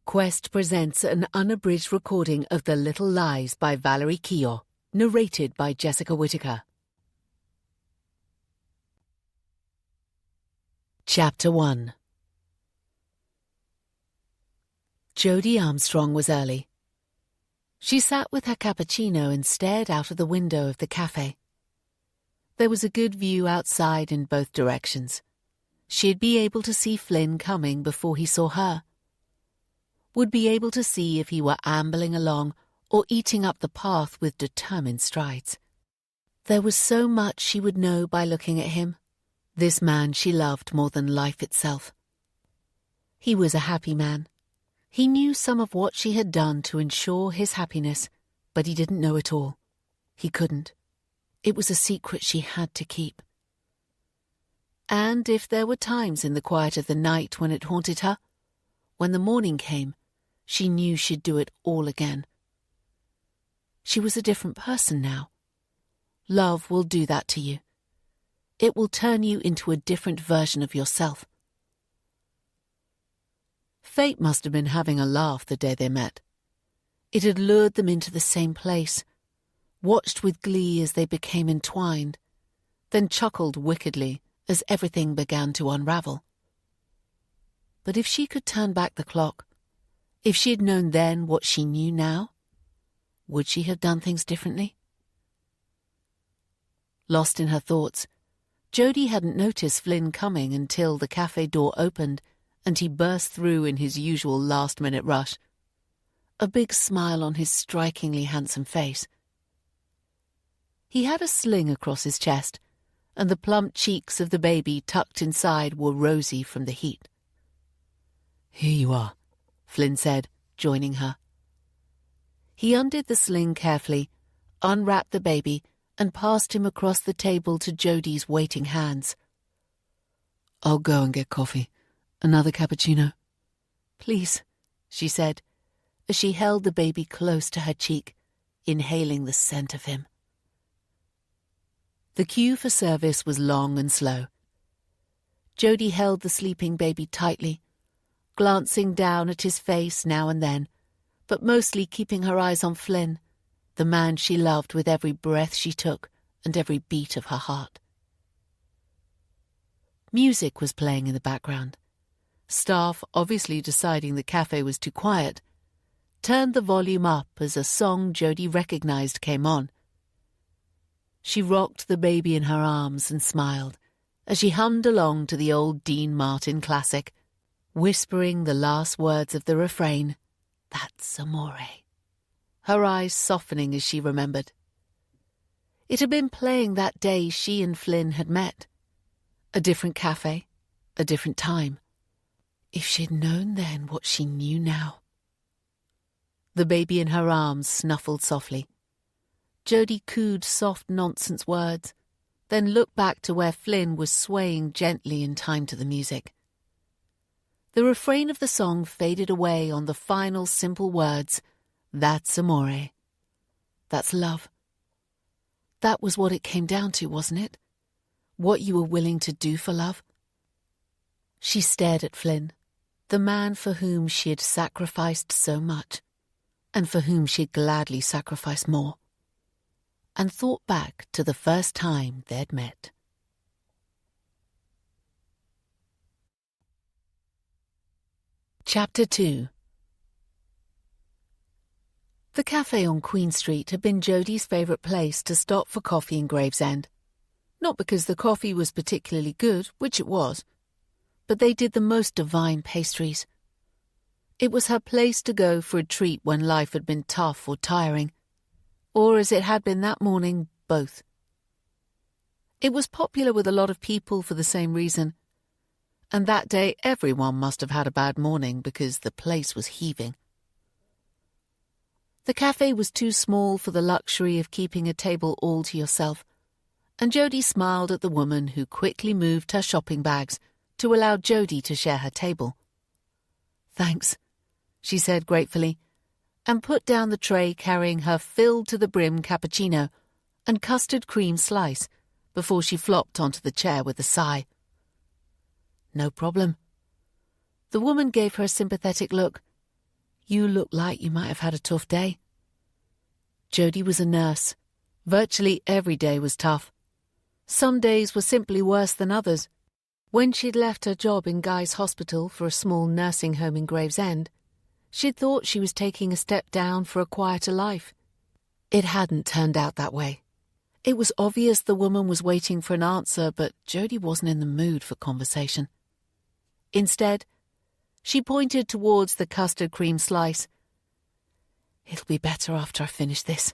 Quest presents an unabridged recording of The Little Lies by Valerie Keogh, narrated by Jessica Whittaker. Chapter 1. Jodie Armstrong was early. She sat with her cappuccino and stared out of the window of the cafe. There was a good view outside in both directions. She'd be able to see Flynn coming before he saw her. Would be able to see if he were ambling along or eating up the path with determined strides. There was so much she would know by looking at him, this man she loved more than life itself. He was a happy man. He knew some of what she had done to ensure his happiness, but he didn't know it all. He couldn't. It was a secret she had to keep. And if there were times in the quiet of the night when it haunted her, when the morning came, she knew she'd do it all again. She was a different person now. Love will do that to you. It will turn you into a different version of yourself. Fate must have been having a laugh the day they met. It had lured them into the same place, watched with glee as they became entwined, then chuckled wickedly as everything began to unravel. But if she could turn back the clock, if she had known then what she knew now, would she have done things differently? Lost in her thoughts, Jodie hadn't noticed Flynn coming until the cafe door opened and he burst through in his usual last-minute rush, a big smile on his strikingly handsome face. He had a sling across his chest, and the plump cheeks of the baby tucked inside were rosy from the heat. "Here you are," Flynn said, joining her. He undid the sling carefully, unwrapped the baby, and passed him across the table to Jodie's waiting hands. "I'll go and get coffee. Another cappuccino?" "Please," she said, as she held the baby close to her cheek, inhaling the scent of him. The queue for service was long and slow. Jodie held the sleeping baby tightly, glancing down at his face now and then, but mostly keeping her eyes on Flynn, the man she loved with every breath she took and every beat of her heart. Music was playing in the background. Staff, obviously deciding the cafe was too quiet, turned the volume up as a song Jodie recognized came on. She rocked the baby in her arms and smiled as she hummed along to the old Dean Martin classic, whispering the last words of the refrain, "That's amore," her eyes softening as she remembered. It had been playing that day she and Flynn had met. A different cafe, a different time. If she'd known then what she knew now. The baby in her arms snuffled softly. Jodie cooed soft nonsense words, then looked back to where Flynn was swaying gently in time to the music. The refrain of the song faded away on the final simple words, "That's amore." That's love. That was what it came down to, wasn't it? What you were willing to do for love? She stared at Flynn, the man for whom she had sacrificed so much, and for whom she'd gladly sacrificed more, and thought back to the first time they'd met. Chapter 2. The cafe on Queen Street had been Jodie's favourite place to stop for coffee in Gravesend. Not because the coffee was particularly good, which it was, but they did the most divine pastries. It was her place to go for a treat when life had been tough or tiring, or as it had been that morning, both. It was popular with a lot of people for the same reason, and that day everyone must have had a bad morning because the place was heaving. The cafe was too small for the luxury of keeping a table all to yourself, and Jodie smiled at the woman who quickly moved her shopping bags to allow Jodie to share her table. "Thanks," she said gratefully, and put down the tray carrying her filled-to-the-brim cappuccino and custard cream slice before she flopped onto the chair with a sigh. "No problem." The woman gave her a sympathetic look. "You look like you might have had a tough day." Jody was a nurse. Virtually every day was tough. Some days were simply worse than others. When she'd left her job in Guy's Hospital for a small nursing home in Gravesend, she'd thought she was taking a step down for a quieter life. It hadn't turned out that way. It was obvious the woman was waiting for an answer, but Jody wasn't in the mood for conversation. Instead, she pointed towards the custard cream slice. "It'll be better after I finish this."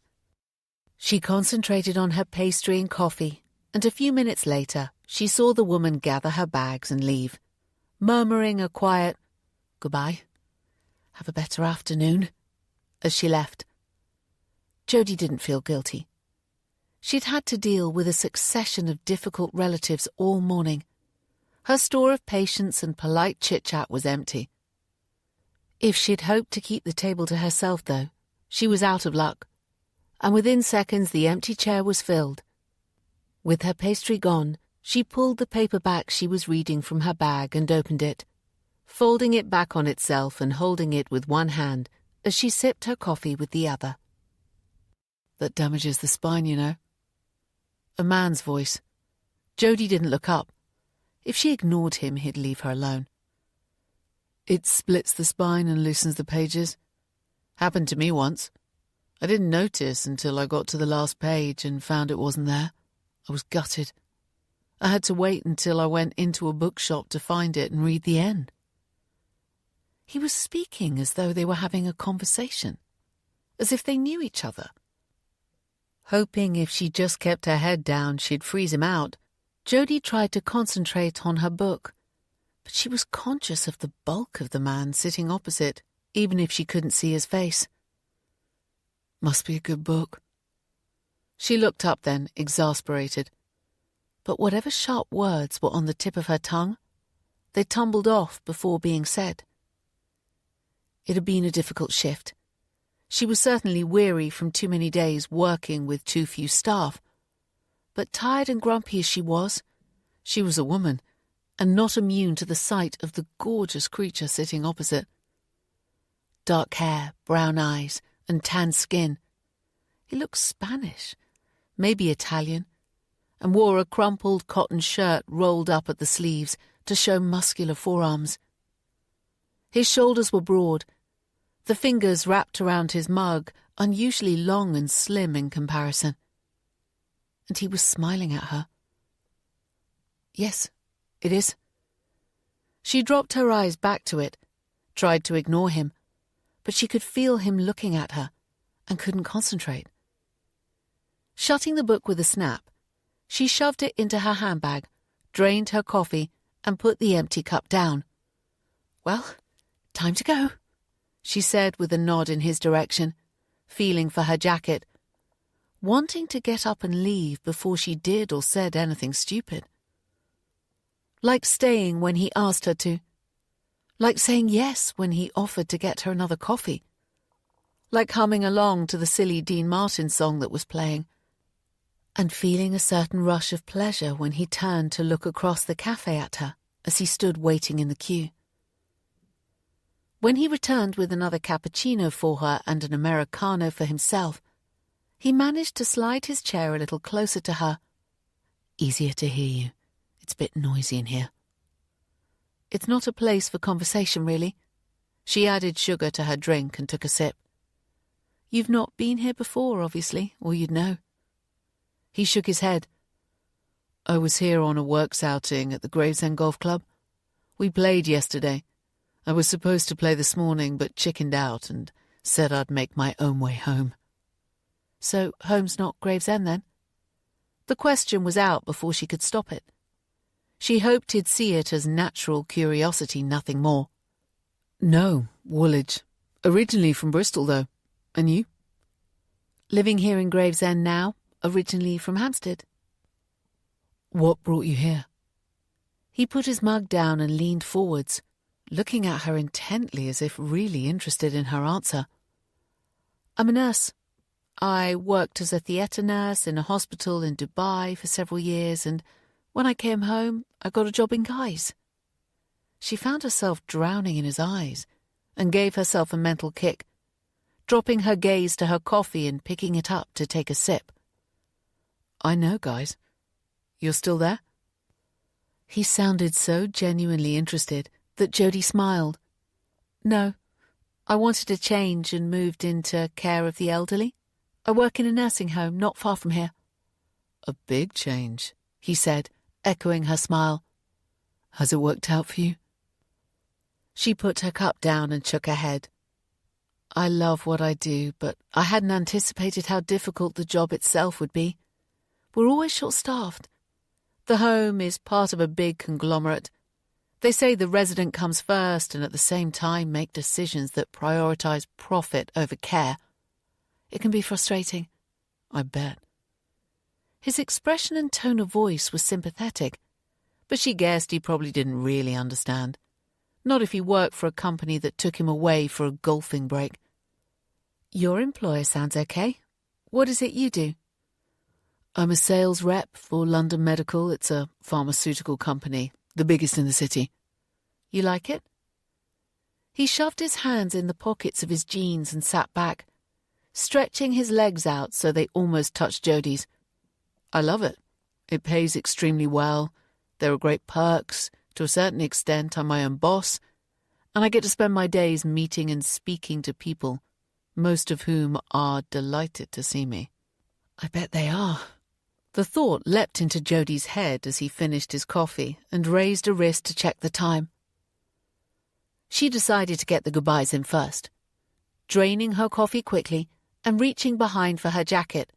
She concentrated on her pastry and coffee, and a few minutes later she saw the woman gather her bags and leave, murmuring a quiet, "Goodbye. Have a better afternoon," as she left. Jody didn't feel guilty. She'd had to deal with a succession of difficult relatives all morning. Her store of patience and polite chit-chat was empty. If she'd hoped to keep the table to herself, though, she was out of luck, and within seconds the empty chair was filled. With her pastry gone, she pulled the paperback she was reading from her bag and opened it, folding it back on itself and holding it with one hand as she sipped her coffee with the other. "That damages the spine, you know." A man's voice. Jody didn't look up. If she ignored him, he'd leave her alone. "It splits the spine and loosens the pages. Happened to me once. I didn't notice until I got to the last page and found it wasn't there. I was gutted. I had to wait until I went into a bookshop to find it and read the end." He was speaking as though they were having a conversation, as if they knew each other. Hoping if she just kept her head down she'd freeze him out, Jody tried to concentrate on her book, but she was conscious of the bulk of the man sitting opposite, even if she couldn't see his face. "Must be a good book." She looked up then, exasperated. But whatever sharp words were on the tip of her tongue, they tumbled off before being said. It had been a difficult shift. She was certainly weary from too many days working with too few staff. But tired and grumpy as she was a woman, and not immune to the sight of the gorgeous creature sitting opposite. Dark hair, brown eyes, and tanned skin. He looked Spanish, maybe Italian, and wore a crumpled cotton shirt rolled up at the sleeves to show muscular forearms. His shoulders were broad, the fingers wrapped around his mug unusually long and slim in comparison. And he was smiling at her. "Yes, it is." She dropped her eyes back to it, tried to ignore him, but she could feel him looking at her and couldn't concentrate. Shutting the book with a snap, she shoved it into her handbag, drained her coffee, and put the empty cup down. "Well, time to go," she said with a nod in his direction, feeling for her jacket, wanting to get up and leave before she did or said anything stupid. Like staying when he asked her to. Like saying yes when he offered to get her another coffee. Like humming along to the silly Dean Martin song that was playing. And feeling a certain rush of pleasure when he turned to look across the cafe at her as he stood waiting in the queue. When he returned with another cappuccino for her and an Americano for himself, he managed to slide his chair a little closer to her. "Easier to hear you. It's a bit noisy in here." "It's not a place for conversation, really." She added sugar to her drink and took a sip. "You've not been here before, obviously, or you'd know." He shook his head. "I was here on a works outing at the Gravesend Golf Club. We played yesterday. I was supposed to play this morning, but chickened out and said I'd make my own way home." "So home's not Gravesend, then?" The question was out before she could stop it. She hoped he'd see it as natural curiosity, nothing more. "No, Woolwich. Originally from Bristol, though. And you?" "Living here in Gravesend now, originally from Hampstead." "What brought you here?" He put his mug down and leaned forwards, looking at her intently as if really interested in her answer. "I'm a nurse. I worked as a theatre nurse in a hospital in Dubai for several years, and when I came home, I got a job in Guy's." She found herself drowning in his eyes, and gave herself a mental kick, dropping her gaze to her coffee and picking it up to take a sip. "I know, guys. You're still there?" He sounded so genuinely interested that Jody smiled. "No, I wanted to change and moved into care of the elderly. I work in a nursing home not far from here." "A big change," he said, echoing her smile. "Has it worked out for you?" She put her cup down and shook her head. "I love what I do, but I hadn't anticipated how difficult the job itself would be. We're always short-staffed. The home is part of a big conglomerate. They say the resident comes first and at the same time make decisions that prioritize profit over care. It can be frustrating." "I bet." His expression and tone of voice was sympathetic, but she guessed he probably didn't really understand. Not if he worked for a company that took him away for a golfing break. "Your employer sounds okay. What is it you do?" "I'm a sales rep for London Medical. It's a pharmaceutical company, the biggest in the city." "You like it?" He shoved his hands in the pockets of his jeans and sat back, stretching his legs out so they almost touched Jody's. "I love it. It pays extremely well. There are great perks. To a certain extent, I'm my own boss, and I get to spend my days meeting and speaking to people, most of whom are delighted to see me." "I bet they are." The thought leapt into Jody's head as he finished his coffee and raised a wrist to check the time. She decided to get the goodbyes in first, draining her coffee quickly and reaching behind for her jacket.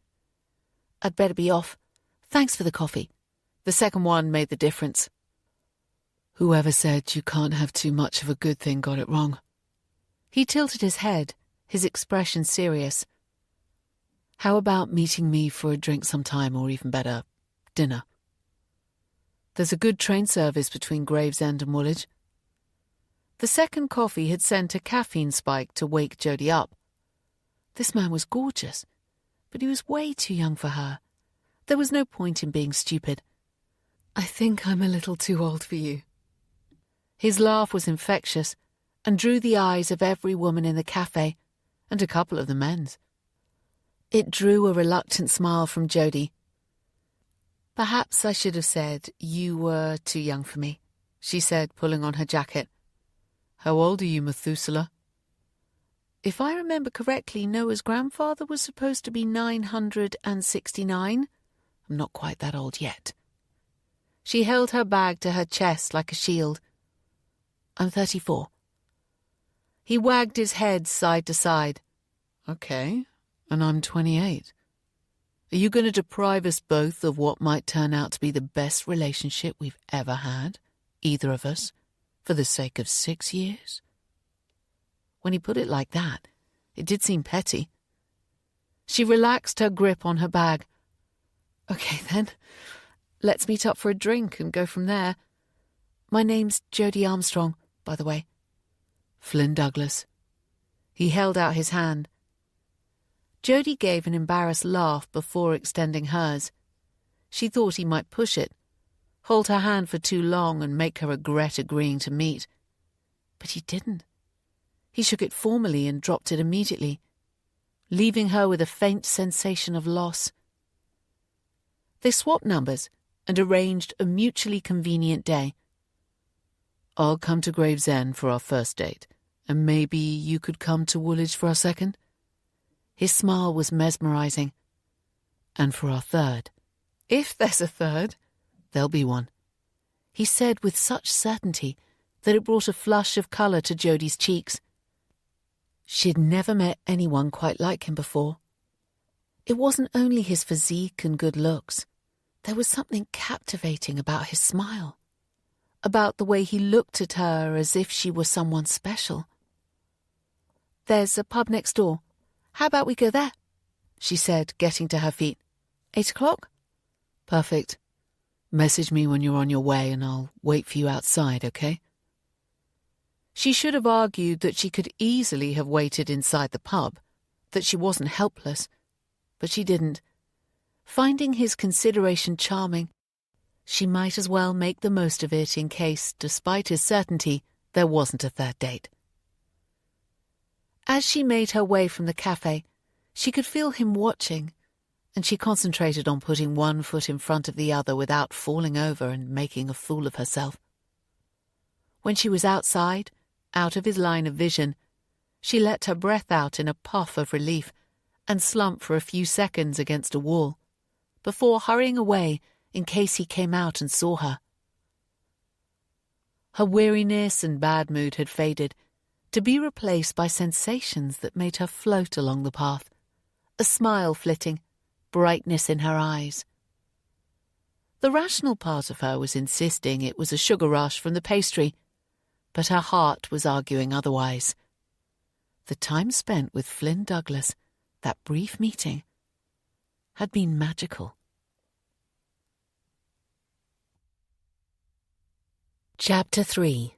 "I'd better be off. Thanks for the coffee. The second one made the difference." "Whoever said you can't have too much of a good thing got it wrong." He tilted his head, his expression serious. "How about meeting me for a drink sometime, or even better, dinner? There's a good train service between Gravesend and Woolwich." The second coffee had sent a caffeine spike to wake Jody up. This man was gorgeous, but he was way too young for her. There was no point in being stupid. "I think I'm a little too old for you." His laugh was infectious and drew the eyes of every woman in the cafe, and a couple of the men's. It drew a reluctant smile from Jody. "Perhaps I should have said you were too young for me," she said, pulling on her jacket. "How old are you, Methuselah?" "If I remember correctly, Noah's grandfather was supposed to be 969. I'm not quite that old yet." She held her bag to her chest like a shield. "I'm 34. He wagged his head side to side. "Okay, and I'm 28. Are you going to deprive us both of what might turn out to be the best relationship we've ever had, either of us, for the sake of 6 years?" When he put it like that, it did seem petty. She relaxed her grip on her bag. "Okay, then. Let's meet up for a drink and go from there. My name's Jody Armstrong, by the way." "Flynn Douglas." He held out his hand. Jody gave an embarrassed laugh before extending hers. She thought he might push it, hold her hand for too long and make her regret agreeing to meet. But he didn't. He shook it formally and dropped it immediately, leaving her with a faint sensation of loss. They swapped numbers and arranged a mutually convenient day. "I'll come to Gravesend for our first date, and maybe you could come to Woolwich for our second?" His smile was mesmerizing. "And for our third?" "If there's a third." "There'll be one," he said with such certainty that it brought a flush of colour to Jody's cheeks. She'd never met anyone quite like him before. It wasn't only his physique and good looks. There was something captivating about his smile, about the way he looked at her as if she were someone special. "There's a pub next door. How about we go there?" she said, getting to her feet. 8 o'clock? "Perfect. Message me when you're on your way and I'll wait for you outside, okay?" She should have argued that she could easily have waited inside the pub, that she wasn't helpless, but she didn't. Finding his consideration charming, she might as well make the most of it in case, despite his certainty, there wasn't a third date. As she made her way from the cafe, she could feel him watching, and she concentrated on putting one foot in front of the other without falling over and making a fool of herself. When she was outside, out of his line of vision, she let her breath out in a puff of relief and slumped for a few seconds against a wall, before hurrying away in case he came out and saw her. Her weariness and bad mood had faded, to be replaced by sensations that made her float along the path, a smile flitting, brightness in her eyes. The rational part of her was insisting it was a sugar rush from the pastry, but her heart was arguing otherwise. The time spent with Flynn Douglas, that brief meeting, had been magical. Chapter 3.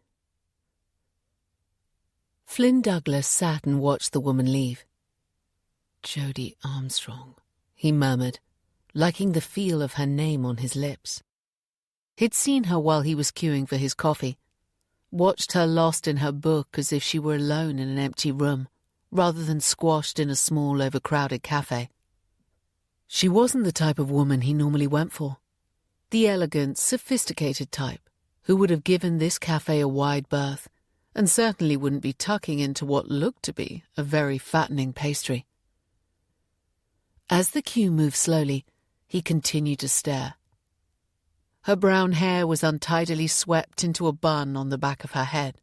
Flynn Douglas sat and watched the woman leave. Jodie Armstrong, he murmured, liking the feel of her name on his lips. He'd seen her while he was queuing for his coffee, watched her lost in her book as if she were alone in an empty room, rather than squashed in a small, overcrowded cafe. She wasn't the type of woman he normally went for, the elegant, sophisticated type who would have given this cafe a wide berth and certainly wouldn't be tucking into what looked to be a very fattening pastry. As the queue moved slowly, he continued to stare. Her brown hair was untidily swept into a bun on the back of her head.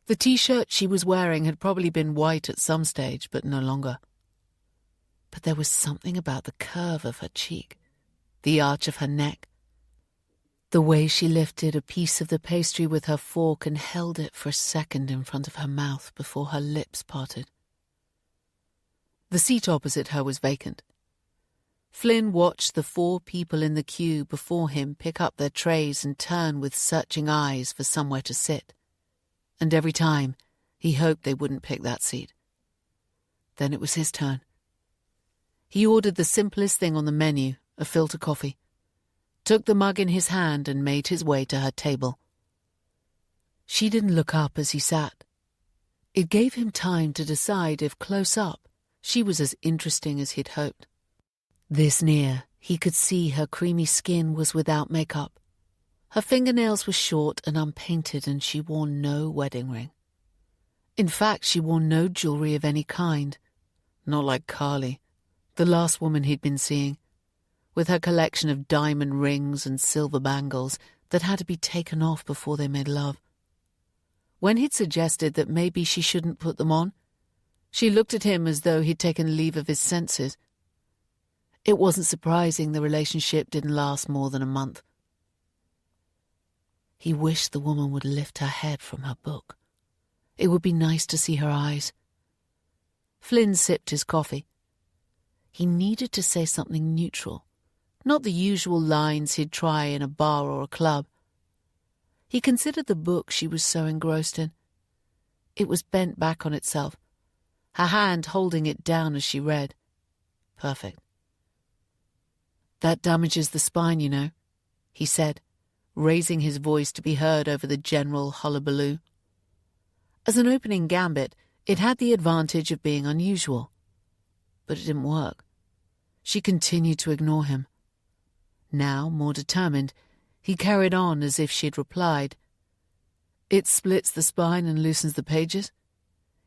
The T-shirt she was wearing had probably been white at some stage, but no longer. But there was something about the curve of her cheek, the arch of her neck, the way she lifted a piece of the pastry with her fork and held it for a second in front of her mouth before her lips parted. The seat opposite her was vacant. Flynn watched the 4 people in the queue before him pick up their trays and turn with searching eyes for somewhere to sit. And every time, he hoped they wouldn't pick that seat. Then it was his turn. He ordered the simplest thing on the menu, a filter coffee, took the mug in his hand and made his way to her table. She didn't look up as he sat. It gave him time to decide if close up she was as interesting as he'd hoped. This near, he could see her creamy skin was without makeup. Her fingernails were short and unpainted, and she wore no wedding ring. In fact, she wore no jewelry of any kind, not like Carly, the last woman he'd been seeing, with her collection of diamond rings and silver bangles that had to be taken off before they made love. When he'd suggested that maybe she shouldn't put them on, she looked at him as though he'd taken leave of his senses. It wasn't surprising the relationship didn't last more than a month. He wished the woman would lift her head from her book. It would be nice to see her eyes. Flynn sipped his coffee. He needed to say something neutral, not the usual lines he'd try in a bar or a club. He considered the book she was so engrossed in. It was bent back on itself, her hand holding it down as she read. Perfect. "That damages the spine, you know," he said, raising his voice to be heard over the general hullabaloo. As an opening gambit, it had the advantage of being unusual. But it didn't work. She continued to ignore him. Now, more determined, he carried on as if she'd replied. "It splits the spine and loosens the pages."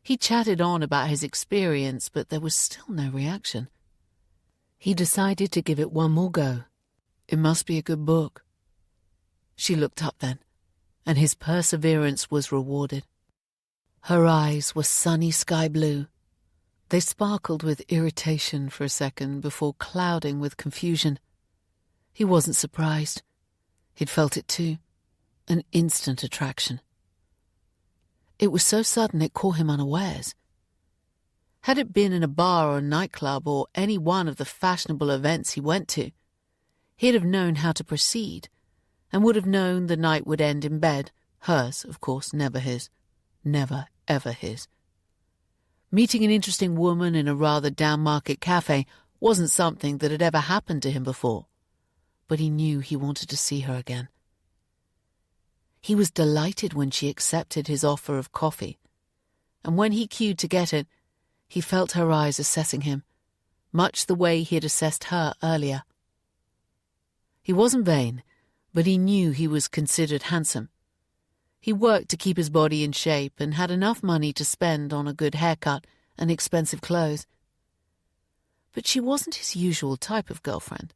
He chatted on about his experience, but there was still no reaction. He decided to give it one more go. It must be a good book. She looked up then, and his perseverance was rewarded. Her eyes were sunny sky blue. They sparkled with irritation for a second before clouding with confusion. He wasn't surprised. He'd felt it too, an instant attraction. It was so sudden it caught him unawares. Had it been in a bar or a nightclub or any one of the fashionable events he went to, he'd have known how to proceed, and would have known the night would end in bed, hers, of course, never his. Never, ever his. Meeting an interesting woman in a rather down-market cafe wasn't something that had ever happened to him before, but he knew he wanted to see her again. He was delighted when she accepted his offer of coffee, and when he queued to get it, he felt her eyes assessing him, much the way he had assessed her earlier. He wasn't vain, but he knew he was considered handsome. He worked to keep his body in shape and had enough money to spend on a good haircut and expensive clothes. But she wasn't his usual type of girlfriend.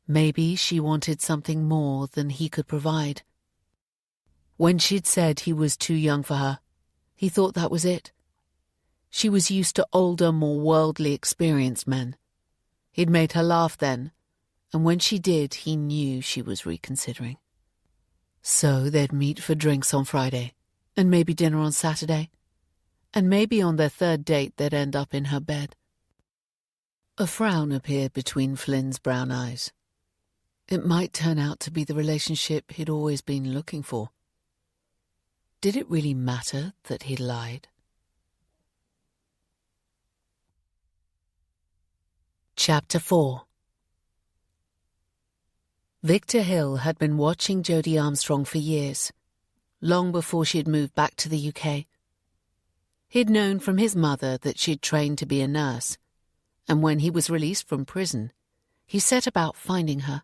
Maybe she wanted something more than he could provide. When she'd said he was too young for her, he thought that was it. She was used to older, more worldly, experienced men. He'd made her laugh then, and when she did, he knew she was reconsidering. So they'd meet for drinks on Friday, and maybe dinner on Saturday, and maybe on their third date they'd end up in her bed. A frown appeared between Flynn's brown eyes. It might turn out to be the relationship he'd always been looking for. Did it really matter that he'd lied? Chapter 4. Victor Hill had been watching Jodie Armstrong for years, long before she had moved back to the UK. He'd known from his mother that she'd trained to be a nurse, and when he was released from prison, he set about finding her.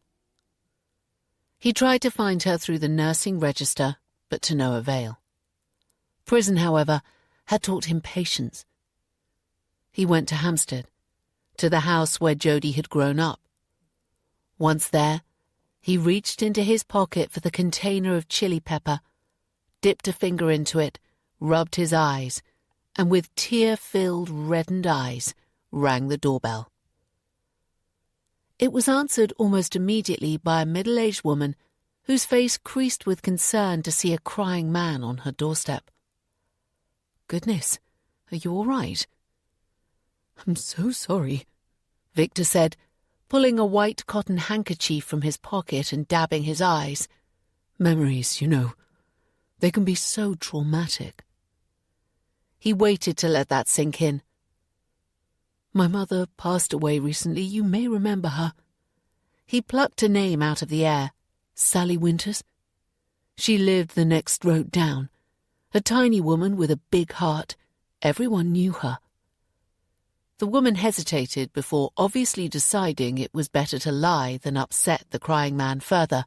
He tried to find her through the nursing register, but to no avail. Prison, however, had taught him patience. He went to Hampstead, to the house where Jodie had grown up. Once there, he reached into his pocket for the container of chili pepper, dipped a finger into it, rubbed his eyes, and with tear-filled, reddened eyes, rang the doorbell. It was answered almost immediately by a middle-aged woman whose face creased with concern to see a crying man on her doorstep. "Goodness, are you all right?" "I'm so sorry," Victor said, pulling a white cotton handkerchief from his pocket and dabbing his eyes. "Memories, you know. They can be so traumatic." He waited to let that sink in. "My mother passed away recently. You may remember her." He plucked a name out of the air. "Sally Winters. She lived the next road down. A tiny woman with a big heart. Everyone knew her." The woman hesitated before obviously deciding it was better to lie than upset the crying man further.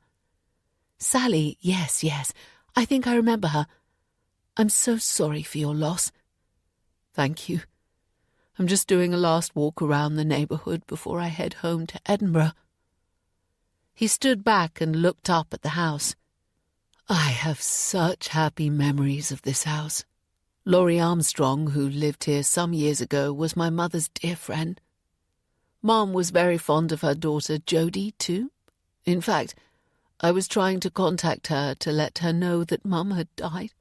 "Sally, yes, I think I remember her. I'm so sorry for your loss." "Thank you. I'm just doing a last walk around the neighbourhood before I head home to Edinburgh." He stood back and looked up at the house. "I have such happy memories of this house. Laurie Armstrong, who lived here some years ago, was my mother's dear friend. Mom was very fond of her daughter Jodie, too. In fact, I was trying to contact her to let her know that Mum had died,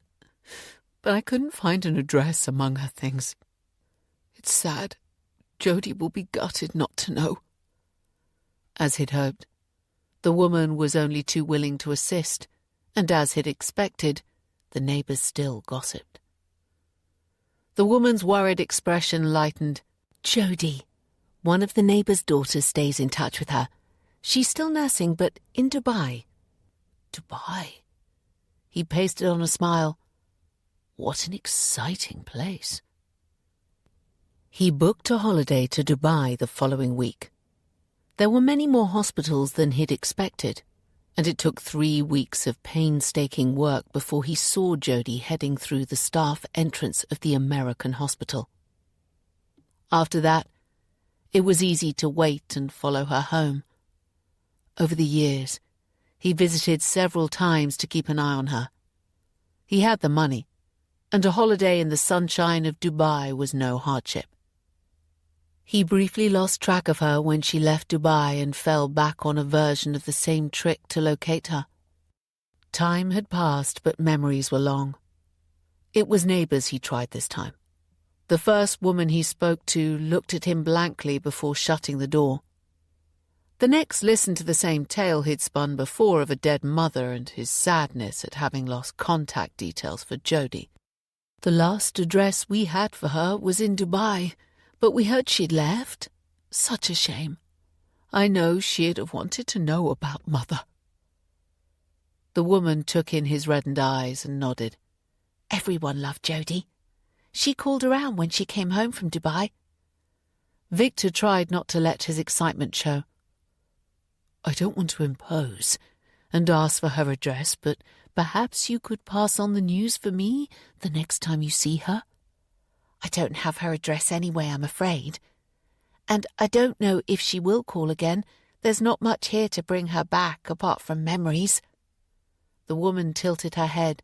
but I couldn't find an address among her things. It's sad. Jodie will be gutted not to know." As he'd hoped, the woman was only too willing to assist, and as he'd expected, the neighbours still gossiped. The woman's worried expression lightened. "Jodie, one of the neighbours' daughters stays in touch with her. She's still nursing, but in Dubai." "Dubai?" He pasted on a smile. What an exciting place. He booked a holiday to Dubai the following week. There were many more hospitals than he'd expected, and it took 3 weeks of painstaking work before he saw Jodie heading through the staff entrance of the American hospital. After that, it was easy to wait and follow her home. Over the years, he visited several times to keep an eye on her. He had the money, and a holiday in the sunshine of Dubai was no hardship. He briefly lost track of her when she left Dubai and fell back on a version of the same trick to locate her. Time had passed, but memories were long. It was neighbours he tried this time. The first woman he spoke to looked at him blankly before shutting the door. The next listened to the same tale he'd spun before of a dead mother and his sadness at having lost contact details for Jodie. "The last address we had for her was in Dubai, but we heard she'd left. Such a shame. I know she'd have wanted to know about Mother." The woman took in his reddened eyes and nodded. "Everyone loved Jodie. She called around when she came home from Dubai. Victor tried not to let his excitement show. I don't want to impose and ask for her address, but perhaps you could pass on the news for me the next time you see her. I don't have her address anyway, I'm afraid. And I don't know if she will call again. There's not much here to bring her back apart from memories. The woman tilted her head.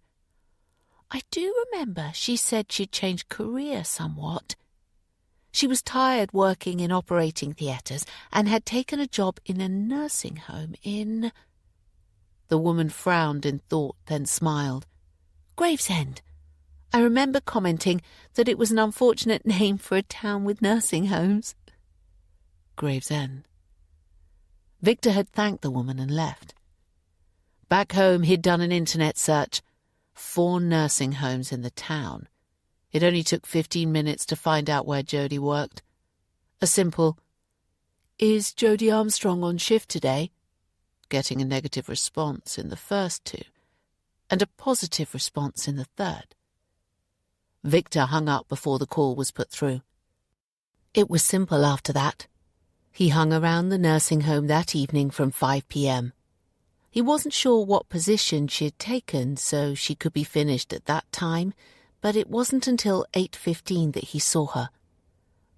I do remember she said she'd changed career somewhat. She was tired working in operating theatres and had taken a job in a nursing home in... The woman frowned in thought, then smiled. Gravesend. I remember commenting that it was an unfortunate name for a town with nursing homes. Gravesend. Victor had thanked the woman and left. Back home, he'd done an internet search. 4 nursing homes in the town. It only took 15 minutes to find out where Jodie worked. A simple, "Is Jodie Armstrong on shift today?" getting a negative response in the first 2, and a positive response in the third. Victor hung up before the call was put through. It was simple after that. He hung around the nursing home that evening from 5 p.m. He wasn't sure what position she had taken, so she could be finished at that time, but it wasn't until 8:15 that he saw her.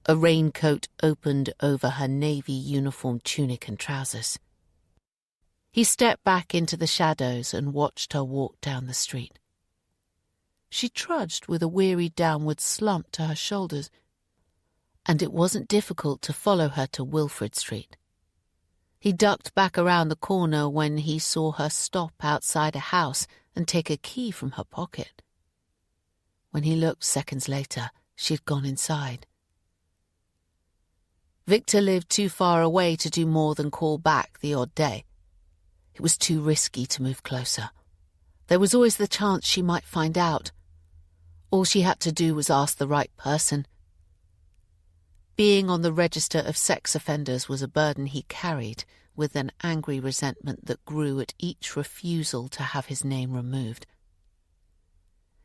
A raincoat opened over her navy uniform tunic and trousers. He stepped back into the shadows and watched her walk down the street. She trudged with a weary downward slump to her shoulders, and it wasn't difficult to follow her to Wilfrid Street. He ducked back around the corner when he saw her stop outside a house and take a key from her pocket. When he looked seconds later, she had gone inside. Victor lived too far away to do more than call back the odd day. It was too risky to move closer. There was always the chance she might find out. All she had to do was ask the right person. Being on the register of sex offenders was a burden he carried, with an angry resentment that grew at each refusal to have his name removed.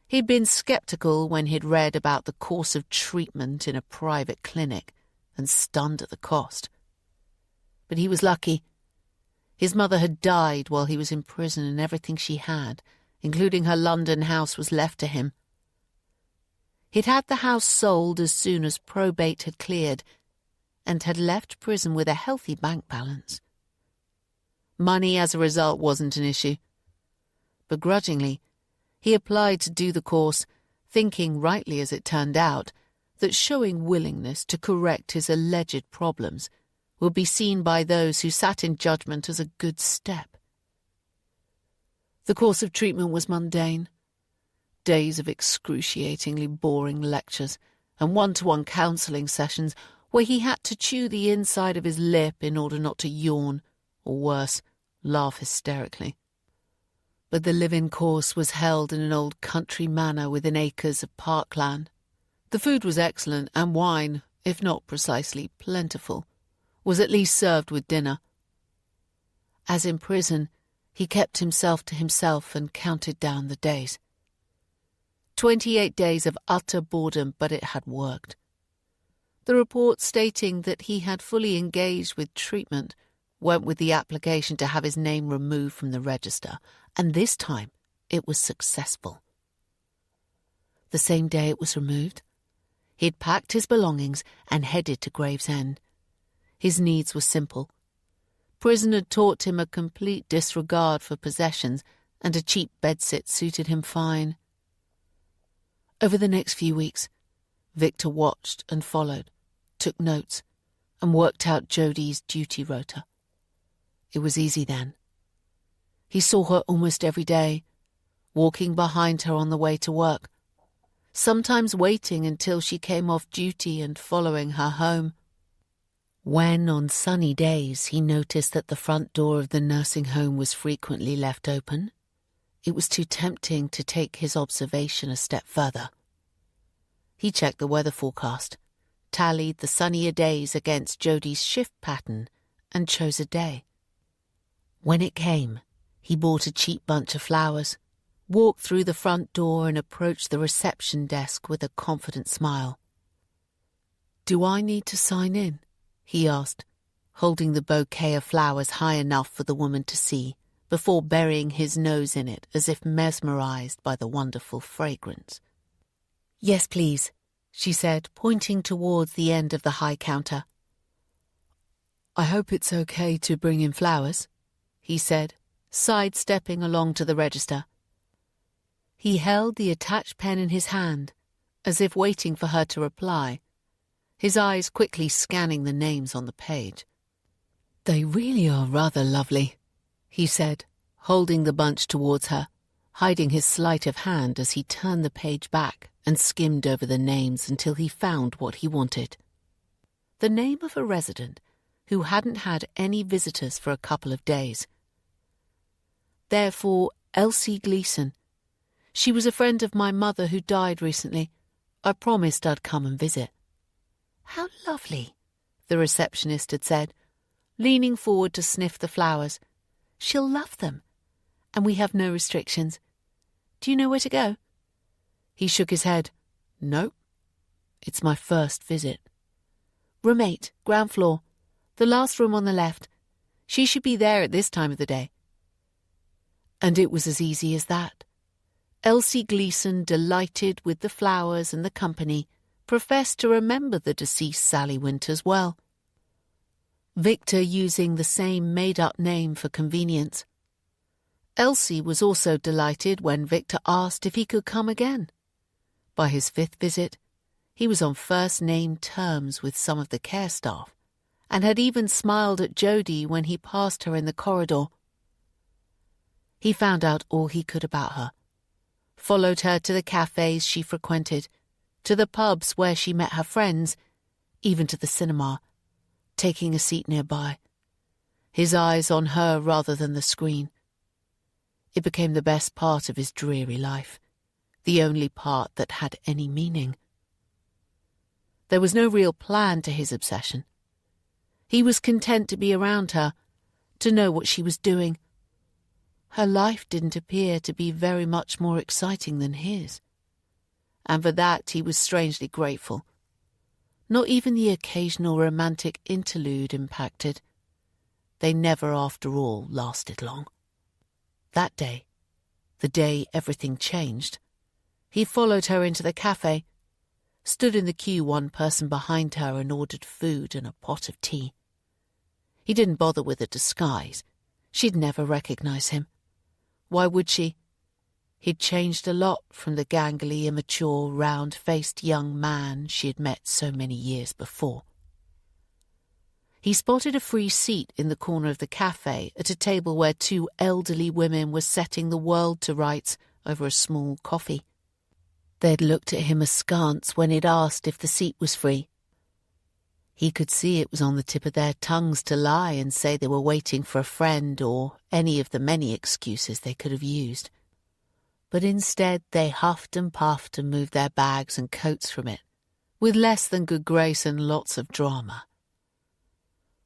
He'd been sceptical when he'd read about the course of treatment in a private clinic, and stunned at the cost. But he was lucky. His mother had died while he was in prison, and everything she had, including her London house, was left to him. He'd had the house sold as soon as probate had cleared, and had left prison with a healthy bank balance. Money as a result wasn't an issue. Begrudgingly, he applied to do the course, thinking, rightly as it turned out, that showing willingness to correct his alleged problems would be seen by those who sat in judgment as a good step. The course of treatment was mundane. Days of excruciatingly boring lectures and one-to-one counselling sessions where he had to chew the inside of his lip in order not to yawn, or worse, laugh hysterically. But the live-in course was held in an old country manor within acres of parkland. The food was excellent, and wine, if not precisely plentiful, was at least served with dinner. As in prison, he kept himself to himself and counted down the days. 28 days of utter boredom, but it had worked. The report stating that he had fully engaged with treatment went with the application to have his name removed from the register, and this time it was successful. The same day it was removed, he'd packed his belongings and headed to Gravesend. His needs were simple. Prison had taught him a complete disregard for possessions, and a cheap bedsit suited him fine. Over the next few weeks, Victor watched and followed, took notes, and worked out Jodie's duty rota. It was easy then. He saw her almost every day, walking behind her on the way to work, sometimes waiting until she came off duty and following her home. When, on sunny days, he noticed that the front door of the nursing home was frequently left open, it was too tempting to take his observation a step further. He checked the weather forecast, tallied the sunnier days against Jodie's shift pattern, and chose a day. When it came, he bought a cheap bunch of flowers, walked through the front door and approached the reception desk with a confident smile. "Do I need to sign in?" he asked, holding the bouquet of flowers high enough for the woman to see, before burying his nose in it as if mesmerized by the wonderful fragrance. "Yes, please," she said, pointing towards the end of the high counter. "I hope it's okay to bring in flowers," he said, sidestepping along to the register. He held the attached pen in his hand, as if waiting for her to reply, his eyes quickly scanning the names on the page. "They really are rather lovely," he said, holding the bunch towards her, hiding his sleight of hand as he turned the page back and skimmed over the names until he found what he wanted. The name of a resident who hadn't had any visitors for a couple of days. Therefore, Elsie Gleason. She was a friend of my mother who died recently. I promised I'd come and visit. "How lovely," the receptionist had said, leaning forward to sniff the flowers. "She'll love them. And we have no restrictions. Do you know where to go?" He shook his head. "Nope. It's my first visit." "Room 8, ground floor. The last room on the left. She should be there at this time of the day." And it was as easy as that. Elsie Gleason, delighted with the flowers and the company, professed to remember the deceased Sally Winters well. Victor using the same made-up name for convenience. Elsie was also delighted when Victor asked if he could come again. By his 5th visit, he was on first-name terms with some of the care staff, and had even smiled at Jodie when he passed her in the corridor. He found out all he could about her, followed her to the cafes she frequented, to the pubs where she met her friends, even to the cinema, taking a seat nearby, his eyes on her rather than the screen. It became the best part of his dreary life, the only part that had any meaning. There was no real plan to his obsession. He was content to be around her, to know what she was doing. Her life didn't appear to be very much more exciting than his, and for that he was strangely grateful. Not even the occasional romantic interlude impacted. They never, after all, lasted long. That day, the day everything changed, he followed her into the cafe, stood in the queue one person behind her and ordered food and a pot of tea. He didn't bother with a disguise. She'd never recognize him. Why would she? He'd changed a lot from the gangly, immature, round-faced young man she had met so many years before. He spotted a free seat in the corner of the cafe at a table where 2 elderly women were setting the world to rights over a small coffee. They'd looked at him askance when he'd asked if the seat was free. He could see it was on the tip of their tongues to lie and say they were waiting for a friend or any of the many excuses they could have used. But instead they huffed and puffed and moved their bags and coats from it, with less than good grace and lots of drama.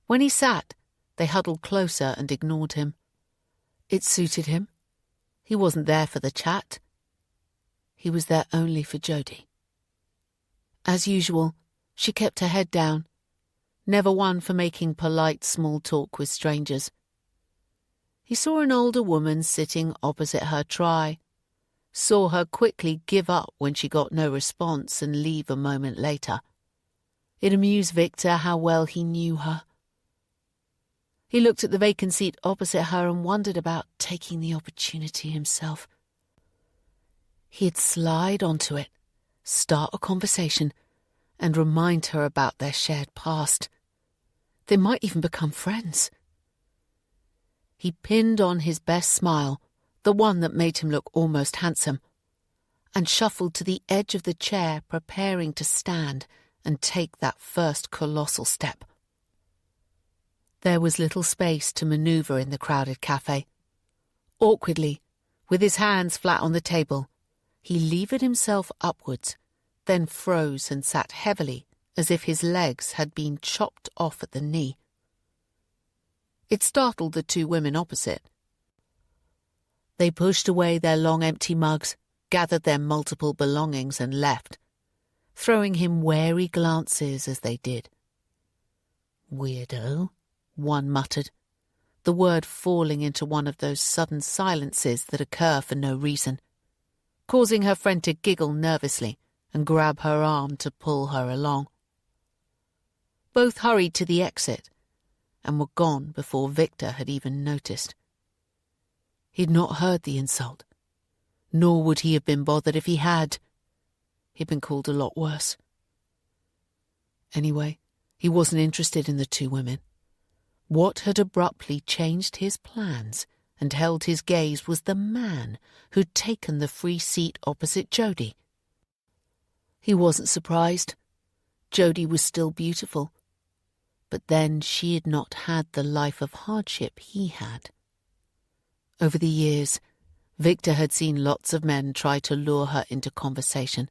When he sat, they huddled closer and ignored him. It suited him. He wasn't there for the chat. He was there only for Jodie. As usual, she kept her head down, never one for making polite small talk with strangers. He saw an older woman sitting opposite her try, saw her quickly give up when she got no response and leave a moment later. It amused Victor how well he knew her. He looked at the vacant seat opposite her and wondered about taking the opportunity himself. He'd slide onto it, start a conversation, and remind her about their shared past. They might even become friends. He pinned on his best smile, the one that made him look almost handsome, and shuffled to the edge of the chair, preparing to stand and take that first colossal step. There was little space to maneuver in the crowded cafe. Awkwardly, with his hands flat on the table, he levered himself upwards, then froze and sat heavily as if his legs had been chopped off at the knee. It startled the 2 women opposite. They pushed away their long empty mugs, gathered their multiple belongings and left, throwing him wary glances as they did. "Weirdo," one muttered, the word falling into one of those sudden silences that occur for no reason, causing her friend to giggle nervously and grab her arm to pull her along. Both hurried to the exit and were gone before Victor had even noticed. He'd not heard the insult, nor would he have been bothered if he had. He'd been called a lot worse. Anyway, he wasn't interested in the two women. What had abruptly changed his plans and held his gaze was the man who'd taken the free seat opposite Jodie. He wasn't surprised. Jodie was still beautiful. But then she had not had the life of hardship he had. Over the years, Victor had seen lots of men try to lure her into conversation,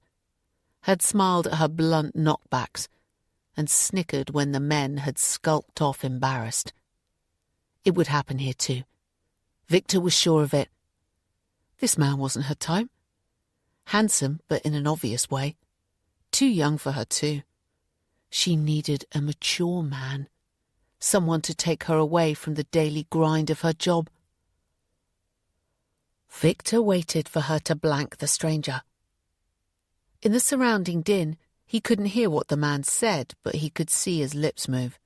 had smiled at her blunt knockbacks, and snickered when the men had skulked off embarrassed. It would happen here too. Victor was sure of it. This man wasn't her type. Handsome, but in an obvious way. Too young for her too. She needed a mature man, someone to take her away from the daily grind of her job. Victor waited for her to blank the stranger. In the surrounding din, he couldn't hear what the man said, but he could see his lips move.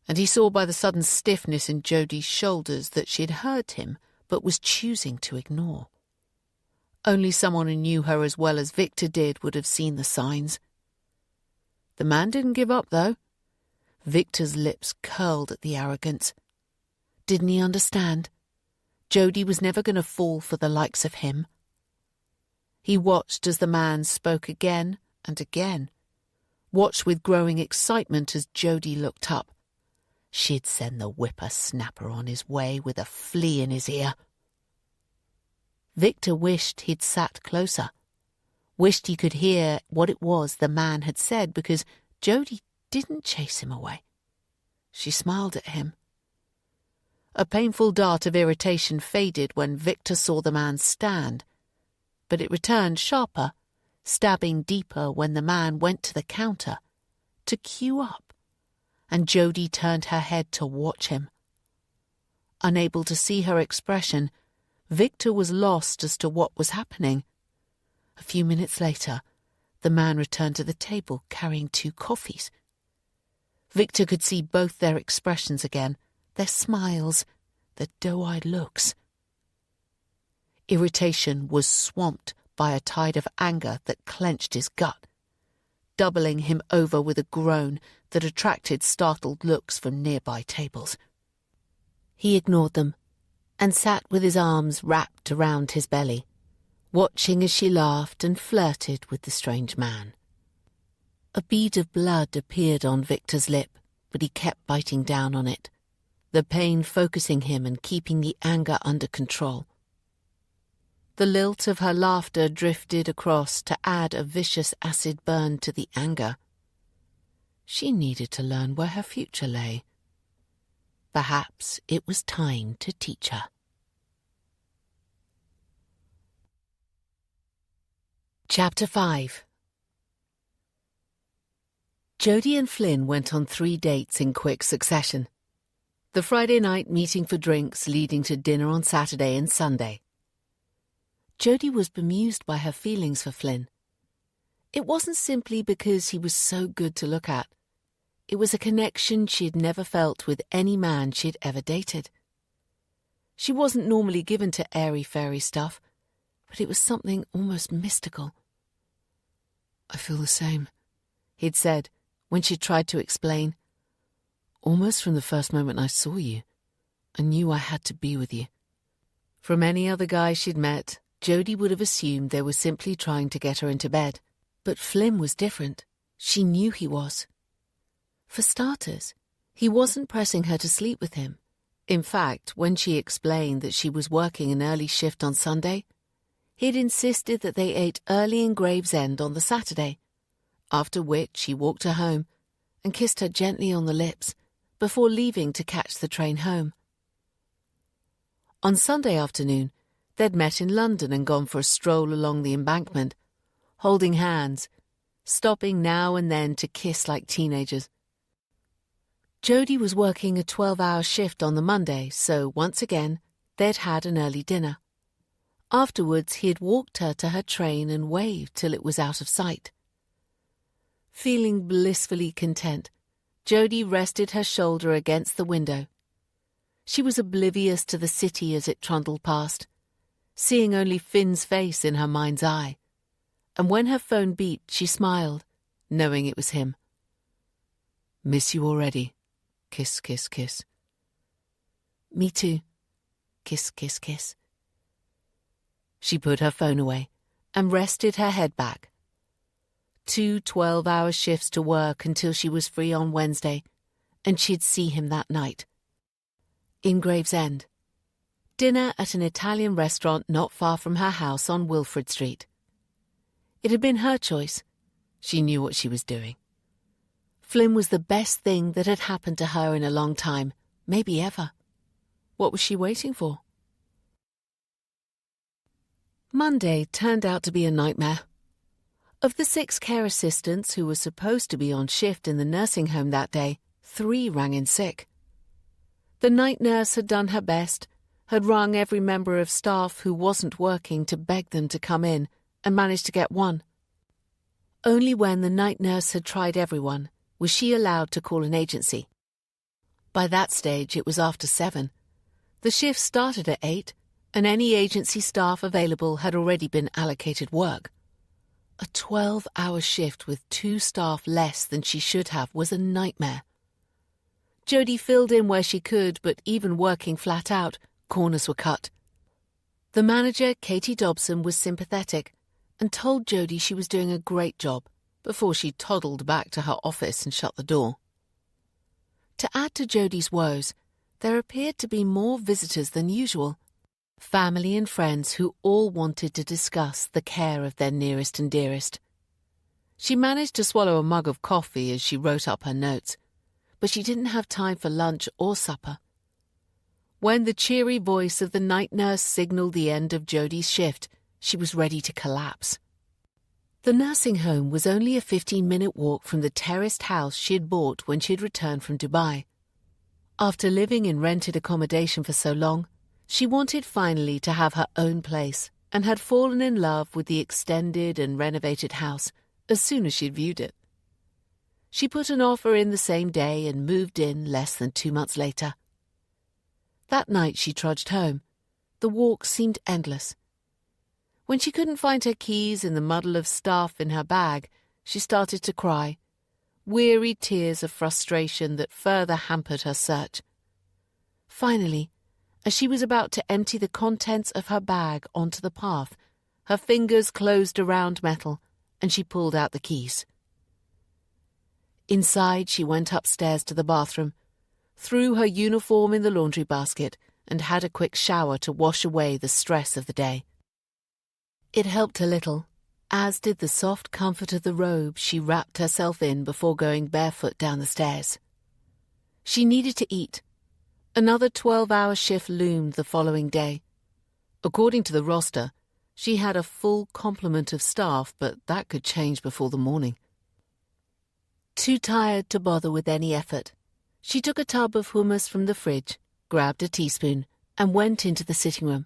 And he saw by the sudden stiffness in Jodie's shoulders that she had heard him, but was choosing to ignore. Only someone who knew her as well as Victor did would have seen the signs. The man didn't give up, though. Victor's lips curled at the arrogance. Didn't he understand? Jodie was never going to fall for the likes of him. He watched as the man spoke again and again, watched with growing excitement as Jodie looked up. She'd send the whipper-snapper on his way with a flea in his ear. Victor wished he'd sat closer, wished he could hear what it was the man had said, because Jodie didn't chase him away. She smiled at him. A painful dart of irritation faded when Victor saw the man stand, but it returned sharper, stabbing deeper when the man went to the counter to queue up, and Jodie turned her head to watch him. Unable to see her expression, Victor was lost as to what was happening. A few minutes later, the man returned to the table carrying 2 coffees. Victor could see both their expressions again, their smiles, their doe-eyed looks. Irritation was swamped by a tide of anger that clenched his gut, doubling him over with a groan that attracted startled looks from nearby tables. He ignored them and sat with his arms wrapped around his belly, watching as she laughed and flirted with the strange man. A bead of blood appeared on Victor's lip, but he kept biting down on it, the pain focusing him and keeping the anger under control. The lilt of her laughter drifted across to add a vicious acid burn to the anger. She needed to learn where her future lay. Perhaps it was time to teach her. Chapter 5. Jodie and Flynn went on 3 dates in quick succession. The Friday night meeting for drinks leading to dinner on Saturday and Sunday. Jodie was bemused by her feelings for Flynn. It wasn't simply because he was so good to look at. It was a connection she had never felt with any man she had ever dated. She wasn't normally given to airy-fairy stuff, but it was something almost mystical. "I feel the same," he'd said when she tried to explain. "Almost from the first moment I saw you, I knew I had to be with you." From any other guy she'd met, Jodie would have assumed they were simply trying to get her into bed. But Flynn was different. She knew he was. For starters, he wasn't pressing her to sleep with him. In fact, when she explained that she was working an early shift on Sunday, he'd insisted that they ate early in Gravesend on the Saturday, after which he walked her home and kissed her gently on the lips before leaving to catch the train home. On Sunday afternoon, They'd met in London and gone for a stroll along the embankment, holding hands, stopping now and then to kiss like teenagers. Jodie was working a 12-hour shift on the Monday, so once again, they'd had an early dinner. Afterwards, he had walked her to her train and waved till it was out of sight. Feeling blissfully content, Jodie rested her shoulder against the window. She was oblivious to the city as it trundled past, seeing only Finn's face in her mind's eye. And when her phone beeped, she smiled, knowing it was him. "Miss you already. Kiss, kiss, kiss." "Me too. Kiss, kiss, kiss." She put her phone away and rested her head back. 2 12-hour shifts to work until she was free on Wednesday, and she'd see him that night. In Gravesend. Dinner at an Italian restaurant not far from her house on Wilfrid Street. It had been her choice. She knew what she was doing. Flynn was the best thing that had happened to her in a long time, maybe ever. What was she waiting for? Monday turned out to be a nightmare. Of the 6 care assistants who were supposed to be on shift in the nursing home that day, 3 rang in sick. The night nurse had done her best, had rung every member of staff who wasn't working to beg them to come in, and managed to get one. Only when the night nurse had tried everyone was she allowed to call an agency. By that stage it was after 7. The shift started at 8, and any agency staff available had already been allocated work. A 12-hour shift with 2 staff less than she should have was a nightmare. Jodie filled in where she could, but even working flat out, corners were cut. The manager, Katie Dobson, was sympathetic and told Jodie she was doing a great job before she toddled back to her office and shut the door. To add to Jodie's woes, there appeared to be more visitors than usual. Family and friends who all wanted to discuss the care of their nearest and dearest. She managed to swallow a mug of coffee as she wrote up her notes, but she didn't have time for lunch or supper. When the cheery voice of the night nurse signalled the end of Jodie's shift, she was ready to collapse. The nursing home was only a 15-minute walk from the terraced house she had bought when she had returned from Dubai. After living in rented accommodation for so long, she wanted finally to have her own place and had fallen in love with the extended and renovated house as soon as she'd viewed it. She put an offer in the same day and moved in less than 2 months later. That night she trudged home. The walk seemed endless. When she couldn't find her keys in the muddle of stuff in her bag, she started to cry, weary tears of frustration that further hampered her search. Finally, as she was about to empty the contents of her bag onto the path, her fingers closed around metal and she pulled out the keys. Inside, she went upstairs to the bathroom, threw her uniform in the laundry basket and had a quick shower to wash away the stress of the day. It helped a little, as did the soft comfort of the robe she wrapped herself in before going barefoot down the stairs. She needed to eat. Another 12-hour shift loomed the following day. According to the roster, she had a full complement of staff, but that could change before the morning. Too tired to bother with any effort, she took a tub of hummus from the fridge, grabbed a teaspoon, and went into the sitting room.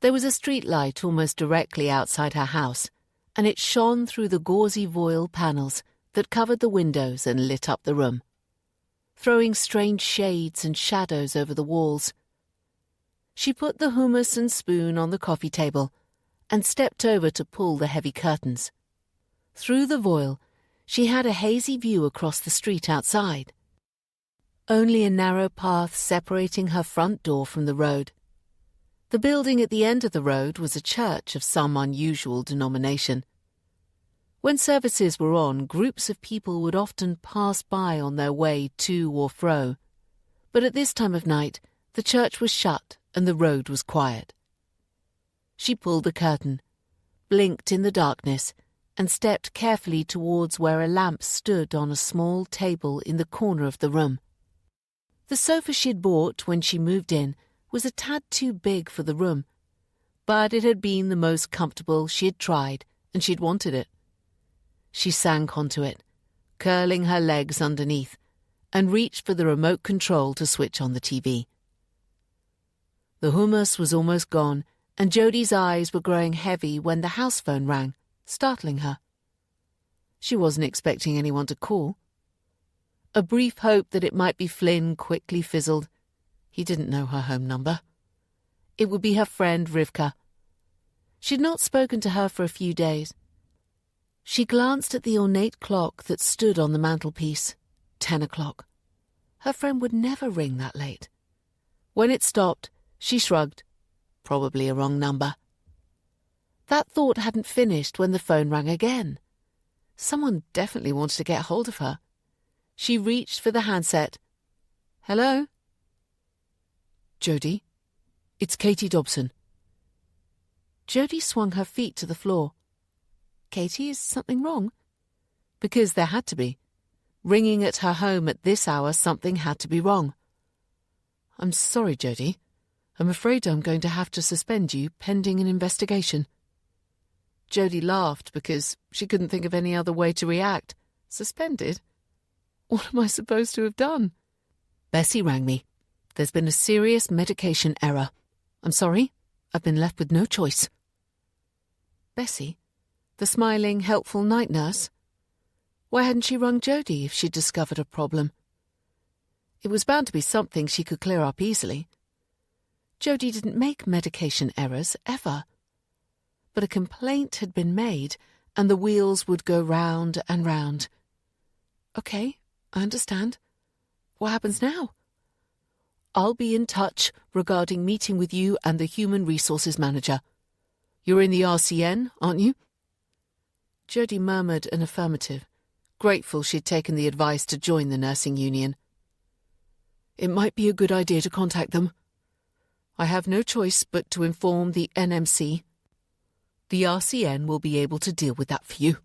There was a street light almost directly outside her house, and it shone through the gauzy voile panels that covered the windows and lit up the room, throwing strange shades and shadows over the walls. She put the hummus and spoon on the coffee table and stepped over to pull the heavy curtains. Through the voile, she had a hazy view across the street outside. Only a narrow path separating her front door from the road. The building at the end of the road was a church of some unusual denomination. When services were on, groups of people would often pass by on their way to or fro, but at this time of night the church was shut and the road was quiet. She pulled the curtain, blinked in the darkness, and stepped carefully towards where a lamp stood on a small table in the corner of the room. The sofa she'd bought when she moved in was a tad too big for the room, but it had been the most comfortable she had tried, and she'd wanted it. She sank onto it, curling her legs underneath, and reached for the remote control to switch on the TV. The hummus was almost gone, and Jodie's eyes were growing heavy when the house phone rang, startling her. She wasn't expecting anyone to call. A brief hope that it might be Flynn quickly fizzled. He didn't know her home number. It would be her friend Rivka. She'd not spoken to her for a few days. She glanced at the ornate clock that stood on the mantelpiece. 10 o'clock. Her friend would never ring that late. When it stopped, she shrugged. Probably a wrong number. That thought hadn't finished when the phone rang again. Someone definitely wanted to get hold of her. She reached for the handset. Hello? Jodie? It's Katie Dobson. Jodie swung her feet to the floor. Katie, is something wrong? Because there had to be. Ringing at her home at this hour, something had to be wrong. I'm sorry, Jodie. I'm afraid I'm going to have to suspend you pending an investigation. Jodie laughed because she couldn't think of any other way to react. Suspended? What am I supposed to have done? Bessie rang me. There's been a serious medication error. I'm sorry. I've been left with no choice. Bessie? The smiling, helpful night nurse? Why hadn't she rung Jodie if she'd discovered a problem? It was bound to be something she could clear up easily. Jodie didn't make medication errors, ever. But a complaint had been made, and the wheels would go round and round. Okay, I understand. What happens now? I'll be in touch regarding meeting with you and the Human Resources Manager. You're in the RCN, aren't you? Jodie murmured an affirmative, grateful she'd taken the advice to join the nursing union. It might be a good idea to contact them. I have no choice but to inform the NMC. The RCN will be able to deal with that for you.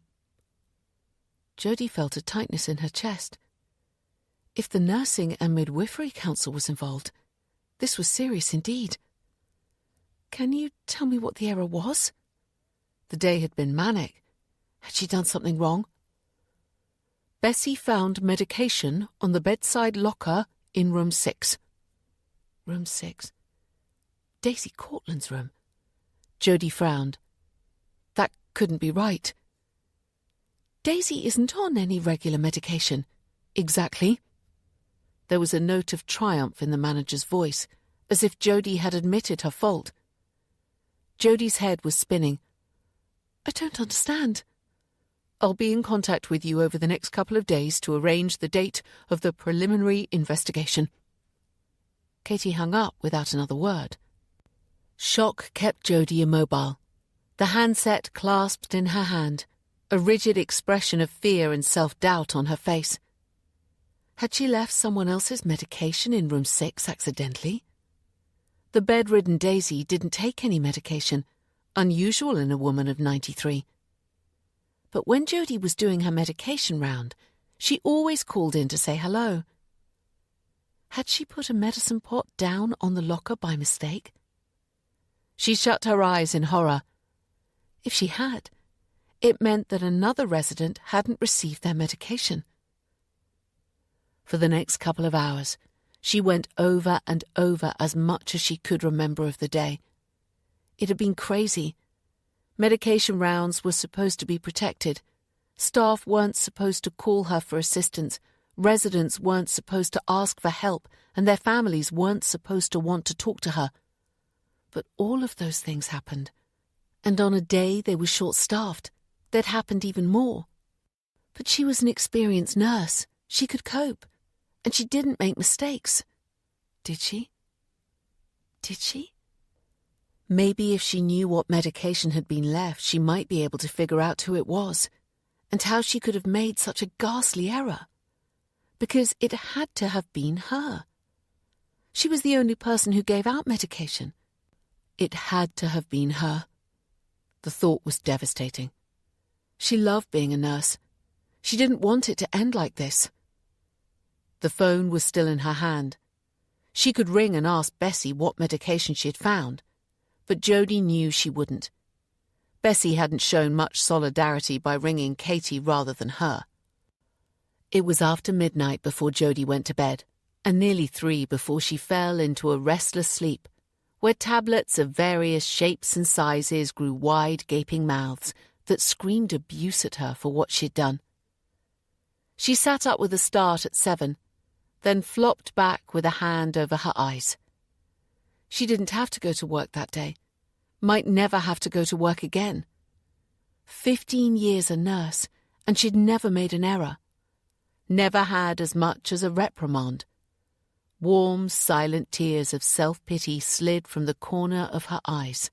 Jodie felt a tightness in her chest. If the Nursing and Midwifery Council was involved, this was serious indeed. Can you tell me what the error was? The day had been manic. Had she done something wrong? Bessie found medication on the bedside locker in room 6. Room 6. Daisy Cortland's room. Jodie frowned. That couldn't be right. Daisy isn't on any regular medication. Exactly. There was a note of triumph in the manager's voice, as if Jodie had admitted her fault. Jodie's head was spinning. I don't understand. I'll be in contact with you over the next couple of days to arrange the date of the preliminary investigation. Katie hung up without another word. Shock kept Jodie immobile, the handset clasped in her hand, a rigid expression of fear and self-doubt on her face. Had she left someone else's medication in room 6 accidentally? The bedridden Daisy didn't take any medication, unusual in a woman of 93. But when Jodie was doing her medication round, she always called in to say hello. Had she put a medicine pot down on the locker by mistake? She shut her eyes in horror. If she had, it meant that another resident hadn't received their medication. For the next couple of hours, she went over and over as much as she could remember of the day. It had been crazy. Medication rounds were supposed to be protected. Staff weren't supposed to call her for assistance. Residents weren't supposed to ask for help, and their families weren't supposed to want to talk to her. But all of those things happened. And on a day they were short-staffed, they'd happened even more. But she was an experienced nurse. She could cope. And she didn't make mistakes. Did she? Did she? Maybe if she knew what medication had been left, she might be able to figure out who it was, and how she could have made such a ghastly error. Because it had to have been her. She was the only person who gave out medication. It had to have been her. The thought was devastating. She loved being a nurse. She didn't want it to end like this. The phone was still in her hand. She could ring and ask Bessie what medication she had found, but Jody knew she wouldn't. Bessie hadn't shown much solidarity by ringing Katie rather than her. It was after midnight before Jody went to bed, and nearly 3 before she fell into a restless sleep, where tablets of various shapes and sizes grew wide, gaping mouths that screamed abuse at her for what she'd done. She sat up with a start at 7, then flopped back with a hand over her eyes. She didn't have to go to work that day, might never have to go to work again. 15 years a nurse, and she'd never made an error. Never had as much as a reprimand. Warm, silent tears of self-pity slid from the corner of her eyes.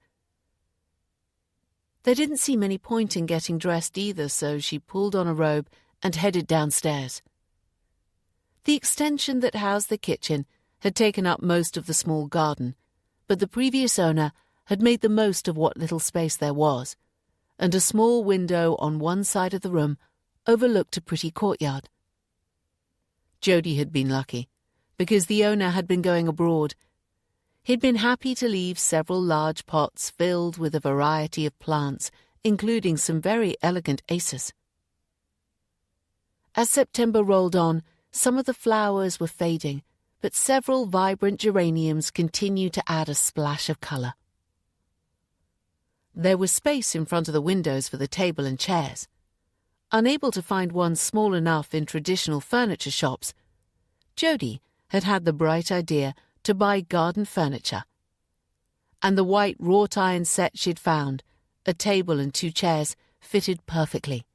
There didn't seem any point in getting dressed either, so she pulled on a robe and headed downstairs. The extension that housed the kitchen had taken up most of the small garden, but the previous owner had made the most of what little space there was, and a small window on one side of the room overlooked a pretty courtyard. Jody had been lucky, because the owner had been going abroad. He'd been happy to leave several large pots filled with a variety of plants, including some very elegant aces. As September rolled on, some of the flowers were fading, but several vibrant geraniums continued to add a splash of colour. There was space in front of the windows for the table and chairs. Unable to find one small enough in traditional furniture shops, Jody had had the bright idea to buy garden furniture. And the white wrought iron set she'd found, a table and 2 chairs, fitted perfectly.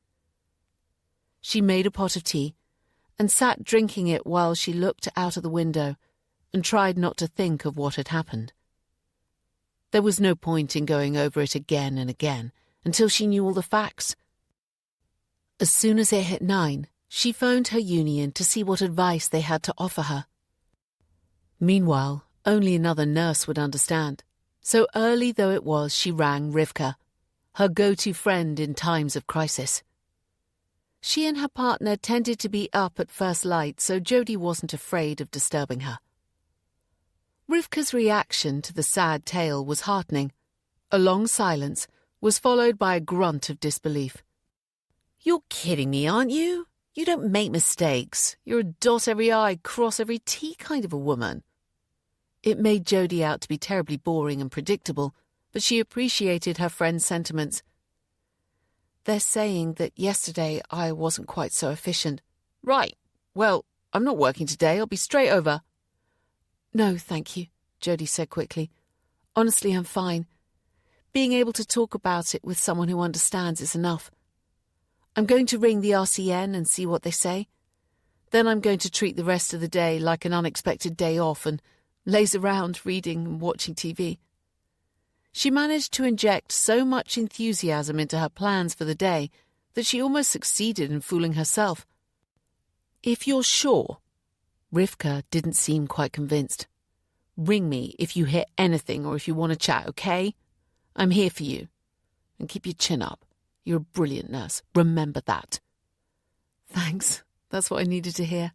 She made a pot of tea and sat drinking it while she looked out of the window and tried not to think of what had happened. There was no point in going over it again and again until she knew all the facts. As soon as it hit 9, she phoned her union to see what advice they had to offer her. Meanwhile, only another nurse would understand, so early though it was, she rang Rivka, her go-to friend in times of crisis. She and her partner tended to be up at first light, so Jody wasn't afraid of disturbing her. Rivka's reaction to the sad tale was heartening. A long silence was followed by a grunt of disbelief. "You're kidding me, aren't you? You don't make mistakes. You're a dot every I, cross every T kind of a woman." It made Jody out to be terribly boring and predictable, but she appreciated her friend's sentiments. "They're saying that yesterday I wasn't quite so efficient." "Right. Well, I'm not working today. I'll be straight over." "No, thank you," Jody said quickly. "Honestly, I'm fine. Being able to talk about it with someone who understands is enough. I'm going to ring the RCN and see what they say. Then I'm going to treat the rest of the day like an unexpected day off and laze around reading and watching TV. She managed to inject so much enthusiasm into her plans for the day that she almost succeeded in fooling herself. "If you're sure." Rivka didn't seem quite convinced. "Ring me if you hear anything or if you want to chat, okay? I'm here for you. And keep your chin up. You're a brilliant nurse. Remember that." "Thanks. That's what I needed to hear."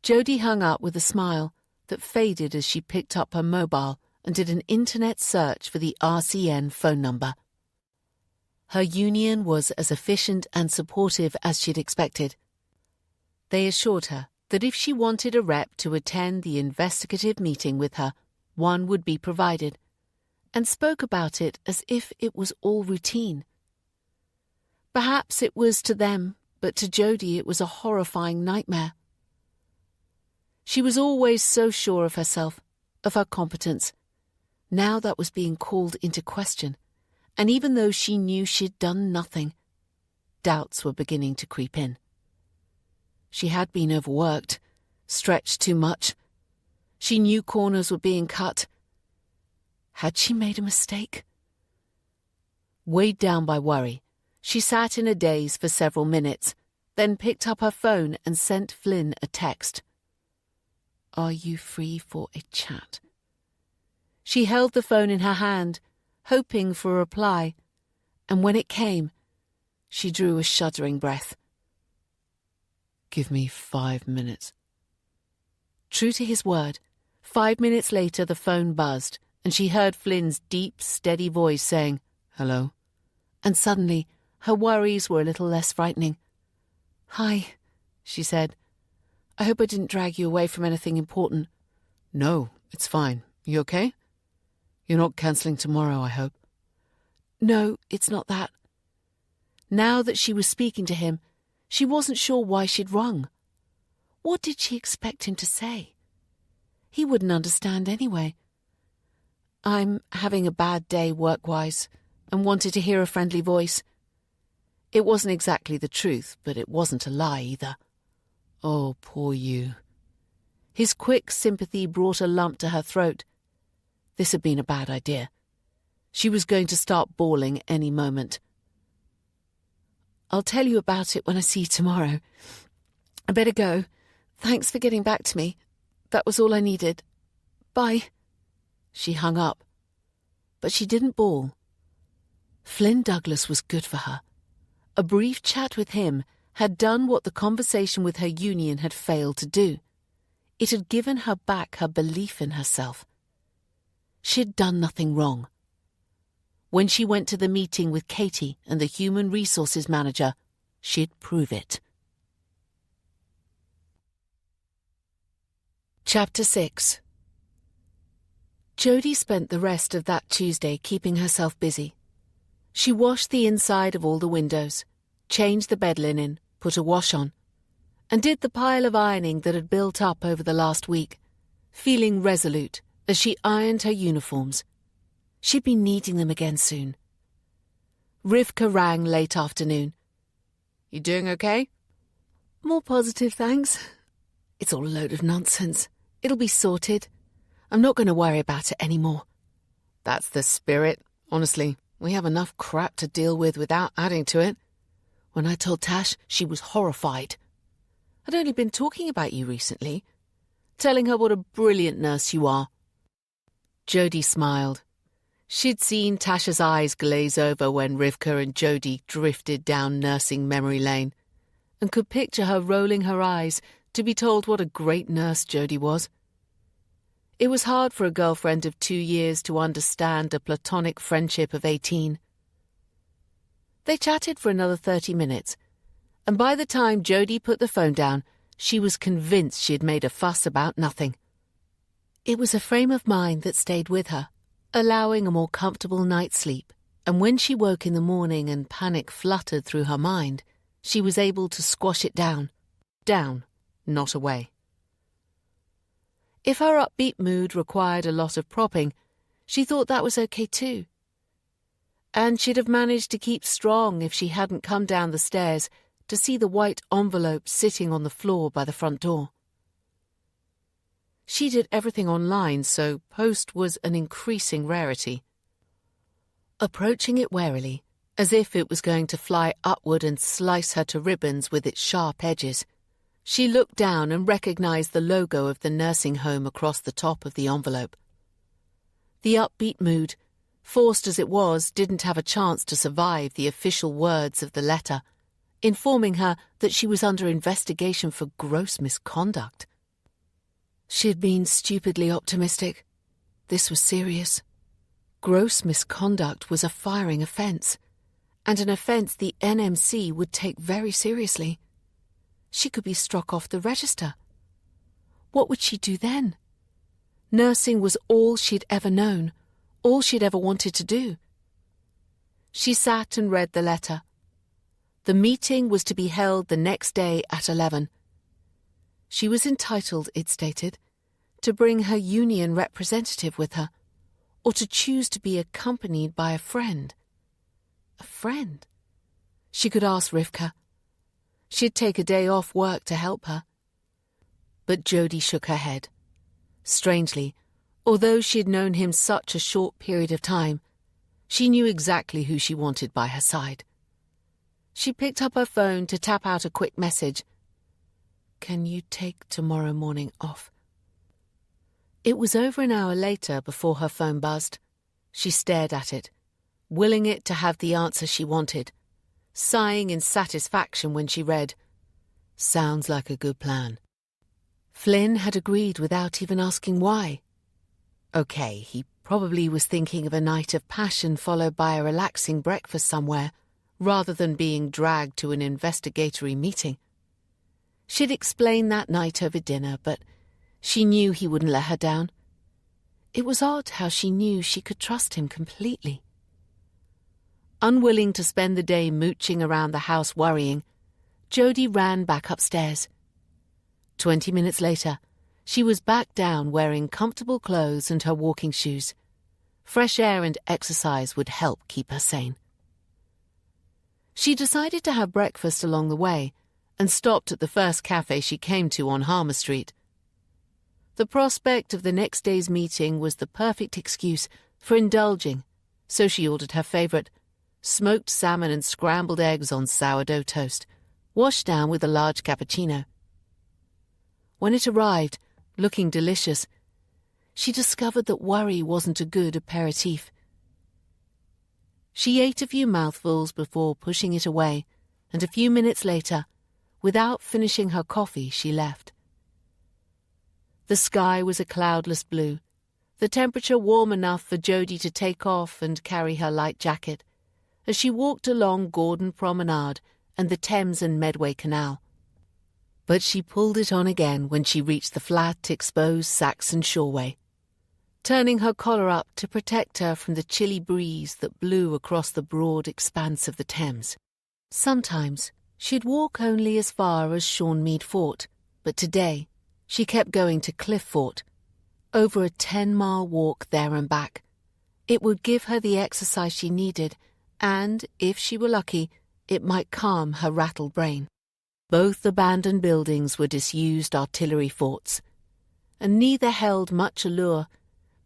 Jody hung up with a smile that faded as she picked up her mobile and did an internet search for the RCN phone number. Her union was as efficient and supportive as she'd expected. They assured her that if she wanted a rep to attend the investigative meeting with her, one would be provided, and spoke about it as if it was all routine. Perhaps it was to them, but to Jody it was a horrifying nightmare. She was always so sure of herself, of her competence. Now that was being called into question, and even though she knew she'd done nothing, doubts were beginning to creep in. She had been overworked, stretched too much. She knew corners were being cut. Had she made a mistake? Weighed down by worry, she sat in a daze for several minutes, then picked up her phone and sent Flynn a text. "Are you free for a chat?" She held the phone in her hand, hoping for a reply, and when it came, she drew a shuddering breath. "Give me 5 minutes." True to his word, 5 minutes later the phone buzzed, and she heard Flynn's deep, steady voice saying, "Hello." And suddenly, her worries were a little less frightening. "Hi," she said. "I hope I didn't drag you away from anything important." "No, it's fine. You okay? You're not cancelling tomorrow, I hope." "No, it's not that." Now that she was speaking to him, she wasn't sure why she'd rung. What did she expect him to say? He wouldn't understand anyway. "I'm having a bad day work-wise and wanted to hear a friendly voice." It wasn't exactly the truth, but it wasn't a lie either. Oh, poor you. His quick sympathy brought a lump to her throat. This had been a bad idea. She was going to start bawling any moment. "I'll tell you about it when I see you tomorrow. I better go. Thanks for getting back to me. That was all I needed. Bye." She hung up. But she didn't bawl. Flynn Douglas was good for her. A brief chat with him had done what the conversation with her union had failed to do. It had given her back her belief in herself. She had done nothing wrong. When she went to the meeting with Katie and the human resources manager, she'd prove it. Chapter 6. Jodie spent the rest of that Tuesday keeping herself busy. She washed the inside of all the windows, changed the bed linen, put a wash on, and did the pile of ironing that had built up over the last week, feeling resolute as she ironed her uniforms. She'd be needing them again soon. Rivka rang late afternoon. "You doing okay?" "More positive, thanks. It's all a load of nonsense. It'll be sorted. I'm not going to worry about it anymore." "That's the spirit. Honestly, we have enough crap to deal with without adding to it." When I told Tash, she was horrified. I'd only been talking about you recently, telling her what a brilliant nurse you are. Jodie smiled. She'd seen Tasha's eyes glaze over when Rivka and Jodie drifted down nursing memory lane, and could picture her rolling her eyes to be told what a great nurse Jodie was. It was hard for a girlfriend of 2 years to understand a platonic friendship of 18. They chatted for another 30 minutes, and by the time Jodie put the phone down, she was convinced she had made a fuss about nothing. It was a frame of mind that stayed with her, allowing a more comfortable night's sleep, and when she woke in the morning and panic fluttered through her mind, she was able to squash it down. Down, not away. If her upbeat mood required a lot of propping, she thought that was okay too. And she'd have managed to keep strong if she hadn't come down the stairs to see the white envelope sitting on the floor by the front door. She did everything online, so post was an increasing rarity. Approaching it warily, as if it was going to fly upward and slice her to ribbons with its sharp edges, she looked down and recognized the logo of the nursing home across the top of the envelope. The upbeat mood, forced as it was, didn't have a chance to survive the official words of the letter, informing her that she was under investigation for gross misconduct. She had been stupidly optimistic. This was serious. Gross misconduct was a firing offence, and an offence the NMC would take very seriously. She could be struck off the register. What would she do then? Nursing was all she'd ever known, all she'd ever wanted to do. She sat and read the letter. The meeting was to be held the next day at 11. She was entitled, it stated, to bring her union representative with her, or to choose to be accompanied by a friend. A friend? She could ask Rivka. She'd take a day off work to help her. But Jodie shook her head. Strangely, although she had known him such a short period of time, she knew exactly who she wanted by her side. She picked up her phone to tap out a quick message. "Can you take tomorrow morning off?" It was over an hour later before her phone buzzed. She stared at it, willing it to have the answer she wanted, sighing in satisfaction when she read, "Sounds like a good plan." Flynn had agreed without even asking why. Okay, he probably was thinking of a night of passion followed by a relaxing breakfast somewhere, rather than being dragged to an investigatory meeting. She'd explained that night over dinner, but she knew he wouldn't let her down. It was odd how she knew she could trust him completely. Unwilling to spend the day mooching around the house worrying, Jodie ran back upstairs. 20 minutes later, she was back down wearing comfortable clothes and her walking shoes. Fresh air and exercise would help keep her sane. She decided to have breakfast along the way and stopped at the first cafe she came to on Harmless Street. The prospect of the next day's meeting was the perfect excuse for indulging, so she ordered her favourite, smoked salmon and scrambled eggs on sourdough toast, washed down with a large cappuccino. When it arrived, looking delicious, she discovered that worry wasn't a good aperitif. She ate a few mouthfuls before pushing it away, and a few minutes later, without finishing her coffee, she left. The sky was a cloudless blue, the temperature warm enough for Jodie to take off and carry her light jacket, as she walked along Gordon Promenade and the Thames and Medway Canal. But she pulled it on again when she reached the flat, exposed Saxon shoreway, turning her collar up to protect her from the chilly breeze that blew across the broad expanse of the Thames. Sometimes she'd walk only as far as Seanmead Fort, but today she kept going to Cliff Fort, over a 10-mile walk there and back. It would give her the exercise she needed, and, if she were lucky, it might calm her rattled brain. Both abandoned buildings were disused artillery forts, and neither held much allure,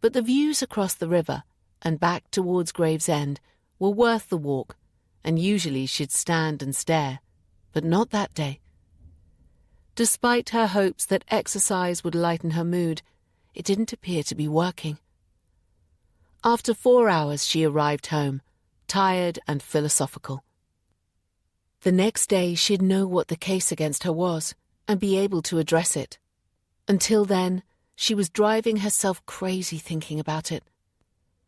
but the views across the river and back towards Gravesend were worth the walk, and usually she'd stand and stare, but not that day. Despite her hopes that exercise would lighten her mood, it didn't appear to be working. After 4 hours she arrived home, tired and philosophical. The next day she'd know what the case against her was and be able to address it. Until then, she was driving herself crazy thinking about it.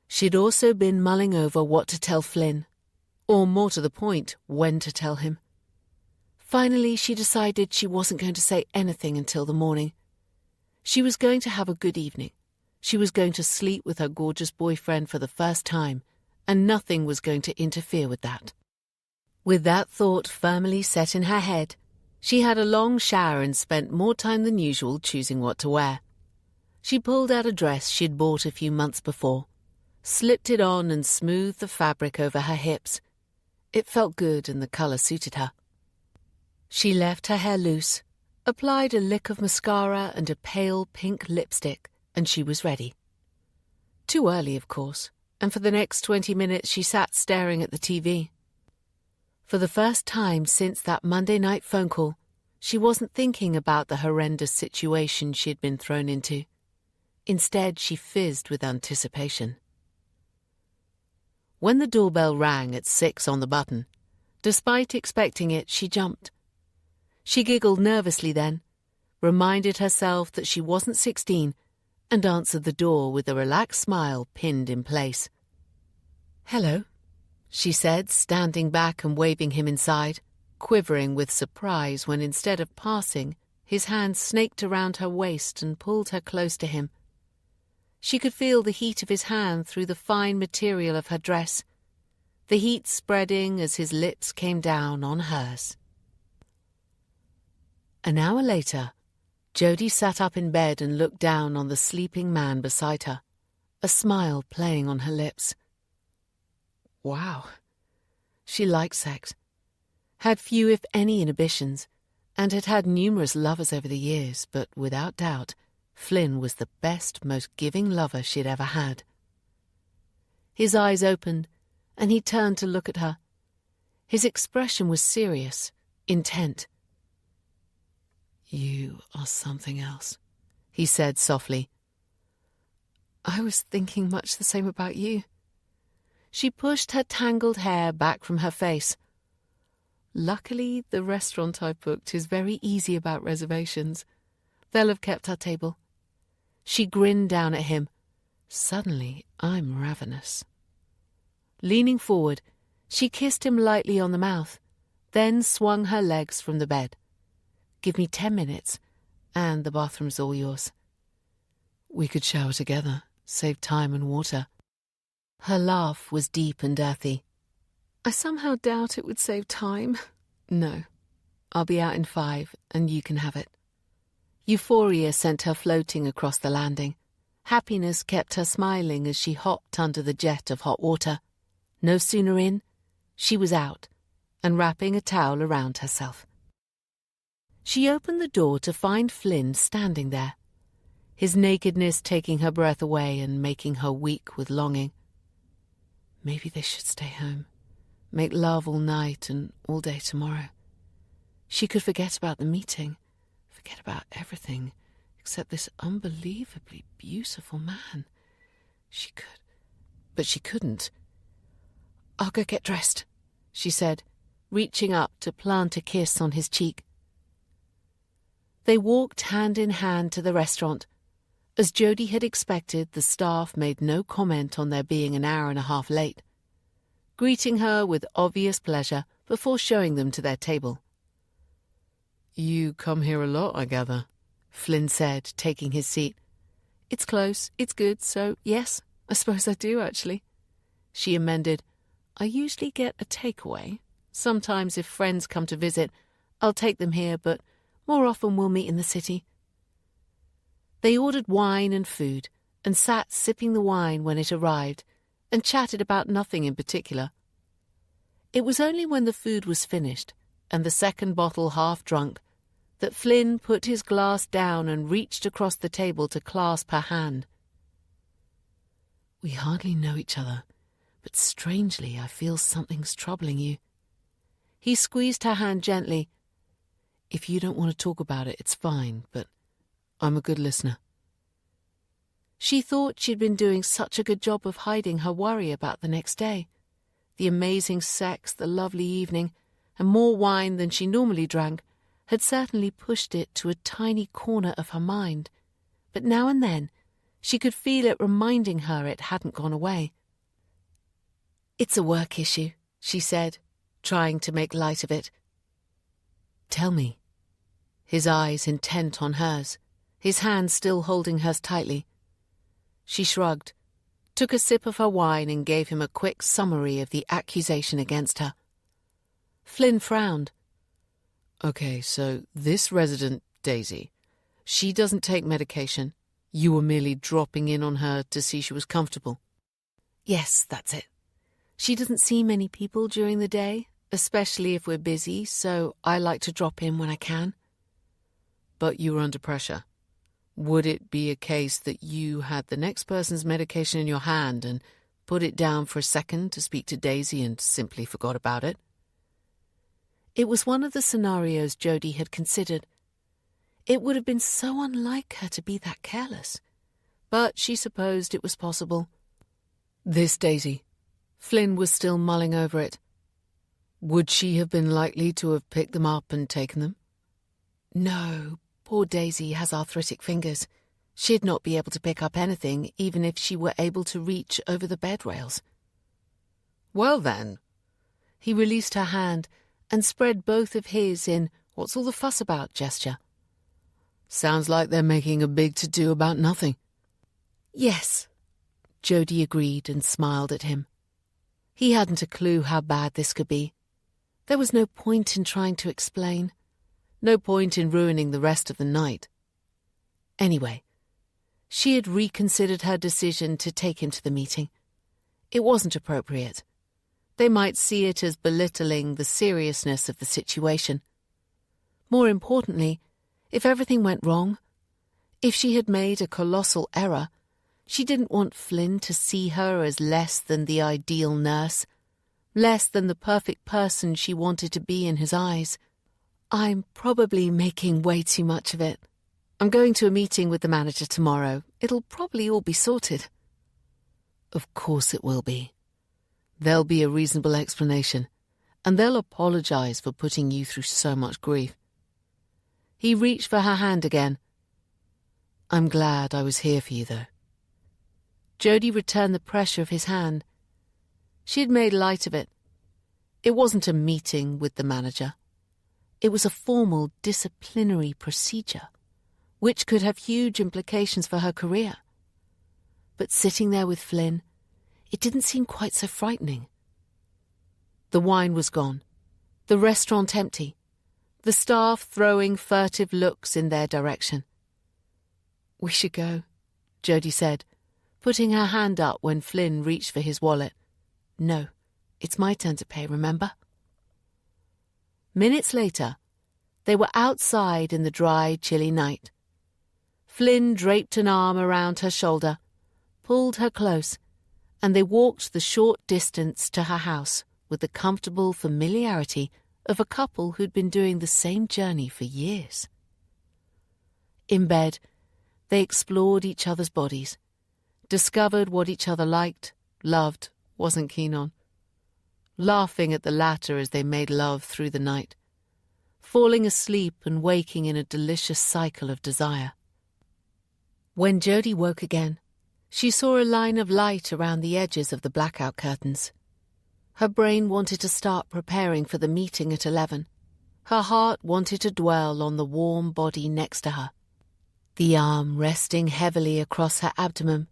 She'd also been mulling over what to tell Flynn, or more to the point, when to tell him. Finally, she decided she wasn't going to say anything until the morning. She was going to have a good evening. She was going to sleep with her gorgeous boyfriend for the first time, and nothing was going to interfere with that. With that thought firmly set in her head, she had a long shower and spent more time than usual choosing what to wear. She pulled out a dress she'd bought a few months before, slipped it on and smoothed the fabric over her hips. It felt good and the colour suited her. She left her hair loose, applied a lick of mascara and a pale pink lipstick, and she was ready. Too early, of course, and for the next 20 minutes she sat staring at the TV. For the first time since that Monday night phone call, she wasn't thinking about the horrendous situation she'd been thrown into. Instead, she fizzed with anticipation. When the doorbell rang at 6 on the button, despite expecting it, she jumped. She giggled nervously then, reminded herself that she wasn't 16, and answered the door with a relaxed smile pinned in place. "Hello," she said, standing back and waving him inside, quivering with surprise when instead of passing, his hand snaked around her waist and pulled her close to him. She could feel the heat of his hand through the fine material of her dress, the heat spreading as his lips came down on hers. An hour later, Jodie sat up in bed and looked down on the sleeping man beside her, a smile playing on her lips. Wow. She liked sex, had few if any inhibitions, and had had numerous lovers over the years, but without doubt, Flynn was the best, most giving lover she'd ever had. His eyes opened, and he turned to look at her. His expression was serious, intent. "You are something else," he said softly. "I was thinking much the same about you." She pushed her tangled hair back from her face. "Luckily, the restaurant I booked is very easy about reservations. They'll have kept our table." She grinned down at him, Suddenly, I'm ravenous. Leaning forward, she kissed him lightly on the mouth, then swung her legs from the bed. Give me 10 minutes, and the bathroom's all yours. We could shower together, save time and water. Her laugh was deep and earthy. I somehow doubt it would save time. No, I'll be out in 5, and you can have it. Euphoria sent her floating across the landing. Happiness kept her smiling as she hopped under the jet of hot water. No sooner in, she was out, and wrapping a towel around herself. She opened the door to find Flynn standing there, his nakedness taking her breath away and making her weak with longing. Maybe they should stay home, make love all night and all day tomorrow. She could forget about the meeting, forget about everything, except this unbelievably beautiful man. She could, but she couldn't. I'll go get dressed, she said, reaching up to plant a kiss on his cheek. They walked hand in hand to the restaurant. As Jody had expected, the staff made no comment on their being an hour and a half late, greeting her with obvious pleasure before showing them to their table. You come here a lot, I gather, Flynn said, taking his seat. It's close, it's good, so yes, I suppose I do, actually. She amended, I usually get a takeaway. Sometimes if friends come to visit, I'll take them here, but more often we'll meet in the city. They ordered wine and food, and sat sipping the wine when it arrived, and chatted about nothing in particular. It was only when the food was finished, and the second bottle half drunk, that Flynn put his glass down and reached across the table to clasp her hand. We hardly know each other, but strangely I feel something's troubling you. He squeezed her hand gently. If you don't want to talk about it, it's fine, but I'm a good listener. She thought she'd been doing such a good job of hiding her worry about the next day. The amazing sex, the lovely evening, and more wine than she normally drank had certainly pushed it to a tiny corner of her mind, but now and then she could feel it reminding her it hadn't gone away. It's a work issue, she said, trying to make light of it. Tell me. His eyes intent on hers, his hand still holding hers tightly. She shrugged, took a sip of her wine and gave him a quick summary of the accusation against her. Flynn frowned. Okay, so this resident, Daisy, she doesn't take medication. You were merely dropping in on her to see she was comfortable. Yes, that's it. She doesn't see many people during the day, especially if we're busy, so I like to drop in when I can. But you were under pressure. Would it be a case that you had the next person's medication in your hand and put it down for a second to speak to Daisy and simply forgot about it? It was one of the scenarios Jody had considered. It would have been so unlike her to be that careless, but she supposed it was possible. This Daisy. Flynn was still mulling over it. Would she have been likely to have picked them up and taken them? No, poor Daisy has arthritic fingers. She'd not be able to pick up anything, even if she were able to reach over the bed rails. Well then. He released her hand and spread both of his in what's all the fuss about gesture. Sounds like they're making a big to-do about nothing. Yes, Jody agreed and smiled at him. He hadn't a clue how bad this could be. There was no point in trying to explain. No point in ruining the rest of the night. Anyway, she had reconsidered her decision to take him to the meeting. It wasn't appropriate. They might see it as belittling the seriousness of the situation. More importantly, if everything went wrong, if she had made a colossal error, she didn't want Flynn to see her as less than the ideal nurse, less than the perfect person she wanted to be in his eyes. I'm probably making way too much of it. I'm going to a meeting with the manager tomorrow. It'll probably all be sorted. Of course it will be. There'll be a reasonable explanation, and they'll apologize for putting you through so much grief. He reached for her hand again. I'm glad I was here for you, though. Jody returned the pressure of his hand. She had made light of it. It wasn't a meeting with the manager. It was a formal disciplinary procedure, which could have huge implications for her career. But sitting there with Flynn, it didn't seem quite so frightening. The wine was gone, the restaurant empty, the staff throwing furtive looks in their direction. "We should go," Jody said, putting her hand up when Flynn reached for his wallet. "No, it's my turn to pay, remember?" Minutes later, they were outside in the dry, chilly night. Flynn draped an arm around her shoulder, pulled her close, and they walked the short distance to her house with the comfortable familiarity of a couple who'd been doing the same journey for years. In bed, they explored each other's bodies, discovered what each other liked, loved, wasn't keen on, laughing at the latter as they made love through the night, falling asleep and waking in a delicious cycle of desire. When Jody woke again, she saw a line of light around the edges of the blackout curtains. Her brain wanted to start preparing for the meeting at 11. Her heart wanted to dwell on the warm body next to her, the arm resting heavily across her abdomen,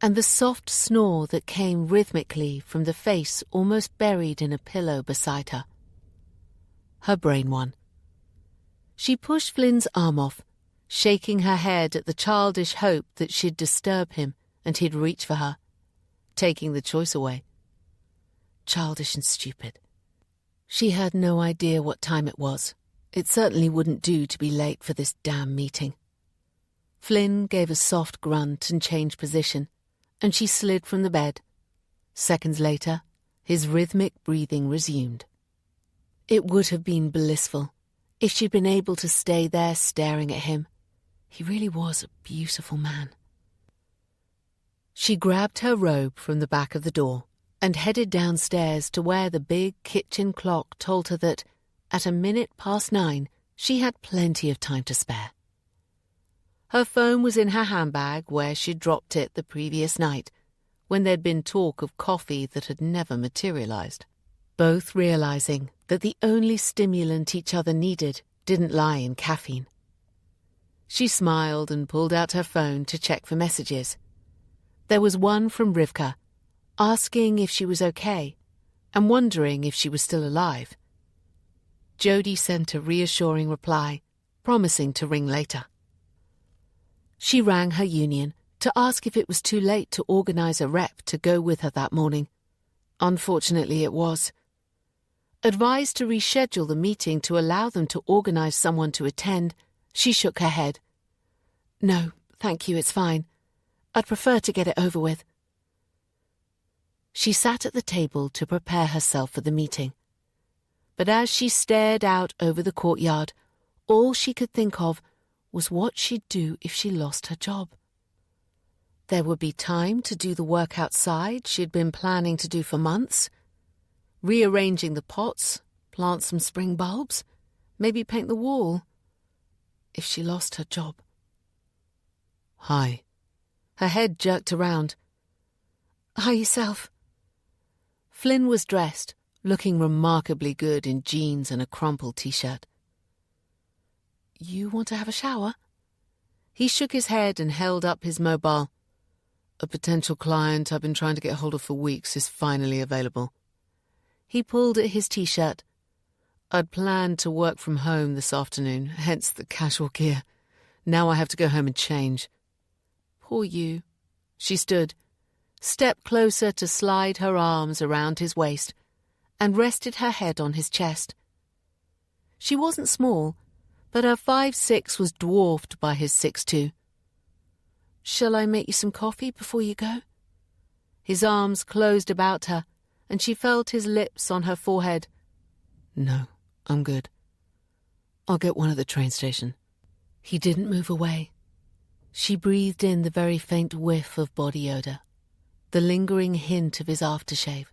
and the soft snore that came rhythmically from the face almost buried in a pillow beside her. Her brain won. She pushed Flynn's arm off, shaking her head at the childish hope that she'd disturb him and he'd reach for her, taking the choice away. Childish and stupid. She had no idea what time it was. It certainly wouldn't do to be late for this damn meeting. Flynn gave a soft grunt and changed position, and she slid from the bed. Seconds later, his rhythmic breathing resumed. It would have been blissful if she'd been able to stay there staring at him. He really was a beautiful man. She grabbed her robe from the back of the door and headed downstairs to where the big kitchen clock told her that, at 9:01, she had plenty of time to spare. Her phone was in her handbag where she'd dropped it the previous night, when there'd been talk of coffee that had never materialized, both realizing that the only stimulant each other needed didn't lie in caffeine. She smiled and pulled out her phone to check for messages. There was one from Rivka, asking if she was okay and wondering if she was still alive. Jody sent a reassuring reply, promising to ring later. She rang her union to ask if it was too late to organize a rep to go with her that morning. Unfortunately, it was. Advised to reschedule the meeting to allow them to organize someone to attend, she shook her head. "No, thank you, it's fine. I'd prefer to get it over with." She sat at the table to prepare herself for the meeting. But as she stared out over the courtyard, all she could think of was what she'd do if she lost her job. There would be time to do the work outside she'd been planning to do for months, rearranging the pots, plant some spring bulbs, maybe paint the wall. If she lost her job. "Hi." Her head jerked around. "Hi yourself." Flynn was dressed, looking remarkably good in jeans and a crumpled t-shirt. "You want to have a shower?" He shook his head and held up his mobile. "A potential client I've been trying to get hold of for weeks is finally available." He pulled at his t-shirt. "I'd planned to work from home this afternoon, hence the casual gear. Now I have to go home and change." "Poor you." She stood, stepped closer to slide her arms around his waist, and rested her head on his chest. She wasn't small, but her 5'6" was dwarfed by his 6'2". "Shall I make you some coffee before you go?" His arms closed about her, and she felt his lips on her forehead. "No, I'm good. I'll get one at the train station." He didn't move away. She breathed in the very faint whiff of body odor, the lingering hint of his aftershave,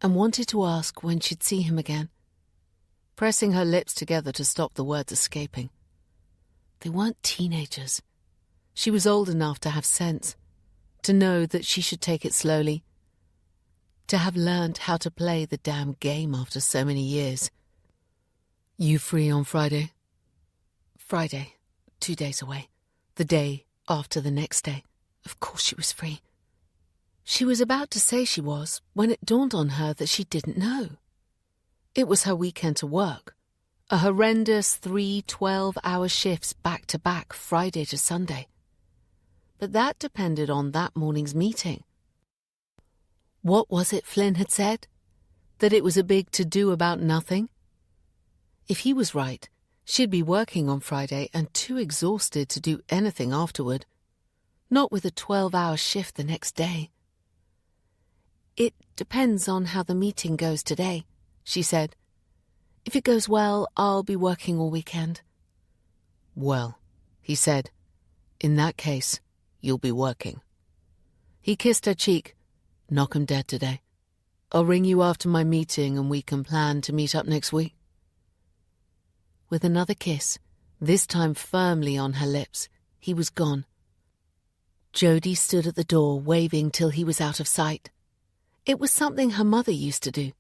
and wanted to ask when she'd see him again, pressing her lips together to stop the words escaping. They weren't teenagers. She was old enough to have sense, to know that she should take it slowly, to have learned how to play the damn game after so many years. "You free on Friday?" Friday, 2 days away, the day after the next day. Of course she was free. She was about to say she was when it dawned on her that she didn't know. It was her weekend to work, a horrendous 3 12-hour shifts back-to-back, Friday to Sunday. But that depended on that morning's meeting. What was it Flynn had said? That it was a big to-do about nothing? If he was right, she'd be working on Friday and too exhausted to do anything afterward, not with a 12-hour shift the next day. "It depends on how the meeting goes today," she said. "If it goes well, I'll be working all weekend." "Well," he said, "in that case, you'll be working." He kissed her cheek. "Knock 'em dead today. I'll ring you after my meeting and we can plan to meet up next week." With another kiss, this time firmly on her lips, he was gone. Jody stood at the door waving till he was out of sight. It was something her mother used to do.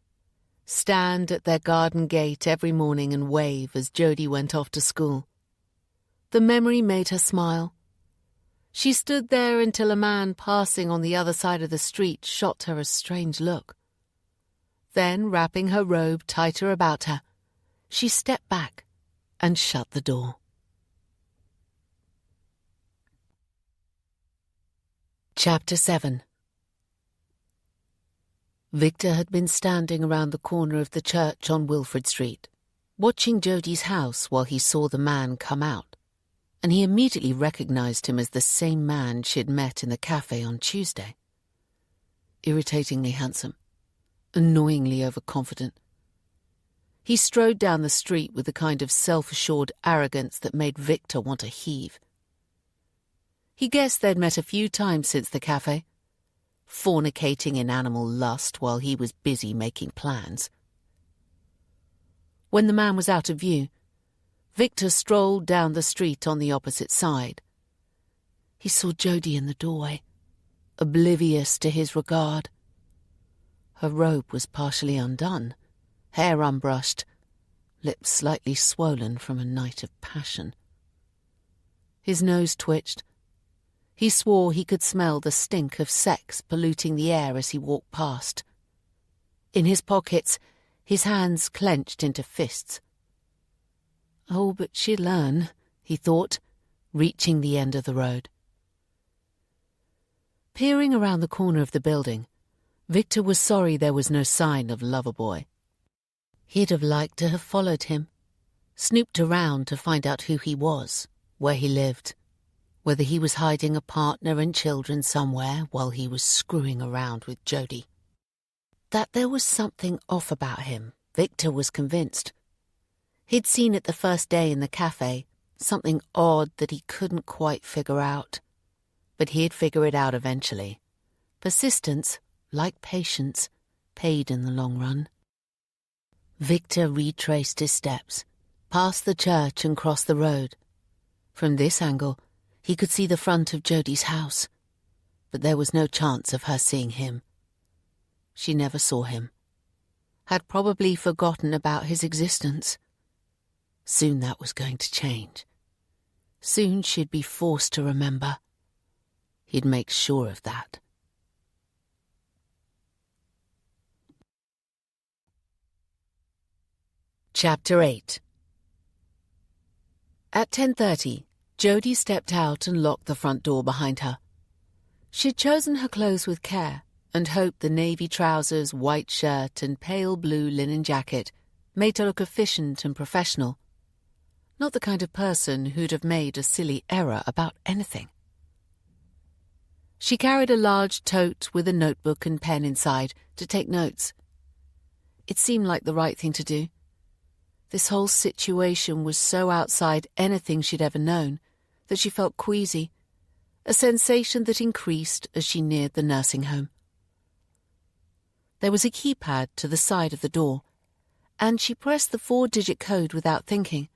Stand at their garden gate every morning and wave as Jody went off to school. The memory made her smile. She stood there until a man passing on the other side of the street shot her a strange look. Then, wrapping her robe tighter about her, she stepped back and shut the door. Chapter 7. Victor had been standing around the corner of the church on Wilfred Street, watching Jody's house while he saw the man come out, and he immediately recognized him as the same man she'd met in the cafe on Tuesday. Irritatingly handsome, annoyingly overconfident. He strode down the street with the kind of self-assured arrogance that made Victor want to heave. He guessed they'd met a few times since the cafe, fornicating in animal lust while he was busy making plans. When the man was out of view, Victor strolled down the street on the opposite side. He saw Jody in the doorway, oblivious to his regard. Her robe was partially undone, hair unbrushed, lips slightly swollen from a night of passion. His nose twitched. He swore he could smell the stink of sex polluting the air as he walked past. In his pockets, his hands clenched into fists. Oh, but she'd learn, he thought, reaching the end of the road. Peering around the corner of the building, Victor was sorry there was no sign of Loverboy. He'd have liked to have followed him, snooped around to find out who he was, where he lived, whether he was hiding a partner and children somewhere while he was screwing around with Jody. That there was something off about him, Victor was convinced. He'd seen it the first day in the cafe, something odd that he couldn't quite figure out. But he'd figure it out eventually. Persistence, like patience, paid in the long run. Victor retraced his steps, past the church and crossed the road. From this angle, he could see the front of Jody's house, but there was no chance of her seeing him. She never saw him, had probably forgotten about his existence. Soon that was going to change. Soon she'd be forced to remember. He'd make sure of that. Chapter 8. At 10:30, Jody stepped out and locked the front door behind her. She'd chosen her clothes with care and hoped the navy trousers, white shirt and pale blue linen jacket made her look efficient and professional. Not the kind of person who'd have made a silly error about anything. She carried a large tote with a notebook and pen inside to take notes. It seemed like the right thing to do. This whole situation was so outside anything she'd ever known that she felt queasy, a sensation that increased as she neared the nursing home. There was a keypad to the side of the door, and she pressed the 4-digit code without thinking,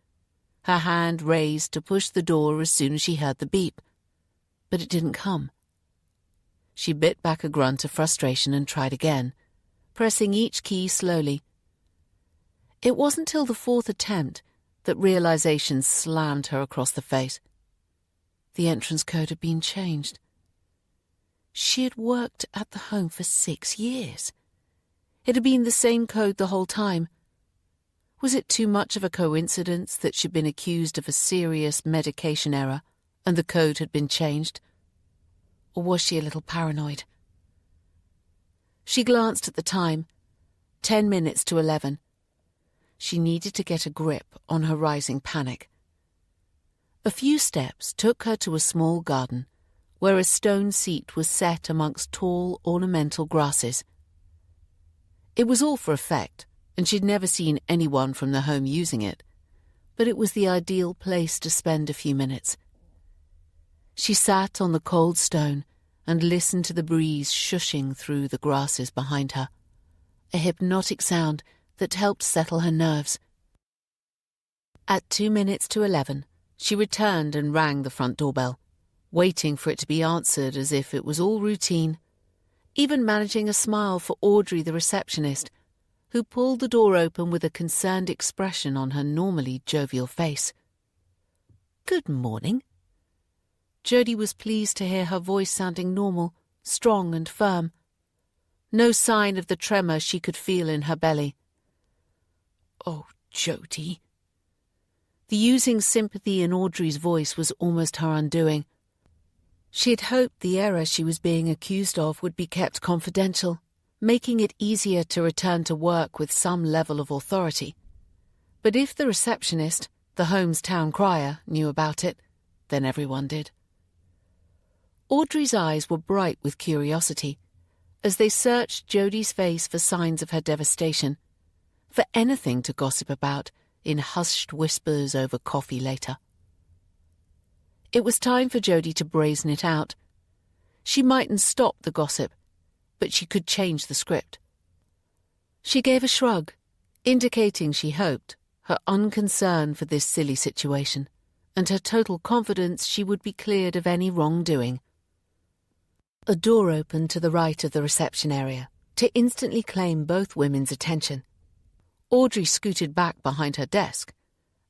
her hand raised to push the door as soon as she heard the beep. But it didn't come. She bit back a grunt of frustration and tried again, pressing each key slowly. It wasn't till the fourth attempt that realization slammed her across the face. The entrance code had been changed. She had worked at the home for 6 years. It had been the same code the whole time. Was it too much of a coincidence that she'd been accused of a serious medication error and the code had been changed? Or was she a little paranoid? She glanced at the time. 10 minutes to 11. She needed to get a grip on her rising panic. A few steps took her to a small garden, where a stone seat was set amongst tall, ornamental grasses. It was all for effect, and she'd never seen anyone from the home using it, but it was the ideal place to spend a few minutes. She sat on the cold stone and listened to the breeze shushing through the grasses behind her, a hypnotic sound that helped settle her nerves. At 2 minutes to 11, she returned and rang the front doorbell, waiting for it to be answered as if it was all routine, even managing a smile for Audrey, the receptionist, who pulled the door open with a concerned expression on her normally jovial face. "Good morning." Jody was pleased to hear her voice sounding normal, strong and firm. No sign of the tremor she could feel in her belly. "Oh, Jody." The using sympathy in Audrey's voice was almost her undoing. She had hoped the error she was being accused of would be kept confidential, making it easier to return to work with some level of authority. But if the receptionist, the home's town crier, knew about it, then everyone did. Audrey's eyes were bright with curiosity as they searched Jody's face for signs of her devastation, for anything to gossip about in hushed whispers over coffee later. It was time for Jody to brazen it out. She mightn't stop the gossip, but she could change the script. She gave a shrug, indicating she hoped, her unconcern for this silly situation, and her total confidence she would be cleared of any wrongdoing. A door opened to the right of the reception area to instantly claim both women's attention. Audrey scooted back behind her desk,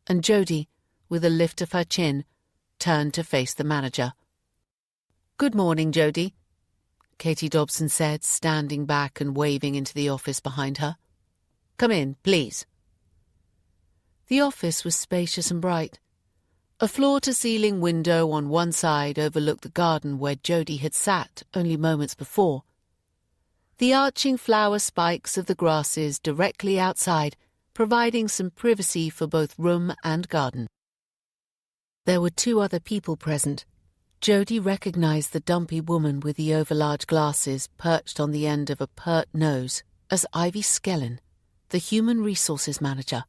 and Jody, with a lift of her chin, turned to face the manager. "Good morning, Jody," Katie Dobson said, standing back and waving into the office behind her. "Come in, please." The office was spacious and bright. A floor-to-ceiling window on one side overlooked the garden where Jody had sat only moments before. The arching flower spikes of the grasses directly outside, providing some privacy for both room and garden. There were 2 other people present. Jody recognized the dumpy woman with the overlarge glasses perched on the end of a pert nose as Ivy Skellin, the human resources manager.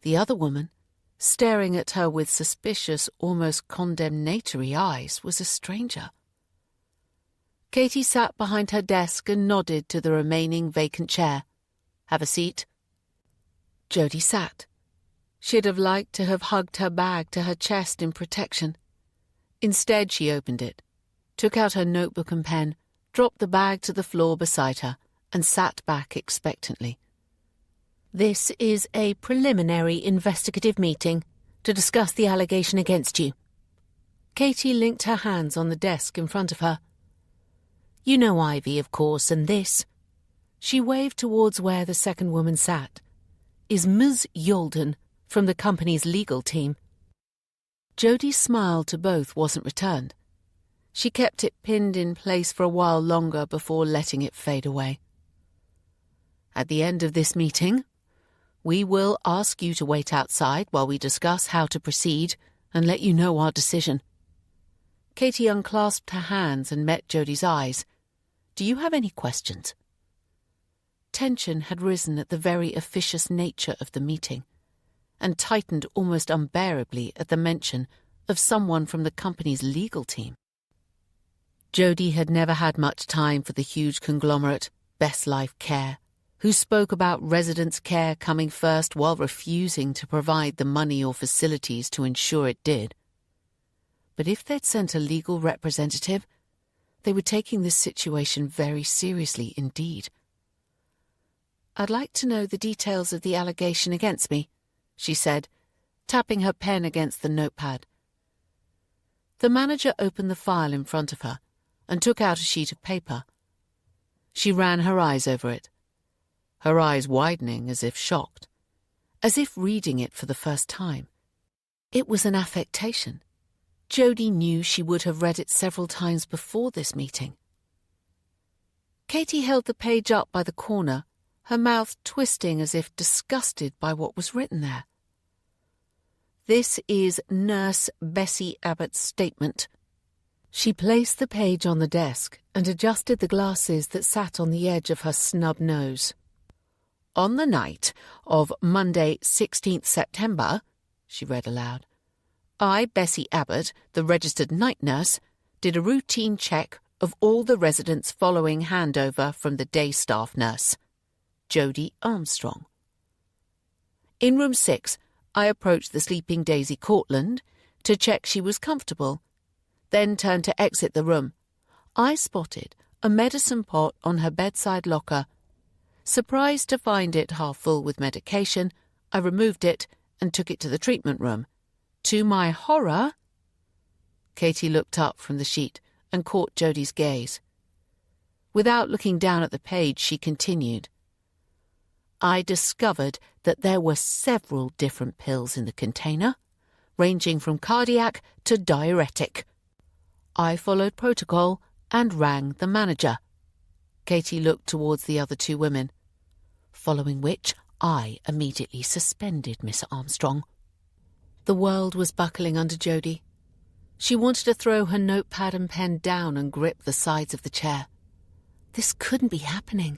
The other woman, staring at her with suspicious, almost condemnatory eyes, was a stranger. Katie sat behind her desk and nodded to the remaining vacant chair. "Have a seat." Jody sat. She'd have liked to have hugged her bag to her chest in protection. Instead, she opened it, took out her notebook and pen, dropped the bag to the floor beside her, and sat back expectantly. "This is a preliminary investigative meeting to discuss the allegation against you." Katie linked her hands on the desk in front of her. "You know Ivy, of course, and this," she waved towards where the second woman sat, "is Ms. Yolden from the company's legal team." Jody's smile to both wasn't returned. She kept it pinned in place for a while longer before letting it fade away. "At the end of this meeting, we will ask you to wait outside while we discuss how to proceed and let you know our decision." Katie unclasped her hands and met Jody's eyes. "Do you have any questions?" Tension had risen at the very officious nature of the meeting, and tightened almost unbearably at the mention of someone from the company's legal team. Jody had never had much time for the huge conglomerate, Best Life Care, who spoke about residents' care coming first while refusing to provide the money or facilities to ensure it did. But if they'd sent a legal representative, They were taking this situation very seriously indeed. "I'd like to know the details of the allegation against me," she said, tapping her pen against the notepad. The manager opened the file in front of her and took out a sheet of paper. She ran her eyes over it, her eyes widening as if shocked, as if reading it for the first time. It was an affectation. Jody knew she would have read it several times before this meeting. Katie held the page up by the corner, her mouth twisting as if disgusted by what was written there. "This is Nurse Bessie Abbott's statement." She placed the page on the desk and adjusted the glasses that sat on the edge of her snub nose. "On the night of Monday, 16th September, she read aloud, "I, Bessie Abbott, the registered night nurse, did a routine check of all the residents following handover from the day staff nurse, Jody Armstrong. In room 6, I approached the sleeping Daisy Cortland to check she was comfortable, then turned to exit the room. I spotted a medicine pot on her bedside locker. Surprised to find it half full with medication, I removed it and took it to the treatment room. To my horror—" Katie looked up from the sheet and caught Jody's gaze. Without looking down at the page, she continued, "I discovered that there were several different pills in the container, ranging from cardiac to diuretic. I followed protocol and rang the manager." Katie looked towards the other two women. "Following which, I immediately suspended Miss Armstrong." The world was buckling under Jody. She wanted to throw her notepad and pen down and grip the sides of the chair. This couldn't be happening.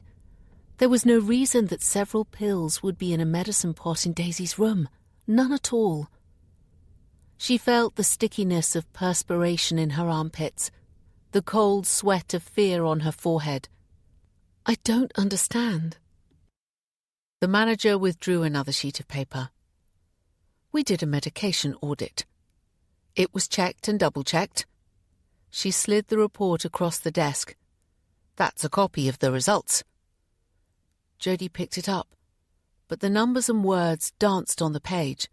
There was no reason that several pills would be in a medicine pot in Daisy's room. None at all. She felt the stickiness of perspiration in her armpits, the cold sweat of fear on her forehead. "I don't understand." The manager withdrew another sheet of paper. "We did a medication audit. It was checked and double-checked." She slid the report across the desk. "That's a copy of the results." Jody picked it up, but the numbers and words danced on the page.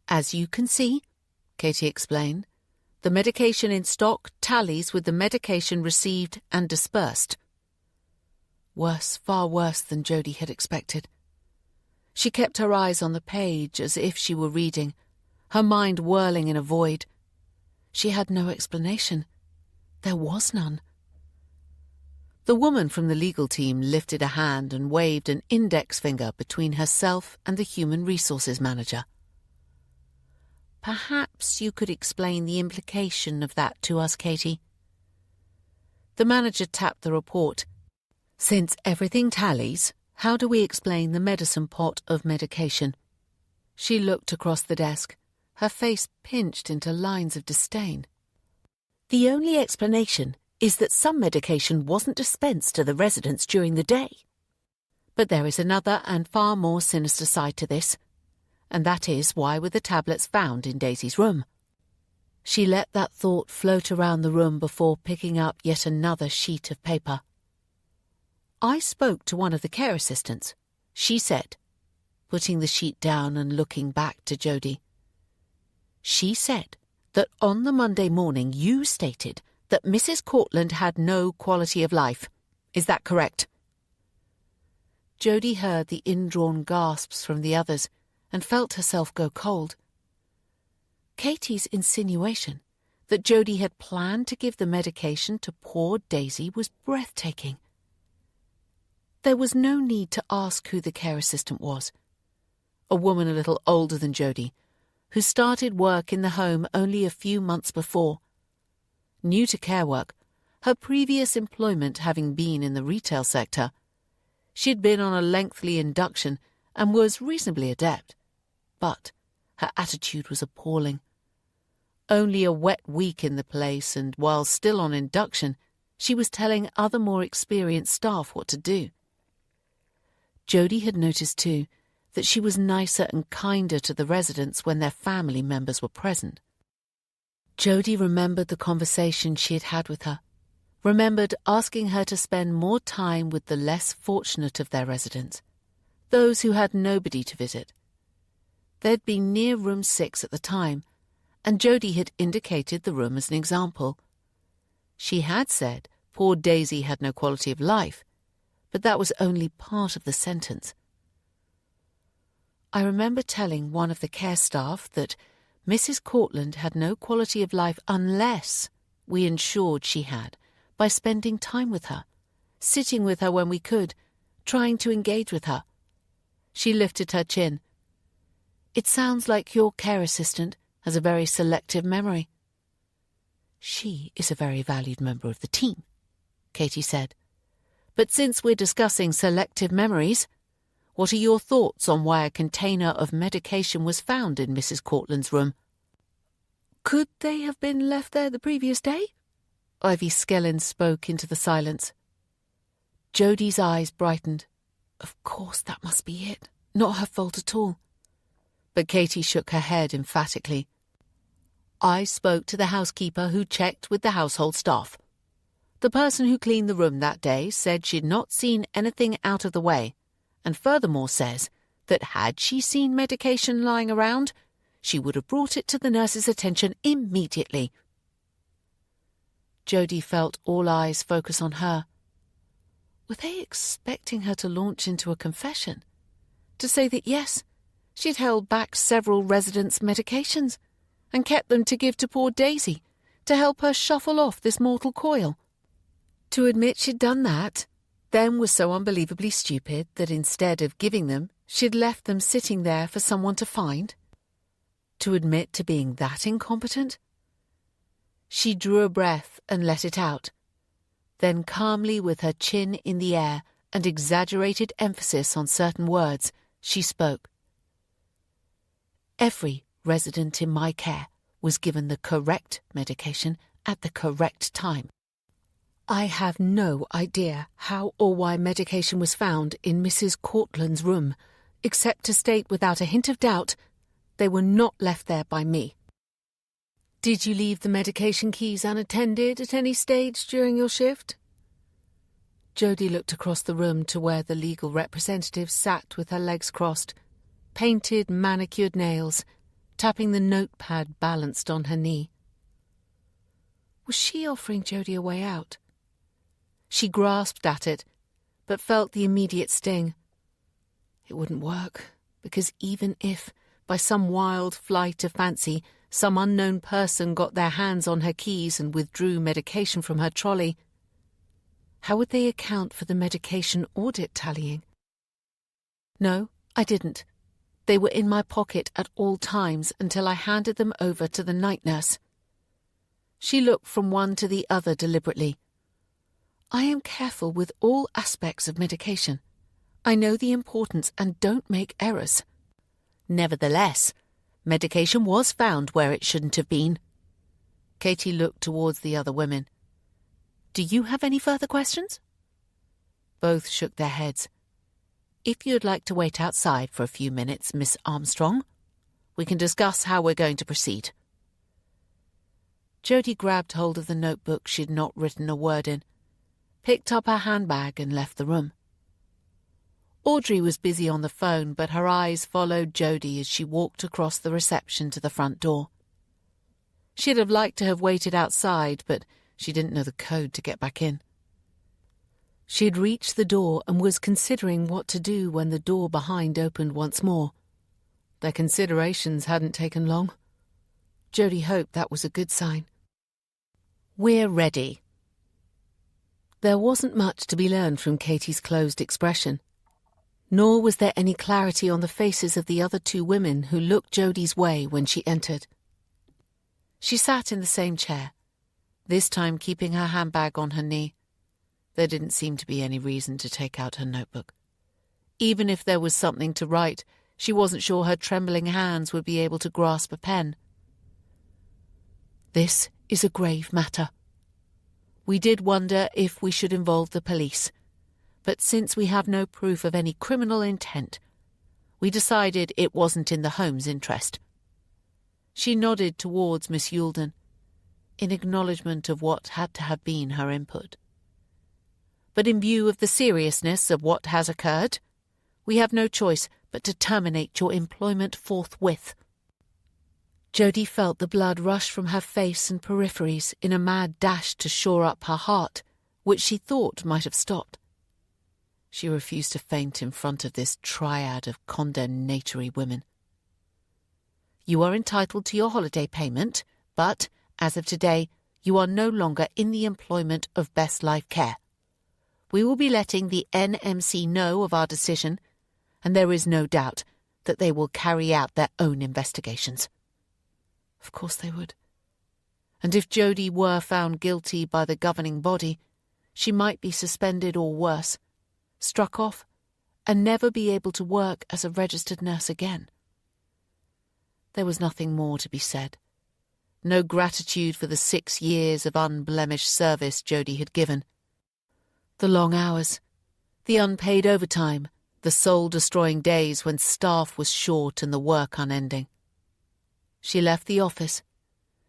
"As you can see," Katie explained, "the medication in stock tallies with the medication received and dispersed." Worse, far worse than Jody had expected. She kept her eyes on the page as if she were reading, her mind whirling in a void. She had no explanation. There was none. The woman from the legal team lifted a hand and waved an index finger between herself and the human resources manager. "Perhaps you could explain the implication of that to us, Katie." The manager tapped the report. "Since everything tallies, how do we explain the medicine pot of medication?" She looked across the desk, her face pinched into lines of disdain. "The only explanation is that some medication wasn't dispensed to the residents during the day. But there is another and far more sinister side to this, and that is why were the tablets found in Daisy's room?" She let that thought float around the room before picking up yet another sheet of paper. "I spoke to one of the care assistants. She said," putting the sheet down and looking back to Jody, "she said that on the Monday morning you stated that Mrs. Cortland had no quality of life. Is that correct?" Jody heard the indrawn gasps from the others and felt herself go cold. Katie's insinuation that Jody had planned to give the medication to poor Daisy was breathtaking. There was no need to ask who the care assistant was. A woman a little older than Jody, who started work in the home only a few months before. New to care work, her previous employment having been in the retail sector, she'd been on a lengthy induction and was reasonably adept. But her attitude was appalling. Only a wet week in the place, and while still on induction, she was telling other more experienced staff what to do. Jody had noticed, too, that she was nicer and kinder to the residents when their family members were present. Jody remembered the conversation she had had with her, remembered asking her to spend more time with the less fortunate of their residents, those who had nobody to visit. They'd been near room 6 at the time, and Jody had indicated the room as an example. She had said poor Daisy had no quality of life, but that was only part of the sentence. I remember telling one of the care staff that Mrs. Cortland had no quality of life unless we ensured she had by spending time with her, sitting with her when we could, trying to engage with her. She lifted her chin. It sounds like your care assistant has a very selective memory. She is a very valued member of the team, Katie said. But since we're discussing selective memories, what are your thoughts on why a container of medication was found in Mrs. Cortland's room? Could they have been left there the previous day? Ivy Skellin spoke into the silence. Jody's eyes brightened. Of course that must be it. Not her fault at all. But Katie shook her head emphatically. I spoke to the housekeeper who checked with the household staff. The person who cleaned the room that day said she'd not seen anything out of the way, and furthermore says that had she seen medication lying around, she would have brought it to the nurse's attention immediately. Jody felt all eyes focus on her. Were they expecting her to launch into a confession? To say that yes, she'd held back several residents' medications and kept them to give to poor Daisy to help her shuffle off this mortal coil? To admit she'd done that, then was so unbelievably stupid that instead of giving them, she'd left them sitting there for someone to find? To admit to being that incompetent? She drew a breath and let it out. Then calmly, with her chin in the air and exaggerated emphasis on certain words, she spoke. Every resident in my care was given the correct medication at the correct time. I have no idea how or why medication was found in Mrs. Cortland's room, except to state without a hint of doubt they were not left there by me. Did you leave the medication keys unattended at any stage during your shift? Jody looked across the room to where the legal representative sat with her legs crossed, painted, manicured nails, tapping the notepad balanced on her knee. Was she offering Jody a way out? She grasped at it, but felt the immediate sting. It wouldn't work, because even if, by some wild flight of fancy, some unknown person got their hands on her keys and withdrew medication from her trolley, how would they account for the medication audit tallying? No, I didn't. They were in my pocket at all times until I handed them over to the night nurse. She looked from one to the other deliberately. I am careful with all aspects of medication. I know the importance and don't make errors. Nevertheless, medication was found where it shouldn't have been. Katie looked towards the other women. Do you have any further questions? Both shook their heads. If you'd like to wait outside for a few minutes, Miss Armstrong, we can discuss how we're going to proceed. Jody grabbed hold of the notebook she'd not written a word in, picked up her handbag and left the room. Audrey was busy on the phone, but her eyes followed Jody as she walked across the reception to the front door. She'd have liked to have waited outside, but she didn't know the code to get back in. She'd reached the door and was considering what to do when the door behind opened once more. Their considerations hadn't taken long. Jody hoped that was a good sign. We're ready. There wasn't much to be learned from Katie's closed expression, nor was there any clarity on the faces of the other two women who looked Jody's way when she entered. She sat in the same chair, this time keeping her handbag on her knee. There didn't seem to be any reason to take out her notebook. Even if there was something to write, she wasn't sure her trembling hands would be able to grasp a pen. This is a grave matter. We did wonder if we should involve the police, but since we have no proof of any criminal intent, we decided it wasn't in the home's interest. She nodded towards Miss Youlden. in acknowledgement of what had to have been her input. But in view of the seriousness of what has occurred, we have no choice but to terminate your employment forthwith. Jodie felt the blood rush from her face and peripheries in a mad dash to shore up her heart, which she thought might have stopped. She refused to faint in front of this triad of condemnatory women. You are entitled to your holiday payment, but, as of today, you are no longer in the employment of Best Life Care. We will be letting the NMC know of our decision, and there is no doubt that they will carry out their own investigations. Of course they would. And if Jodie were found guilty by the governing body, she might be suspended or worse, struck off, and never be able to work as a registered nurse again. There was nothing more to be said. No gratitude for the 6 years of unblemished service Jodie had given. The long hours, the unpaid overtime, the soul-destroying days when staff was short and the work unending. She left the office,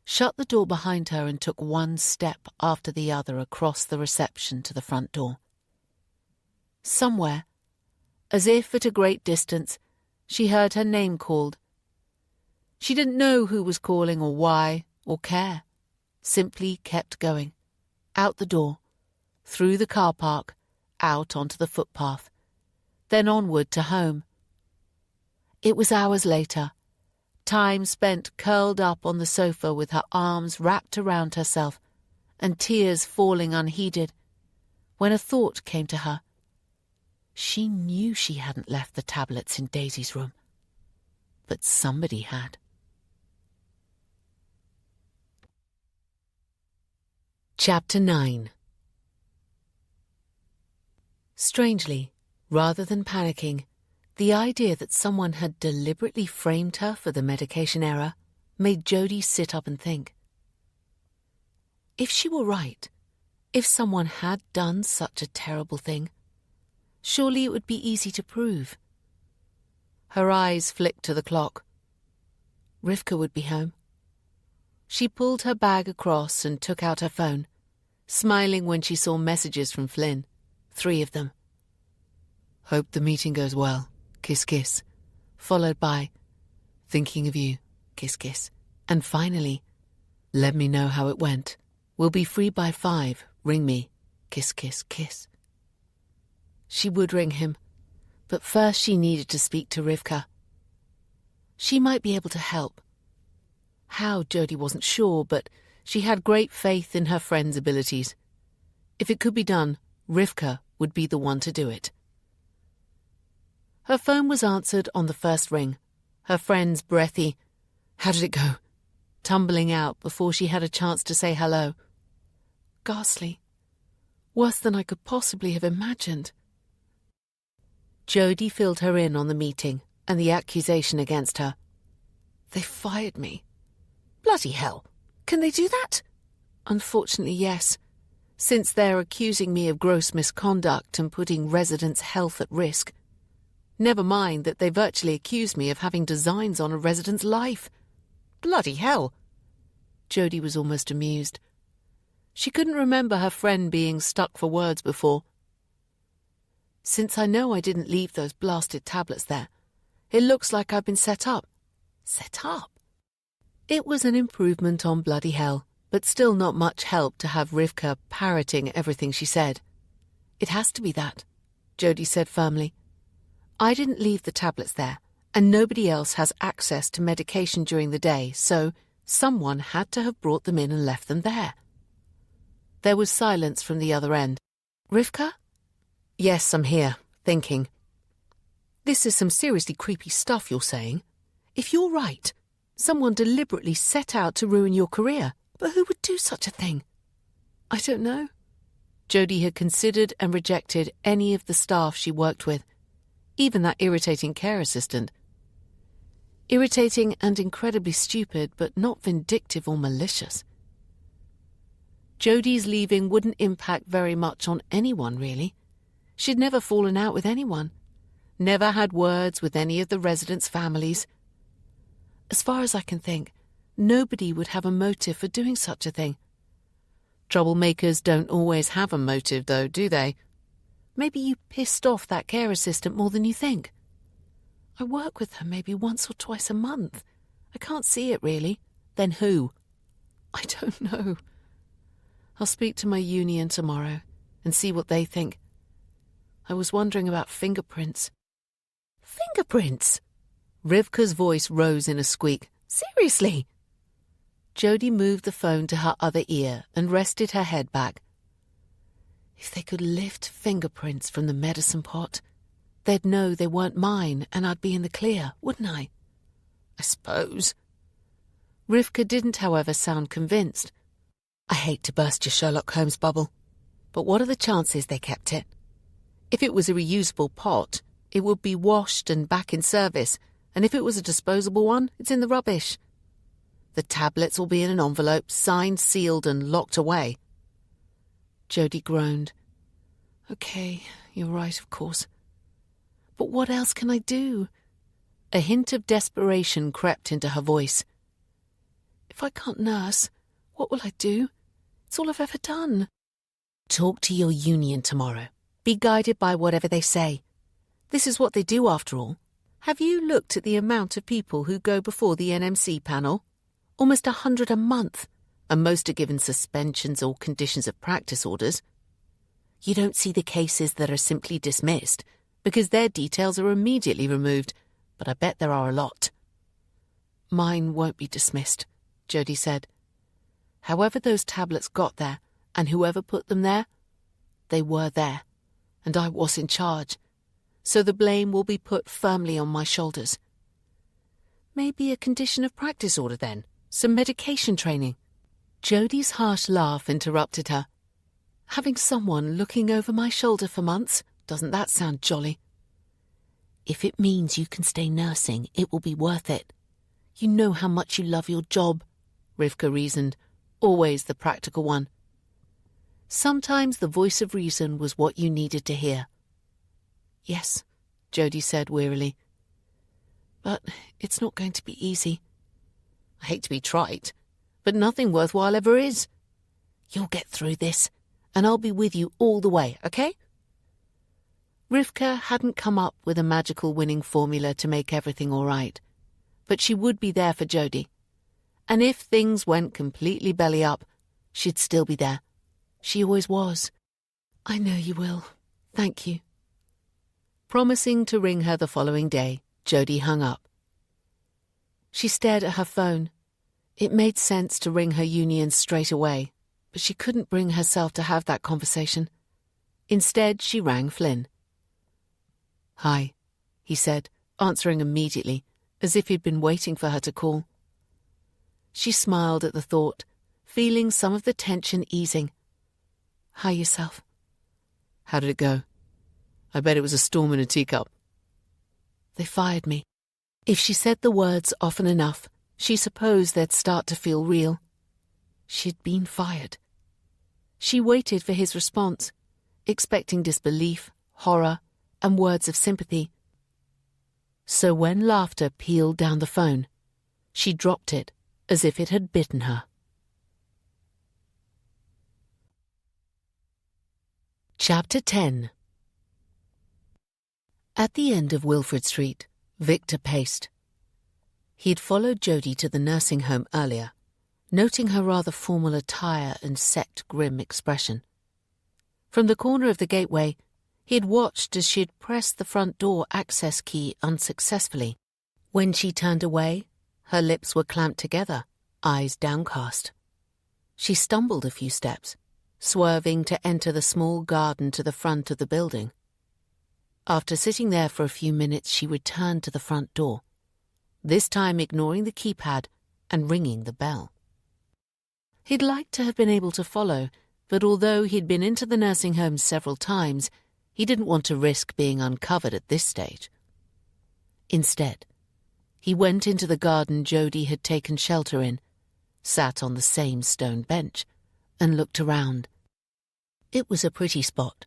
shut the door behind her and took one step after the other across the reception to the front door. Somewhere, as if at a great distance, she heard her name called. She didn't know who was calling or why or care, simply kept going, out the door, through the car park, out onto the footpath, then onward to home. It was hours later, time spent curled up on the sofa with her arms wrapped around herself and tears falling unheeded, when a thought came to her. She knew she hadn't left the tablets in Daisy's room, but somebody had. Chapter 9. Strangely, rather than panicking, the idea that someone had deliberately framed her for the medication error made Jodie sit up and think. If she were right, if someone had done such a terrible thing, surely it would be easy to prove. Her eyes flicked to the clock. Rivka would be home. She pulled her bag across and took out her phone, smiling when she saw messages from Flynn, 3 of them. Hope the meeting goes well. Kiss, kiss. Followed by, thinking of you. Kiss, kiss. And finally, let me know how it went. We'll be free by 5. Ring me. Kiss, kiss, kiss. She would ring him, but first she needed to speak to Rivka. She might be able to help. How, Jodie wasn't sure, but she had great faith in her friend's abilities. If it could be done, Rivka would be the one to do it. Her phone was answered on the first ring, her friend's breathy, "How did it go?" tumbling out before she had a chance to say hello. Ghastly. Worse than I could possibly have imagined. Jodie filled her in on the meeting and the accusation against her. They fired me. Bloody hell. Can they do that? Unfortunately, yes, since they're accusing me of gross misconduct and putting residents' health at risk. Never mind that they virtually accused me of having designs on a resident's life. Bloody hell. Jodie was almost amused. She couldn't remember her friend being stuck for words before. Since I know I didn't leave those blasted tablets there, it looks like I've been set up. Set up? It was an improvement on bloody hell, but still not much help to have Rivka parroting everything she said. It has to be that, Jodie said firmly. I didn't leave the tablets there, and nobody else has access to medication during the day, so someone had to have brought them in and left them there. There was silence from the other end. Rivka? Yes, I'm here, thinking. This is some seriously creepy stuff you're saying. If you're right, someone deliberately set out to ruin your career, but who would do such a thing? I don't know. Jodie had considered and rejected any of the staff she worked with, even that irritating care assistant. Irritating and incredibly stupid, but not vindictive or malicious. Jodie's leaving wouldn't impact very much on anyone, really. She'd never fallen out with anyone, never had words with any of the residents' families. As far as I can think, Nobody would have a motive for doing such a thing. Troublemakers don't always have a motive, though, do they? Maybe you pissed off that care assistant more than you think. I work with her maybe once or twice a month. I can't see it, really. Then who? I don't know. I'll speak to my union tomorrow and see what they think. I was wondering about fingerprints. Fingerprints? Rivka's voice rose in a squeak. Seriously? Jody moved the phone to her other ear and rested her head back. If they could lift fingerprints from the medicine pot, they'd know they weren't mine and I'd be in the clear, wouldn't I? I suppose. Rivka didn't, however, sound convinced. I hate to burst your Sherlock Holmes bubble, but what are the chances they kept it? If it was a reusable pot, it would be washed and back in service, and if it was a disposable one, it's in the rubbish. The tablets will be in an envelope, signed, sealed, and locked away. Jody groaned. Okay, you're right, of course. But what else can I do? A hint of desperation crept into her voice. If I can't nurse, what will I do? It's all I've ever done. Talk to your union tomorrow. Be guided by whatever they say. This is what they do, after all. Have you looked at the amount of people who go before the NMC panel? Almost 100 a month, and most are given suspensions or conditions of practice orders. You don't see the cases that are simply dismissed, because their details are immediately removed, but I bet there are a lot. Mine won't be dismissed, Jody said. However those tablets got there, and whoever put them there, they were there, and I was in charge, so the blame will be put firmly on my shoulders. Maybe a condition of practice order then, some medication training. Jody's harsh laugh interrupted her. Having someone looking over my shoulder for months, doesn't that sound jolly? If it means you can stay nursing, it will be worth it. You know how much you love your job, Rivka reasoned, always the practical one. Sometimes the voice of reason was what you needed to hear. Yes, Jody said wearily. But it's not going to be easy. I hate to be trite, but nothing worthwhile ever is. You'll get through this, and I'll be with you all the way, okay? Rivka hadn't come up with a magical winning formula to make everything all right, but she would be there for Jody. And if things went completely belly up, she'd still be there. She always was. I know you will. Thank you. Promising to ring her the following day, Jody hung up. She stared at her phone. It made sense to ring her union straight away, but she couldn't bring herself to have that conversation. Instead, she rang Flynn. Hi, he said, answering immediately, as if he'd been waiting for her to call. She smiled at the thought, feeling some of the tension easing. Hi yourself. How did it go? I bet it was a storm in a teacup. They fired me. If she said the words often enough, she supposed they'd start to feel real. She'd been fired. She waited for his response, expecting disbelief, horror, and words of sympathy. So when laughter pealed down the phone, she dropped it as if it had bitten her. Chapter 10. At the end of Wilfred Street, Victor paced. He'd followed Jody to the nursing home earlier, noting her rather formal attire and set, grim expression. From the corner of the gateway, he had watched as she'd pressed the front door access key unsuccessfully. When she turned away, her lips were clamped together, eyes downcast. She stumbled a few steps, swerving to enter the small garden to the front of the building. After sitting there for a few minutes, she returned to the front door, this time ignoring the keypad and ringing the bell. He'd liked to have been able to follow, but although he'd been into the nursing home several times, he didn't want to risk being uncovered at this stage. Instead, he went into the garden Jody had taken shelter in, sat on the same stone bench, and looked around. It was a pretty spot.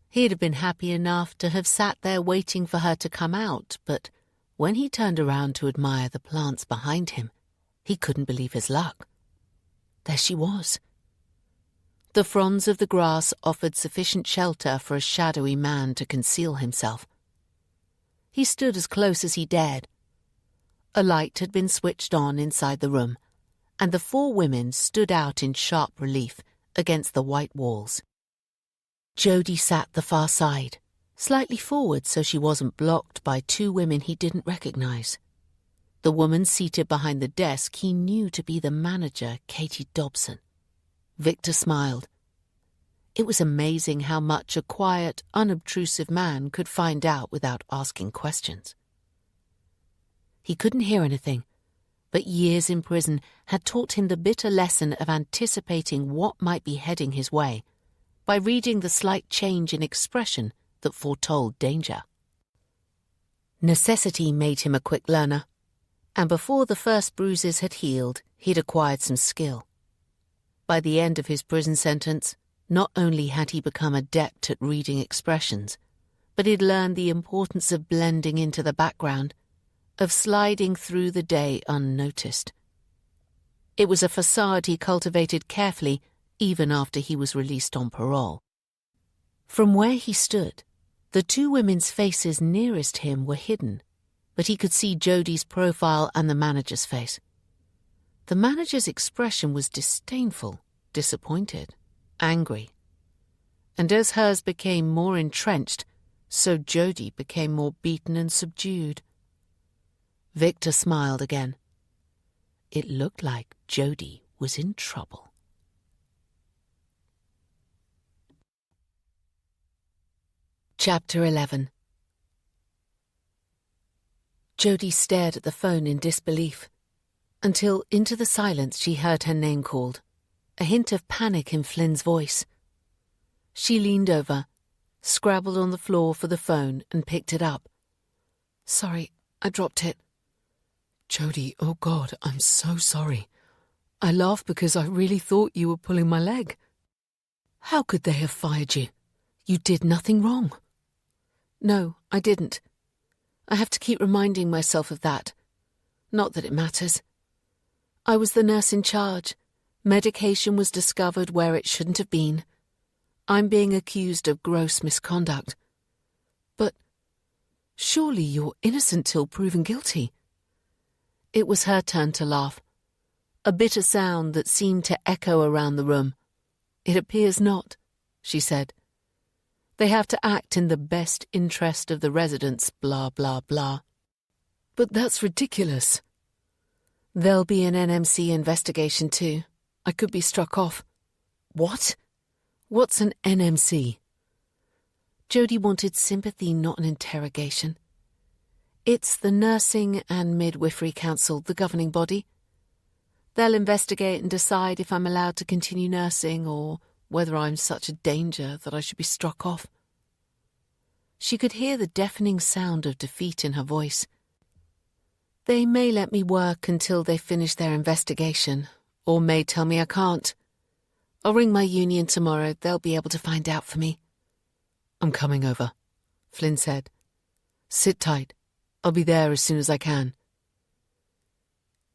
He'd have been happy enough to have sat there waiting for her to come out, but when he turned around to admire the plants behind him, He couldn't believe his luck. There she was. The fronds of the grass offered sufficient shelter for a shadowy man to conceal himself. He stood as close as he dared. A light had been switched on inside the room, and the four women stood out in sharp relief against the white walls. Jody sat the far side, slightly forward so she wasn't blocked by two women he didn't recognize. The woman seated behind the desk he knew to be the manager, Katie Dobson. Victor smiled. It was amazing how much a quiet, unobtrusive man could find out without asking questions. He couldn't hear anything, but years in prison had taught him the bitter lesson of anticipating what might be heading his way by reading the slight change in expression that foretold danger. Necessity made him a quick learner, and before the first bruises had healed, he'd acquired some skill. By the end of his prison sentence, not only had he become adept at reading expressions, but he'd learned the importance of blending into the background, of sliding through the day unnoticed. It was a facade he cultivated carefully even after he was released on parole. From where he stood, the two women's faces nearest him were hidden, but he could see Jody's profile and the manager's face. The manager's expression was disdainful, disappointed, angry. And as hers became more entrenched, so Jody became more beaten and subdued. Victor smiled again. It looked like Jody was in trouble. Chapter 11. Jody stared at the phone in disbelief, until into the silence she heard her name called, a hint of panic in Flynn's voice. She leaned over, scrabbled on the floor for the phone and picked it up. "Sorry, I dropped it." "Jody, oh God, I'm so sorry. I laughed because I really thought you were pulling my leg." "How could they have fired you? You did nothing wrong." "No, I didn't. I have to keep reminding myself of that. Not that it matters. I was the nurse in charge. Medication was discovered where it shouldn't have been. I'm being accused of gross misconduct. But surely you're innocent till proven guilty." It was her turn to laugh, a bitter sound that seemed to echo around the room. "It appears not," she said. "They have to act in the best interest of the residents, blah, blah, blah." "But that's ridiculous." "There'll be an NMC investigation too. I could be struck off." "What? What's an NMC?" Jody wanted sympathy, not an interrogation. "It's the Nursing and Midwifery Council, the governing body. They'll investigate and decide if I'm allowed to continue nursing or whether I'm such a danger that I should be struck off." She could hear the deafening sound of defeat in her voice. "They may let me work until they finish their investigation, or may tell me I can't. I'll ring my union tomorrow. They'll be able to find out for me." "I'm coming over," Flynn said. "Sit tight. I'll be there as soon as I can."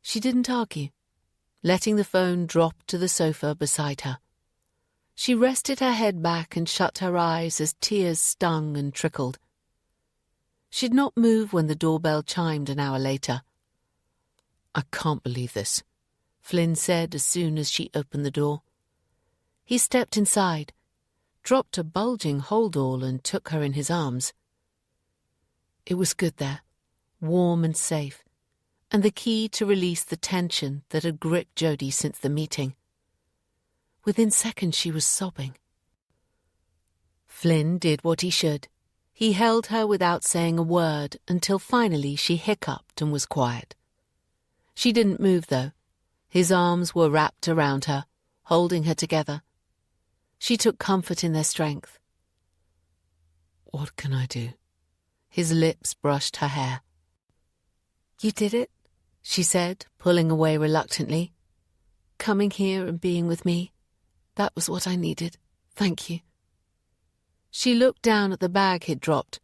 She didn't argue, letting the phone drop to the sofa beside her. She rested her head back and shut her eyes as tears stung and trickled. She'd not move when the doorbell chimed an hour later. "I can't believe this," Flynn said as soon as she opened the door. He stepped inside, dropped a bulging holdall and took her in his arms. It was good there, warm and safe, and the key to release the tension that had gripped Jody since the meeting. Within seconds she was sobbing. Flynn did what he should. He held her without saying a word until finally she hiccuped and was quiet. She didn't move, though. His arms were wrapped around her, holding her together. She took comfort in their strength. "What can I do?" His lips brushed her hair. "You did it," she said, pulling away reluctantly. "Coming here and being with me. That was what I needed. Thank you." She looked down at the bag he'd dropped.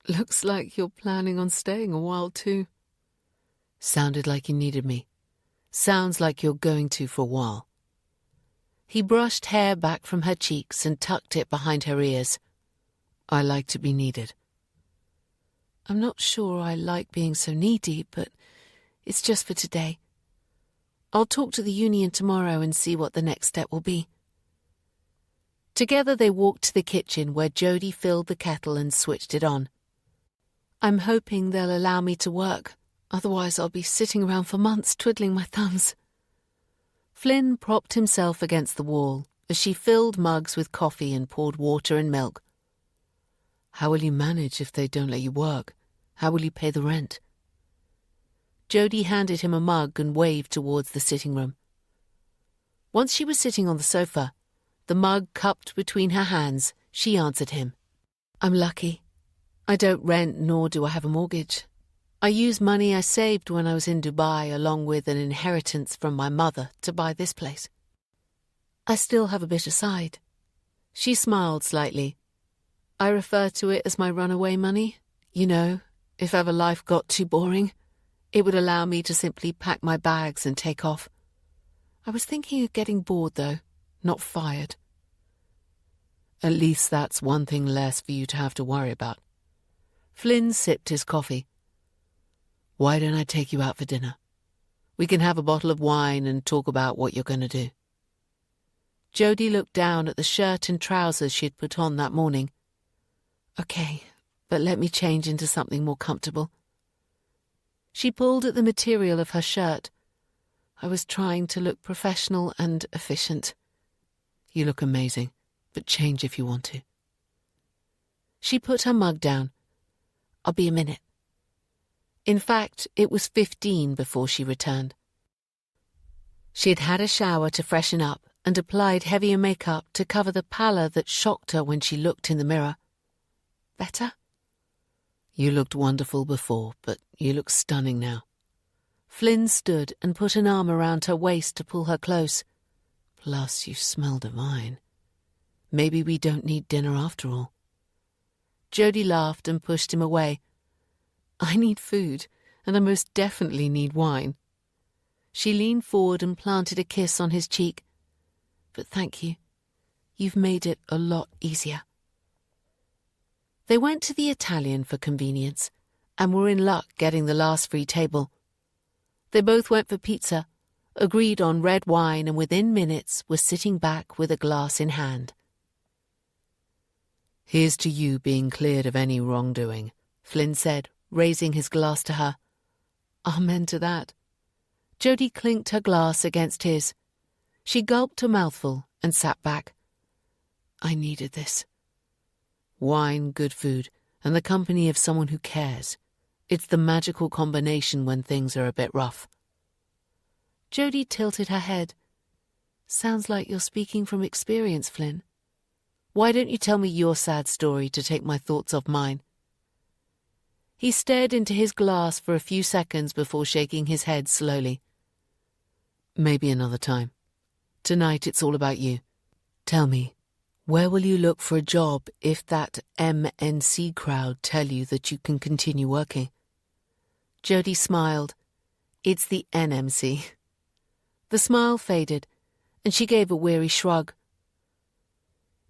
"Looks like you're planning on staying a while too." "Sounded like you needed me. Sounds like you're going to for a while. He brushed hair back from her cheeks and tucked it behind her ears. I like to be needed. I'm not sure I like being so needy, but it's just for today. I'll talk to the union tomorrow and see what the next step will be. Together they walked to the kitchen where Jody filled the kettle and switched it on. I'm hoping they'll allow me to work, otherwise I'll be sitting around for months twiddling my thumbs. Flynn propped himself against the wall as she filled mugs with coffee and poured water and milk. How will you manage if they don't let you work? How will you pay the rent? Jody handed him a mug and waved towards the sitting room. Once she was sitting on the sofa, the mug cupped between her hands, she answered him. I'm lucky. I don't rent nor do I have a mortgage. I use money I saved when I was in Dubai along with an inheritance from my mother to buy this place. I still have a bit aside. She smiled slightly. I refer to it as my runaway money. You know, if ever life got too boring, it would allow me to simply pack my bags and take off. I was thinking of getting bored, though, not fired. At least that's one thing less for you to have to worry about. Flynn sipped his coffee. Why don't I take you out for dinner? We can have a bottle of wine and talk about what you're going to do. Jody looked down at the shirt and trousers she'd put on that morning. Okay, but let me change into something more comfortable. She pulled at the material of her shirt. I was trying to look professional and efficient. You look amazing, but change if you want to. She put her mug down. I'll be a minute. In fact, it was 15 before she returned. She had had a shower to freshen up and applied heavier makeup to cover the pallor that shocked her when she looked in the mirror. Better? You looked wonderful before, but you look stunning now. Flynn stood and put an arm around her waist to pull her close. Plus, you smell divine. Maybe we don't need dinner after all. Jody laughed and pushed him away. I need food, and I most definitely need wine. She leaned forward and planted a kiss on his cheek. But thank you. You've made it a lot easier. They went to the Italian for convenience, and were in luck getting the last free table. They both went for pizza, agreed on red wine, and within minutes were sitting back with a glass in hand. Here's to you being cleared of any wrongdoing, Flynn said, raising his glass to her. Amen to that. Jody clinked her glass against his. She gulped a mouthful and sat back. I needed this. Wine, good food, and the company of someone who cares. It's the magical combination when things are a bit rough. Jody tilted her head. Sounds like you're speaking from experience, Flynn. Why don't you tell me your sad story to take my thoughts off mine? He stared into his glass for a few seconds before shaking his head slowly. Maybe another time. Tonight it's all about you. Tell me, where will you look for a job if that MNC crowd tell you that you can continue working? Jody smiled. It's the NMC. The smile faded, and she gave a weary shrug.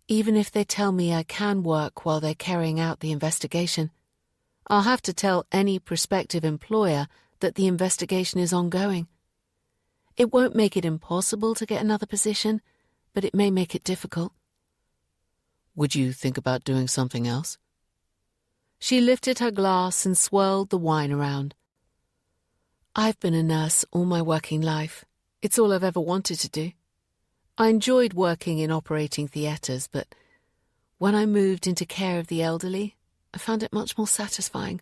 Even if they tell me I can work while they're carrying out the investigation, I'll have to tell any prospective employer that the investigation is ongoing. It won't make it impossible to get another position, but it may make it difficult. Would you think about doing something else? She lifted her glass and swirled the wine around. I've been a nurse all my working life. It's all I've ever wanted to do. I enjoyed working in operating theatres, but when I moved into care of the elderly, I found it much more satisfying.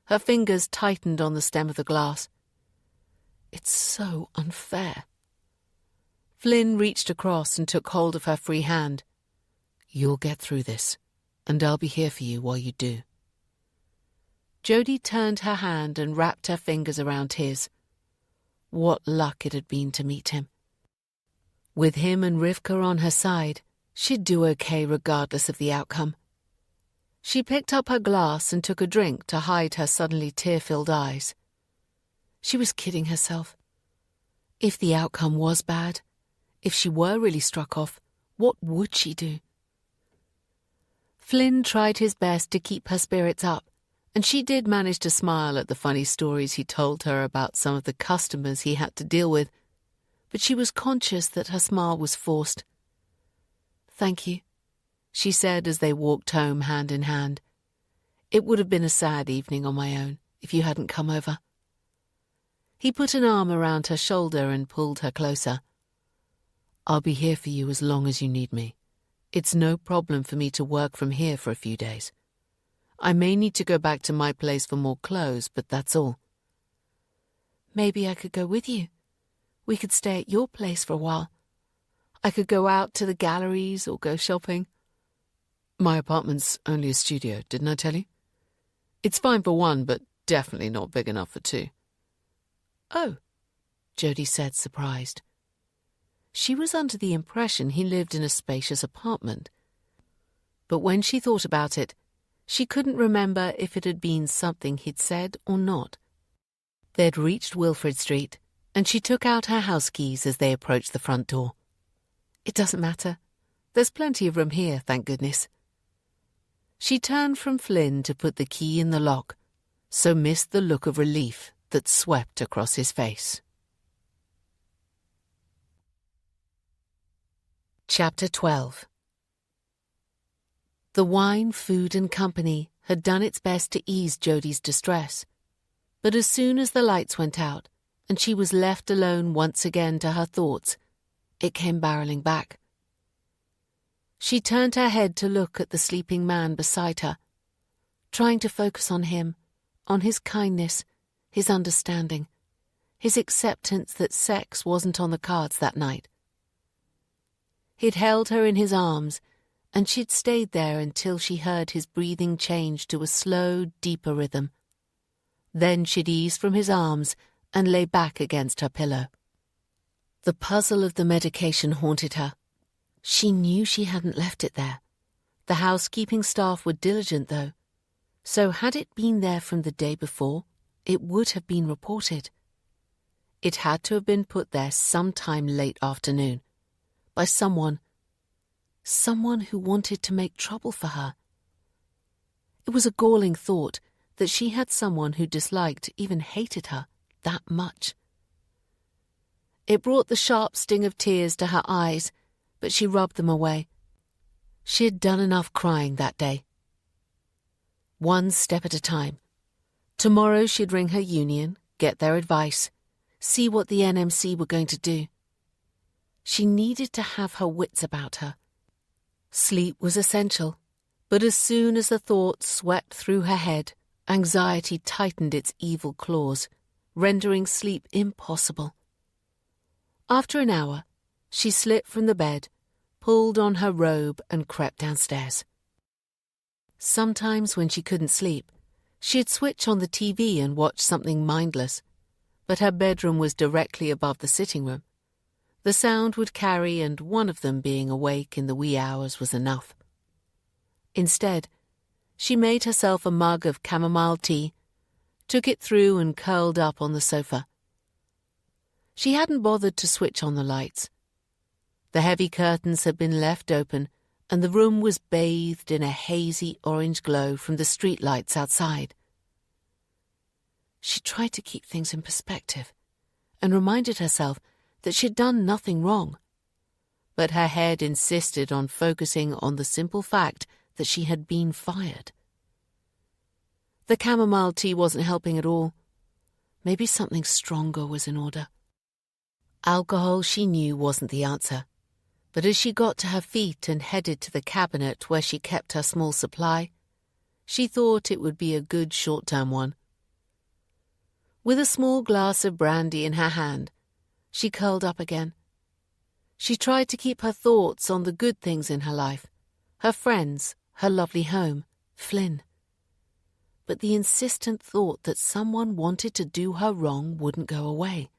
Her fingers tightened on the stem of the glass. It's so unfair. Flynn reached across and took hold of her free hand. You'll get through this, and I'll be here for you while you do. Jody turned her hand and wrapped her fingers around his. What luck it had been to meet him. With him and Rivka on her side, she'd do okay regardless of the outcome. She picked up her glass and took a drink to hide her suddenly tear-filled eyes. She was kidding herself. If the outcome was bad, if she were really struck off, what would she do? Flynn tried his best to keep her spirits up, and she did manage to smile at the funny stories he told her about some of the customers he had to deal with, but she was conscious that her smile was forced. "Thank you," she said as they walked home hand in hand. "It would have been a sad evening on my own if you hadn't come over." He put an arm around her shoulder and pulled her closer. "I'll be here for you as long as you need me. It's no problem for me to work from here for a few days. I may need to go back to my place for more clothes, but that's all." "Maybe I could go with you. We could stay at your place for a while. I could go out to the galleries or go shopping." "My apartment's only a studio, didn't I tell you? It's fine for one, but definitely not big enough for two." "Oh," Jodie said, surprised. She was under the impression he lived in a spacious apartment. But when she thought about it, she couldn't remember if it had been something he'd said or not. They'd reached Wilfrid Street, and she took out her house keys as they approached the front door. "It doesn't matter. There's plenty of room here, thank goodness." She turned from Flynn to put the key in the lock, so missed the look of relief that swept across his face. Chapter 12. The wine, food and company had done its best to ease Jodie's distress, but as soon as the lights went out and she was left alone once again to her thoughts, it came barreling back. She turned her head to look at the sleeping man beside her, trying to focus on him, on his kindness, his understanding, his acceptance that sex wasn't on the cards that night. He'd held her in his arms, and she'd stayed there until she heard his breathing change to a slow, deeper rhythm. Then she'd ease from his arms and lay back against her pillow. The puzzle of the medication haunted her. She knew she hadn't left it there. The housekeeping staff were diligent, though, so had it been there from the day before, it would have been reported. It had to have been put there sometime late afternoon, by someone who wanted to make trouble for her. It was a galling thought that she had someone who disliked, even hated her, that much. It brought the sharp sting of tears to her eyes, but she rubbed them away. She had done enough crying that day. One step at a time. Tomorrow she'd ring her union, get their advice, see what the NMC were going to do. She needed to have her wits about her. Sleep was essential, but as soon as the thoughts swept through her head, anxiety tightened its evil claws, rendering sleep impossible. After an hour, she slipped from the bed, pulled on her robe and crept downstairs. Sometimes when she couldn't sleep, she'd switch on the TV and watch something mindless, but her bedroom was directly above the sitting room. The sound would carry, and one of them being awake in the wee hours was enough. Instead, she made herself a mug of chamomile tea, took it through and curled up on the sofa. She hadn't bothered to switch on the lights. The heavy curtains had been left open, and the room was bathed in a hazy orange glow from the street lights outside. She tried to keep things in perspective, and reminded herself that she'd done nothing wrong. But her head insisted on focusing on the simple fact that she had been fired. The chamomile tea wasn't helping at all. Maybe something stronger was in order. Alcohol, she knew, wasn't the answer. But as she got to her feet and headed to the cabinet where she kept her small supply, she thought it would be a good short-term one. With a small glass of brandy in her hand, she curled up again. She tried to keep her thoughts on the good things in her life, her friends, her lovely home, Flynn. But the insistent thought that someone wanted to do her wrong wouldn't go away.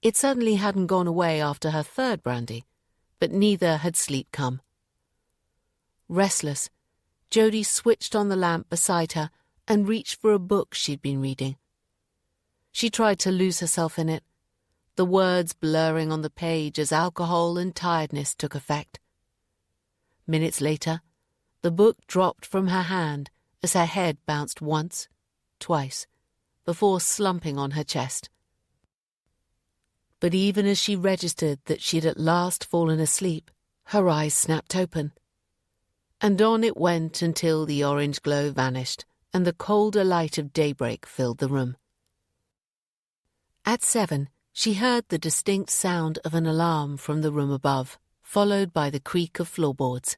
It certainly hadn't gone away after her third brandy, but neither had sleep come. Restless, Jodie switched on the lamp beside her and reached for a book she'd been reading. She tried to lose herself in it. the words blurring on the page as alcohol and tiredness took effect. Minutes later, the book dropped from her hand as her head bounced once, twice, before slumping on her chest. But even as she registered that she'd at last fallen asleep, her eyes snapped open. And on it went until the orange glow vanished and the colder light of daybreak filled the room. At 7, she heard the distinct sound of an alarm from the room above, followed by the creak of floorboards,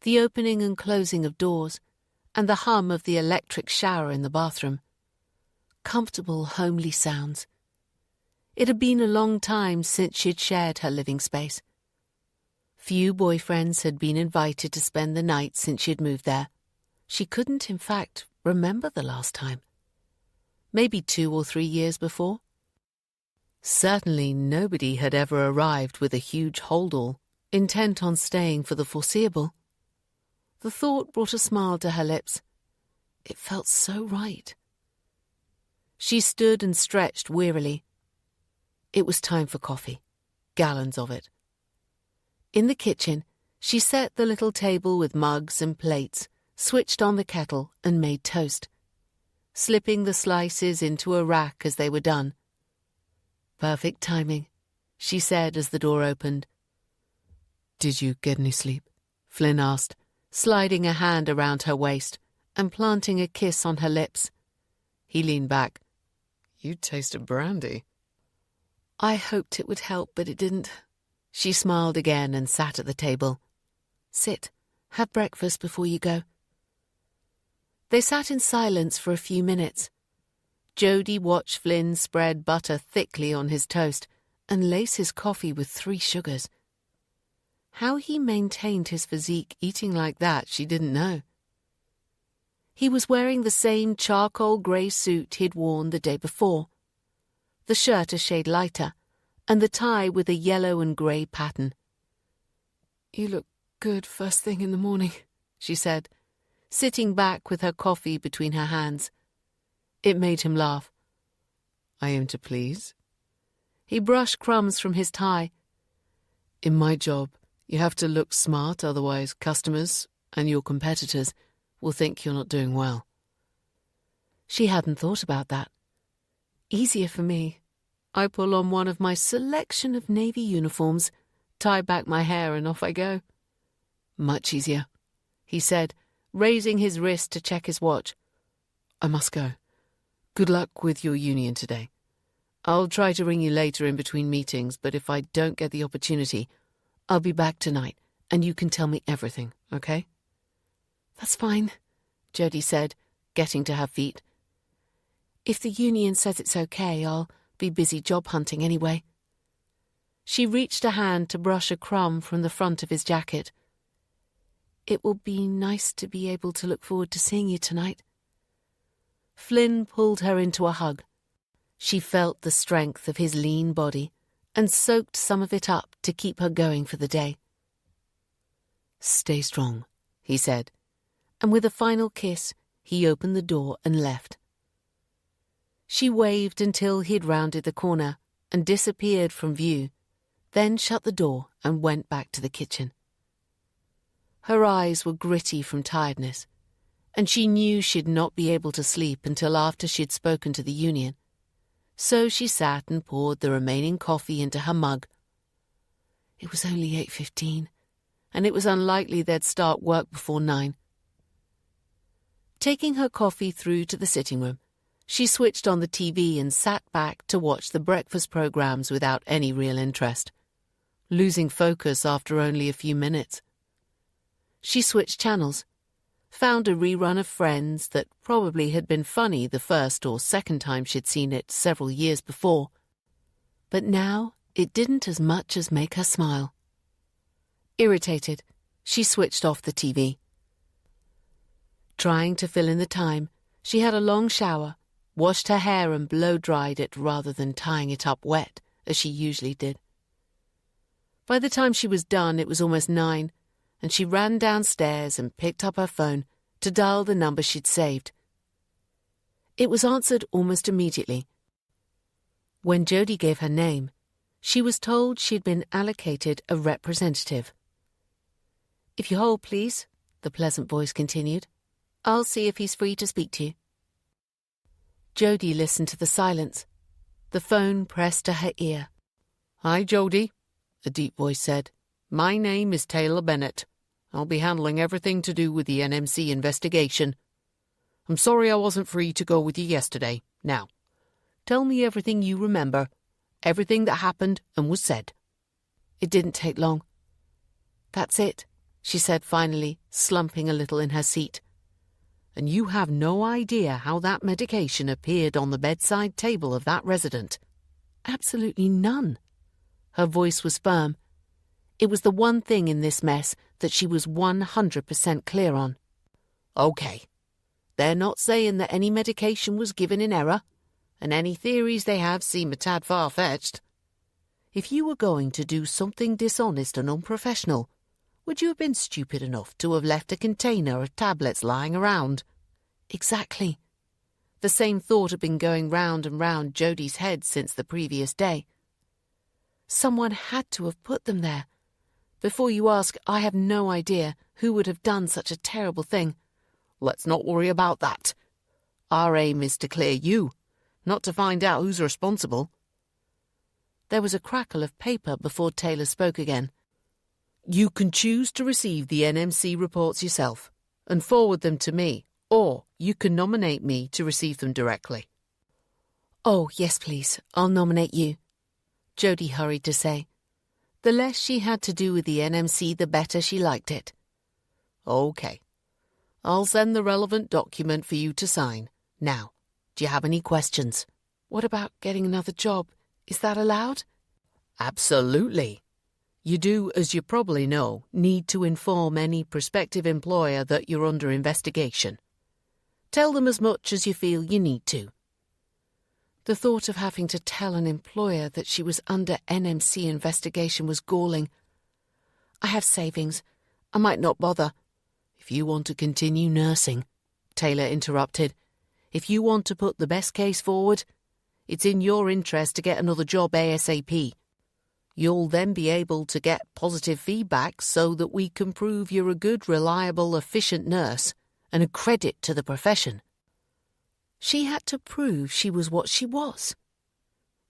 the opening and closing of doors, and the hum of the electric shower in the bathroom. Comfortable, homely sounds. It had been a long time since she'd shared her living space. Few boyfriends had been invited to spend the night since she'd moved there. She couldn't, in fact, remember the last time. Maybe 2 or 3 years before. Certainly nobody had ever arrived with a huge holdall, intent on staying for the foreseeable. The thought brought a smile to her lips. It felt so right. She stood and stretched wearily. It was time for coffee, gallons of it. In the kitchen, she set the little table with mugs and plates, switched on the kettle and made toast, slipping the slices into a rack as they were done. Perfect timing, she said as the door opened. "Did you get any sleep?" Flynn asked, sliding a hand around her waist and planting a kiss on her lips. He leaned back. "You tasted brandy." "I hoped it would help, but it didn't." She smiled again and sat at the table. "Sit, have breakfast before you go." They sat in silence for a few minutes. Jody watched Flynn spread butter thickly on his toast and lace his coffee with 3 sugars. How he maintained his physique eating like that, she didn't know. He was wearing the same charcoal grey suit he'd worn the day before, the shirt a shade lighter, and the tie with a yellow and grey pattern. "You look good first thing in the morning," she said, sitting back with her coffee between her hands. It made him laugh. "I aim to please." He brushed crumbs from his tie. "In my job, you have to look smart, otherwise customers and your competitors will think you're not doing well." She hadn't thought about that. "Easier for me. I pull on one of my selection of navy uniforms, tie back my hair, and off I go." "Much easier," he said, raising his wrist to check his watch. "I must go. Good luck with your union today. I'll try to ring you later in between meetings, but if I don't get the opportunity, I'll be back tonight, and you can tell me everything, okay?" "That's fine," Jody said, getting to her feet. "If the union says it's okay, I'll be busy job hunting anyway." She reached a hand to brush a crumb from the front of his jacket. "It will be nice to be able to look forward to seeing you tonight." Flynn pulled her into a hug. She felt the strength of his lean body and soaked some of it up to keep her going for the day. "Stay strong," he said, and with a final kiss, he opened the door and left. She waved until he'd rounded the corner and disappeared from view, then shut the door and went back to the kitchen. Her eyes were gritty from tiredness, and she knew she'd not be able to sleep until after she'd spoken to the union. So she sat and poured the remaining coffee into her mug. It was only 8:15, and it was unlikely they'd start work before 9. Taking her coffee through to the sitting room, she switched on the TV and sat back to watch the breakfast programs without any real interest, losing focus after only a few minutes. She switched channels, found a rerun of Friends that probably had been funny the first or second time she'd seen it several years before, but now it didn't as much as make her smile. Irritated, she switched off the TV. Trying to fill in the time, she had a long shower, washed her hair and blow-dried it rather than tying it up wet, as she usually did. By the time she was done, it was almost 9, and she ran downstairs and picked up her phone to dial the number she'd saved. It was answered almost immediately. When Jody gave her name, She was told she'd been allocated a representative. "If you hold, please," the pleasant voice continued. "I'll see if he's free to speak to you." Jodie listened to the silence. The phone pressed to her ear. "Hi, Jodie," a deep voice said. "My name is Taylor Bennett. I'll be handling everything to do with the NMC investigation. I'm sorry I wasn't free to go with you yesterday. Now, tell me everything you remember, everything that happened and was said." It didn't take long. "That's it," she said finally, slumping a little in her seat. "And you have no idea how that medication appeared on the bedside table of that resident?" "Absolutely none." Her voice was firm. It was the one thing in this mess that she was 100% clear on. "Okay. They're not saying that any medication was given in error, and any theories they have seem a tad far-fetched. If you were going to do something dishonest and unprofessional, would you have been stupid enough to have left a container of tablets lying around?" Exactly. The same thought had been going round and round Jodie's head since the previous day. Someone had to have put them there. Before you ask, I have no idea who would have done such a terrible thing. "Let's not worry about that. Our aim is to clear you, not to find out who's responsible." There was a crackle of paper before Taylor spoke again. "You can choose to receive the NMC reports yourself and forward them to me, or you can nominate me to receive them directly." "Oh, yes, please. I'll nominate you," Jodie hurried to say. The less she had to do with the NMC, the better she liked it. "Okay. I'll send the relevant document for you to sign. Now, do you have any questions?" "What about getting another job? Is that allowed?" "Absolutely. You do, as you probably know, need to inform any prospective employer that you're under investigation. Tell them as much as you feel you need to." The thought of having to tell an employer that she was under NMC investigation was galling. "I have savings. I might not bother." "If you want to continue nursing," Taylor interrupted, "if you want to put the best case forward, it's in your interest to get another job ASAP. You'll then be able to get positive feedback so that we can prove you're a good, reliable, efficient nurse and a credit to the profession." She had to prove she was what she was.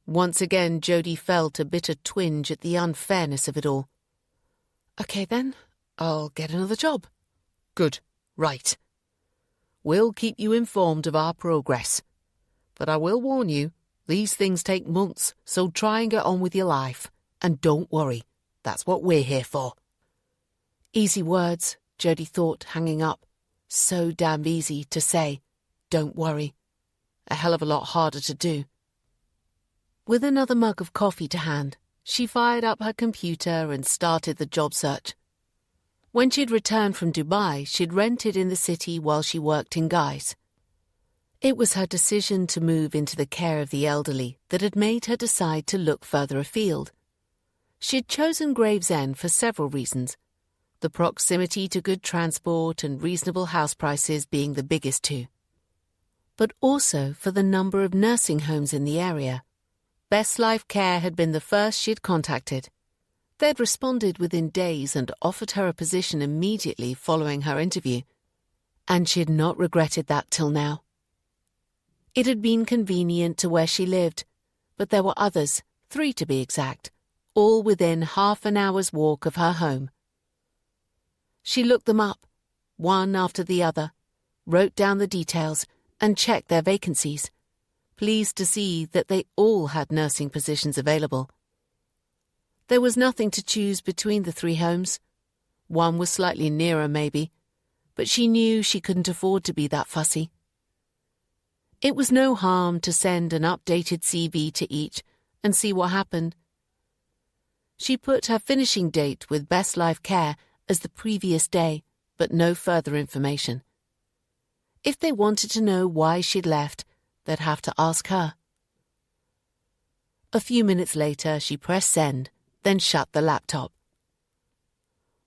Once again, Jodie felt a bitter twinge at the unfairness of it all. "Okay then, I'll get another job." "Good. Right. We'll keep you informed of our progress. But I will warn you, these things take months, so try and get on with your life. And don't worry. That's what we're here for." Easy words, Jodie thought, hanging up. So damn easy to say, "Don't worry." A hell of a lot harder to do. With another mug of coffee to hand, she fired up her computer and started the job search. When she'd returned from Dubai, she'd rented in the city while she worked in Guy's. It was her decision to move into the care of the elderly that had made her decide to look further afield. She'd chosen Gravesend for several reasons, the proximity to good transport and reasonable house prices being the biggest two. But also for the number of nursing homes in the area. Best Life Care had been the first she'd contacted. They'd responded within days and offered her a position immediately following her interview, and she'd not regretted that till now. It had been convenient to where she lived, but there were others, 3 to be exact, all within half an hour's walk of her home. She looked them up, one after the other, wrote down the details, and checked their vacancies, pleased to see that they all had nursing positions available. There was nothing to choose between the 3 homes. One was slightly nearer, maybe, but she knew she couldn't afford to be that fussy. It was no harm to send an updated CV to each and see what happened. She put her finishing date with Best Life Care as the previous day, but no further information. If they wanted to know why she'd left, they'd have to ask her. A few minutes later, she pressed send, then shut the laptop.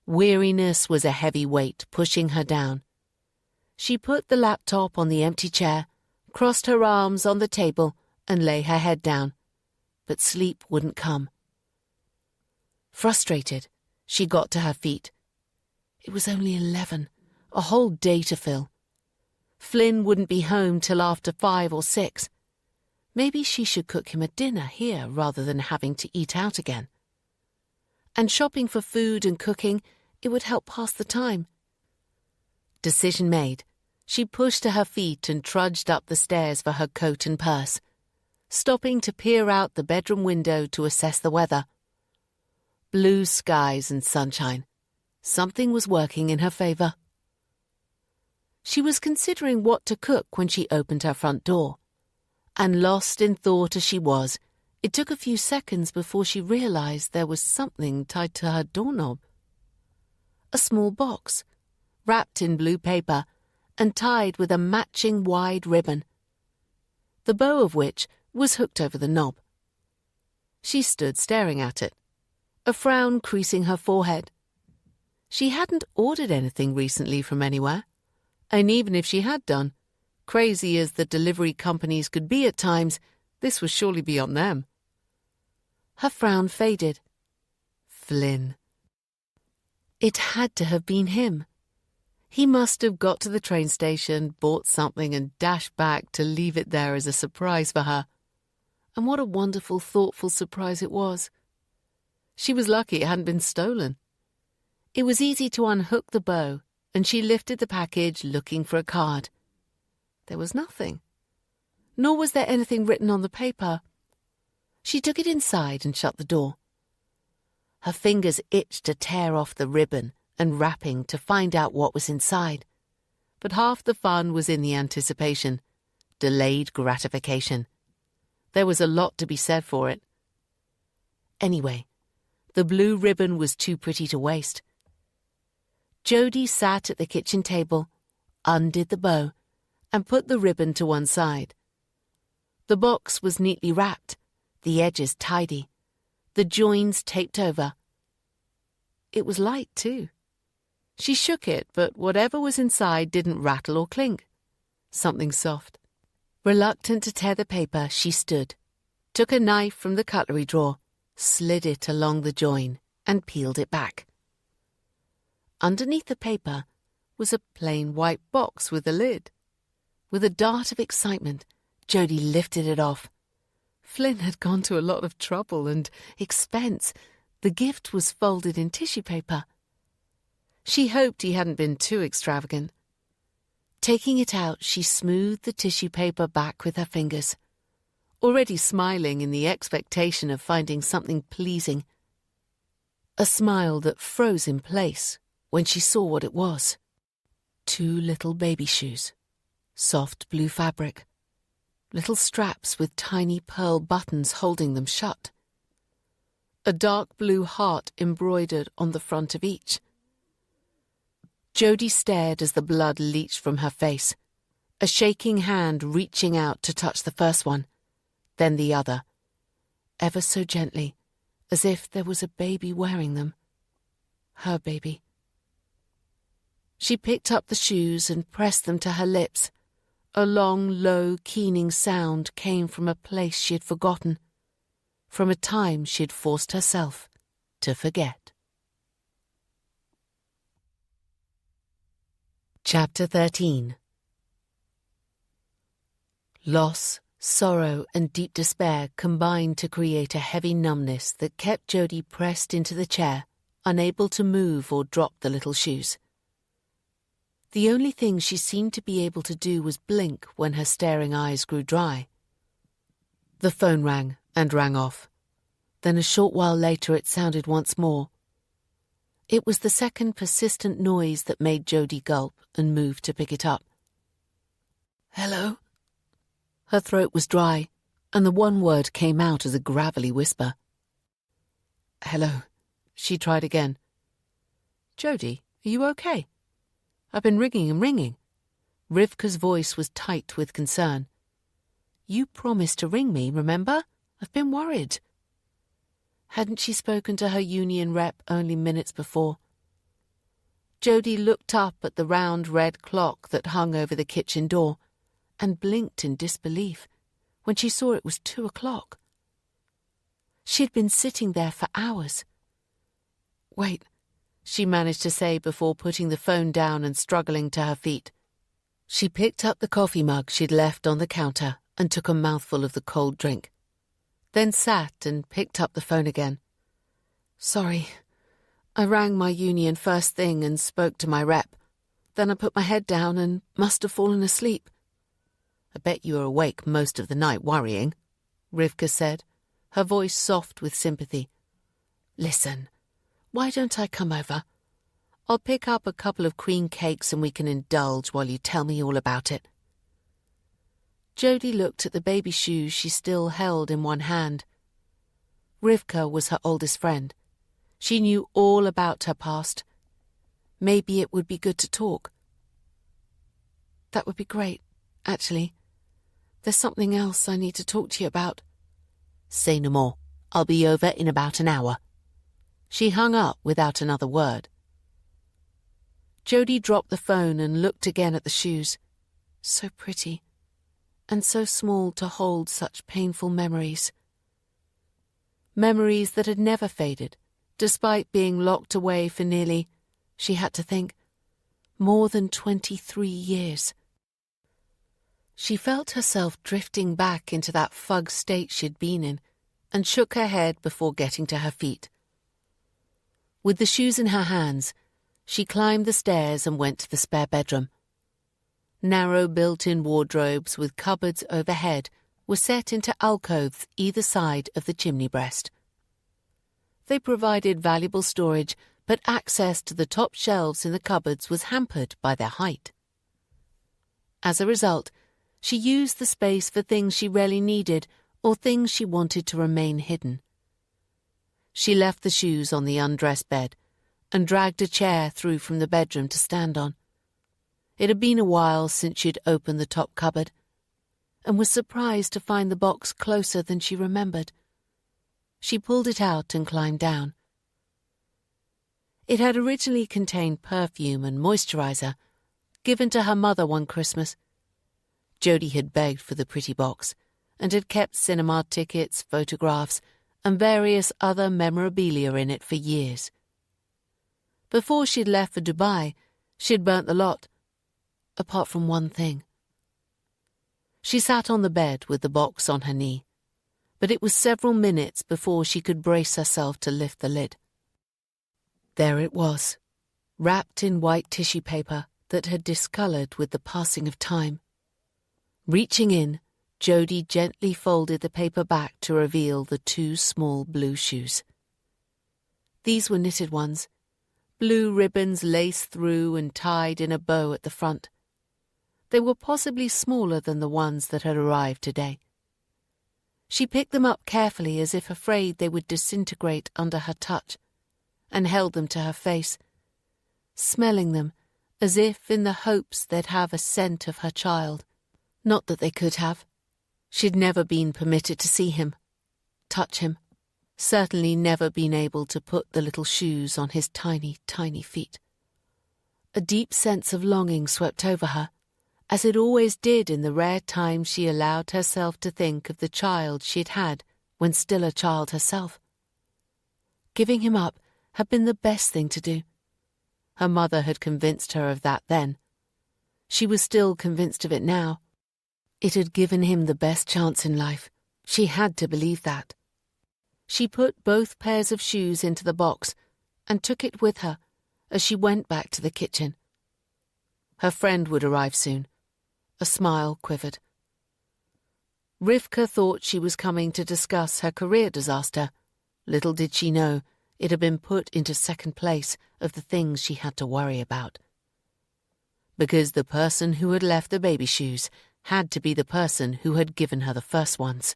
Weariness was a heavy weight pushing her down. She put the laptop on the empty chair, crossed her arms on the table, and lay her head down. But sleep wouldn't come. Frustrated, she got to her feet. It was only 11, a whole day to fill. Flynn wouldn't be home till after 5 or 6. Maybe she should cook him a dinner here rather than having to eat out again. And shopping for food and cooking, it would help pass the time. Decision made, she pushed to her feet and trudged up the stairs for her coat and purse, stopping to peer out the bedroom window to assess the weather. Blue skies and sunshine. Something was working in her favour. She was considering what to cook when she opened her front door. And lost in thought as she was, it took a few seconds before she realised there was something tied to her doorknob. A small box, wrapped in blue paper and tied with a matching wide ribbon, the bow of which was hooked over the knob. She stood staring at it, a frown creasing her forehead. She hadn't ordered anything recently from anywhere, and even if she had done, crazy as the delivery companies could be at times, this was surely beyond them. Her frown faded. Flynn. It had to have been him. He must have got to the train station, bought something and dashed back to leave it there as a surprise for her. And what a wonderful, thoughtful surprise it was. She was lucky it hadn't been stolen. It was easy to unhook the bow, and she lifted the package looking for a card. There was nothing, nor was there anything written on the paper. She took it inside and shut the door. Her fingers itched to tear off the ribbon and wrapping to find out what was inside. But half the fun was in the anticipation, delayed gratification. There was a lot to be said for it. Anyway, the blue ribbon was too pretty to waste. Jody sat at the kitchen table, undid the bow, and put the ribbon to one side. The box was neatly wrapped, the edges tidy, the joins taped over. It was light, too. She shook it, but whatever was inside didn't rattle or clink. Something soft. Reluctant to tear the paper, she stood, took a knife from the cutlery drawer, slid it along the join, and peeled it back. Underneath the paper was a plain white box with a lid. With a dart of excitement, Jody lifted it off. Flynn had gone to a lot of trouble and expense. The gift was folded in tissue paper. She hoped he hadn't been too extravagant. Taking it out, she smoothed the tissue paper back with her fingers, already smiling in the expectation of finding something pleasing. A smile that froze in place when she saw what it was. 2 little baby shoes. Soft blue fabric, little straps with tiny pearl buttons holding them shut. A dark blue heart embroidered on the front of each. Jody stared as the blood leached from her face, a shaking hand reaching out to touch the first one, then the other, ever so gently, as if there was a baby wearing them. Her baby. She picked up the shoes and pressed them to her lips. A long, low, keening sound came from a place she had forgotten, from a time she had forced herself to forget. Chapter 13. Loss, sorrow, and deep despair combined to create a heavy numbness that kept Jody pressed into the chair, unable to move or drop the little shoes. The only thing she seemed to be able to do was blink when her staring eyes grew dry. The phone rang and rang off. Then a short while later it sounded once more. It was the second persistent noise that made Jody gulp and move to pick it up. "Hello?" Her throat was dry, and the one word came out as a gravelly whisper. "Hello." She tried again. "Jody, are you okay? I've been ringing and ringing." Rivka's voice was tight with concern. "You promised to ring me, remember? I've been worried." Hadn't she spoken to her union rep only minutes before? Jody looked up at the round red clock that hung over the kitchen door and blinked in disbelief when she saw it was 2 o'clock. She had been sitting there for hours, Wait, she managed to say before putting the phone down and struggling to her feet. She picked up the coffee mug she'd left on the counter and took a mouthful of the cold drink, then sat and picked up the phone again. Sorry, I rang my union first thing and spoke to my rep. Then I put my head down and must have fallen asleep. I bet you were awake most of the night worrying, Rivka said, her voice soft with sympathy. Listen, why don't I come over? I'll pick up a couple of cream cakes and we can indulge while you tell me all about it. Jody looked at the baby shoes she still held in one hand. Rivka was her oldest friend. She knew all about her past. Maybe it would be good to talk. That would be great, actually. There's something else I need to talk to you about. Say no more. I'll be over in about an hour. She hung up without another word. Jody dropped the phone and looked again at the shoes. So pretty, and so small to hold such painful memories. Memories that had never faded, despite being locked away for nearly, she had to think, more than 23 years. She felt herself drifting back into that fug state she'd been in, and shook her head before getting to her feet. With the shoes in her hands, she climbed the stairs and went to the spare bedroom. Narrow built-in wardrobes with cupboards overhead were set into alcoves either side of the chimney breast. They provided valuable storage, but access to the top shelves in the cupboards was hampered by their height. As a result, she used the space for things she rarely needed or things she wanted to remain hidden. She left the shoes on the undressed bed and dragged a chair through from the bedroom to stand on. It had been a while since she'd opened the top cupboard, and was surprised to find the box closer than she remembered. She pulled it out and climbed down. It had originally contained perfume and moisturizer, given to her mother one Christmas. Jody had begged for the pretty box, and had kept cinema tickets, photographs, and various other memorabilia in it for years. Before she'd left for Dubai, she'd burnt the lot, apart from one thing. She sat on the bed with the box on her knee, but it was several minutes before she could brace herself to lift the lid. There it was, wrapped in white tissue paper that had discoloured with the passing of time. Reaching in, Jody gently folded the paper back to reveal the 2 small blue shoes. These were knitted ones, blue ribbons laced through and tied in a bow at the front. They were possibly smaller than the ones that had arrived today. She picked them up carefully as if afraid they would disintegrate under her touch, and held them to her face, smelling them as if in the hopes they'd have a scent of her child. Not that they could have. She'd never been permitted to see him, touch him, certainly never been able to put the little shoes on his tiny, tiny feet. A deep sense of longing swept over her, as it always did in the rare times she allowed herself to think of the child she'd had when still a child herself. Giving him up had been the best thing to do. Her mother had convinced her of that then. She was still convinced of it now. It had given him the best chance in life. She had to believe that. She put both pairs of shoes into the box and took it with her as she went back to the kitchen. Her friend would arrive soon. A smile quivered. Rivka thought she was coming to discuss her career disaster. Little did she know it had been put into second place of the things she had to worry about. Because the person who had left the baby shoes had to be the person who had given her the first ones.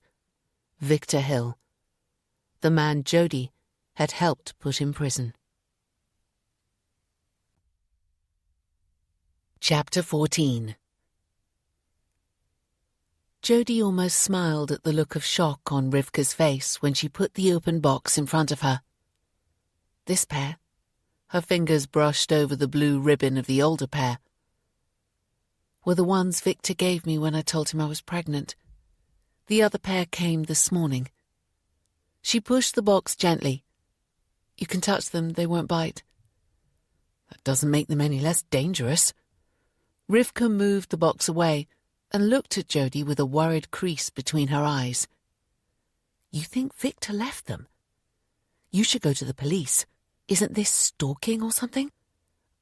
Victor Hill, the man Jody had helped put in prison. Chapter 14. Jody almost smiled at the look of shock on Rivka's face when she put the open box in front of her. This pair, her fingers brushed over the blue ribbon of the older pair, were the ones Victor gave me when I told him I was pregnant. The other pair came this morning. She pushed the box gently. You can touch them, they won't bite. That doesn't make them any less dangerous. Rivka moved the box away and looked at Jody with a worried crease between her eyes. You think Victor left them? You should go to the police. Isn't this stalking or something?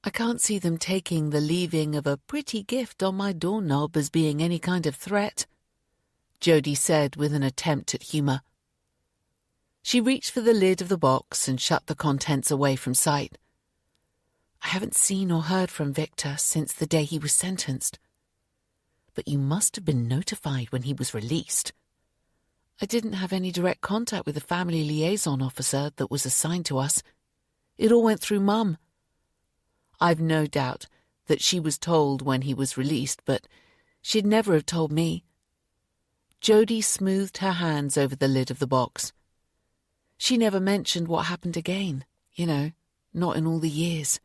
I can't see them taking the leaving of a pretty gift on my doorknob as being any kind of threat, Jody said with an attempt at humour. She reached for the lid of the box and shut the contents away from sight. I haven't seen or heard from Victor since the day he was sentenced. But you must have been notified when he was released. I didn't have any direct contact with the family liaison officer that was assigned to us. It all went through Mum. I've no doubt that she was told when he was released, but she'd never have told me. Jody smoothed her hands over the lid of the box. She never mentioned what happened again, not in all the years.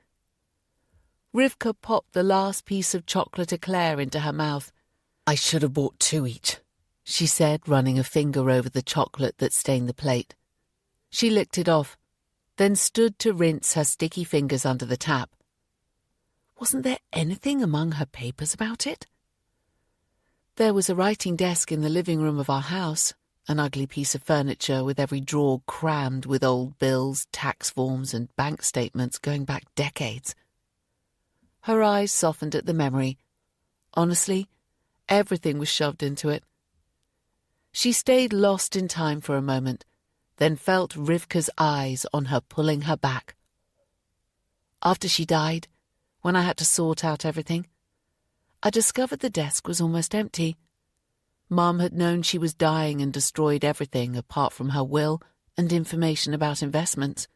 Rivka popped the last piece of chocolate eclair into her mouth. I should have bought 2 each, she said, running a finger over the chocolate that stained the plate. She licked it off, then stood to rinse her sticky fingers under the tap. Wasn't there anything among her papers about it? There was a writing desk in the living room of our house, an ugly piece of furniture with every drawer crammed with old bills, tax forms and bank statements going back decades. Her eyes softened at the memory. Honestly, everything was shoved into it. She stayed lost in time for a moment, then felt Rivka's eyes on her pulling her back. After she died, when I had to sort out everything, I discovered the desk was almost empty. Mum had known she was dying and destroyed everything apart from her will and information about investments.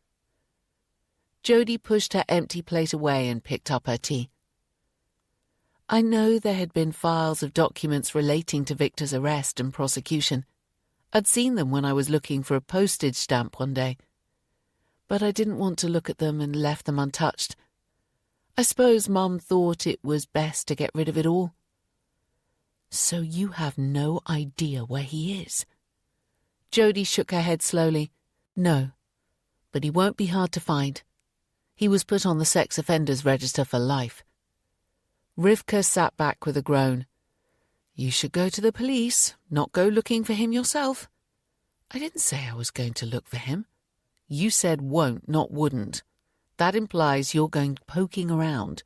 Jody pushed her empty plate away and picked up her tea. I know there had been files of documents relating to Victor's arrest and prosecution. I'd seen them when I was looking for a postage stamp one day. But I didn't want to look at them and left them untouched. I suppose Mum thought it was best to get rid of it all. So you have no idea where he is? Jody shook her head slowly. No, but he won't be hard to find. He was put on the sex offenders register for life. Rivka sat back with a groan. You should go to the police, not go looking for him yourself. I didn't say I was going to look for him. You said won't, not wouldn't. That implies you're going poking around.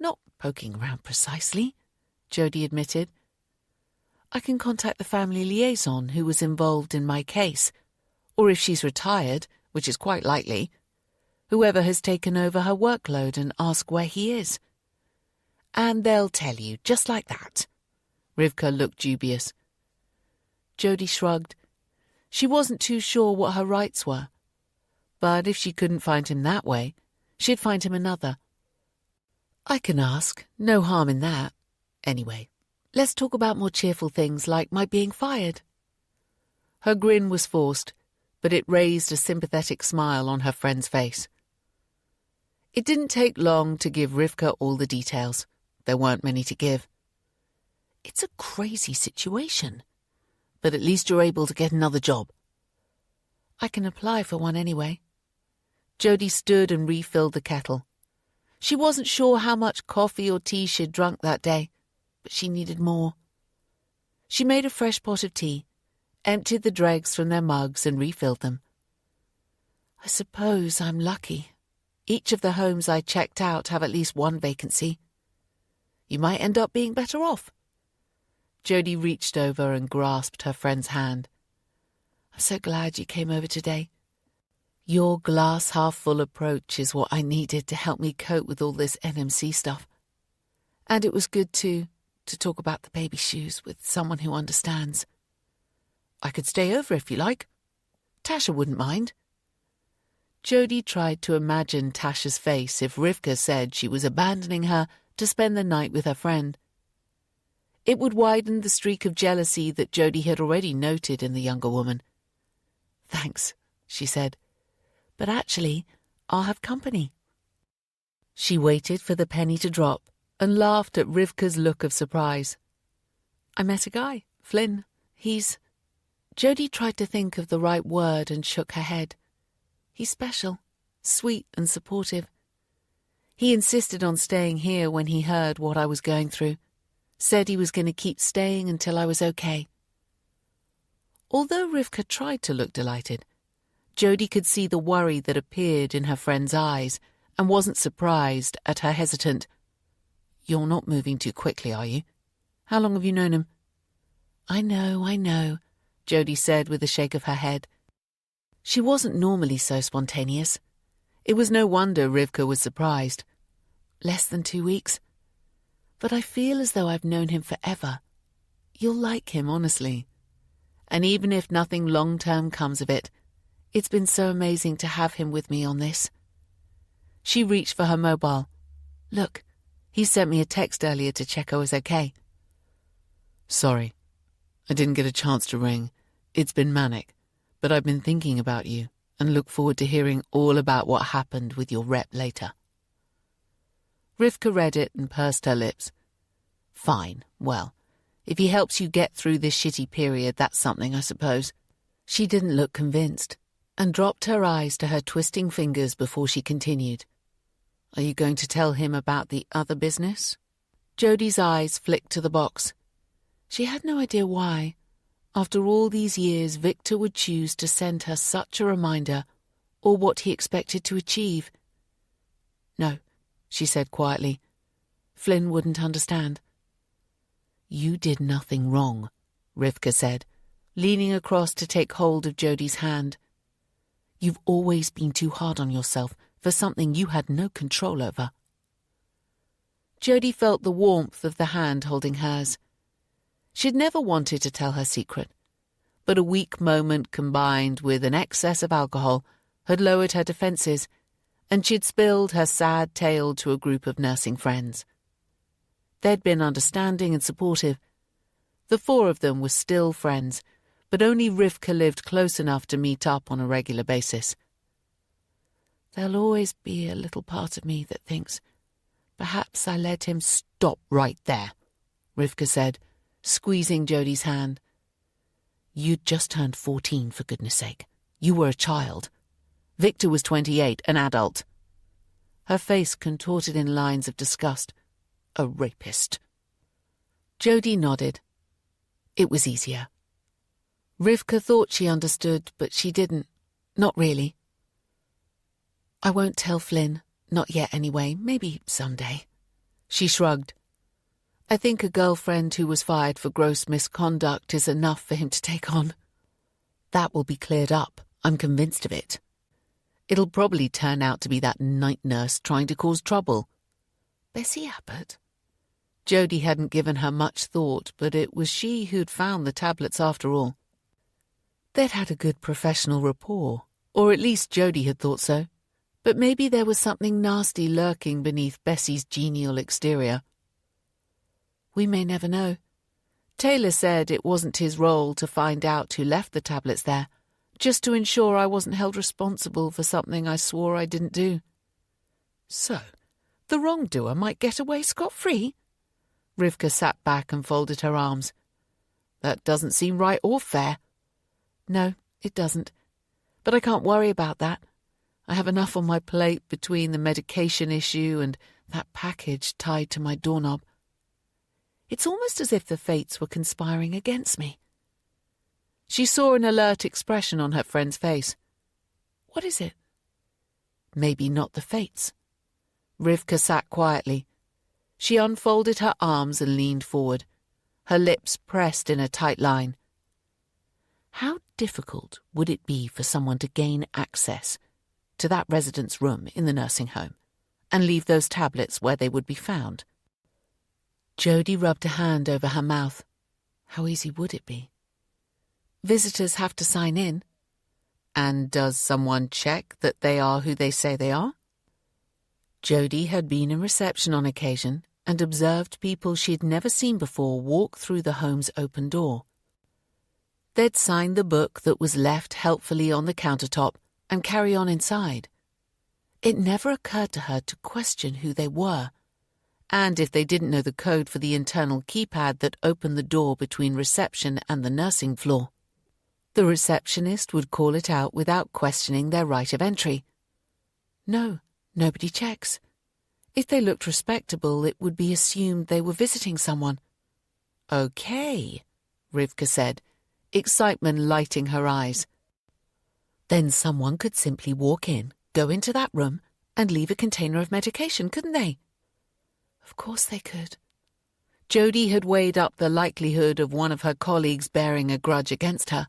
Not poking around precisely, Jody admitted. I can contact the family liaison who was involved in my case, or if she's retired, which is quite likely, whoever has taken over her workload and ask where he is. And they'll tell you, just like that. Rivka looked dubious. Jody shrugged. She wasn't too sure what her rights were. But if she couldn't find him that way, she'd find him another. I can ask. No harm in that. Anyway, let's talk about more cheerful things like my being fired. Her grin was forced, but it raised a sympathetic smile on her friend's face. It didn't take long to give Rivka all the details. There weren't many to give. It's a crazy situation, but at least you're able to get another job. I can apply for one anyway. Jody stood and refilled the kettle. She wasn't sure how much coffee or tea she'd drunk that day, but she needed more. She made a fresh pot of tea, emptied the dregs from their mugs and refilled them. I suppose I'm lucky. Each of the homes I checked out have at least one vacancy. You might end up being better off. Jody reached over and grasped her friend's hand. I'm so glad you came over today. Your glass-half-full approach is what I needed to help me cope with all this NMC stuff. And it was good, too, to talk about the baby shoes with someone who understands. I could stay over if you like. Tasha wouldn't mind. Jody tried to imagine Tasha's face if Rivka said she was abandoning her to spend the night with her friend. It would widen the streak of jealousy that Jody had already noted in the younger woman. Thanks, she said. But actually, I'll have company. She waited for the penny to drop and laughed at Rivka's look of surprise. I met a guy, Flynn. Jody tried to think of the right word and shook her head. He's special, sweet and supportive. He insisted on staying here when he heard what I was going through, said he was going to keep staying until I was okay. Although Rivka tried to look delighted, Jody could see the worry that appeared in her friend's eyes and wasn't surprised at her hesitant, "You're not moving too quickly, are you? How long have you known him?" I know, Jody said with a shake of her head. She wasn't normally so spontaneous. It was no wonder Rivka was surprised. Less than 2 weeks. But I feel as though I've known him forever. You'll like him, honestly. And even if nothing long-term comes of it, it's been so amazing to have him with me on this. She reached for her mobile. Look, he sent me a text earlier to check I was okay. Sorry, I didn't get a chance to ring. It's been manic, but I've been thinking about you and look forward to hearing all about what happened with your rep later. Rivka read it and pursed her lips. Fine, well, if he helps you get through this shitty period, that's something, I suppose. She didn't look convinced, and dropped her eyes to her twisting fingers before she continued. Are you going to tell him about the other business? Jody's eyes flicked to the box. She had no idea why. After all these years, Victor would choose to send her such a reminder, or what he expected to achieve. No, she said quietly. Flynn wouldn't understand. You did nothing wrong, Rivka said, leaning across to take hold of Jody's hand. You've always been too hard on yourself for something you had no control over. Jody felt the warmth of the hand holding hers. She'd never wanted to tell her secret, but a weak moment combined with an excess of alcohol had lowered her defences, and she'd spilled her sad tale to a group of nursing friends. They'd been understanding and supportive. The four of them were still friends, but only Rivka lived close enough to meet up on a regular basis. There'll always be a little part of me that thinks, perhaps I let him stop right there, Rivka said, squeezing Jody's hand. You'd just turned 14, for goodness sake. You were a child. Victor was 28, an adult. Her face contorted in lines of disgust. A rapist. Jody nodded. It was easier. Rivka thought she understood, but she didn't. Not really. I won't tell Flynn. Not yet, anyway. Maybe someday. She shrugged. I think a girlfriend who was fired for gross misconduct is enough for him to take on. That will be cleared up. I'm convinced of it. It'll probably turn out to be that night nurse trying to cause trouble. Bessie Abbott? Jody hadn't given her much thought, but it was she who'd found the tablets after all. They'd had a good professional rapport, or at least Jody had thought so. But maybe there was something nasty lurking beneath Bessie's genial exterior. We may never know. Taylor said it wasn't his role to find out who left the tablets there, just to ensure I wasn't held responsible for something I swore I didn't do. So, the wrongdoer might get away scot-free? Rivka sat back and folded her arms. That doesn't seem right or fair. No, it doesn't. But I can't worry about that. I have enough on my plate between the medication issue and that package tied to my doorknob. It's almost as if the fates were conspiring against me. She saw an alert expression on her friend's face. What is it? Maybe not the fates. Rivka sat quietly. She unfolded her arms and leaned forward, her lips pressed in a tight line. How difficult would it be for someone to gain access to that resident's room in the nursing home and leave those tablets where they would be found? Jody rubbed a hand over her mouth. How easy would it be? Visitors have to sign in. And does someone check that they are who they say they are? Jody had been in reception on occasion and observed people she'd never seen before walk through the home's open door. They'd sign the book that was left helpfully on the countertop and carry on inside. It never occurred to her to question who they were, and if they didn't know the code for the internal keypad that opened the door between reception and the nursing floor. The receptionist would call it out without questioning their right of entry. No, nobody checks. If they looked respectable, it would be assumed they were visiting someone. Okay, Rivka said, excitement lighting her eyes. Then someone could simply walk in, go into that room, and leave a container of medication, couldn't they? Of course they could. Jody had weighed up the likelihood of one of her colleagues bearing a grudge against her.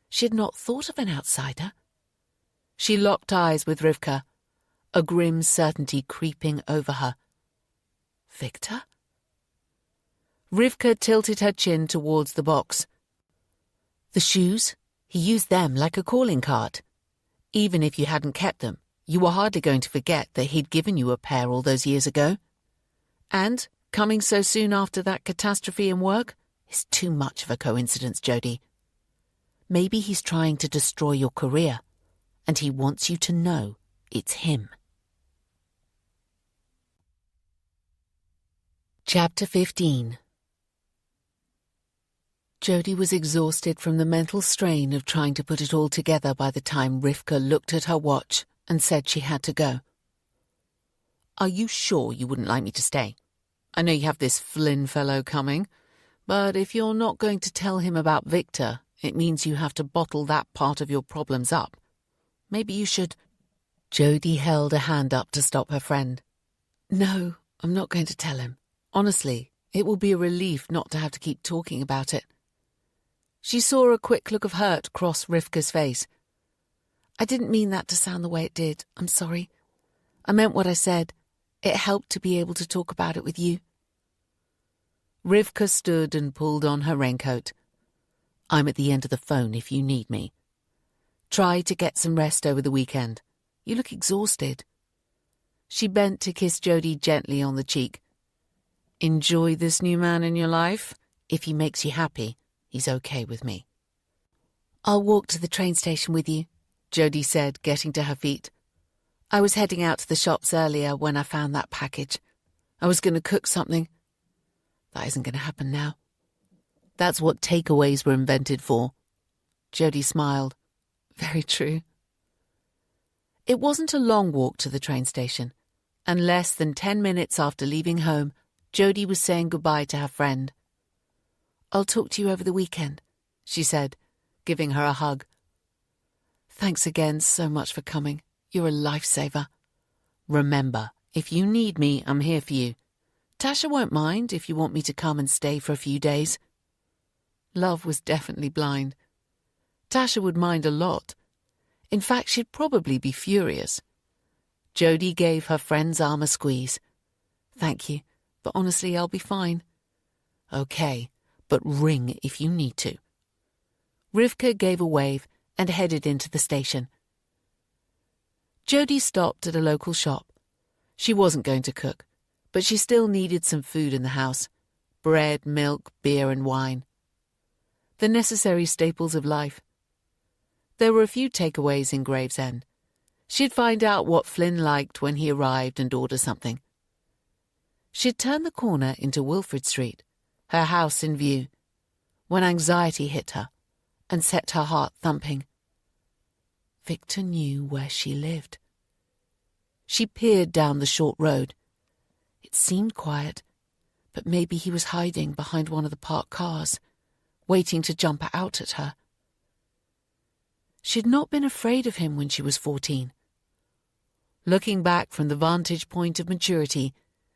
She had not thought of an outsider. She locked eyes with Rivka, a grim certainty creeping over her. Victor? Rivka tilted her chin towards the box. The shoes? He used them like a calling card. Even if you hadn't kept them, you were hardly going to forget that he'd given you a pair all those years ago. And, coming so soon after that catastrophe in work, is too much of a coincidence, Jody. Maybe he's trying to destroy your career, and he wants you to know it's him. Chapter 15. Jody was exhausted from the mental strain of trying to put it all together by the time Rivka looked at her watch and said she had to go. Are you sure you wouldn't like me to stay? I know you have this Flynn fellow coming, but if you're not going to tell him about Victor, it means you have to bottle that part of your problems up. Maybe you should... Jody held a hand up to stop her friend. No, I'm not going to tell him. Honestly, it will be a relief not to have to keep talking about it. She saw a quick look of hurt cross Rivka's face. I didn't mean that to sound the way it did. I'm sorry. I meant what I said. It helped to be able to talk about it with you. Rivka stood and pulled on her raincoat. I'm at the end of the phone if you need me. Try to get some rest over the weekend. You look exhausted. She bent to kiss Jody gently on the cheek. Enjoy this new man in your life. If he makes you happy, he's okay with me. I'll walk to the train station with you, Jody said, getting to her feet. I was heading out to the shops earlier when I found that package. I was going to cook something. That isn't going to happen now. That's what takeaways were invented for. Jody smiled. Very true. It wasn't a long walk to the train station, and less than 10 minutes after leaving home, Jody was saying goodbye to her friend. I'll talk to you over the weekend, she said, giving her a hug. Thanks again so much for coming. You're a lifesaver. Remember, if you need me, I'm here for you. Tasha won't mind if you want me to come and stay for a few days. Love was definitely blind. Tasha would mind a lot. In fact, she'd probably be furious. Jody gave her friend's arm a squeeze. Thank you, but honestly, I'll be fine. Okay, but ring if you need to. Rivka gave a wave and headed into the station. Jody stopped at a local shop. She wasn't going to cook, but she still needed some food in the house. Bread, milk, beer and wine. The necessary staples of life. There were a few takeaways in Gravesend. She'd find out what Flynn liked when he arrived and order something. She'd turn the corner into Wilfrid Street, her house in view, when anxiety hit her and set her heart thumping. Victor knew where she lived. She peered down the short road. It seemed quiet, but maybe he was hiding behind one of the parked cars, waiting to jump out at her. She'd not been afraid of him when she was 14. Looking back from the vantage point of maturity,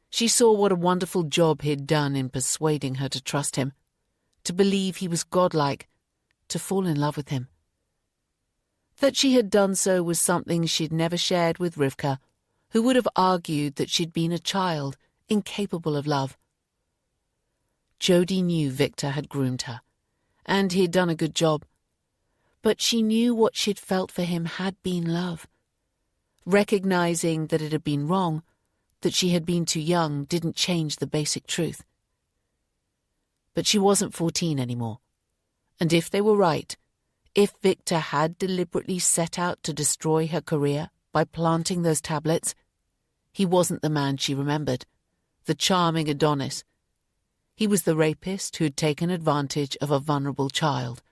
she saw what a wonderful job he'd done in persuading her to trust him, to believe he was godlike, to fall in love with him. That she had done so was something she'd never shared with Rivka, who would have argued that she'd been a child, incapable of love. Jody knew Victor had groomed her, and he'd done a good job. But she knew what she'd felt for him had been love. Recognizing that it had been wrong, that she had been too young, didn't change the basic truth. But she wasn't 14 anymore. And if they were right, if Victor had deliberately set out to destroy her career by planting those tablets, he wasn't the man she remembered, the charming Adonis. He was the rapist who had taken advantage of a vulnerable child.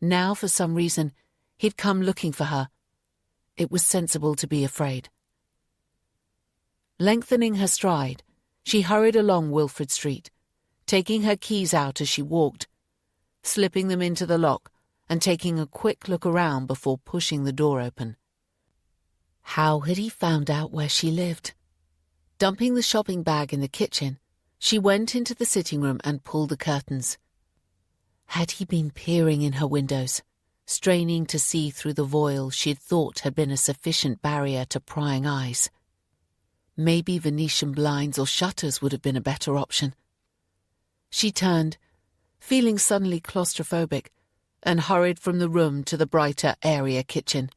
Now, for some reason, he'd come looking for her. It was sensible to be afraid. Lengthening her stride, she hurried along Wilfrid Street, taking her keys out as she walked, slipping them into the lock and taking a quick look around before pushing the door open. How had he found out where she lived? Dumping the shopping bag in the kitchen, she went into the sitting room and pulled the curtains. Had he been peering in her windows, straining to see through the voile she'd thought had been a sufficient barrier to prying eyes? Maybe Venetian blinds or shutters would have been a better option. She turned, feeling suddenly claustrophobic, and hurried from the room to the brighter, airier kitchen.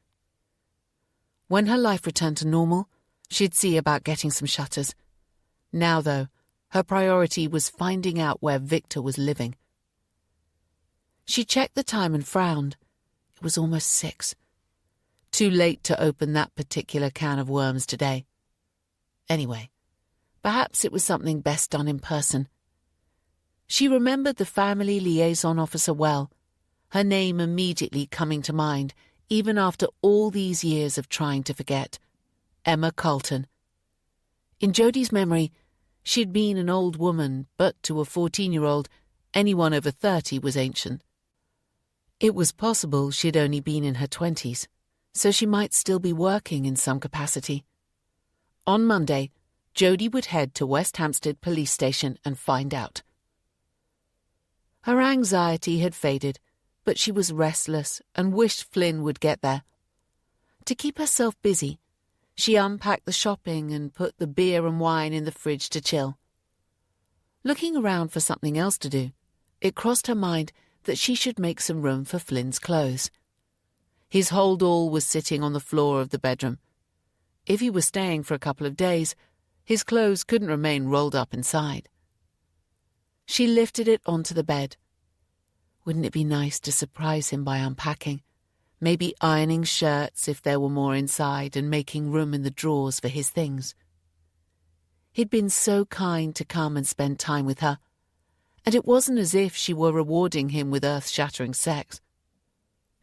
When her life returned to normal, she'd see about getting some shutters. Now, though, her priority was finding out where Victor was living. She checked the time and frowned. It was almost 6. Too late to open that particular can of worms today. Anyway, perhaps it was something best done in person. She remembered the family liaison officer well, her name immediately coming to mind, even after all these years of trying to forget. Emma Carlton. In Jodie's memory, she'd been an old woman, but to a 14-year-old, anyone over 30 was ancient. It was possible she'd only been in her 20s, so she might still be working in some capacity. On Monday, Jodie would head to West Hampstead Police Station and find out. Her anxiety had faded, but she was restless and wished Flynn would get there. To keep herself busy, she unpacked the shopping and put the beer and wine in the fridge to chill. Looking around for something else to do, it crossed her mind that she should make some room for Flynn's clothes. His hold-all was sitting on the floor of the bedroom. If he was staying for a couple of days, his clothes couldn't remain rolled up inside. She lifted it onto the bed. Wouldn't it be nice to surprise him by unpacking, maybe ironing shirts if there were more inside and making room in the drawers for his things? He'd been so kind to come and spend time with her, and it wasn't as if she were rewarding him with earth-shattering sex.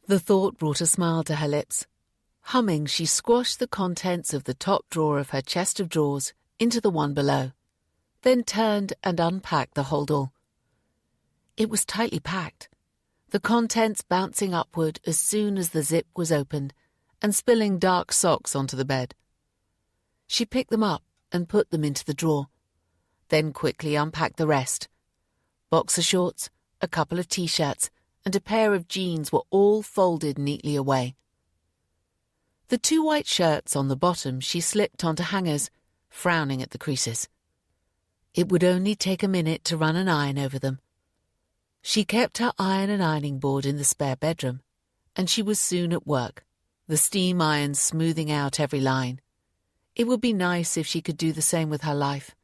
The thought brought a smile to her lips. Humming, she squashed the contents of the top drawer of her chest of drawers into the one below, then turned and unpacked the hold-all. It was tightly packed, the contents bouncing upward as soon as the zip was opened and spilling dark socks onto the bed. She picked them up and put them into the drawer, then quickly unpacked the rest. Boxer shorts, a couple of T-shirts, and a pair of jeans were all folded neatly away. The 2 white shirts on the bottom she slipped onto hangers, frowning at the creases. It would only take a minute to run an iron over them. She kept her iron and ironing board in the spare bedroom, and she was soon at work, the steam iron smoothing out every line. It would be nice if she could do the same with her life.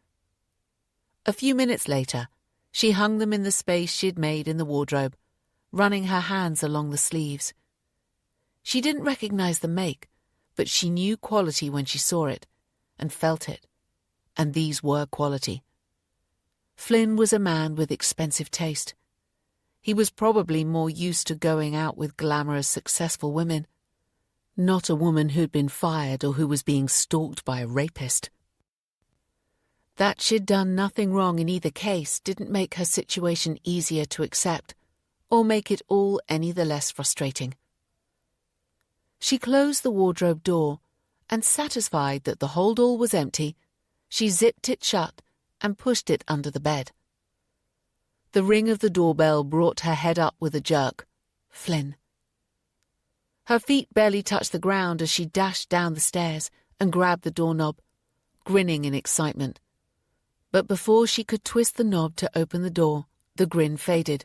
A few minutes later, she hung them in the space she'd made in the wardrobe, running her hands along the sleeves. She didn't recognize the make, but she knew quality when she saw it, and felt it, and these were quality. Flynn was a man with expensive taste. He was probably more used to going out with glamorous, successful women, not a woman who'd been fired or who was being stalked by a rapist. That she'd done nothing wrong in either case didn't make her situation easier to accept, or make it all any the less frustrating. She closed the wardrobe door, and satisfied that the hold-all was empty, she zipped it shut and pushed it under the bed. The ring of the doorbell brought her head up with a jerk. Flynn. Her feet barely touched the ground as she dashed down the stairs and grabbed the doorknob, grinning in excitement. But before she could twist the knob to open the door, the grin faded,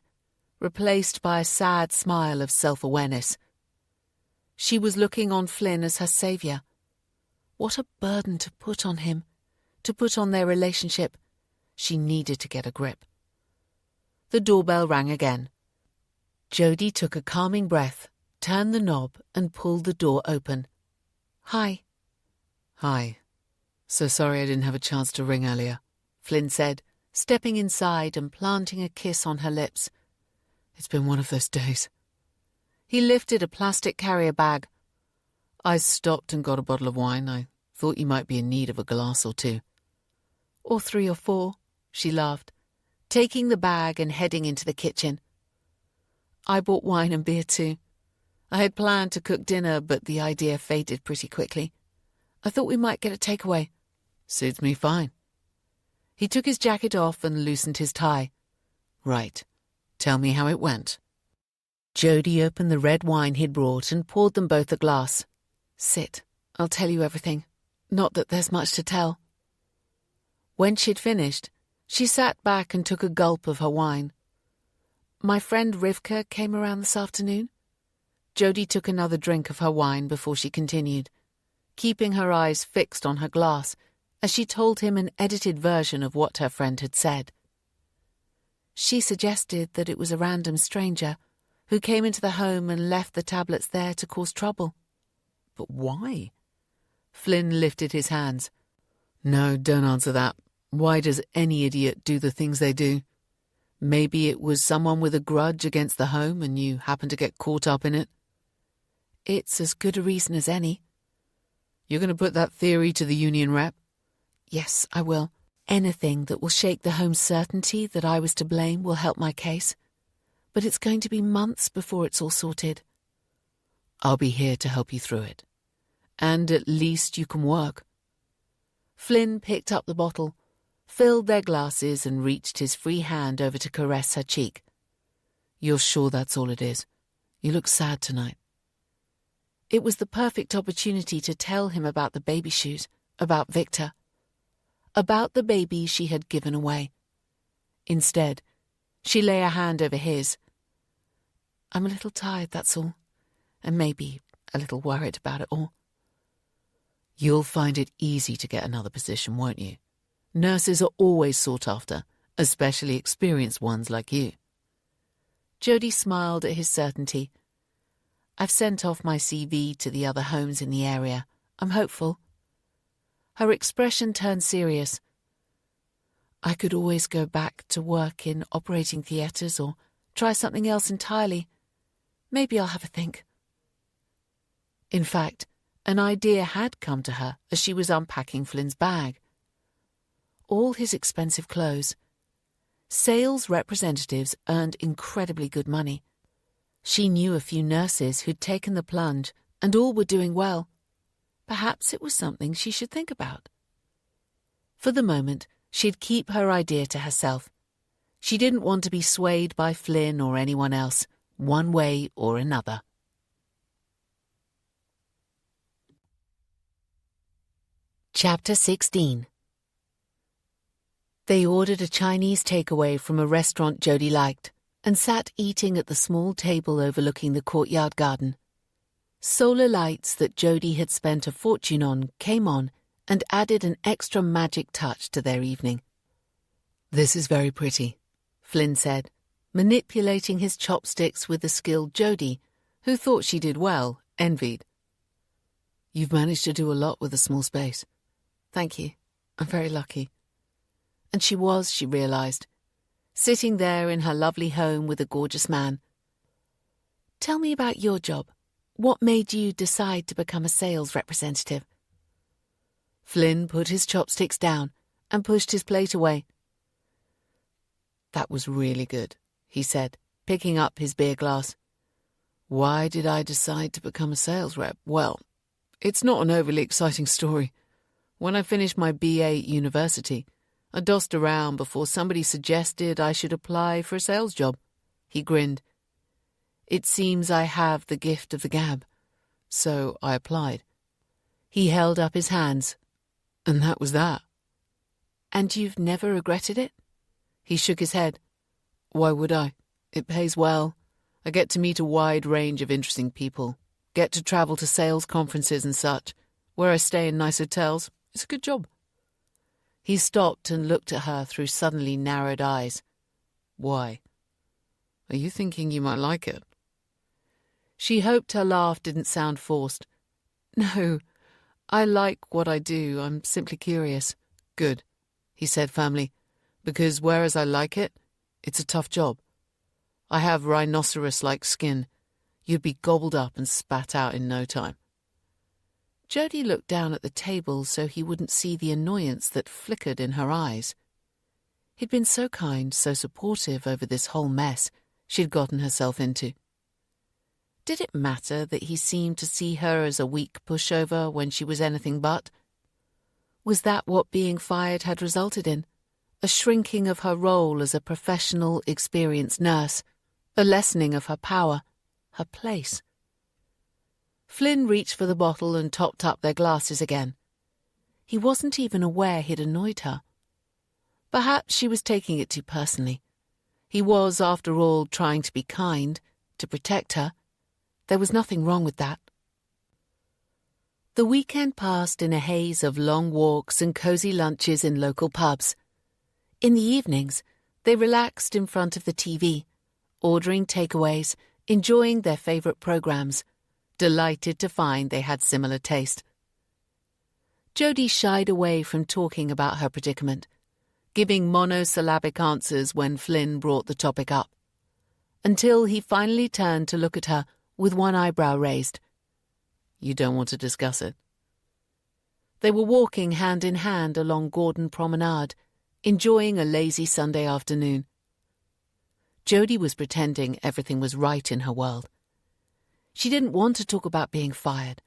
replaced by a sad smile of self-awareness. She was looking on Flynn as her saviour. What a burden to put on him, to put on their relationship. She needed to get a grip. The doorbell rang again. Jodie took a calming breath, turned the knob and pulled the door open. "Hi." "Hi. So sorry I didn't have a chance to ring earlier," Flynn said, stepping inside and planting a kiss on her lips. "It's been one of those days." He lifted a plastic carrier bag. I stopped and got a bottle of wine. I thought you might be in need of a glass or two. Or 3 or 4, she laughed, taking the bag and heading into the kitchen. I bought wine and beer too. I had planned to cook dinner, but the idea faded pretty quickly. I thought we might get a takeaway. Suits me fine. He took his jacket off and loosened his tie. Right. Tell me how it went. Jody opened the red wine he'd brought and poured them both a glass. Sit. I'll tell you everything. Not that there's much to tell. When she'd finished, she sat back and took a gulp of her wine. My friend Rivka came around this afternoon. Jody took another drink of her wine before she continued, keeping her eyes fixed on her glass as she told him an edited version of what her friend had said. She suggested that it was a random stranger who came into the home and left the tablets there to cause trouble. But why? Flynn lifted his hands. No, don't answer that. Why does any idiot do the things they do? Maybe it was someone with a grudge against the home and you happened to get caught up in it. It's as good a reason as any. You're going to put that theory to the union rep? Yes, I will. Anything that will shake the home's certainty that I was to blame will help my case. But it's going to be months before it's all sorted. I'll be here to help you through it. And at least you can work. Flynn picked up the bottle, filled their glasses and reached his free hand over to caress her cheek. You're sure that's all it is? You look sad tonight. It was the perfect opportunity to tell him about the baby shoes, about Victor, about the baby she had given away. Instead, she lay a hand over his. I'm a little tired, that's all, and maybe a little worried about it all. You'll find it easy to get another position, won't you? Nurses are always sought after, especially experienced ones like you. Jody smiled at his certainty. I've sent off my CV to the other homes in the area. I'm hopeful. Her expression turned serious. I could always go back to work in operating theatres or try something else entirely. Maybe I'll have a think. In fact, an idea had come to her as she was unpacking Flynn's bag. All his expensive clothes. Sales representatives earned incredibly good money. She knew a few nurses who'd taken the plunge and all were doing well. Perhaps it was something she should think about. For the moment, she'd keep her idea to herself. She didn't want to be swayed by Flynn or anyone else, one way or another. Chapter 16. They ordered a Chinese takeaway from a restaurant Jody liked and sat eating at the small table overlooking the courtyard garden. Solar lights that Jody had spent a fortune on came on and added an extra magic touch to their evening. This is very pretty, Flynn said, manipulating his chopsticks with the skill Jody, who thought she did well, envied. You've managed to do a lot with a small space. Thank you. I'm very lucky. And she was, she realised, sitting there in her lovely home with a gorgeous man. Tell me about your job. What made you decide to become a sales representative? Flynn put his chopsticks down and pushed his plate away. That was really good, he said, picking up his beer glass. Why did I decide to become a sales rep? Well, it's not an overly exciting story. When I finished my BA at university, I dossed around before somebody suggested I should apply for a sales job. He grinned. It seems I have the gift of the gab, so I applied. He held up his hands. And that was that. And you've never regretted it? He shook his head. Why would I? It pays well. I get to meet a wide range of interesting people, get to travel to sales conferences and such, where I stay in nice hotels. It's a good job. He stopped and looked at her through suddenly narrowed eyes. Why? Are you thinking you might like it? She hoped her laugh didn't sound forced. No, I like what I do. I'm simply curious. Good, he said firmly, because whereas I like it, it's a tough job. I have rhinoceros-like skin. You'd be gobbled up and spat out in no time. Jodie looked down at the table so he wouldn't see the annoyance that flickered in her eyes. He'd been so kind, so supportive over this whole mess she'd gotten herself into. Did it matter that he seemed to see her as a weak pushover when she was anything but? Was that what being fired had resulted in? A shrinking of her role as a professional, experienced nurse, a lessening of her power, her place. Flynn reached for the bottle and topped up their glasses again. He wasn't even aware he'd annoyed her. Perhaps she was taking it too personally. He was, after all, trying to be kind, to protect her. There was nothing wrong with that. The weekend passed in a haze of long walks and cosy lunches in local pubs. In the evenings, they relaxed in front of the TV, ordering takeaways, enjoying their favourite programmes, delighted to find they had similar taste. Jodie shied away from talking about her predicament, giving monosyllabic answers when Flynn brought the topic up, until he finally turned to look at her with one eyebrow raised. You don't want to discuss it? They were walking hand in hand along Gordon Promenade, enjoying a lazy Sunday afternoon. Jodie was pretending everything was right in her world. She didn't want to talk about being fired.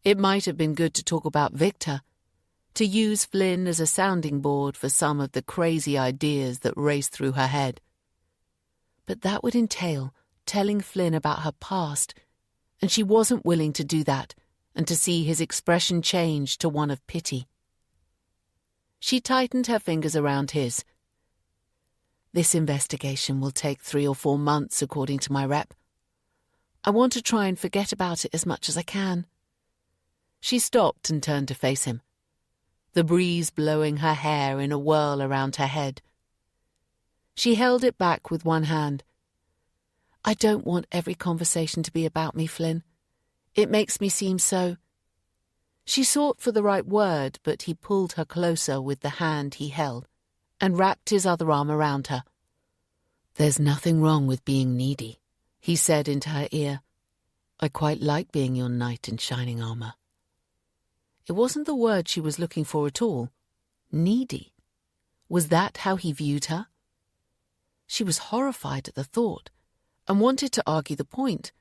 It might have been good to talk about Victor, to use Flynn as a sounding board for some of the crazy ideas that raced through her head. But that would entail telling Flynn about her past, and she wasn't willing to do that and to see his expression change to one of pity. She tightened her fingers around his. This investigation will take 3 or 4 months, according to my rep. I want to try and forget about it as much as I can. She stopped and turned to face him, the breeze blowing her hair in a whirl around her head. She held it back with one hand. I don't want every conversation to be about me, Flynn. It makes me seem so... She sought for the right word, but he pulled her closer with the hand he held and wrapped his other arm around her. There's nothing wrong with being needy, he said into her ear. I quite like being your knight in shining armour. It wasn't the word she was looking for at all. Needy. Was that how he viewed her? She was horrified at the thought and wanted to argue the point.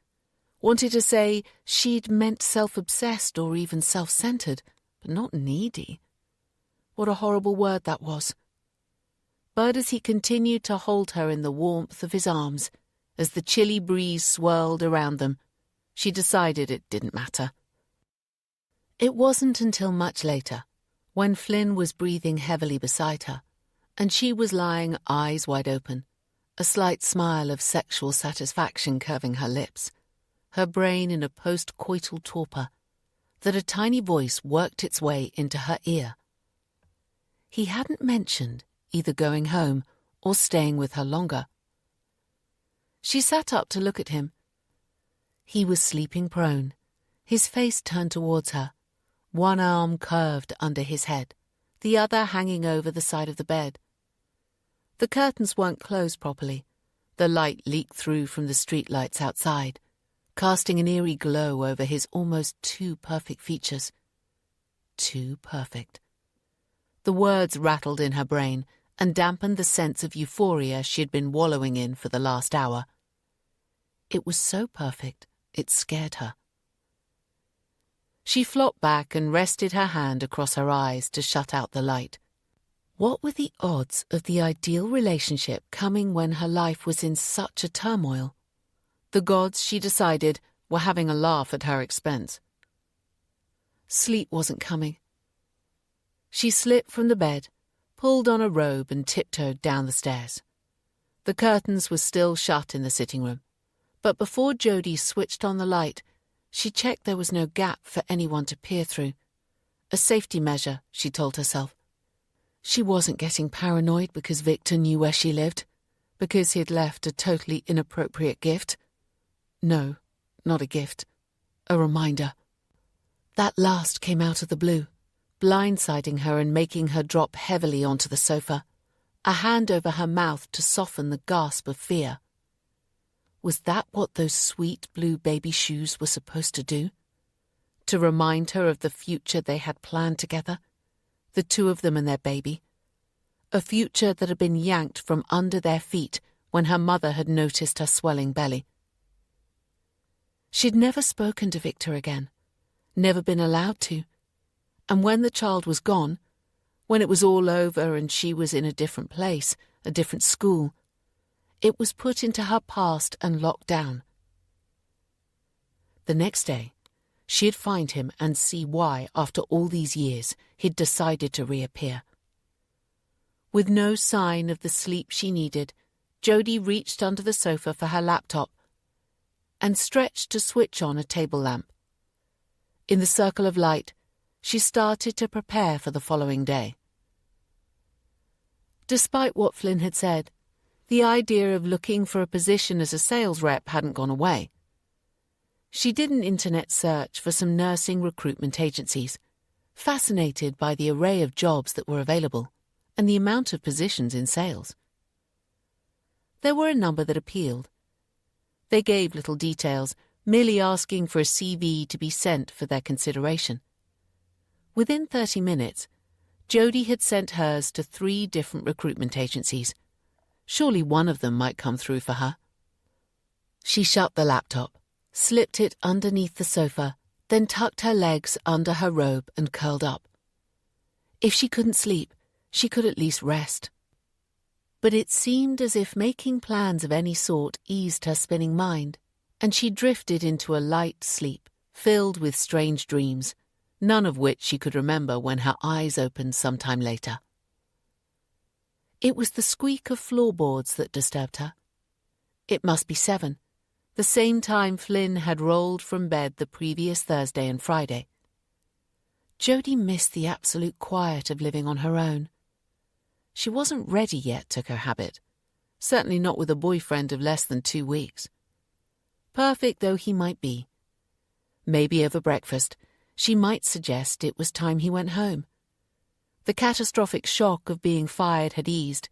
Wanted to say she'd meant self-obsessed or even self-centered, but not needy. What a horrible word that was. But as he continued to hold her in the warmth of his arms, as the chilly breeze swirled around them, she decided it didn't matter. It wasn't until much later, when Flynn was breathing heavily beside her, and she was lying eyes wide open, a slight smile of sexual satisfaction curving her lips, her brain in a post-coital torpor, that a tiny voice worked its way into her ear. He hadn't mentioned either going home or staying with her longer. She sat up to look at him. He was sleeping prone, his face turned towards her, one arm curved under his head, the other hanging over the side of the bed. The curtains weren't closed properly. The light leaked through from the streetlights outside, casting an eerie glow over his almost too perfect features. Too perfect. The words rattled in her brain and dampened the sense of euphoria she had been wallowing in for the last hour. It was so perfect, it scared her. She flopped back and rested her hand across her eyes to shut out the light. What were the odds of the ideal relationship coming when her life was in such a turmoil? The gods, she decided, were having a laugh at her expense. Sleep wasn't coming. She slipped from the bed, pulled on a robe and tiptoed down the stairs. The curtains were still shut in the sitting room, but before Jodie switched on the light, she checked there was no gap for anyone to peer through. A safety measure, she told herself. She wasn't getting paranoid because Victor knew where she lived, because he'd left a totally inappropriate gift. No, not a gift. A reminder. That last came out of the blue, blindsiding her and making her drop heavily onto the sofa, a hand over her mouth to soften the gasp of fear. Was that what those sweet blue baby shoes were supposed to do? To remind her of the future they had planned together? The two of them and their baby? A future that had been yanked from under their feet when her mother had noticed her swelling belly. She'd never spoken to Victor again, never been allowed to, and when the child was gone, when it was all over and she was in a different place, a different school, it was put into her past and locked down. The next day, she'd find him and see why, after all these years, he'd decided to reappear. With no sign of the sleep she needed, Jody reached under the sofa for her laptop and stretched to switch on a table lamp. In the circle of light, she started to prepare for the following day. Despite what Flynn had said, the idea of looking for a position as a sales rep hadn't gone away. She did an internet search for some nursing recruitment agencies, fascinated by the array of jobs that were available and the amount of positions in sales. There were a number that appealed. They gave little details, merely asking for a CV to be sent for their consideration. Within 30 minutes, Jody had sent hers to 3 different recruitment agencies. Surely one of them might come through for her. She shut the laptop, slipped it underneath the sofa, then tucked her legs under her robe and curled up. If she couldn't sleep, she could at least rest. But it seemed as if making plans of any sort eased her spinning mind, and she drifted into a light sleep, filled with strange dreams, none of which she could remember when her eyes opened sometime later. It was the squeak of floorboards that disturbed her. It must be 7, the same time Flynn had rolled from bed the previous Thursday and Friday. Jody missed the absolute quiet of living on her own. She wasn't ready yet, took her habit, certainly not with a boyfriend of less than 2 weeks. Perfect though he might be. Maybe over breakfast, she might suggest it was time he went home. The catastrophic shock of being fired had eased.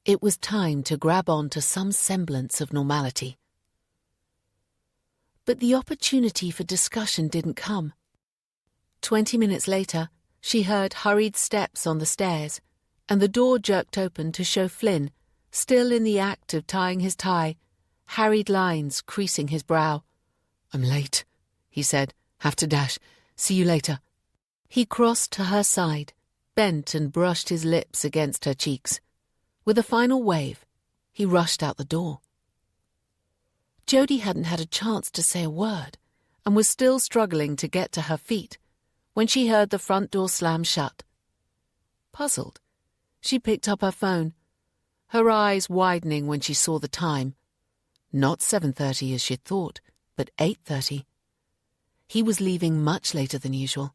It was time to grab on to some semblance of normality. But the opportunity for discussion didn't come. 20 minutes later, she heard hurried steps on the stairs, and the door jerked open to show Flynn, still in the act of tying his tie, harried lines creasing his brow. "I'm late," he said. "Have to dash. See you later." He crossed to her side, bent and brushed his lips against her cheeks. With a final wave, he rushed out the door. Jody hadn't had a chance to say a word, and was still struggling to get to her feet, when she heard the front door slam shut. Puzzled, she picked up her phone, her eyes widening when she saw the time. Not 7:30 as she'd thought, but 8:30. He was leaving much later than usual.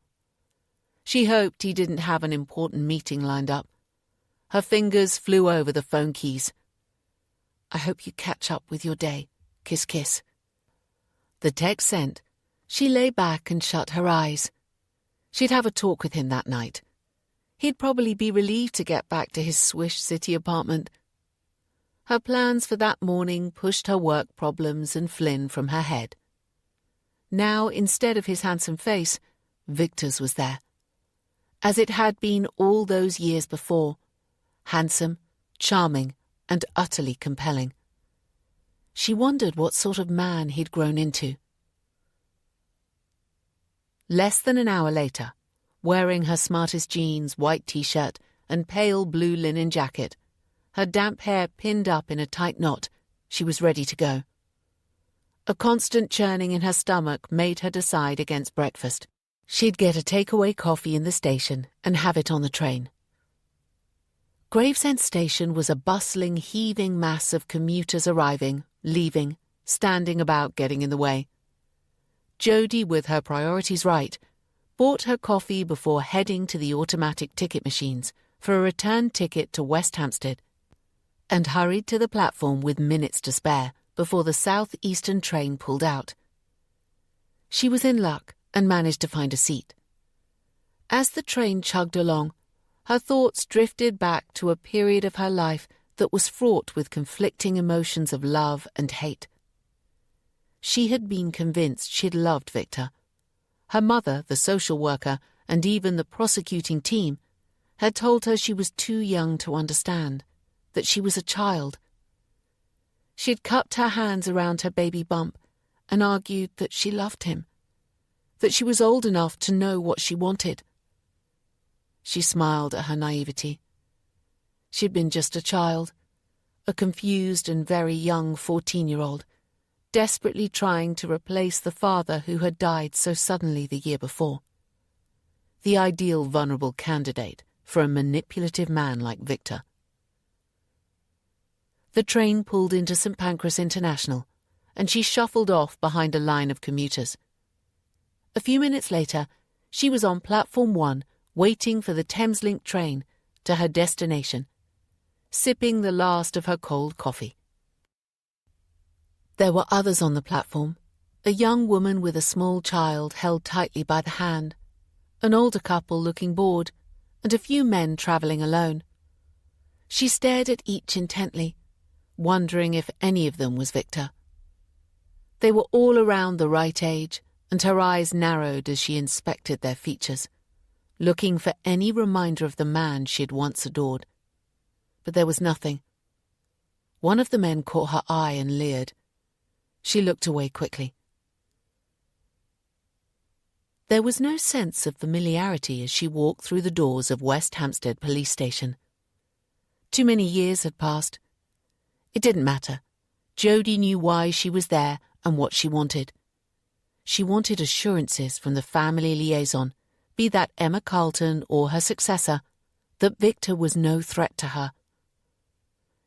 She hoped he didn't have an important meeting lined up. Her fingers flew over the phone keys. "I hope you catch up with your day. Kiss, kiss." The text sent, she lay back and shut her eyes. She'd have a talk with him that night. He'd probably be relieved to get back to his Swish City apartment. Her plans for that morning pushed her work problems and Flynn from her head. Now, instead of his handsome face, Victor's was there. As it had been all those years before, handsome, charming, and utterly compelling. She wondered what sort of man he'd grown into. Less than an hour later, wearing her smartest jeans, white t-shirt, and pale blue linen jacket, her damp hair pinned up in a tight knot, she was ready to go. A constant churning in her stomach made her decide against breakfast. She'd get a takeaway coffee in the station and have it on the train. Gravesend Station was a bustling, heaving mass of commuters arriving, leaving, standing about getting in the way. Jody, with her priorities right, bought her coffee before heading to the automatic ticket machines for a return ticket to West Hampstead, and hurried to the platform with minutes to spare before the southeastern train pulled out. She was in luck and managed to find a seat. As the train chugged along, her thoughts drifted back to a period of her life that was fraught with conflicting emotions of love and hate. She had been convinced she'd loved Victor. Her mother, the social worker, and even the prosecuting team had told her she was too young to understand, that she was a child. She'd cupped her hands around her baby bump and argued that she loved him, that she was old enough to know what she wanted. She smiled at her naivety. She'd been just a child, a confused and very young 14-year-old, desperately trying to replace the father who had died so suddenly the year before. The ideal vulnerable candidate for a manipulative man like Victor. The train pulled into St. Pancras International, and she shuffled off behind a line of commuters. A few minutes later, she was on Platform 1, waiting for the Thameslink train to her destination, sipping the last of her cold coffee. There were others on the platform, a young woman with a small child held tightly by the hand, an older couple looking bored, and a few men travelling alone. She stared at each intently, wondering if any of them was Victor. They were all around the right age, and her eyes narrowed as she inspected their features, looking for any reminder of the man she had once adored. But there was nothing. One of the men caught her eye and leered. She looked away quickly. There was no sense of familiarity as she walked through the doors of West Hampstead Police Station. Too many years had passed. It didn't matter. Jodie knew why she was there and what she wanted. She wanted assurances from the family liaison, be that Emma Carlton or her successor, that Victor was no threat to her.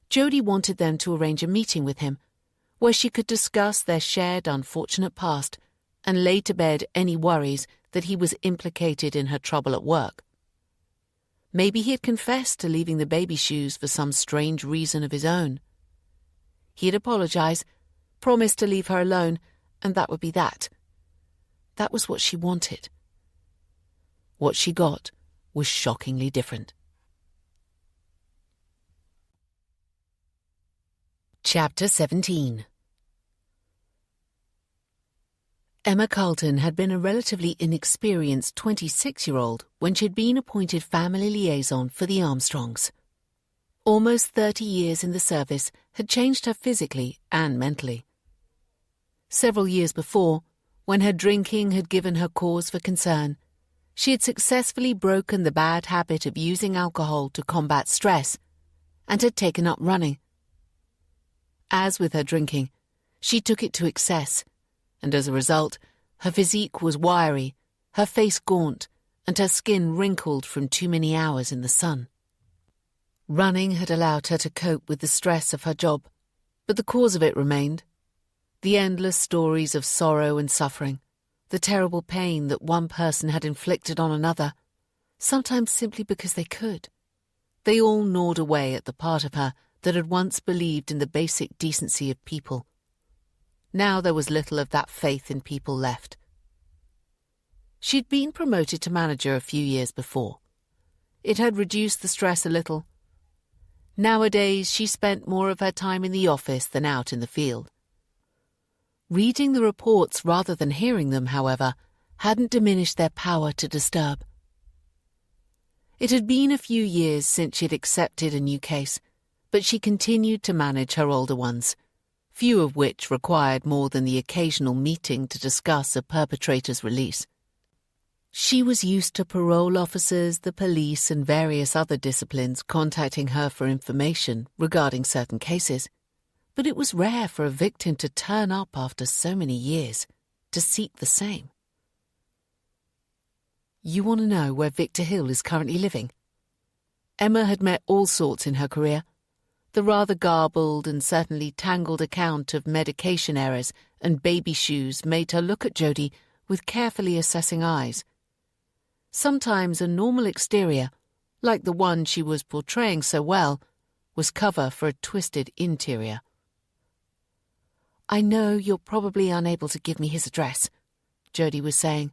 Jodie wanted them to arrange a meeting with him, where she could discuss their shared unfortunate past and lay to bed any worries that he was implicated in her trouble at work. Maybe he had confessed to leaving the baby shoes for some strange reason of his own. He'd apologize, promised to leave her alone, and that would be that. That was what she wanted. What she got was shockingly different. Chapter 17. Emma Carlton had been a relatively inexperienced 26-year-old when she had been appointed family liaison for the Armstrongs. Almost 30 years in the service had changed her physically and mentally. Several years before, when her drinking had given her cause for concern, she had successfully broken the bad habit of using alcohol to combat stress and had taken up running. As with her drinking, she took it to excess, and as a result, her physique was wiry, her face gaunt, and her skin wrinkled from too many hours in the sun. Running had allowed her to cope with the stress of her job, but the cause of it remained. The endless stories of sorrow and suffering, the terrible pain that one person had inflicted on another, sometimes simply because they could. They all gnawed away at the part of her that had once believed in the basic decency of people. Now there was little of that faith in people left. She'd been promoted to manager a few years before. It had reduced the stress a little. Nowadays she spent more of her time in the office than out in the field. Reading the reports rather than hearing them, however, hadn't diminished their power to disturb. It had been a few years since she'd accepted a new case, but she continued to manage her older ones, few of which required more than the occasional meeting to discuss a perpetrator's release. She was used to parole officers, the police, and various other disciplines contacting her for information regarding certain cases, but it was rare for a victim to turn up after so many years to seek the same. You want to know where Victor Hill is currently living? Emma had met all sorts in her career. The rather garbled and certainly tangled account of medication errors and baby shoes made her look at Jodie with carefully assessing eyes. Sometimes a normal exterior, like the one she was portraying so well, was cover for a twisted interior. "I know you're probably unable to give me his address," Jodie was saying.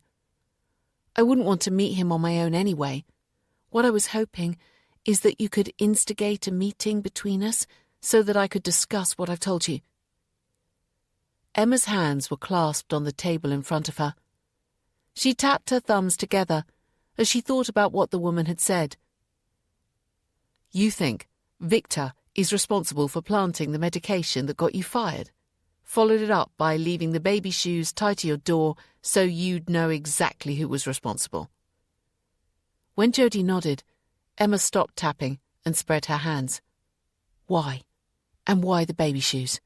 "I wouldn't want to meet him on my own anyway. What I was hoping is that you could instigate a meeting between us so that I could discuss what I've told you." Emma's hands were clasped on the table in front of her. She tapped her thumbs together as she thought about what the woman had said. "You think Victor is responsible for planting the medication that got you fired? Followed it up by leaving the baby shoes tied to your door so you'd know exactly who was responsible?" When Jodie nodded, Emma stopped tapping and spread her hands. Why? And why the baby shoes?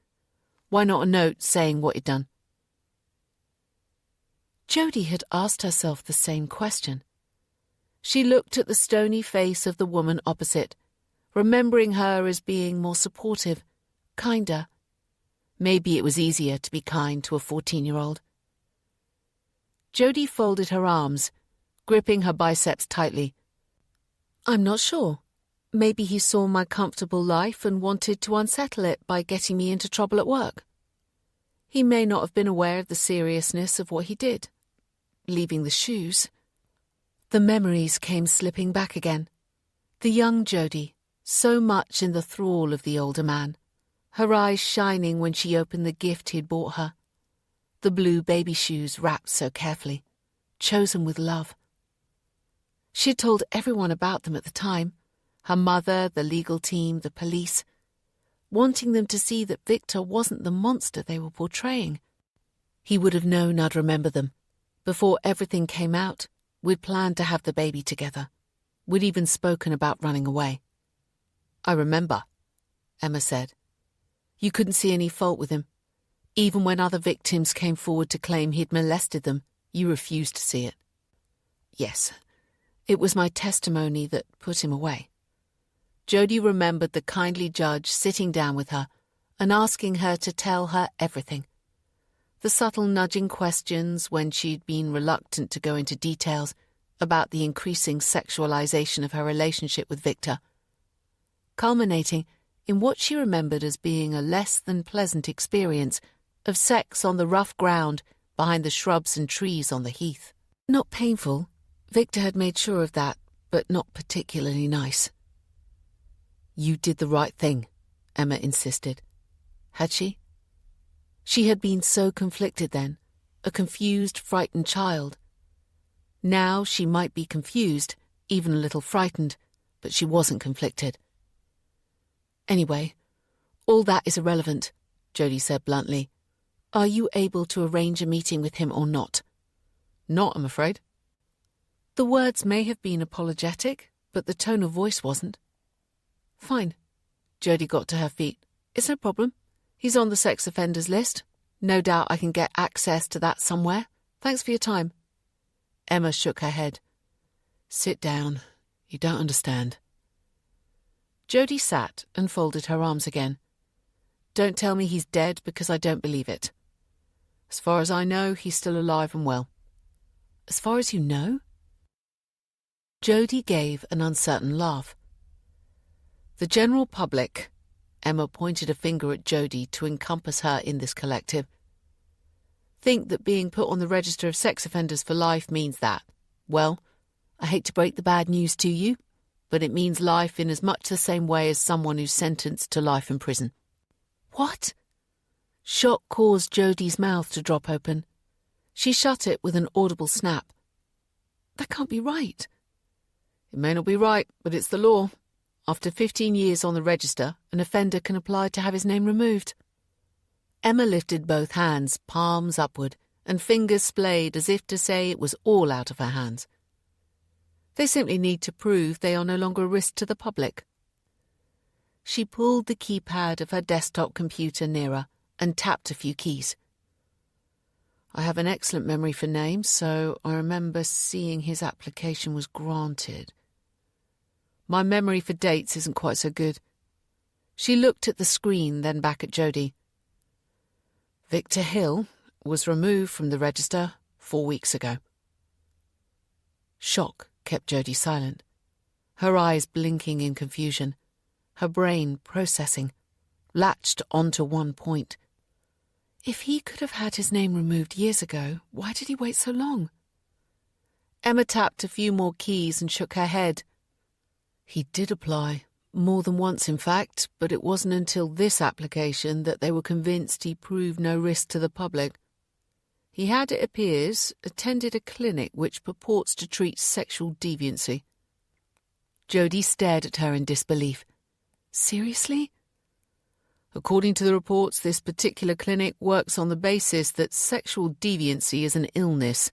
Why not a note saying what he'd done? Jodie had asked herself the same question. She looked at the stony face of the woman opposite, remembering her as being more supportive, kinder. Maybe it was easier to be kind to a 14-year-old. Jodie folded her arms, gripping her biceps tightly. "I'm not sure. Maybe he saw my comfortable life and wanted to unsettle it by getting me into trouble at work. He may not have been aware of the seriousness of what he did. Leaving the shoes." The memories came slipping back again. The young Jodie, so much in the thrall of the older man, her eyes shining when she opened the gift he'd bought her. The blue baby shoes wrapped so carefully, chosen with love. She had told everyone about them at the time, her mother, the legal team, the police, wanting them to see that Victor wasn't the monster they were portraying. He would have known I'd remember them. Before everything came out, we'd planned to have the baby together. We'd even spoken about running away. "I remember," Emma said. "You couldn't see any fault with him. Even when other victims came forward to claim he'd molested them, you refused to see it." "Yes, it was my testimony that put him away." Jodie remembered the kindly judge sitting down with her and asking her to tell her everything. The subtle nudging questions when she'd been reluctant to go into details about the increasing sexualization of her relationship with Victor, culminating in what she remembered as being a less than pleasant experience of sex on the rough ground behind the shrubs and trees on the heath. Not painful, Victor had made sure of that, but not particularly nice. "You did the right thing," Emma insisted. Had she? She had been so conflicted then, a confused, frightened child. Now she might be confused, even a little frightened, but she wasn't conflicted. "Anyway, all that is irrelevant," Jodie said bluntly. "Are you able to arrange a meeting with him or not?" "Not, I'm afraid." The words may have been apologetic, but the tone of voice wasn't. "Fine." Jodie got to her feet. "It's no problem. He's on the sex offenders list. No doubt I can get access to that somewhere. Thanks for your time." Emma shook her head. "Sit down. You don't understand." Jodie sat and folded her arms again. "Don't tell me he's dead because I don't believe it. As far as I know, he's still alive and well." "As far as you know?" Jodie gave an uncertain laugh. "The general public," Emma pointed a finger at Jodie to encompass her in this collective, "think that being put on the register of sex offenders for life means that, well, I hate to break the bad news to you, but it means life in as much the same way as someone who's sentenced to life in prison." "What?" Shock caused Jodie's mouth to drop open. She shut it with an audible snap. "That can't be right." "It may not be right, but it's the law. After 15 years on the register, an offender can apply to have his name removed." Emma lifted both hands, palms upward, and fingers splayed as if to say it was all out of her hands. "They simply need to prove they are no longer a risk to the public." She pulled the keypad of her desktop computer nearer and tapped a few keys. "I have an excellent memory for names, so I remember seeing his application was granted. My memory for dates isn't quite so good." She looked at the screen, then back at Jodie. "Victor Hill was removed from the register 4 weeks ago." Shock kept Jodie silent, her eyes blinking in confusion, her brain processing, latched onto one point. If he could have had his name removed years ago, why did he wait so long? Emma tapped a few more keys and shook her head. "He did apply, More than once, in fact, but it wasn't until this application that they were convinced he proved no risk to the public. He had, it appears, attended a clinic which purports to treat sexual deviancy. Jody stared at her in disbelief. Seriously? According to the reports, this particular clinic works on the basis that sexual deviancy is an illness,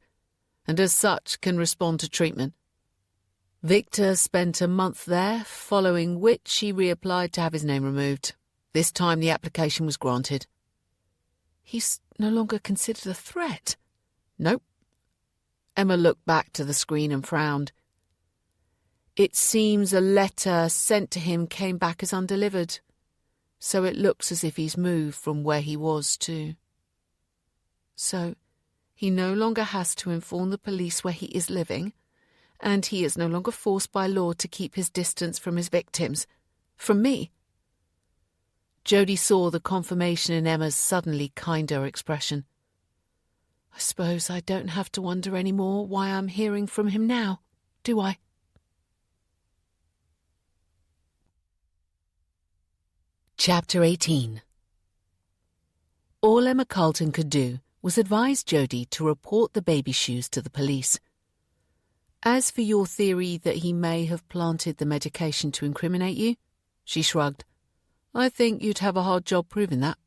and as such can respond to treatment. Victor spent a month there, following which he reapplied to have his name removed. This time the application was granted. He's no longer considered a threat? Nope. Emma looked back to the screen and frowned. It seems a letter sent to him came back as undelivered, so it looks as if he's moved from where he was too. So, he no longer has to inform the police where he is living, and he is no longer forced by law to keep his distance from his victims. From me. Jody saw the confirmation in Emma's suddenly kinder expression. I suppose I don't have to wonder any more why I'm hearing from him now, do I? Chapter 18. All Emma Carlton could do was advise Jody to report the baby shoes to the police. As for your theory that he may have planted the medication to incriminate you, she shrugged. I think you'd have a hard job proving that.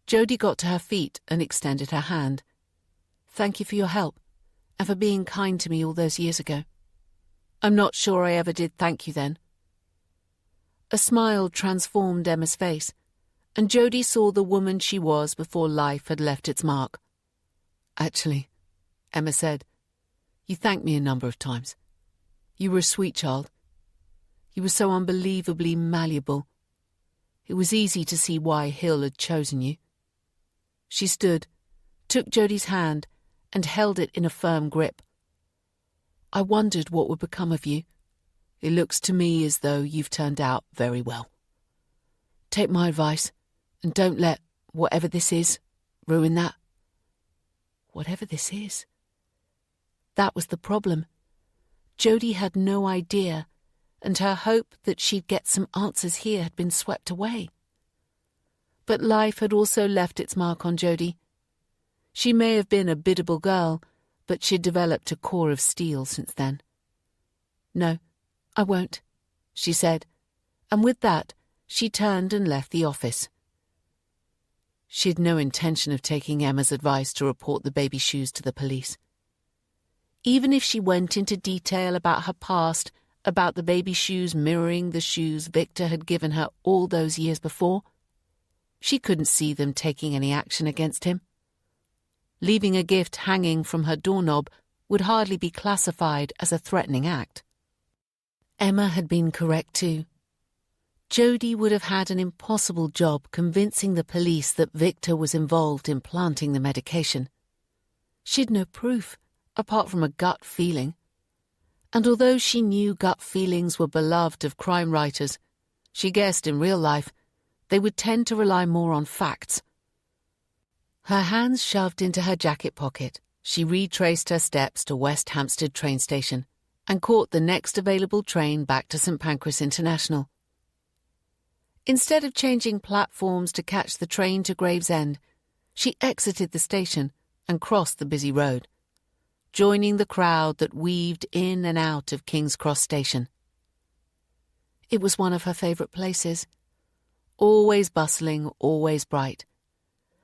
Jody got to her feet and extended her hand. Thank you for your help, and for being kind to me all those years ago. I'm not sure I ever did thank you then. A smile transformed Emma's face, and Jody saw the woman she was before life had left its mark. Actually, Emma said, you thanked me a number of times. You were a sweet child. You were so unbelievably malleable. It was easy to see why Hill had chosen you. She stood, took Jody's hand, and held it in a firm grip. I wondered what would become of you. It looks to me as though you've turned out very well. Take my advice, and don't let whatever this is ruin that. Whatever this is. That was the problem. Jody had no idea, and her hope that she'd get some answers here had been swept away. But life had also left its mark on Jody. She may have been a biddable girl, but she'd developed a core of steel since then. No, I won't, she said, and with that she turned and left the office. She'd no intention of taking Emma's advice to report the baby shoes to the police. Even if she went into detail about her past, about the baby shoes mirroring the shoes Victor had given her all those years before, she couldn't see them taking any action against him. Leaving a gift hanging from her doorknob would hardly be classified as a threatening act. Emma had been correct too. Jody would have had an impossible job convincing the police that Victor was involved in planting the medication. She'd no proof, apart from a gut feeling. And although she knew gut feelings were beloved of crime writers, she guessed in real life they would tend to rely more on facts. Her hands shoved into her jacket pocket, she retraced her steps to West Hampstead train station and caught the next available train back to St Pancras International. Instead of changing platforms to catch the train to Gravesend, she exited the station and crossed the busy road, joining the crowd that weaved in and out of King's Cross Station. It was one of her favourite places, always bustling, always bright,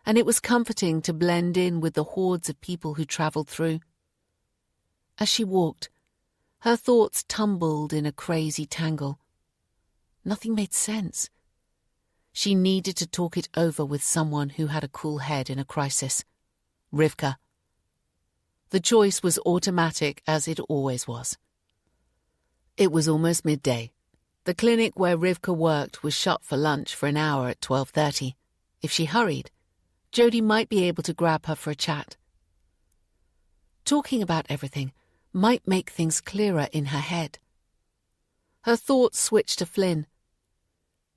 and it was comforting to blend in with the hordes of people who travelled through. As she walked, her thoughts tumbled in a crazy tangle. Nothing made sense. She needed to talk it over with someone who had a cool head in a crisis. Rivka. The choice was automatic, as it always was. It was almost midday. The clinic where Rivka worked was shut for lunch for an hour at 12:30. If she hurried, Jody might be able to grab her for a chat. Talking about everything might make things clearer in her head. Her thoughts switched to Flynn.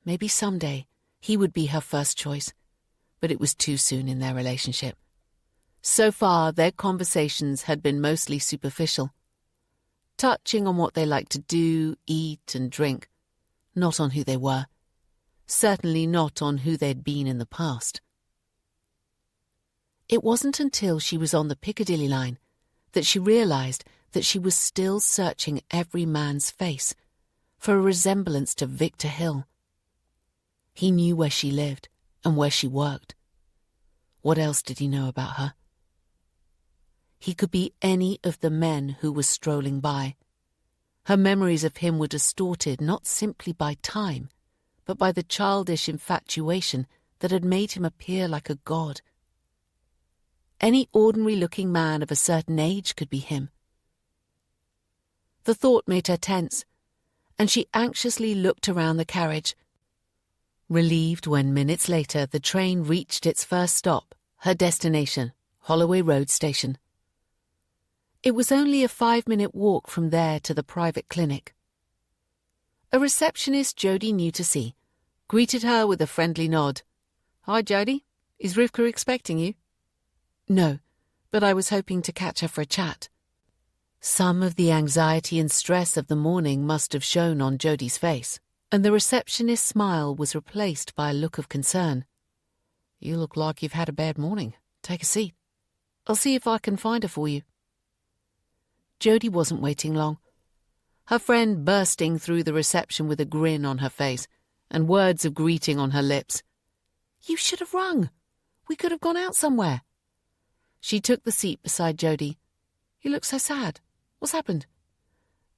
Maybe someday he would be her first choice, but it was too soon in their relationship. So far, their conversations had been mostly superficial, touching on what they liked to do, eat and drink, not on who they were. Certainly not on who they'd been in the past. It wasn't until she was on the Piccadilly line that she realised that she was still searching every man's face for a resemblance to Victor Hill. He knew where she lived and where she worked. What else did he know about her? He could be any of the men who were strolling by. Her memories of him were distorted not simply by time, but by the childish infatuation that had made him appear like a god. Any ordinary-looking man of a certain age could be him. The thought made her tense, and she anxiously looked around the carriage, relieved when minutes later the train reached its first stop, her destination, Holloway Road Station. It was only a 5-minute walk from there to the private clinic. A receptionist Jodie knew to see greeted her with a friendly nod. "Hi, Jodie. Is Rivka expecting you?" "No, but I was hoping to catch her for a chat." Some of the anxiety and stress of the morning must have shown on Jodie's face, and the receptionist's smile was replaced by a look of concern. "You look like you've had a bad morning. Take a seat. I'll see if I can find her for you." Jodie wasn't waiting long. Her friend bursting through the reception with a grin on her face and words of greeting on her lips. "You should have rung. We could have gone out somewhere." She took the seat beside Jodie. "You look so sad. What's happened?"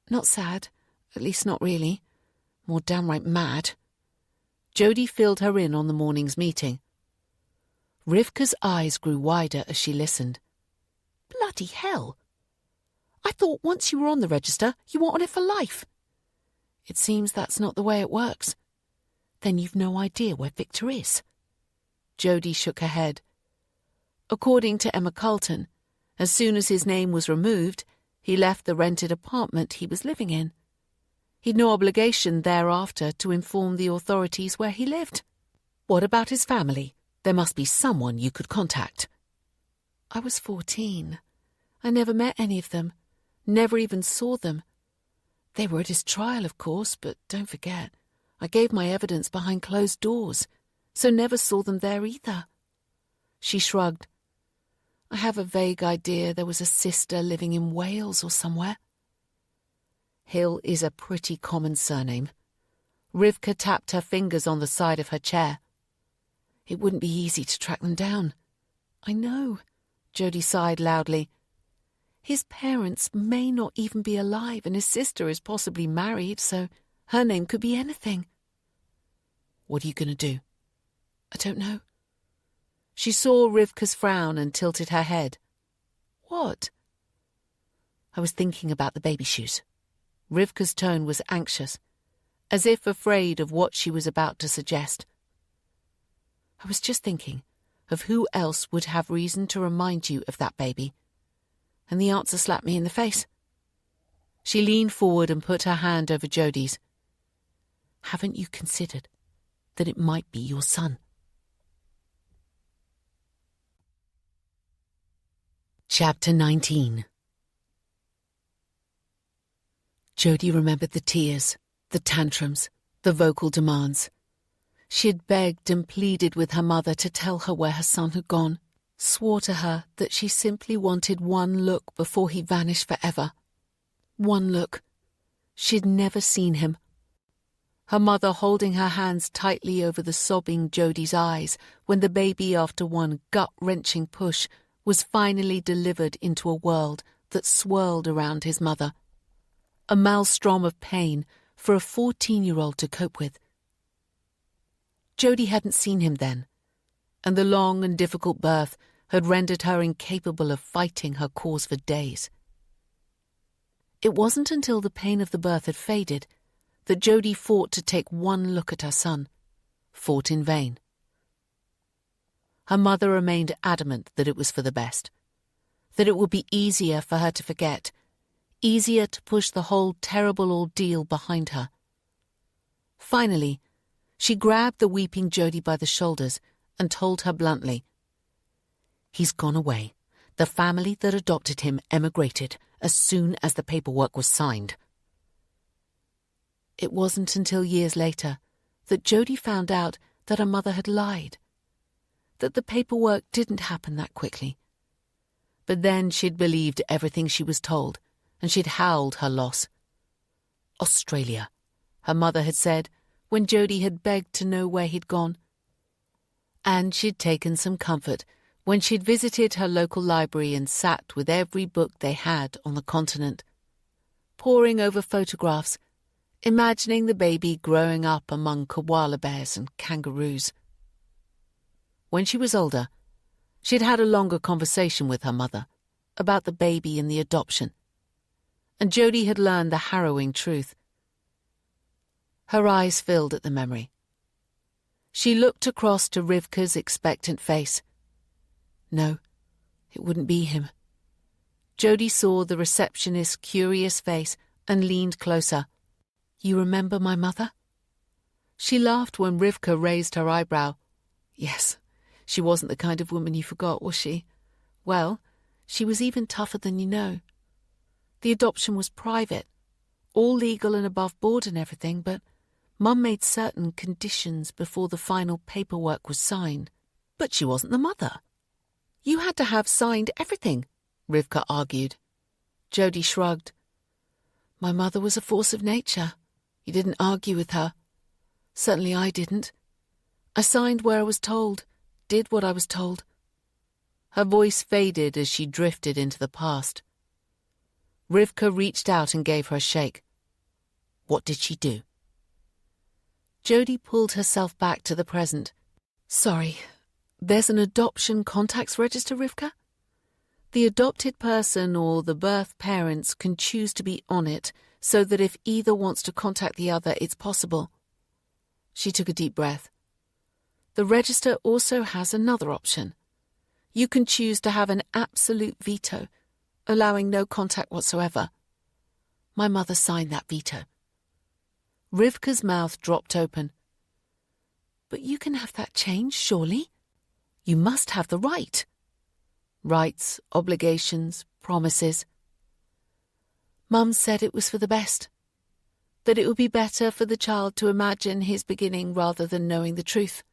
"Not sad. At least not really. More downright mad." Jodie filled her in on the morning's meeting. Rivka's eyes grew wider as she listened. "Bloody hell! I thought once you were on the register, you were on it for life." "It seems that's not the way it works." "Then you've no idea where Victor is." Jodie shook her head. According to Emma Carlton, as soon as his name was removed, he left the rented apartment he was living in. He'd no obligation thereafter to inform the authorities where he lived. "What about his family? There must be someone you could contact." "I was 14. I never met any of them, never even saw them. They were at his trial, of course, but don't forget, I gave my evidence behind closed doors, so never saw them there either." She shrugged. "I have a vague idea there was a sister living in Wales or somewhere." Hill is a pretty common surname. Rivka tapped her fingers on the side of her chair. "It wouldn't be easy to track them down." "I know," Jodie sighed loudly. "His parents may not even be alive, and his sister is possibly married, so her name could be anything." "What are you going to do?" "I don't know." She saw Rivka's frown and tilted her head. "What?" "I was thinking about the baby shoes." Rivka's tone was anxious, as if afraid of what she was about to suggest. "I was just thinking of who else would have reason to remind you of that baby. And the answer slapped me in the face." She leaned forward and put her hand over Jodie's. "Haven't you considered that it might be your son?" Chapter 19. Jodie remembered the tears, the tantrums, the vocal demands. She had begged and pleaded with her mother to tell her where her son had gone, swore to her that she simply wanted one look before he vanished forever. One look. She'd never seen him. Her mother holding her hands tightly over the sobbing Jodie's eyes when the baby, after one gut-wrenching push, was finally delivered into a world that swirled around his mother. A maelstrom of pain for a 14-year-old to cope with. Jodie hadn't seen him then, and the long and difficult birth had rendered her incapable of fighting her cause for days. It wasn't until the pain of the birth had faded that Jodie fought to take one look at her son, fought in vain. Her mother remained adamant that it was for the best, that it would be easier for her to forget, easier to push the whole terrible ordeal behind her. Finally, she grabbed the weeping Jodie by the shoulders and told her bluntly, "He's gone away. The family that adopted him emigrated as soon as the paperwork was signed." It wasn't until years later that Jody found out that her mother had lied, that the paperwork didn't happen that quickly. But then she'd believed everything she was told, and she'd howled her loss. Australia, her mother had said when Jody had begged to know where he'd gone. And she'd taken some comfort when she'd visited her local library and sat with every book they had on the continent, poring over photographs, imagining the baby growing up among koala bears and kangaroos. When she was older, she'd had a longer conversation with her mother about the baby and the adoption, and Jody had learned the harrowing truth. Her eyes filled at the memory. She looked across to Rivka's expectant face. No, it wouldn't be him. Jody saw the receptionist's curious face and leaned closer. You remember my mother? She laughed when Rivka raised her eyebrow. Yes, she wasn't the kind of woman you forgot, was she? Well, she was even tougher than you know. The adoption was private, all legal and above board and everything, but Mum made certain conditions before the final paperwork was signed. But she wasn't the mother. You had to have signed everything, Rivka argued. Jody shrugged. My mother was a force of nature. You didn't argue with her. Certainly I didn't. I signed where I was told, did what I was told. Her voice faded as she drifted into the past. Rivka reached out and gave her a shake. What did she do? Jody pulled herself back to the present. Sorry, there's an adoption contacts register, Rivka? The adopted person or the birth parents can choose to be on it so that if either wants to contact the other, it's possible. She took a deep breath. The register also has another option. You can choose to have an absolute veto, allowing no contact whatsoever. My mother signed that veto. Rivka's mouth dropped open. But you can have that changed, surely? You must have the right. Rights, obligations, promises. Mum said it was for the best. That it would be better for the child to imagine his beginning rather than knowing the truth.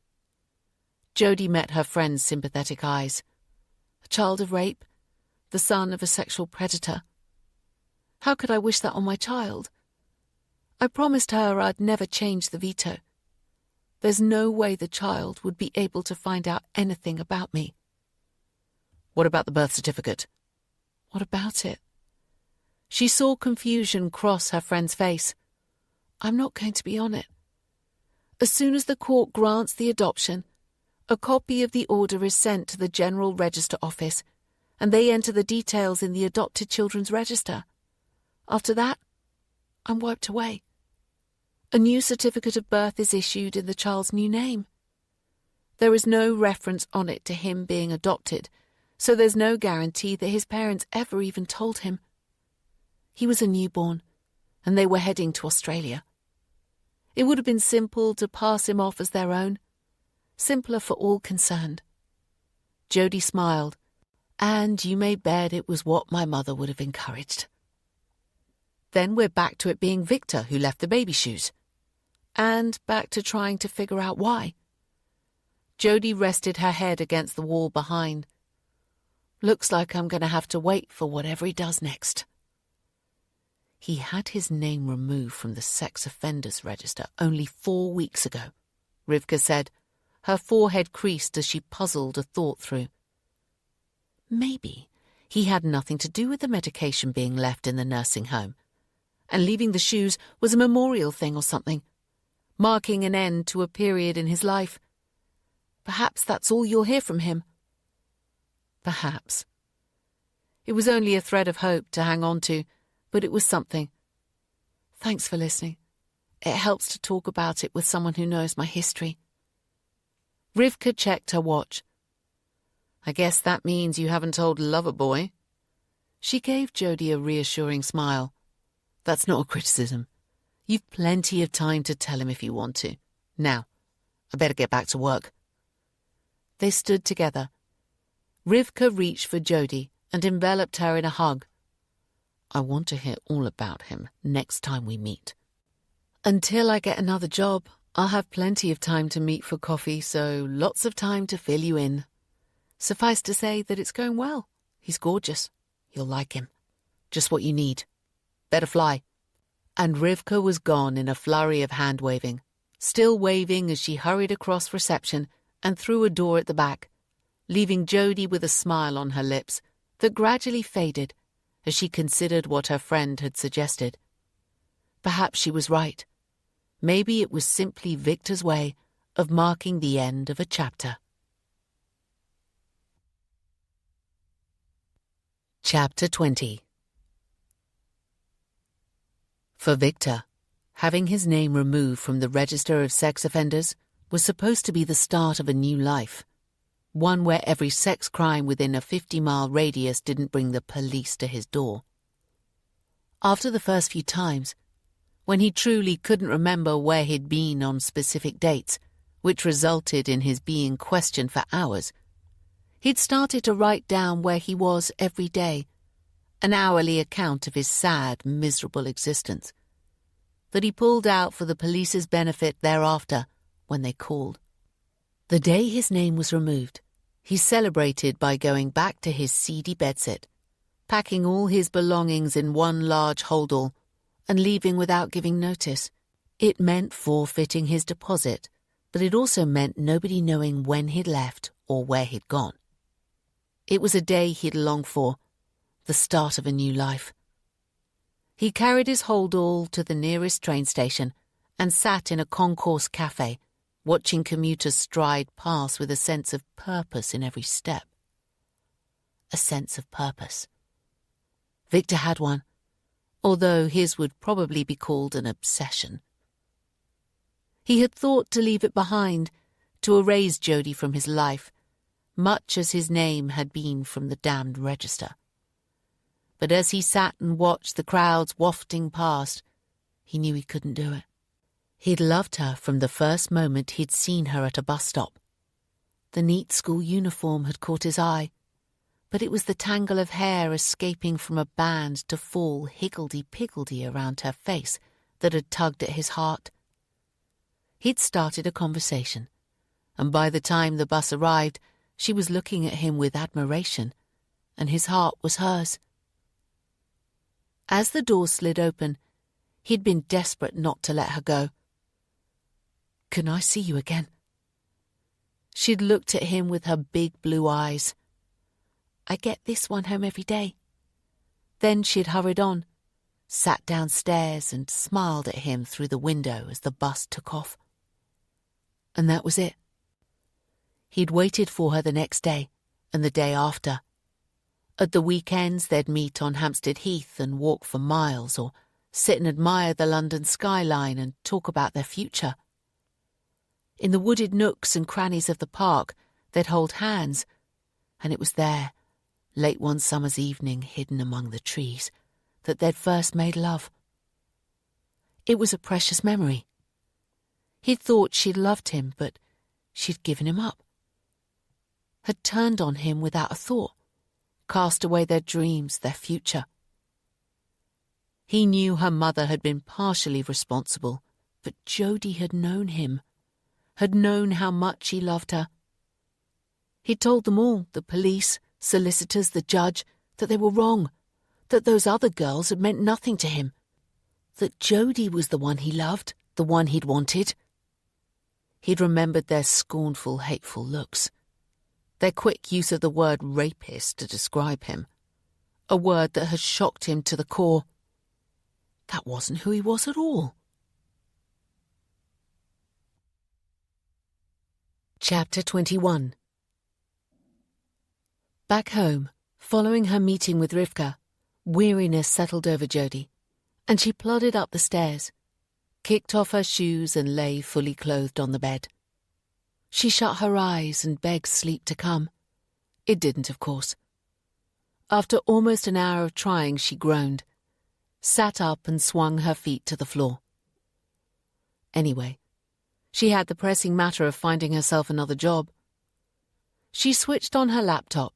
Jody met her friend's sympathetic eyes. A child of rape, the son of a sexual predator. How could I wish that on my child? I promised her I'd never change the veto. There's no way the child would be able to find out anything about me. What about the birth certificate? What about it? She saw confusion cross her friend's face. I'm not going to be on it. As soon as the court grants the adoption, a copy of the order is sent to the General Register Office, and they enter the details in the Adopted Children's Register. After that, I'm wiped away. A new certificate of birth is issued in the child's new name. There is no reference on it to him being adopted, so there's no guarantee that his parents ever even told him. He was a newborn, and they were heading to Australia. It would have been simple to pass him off as their own, simpler for all concerned. Jody smiled, and you may bet it was what my mother would have encouraged. Then we're back to it being Victor who left the baby shoes. And back to trying to figure out why. Jody rested her head against the wall behind. Looks like I'm going to have to wait for whatever he does next. He had his name removed from the sex offenders register only 4 weeks ago, Rivka said, her forehead creased as she puzzled a thought through. Maybe he had nothing to do with the medication being left in the nursing home, and leaving the shoes was a memorial thing or something, marking an end to a period in his life. Perhaps that's all you'll hear from him. Perhaps. It was only a thread of hope to hang on to, but it was something. Thanks for listening. It helps to talk about it with someone who knows my history. Rivka checked her watch. I guess that means you haven't told Loverboy. She gave Jody a reassuring smile. That's not a criticism. You've plenty of time to tell him if you want to. Now, I better get back to work. They stood together. Rivka reached for Jody and enveloped her in a hug. I want to hear all about him next time we meet. Until I get another job, I'll have plenty of time to meet for coffee, so lots of time to fill you in. Suffice to say that it's going well. He's gorgeous. You'll like him. Just what you need. Better fly." And Rivka was gone in a flurry of hand-waving, still waving as she hurried across reception and through a door at the back, leaving Jody with a smile on her lips that gradually faded as she considered what her friend had suggested. Perhaps she was right. Maybe it was simply Victor's way of marking the end of a chapter. Chapter 20. For Victor, having his name removed from the register of sex offenders was supposed to be the start of a new life, one where every sex crime within a 50-mile radius didn't bring the police to his door. After the first few times, when he truly couldn't remember where he'd been on specific dates, which resulted in his being questioned for hours, he'd started to write down where he was every day, an hourly account of his sad, miserable existence, that he pulled out for the police's benefit thereafter when they called. The day his name was removed, he celebrated by going back to his seedy bedsit, packing all his belongings in one large holdall and leaving without giving notice. It meant forfeiting his deposit, but it also meant nobody knowing when he'd left or where he'd gone. It was a day he'd longed for, the start of a new life. He carried his holdall to the nearest train station and sat in a concourse cafe, watching commuters stride past with a sense of purpose in every step. A sense of purpose. Victor had one, although his would probably be called an obsession. He had thought to leave it behind, to erase Jody from his life, much as his name had been from the damned register. But as he sat and watched the crowds wafting past, he knew he couldn't do it. He'd loved her from the first moment he'd seen her at a bus stop. The neat school uniform had caught his eye, but it was the tangle of hair escaping from a band to fall higgledy-piggledy around her face that had tugged at his heart. He'd started a conversation, and by the time the bus arrived, she was looking at him with admiration, and his heart was hers. As the door slid open, he'd been desperate not to let her go. "Can I see you again?" She'd looked at him with her big blue eyes. "I get this one home every day." Then she'd hurried on, sat downstairs and smiled at him through the window as the bus took off. And that was it. He'd waited for her the next day and the day after. At the weekends they'd meet on Hampstead Heath and walk for miles, or sit and admire the London skyline and talk about their future. In the wooded nooks and crannies of the park they'd hold hands, and it was there, late one summer's evening hidden among the trees, that they'd first made love. It was a precious memory. He'd thought she'd loved him, but she'd given him up, had turned on him without a thought, cast away their dreams, their future. He knew her mother had been partially responsible, but Jody had known him, had known how much he loved her. He'd told them all, the police, solicitors, the judge, that they were wrong, that those other girls had meant nothing to him, that Jody was the one he loved, the one he'd wanted. He'd remembered their scornful, hateful looks, their quick use of the word rapist to describe him, a word that had shocked him to the core. That wasn't who he was at all. Chapter 21. Back home, following her meeting with Rivka, weariness settled over Jody, and she plodded up the stairs, kicked off her shoes and lay fully clothed on the bed. She shut her eyes and begged sleep to come. It didn't, of course. After almost an hour of trying, she groaned, sat up and swung her feet to the floor. Anyway, she had the pressing matter of finding herself another job. She switched on her laptop,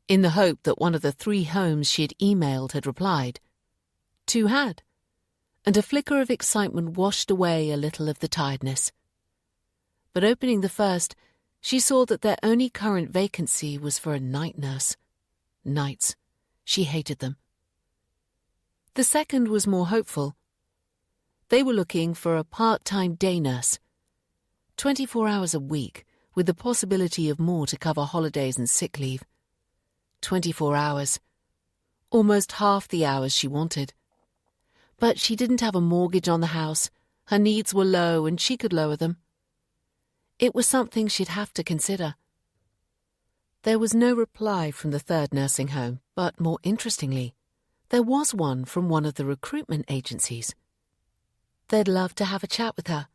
in the hope that one of the 3 homes she had emailed had replied. 2 had, and a flicker of excitement washed away a little of the tiredness. But opening the first, she saw that their only current vacancy was for a night nurse. Nights. She hated them. The second was more hopeful. They were looking for a part-time day nurse. 24 hours a week, with the possibility of more to cover holidays and sick leave. 24 hours. Almost half the hours she wanted. But she didn't have a mortgage on the house, her needs were low and she could lower them. It was something she'd have to consider. There was no reply from the third nursing home, but more interestingly, there was one from one of the recruitment agencies. They'd love to have a chat with her,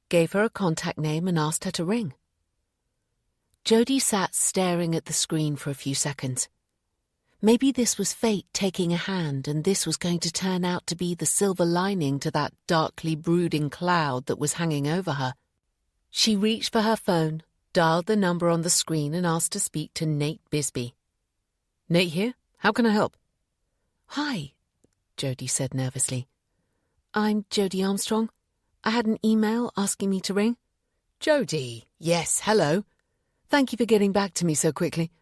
gave her a contact name and asked her to ring. Jodie sat staring at the screen for a few seconds. Maybe this was fate taking a hand and this was going to turn out to be the silver lining to that darkly brooding cloud that was hanging over her. She reached for her phone, dialed the number on the screen and asked to speak to Nate Bisbee. Nate here. How can I help? Hi, Jodie said nervously. I'm Jodie Armstrong. I had an email asking me to ring. Jodie, yes, hello. Thank you for getting back to me so quickly.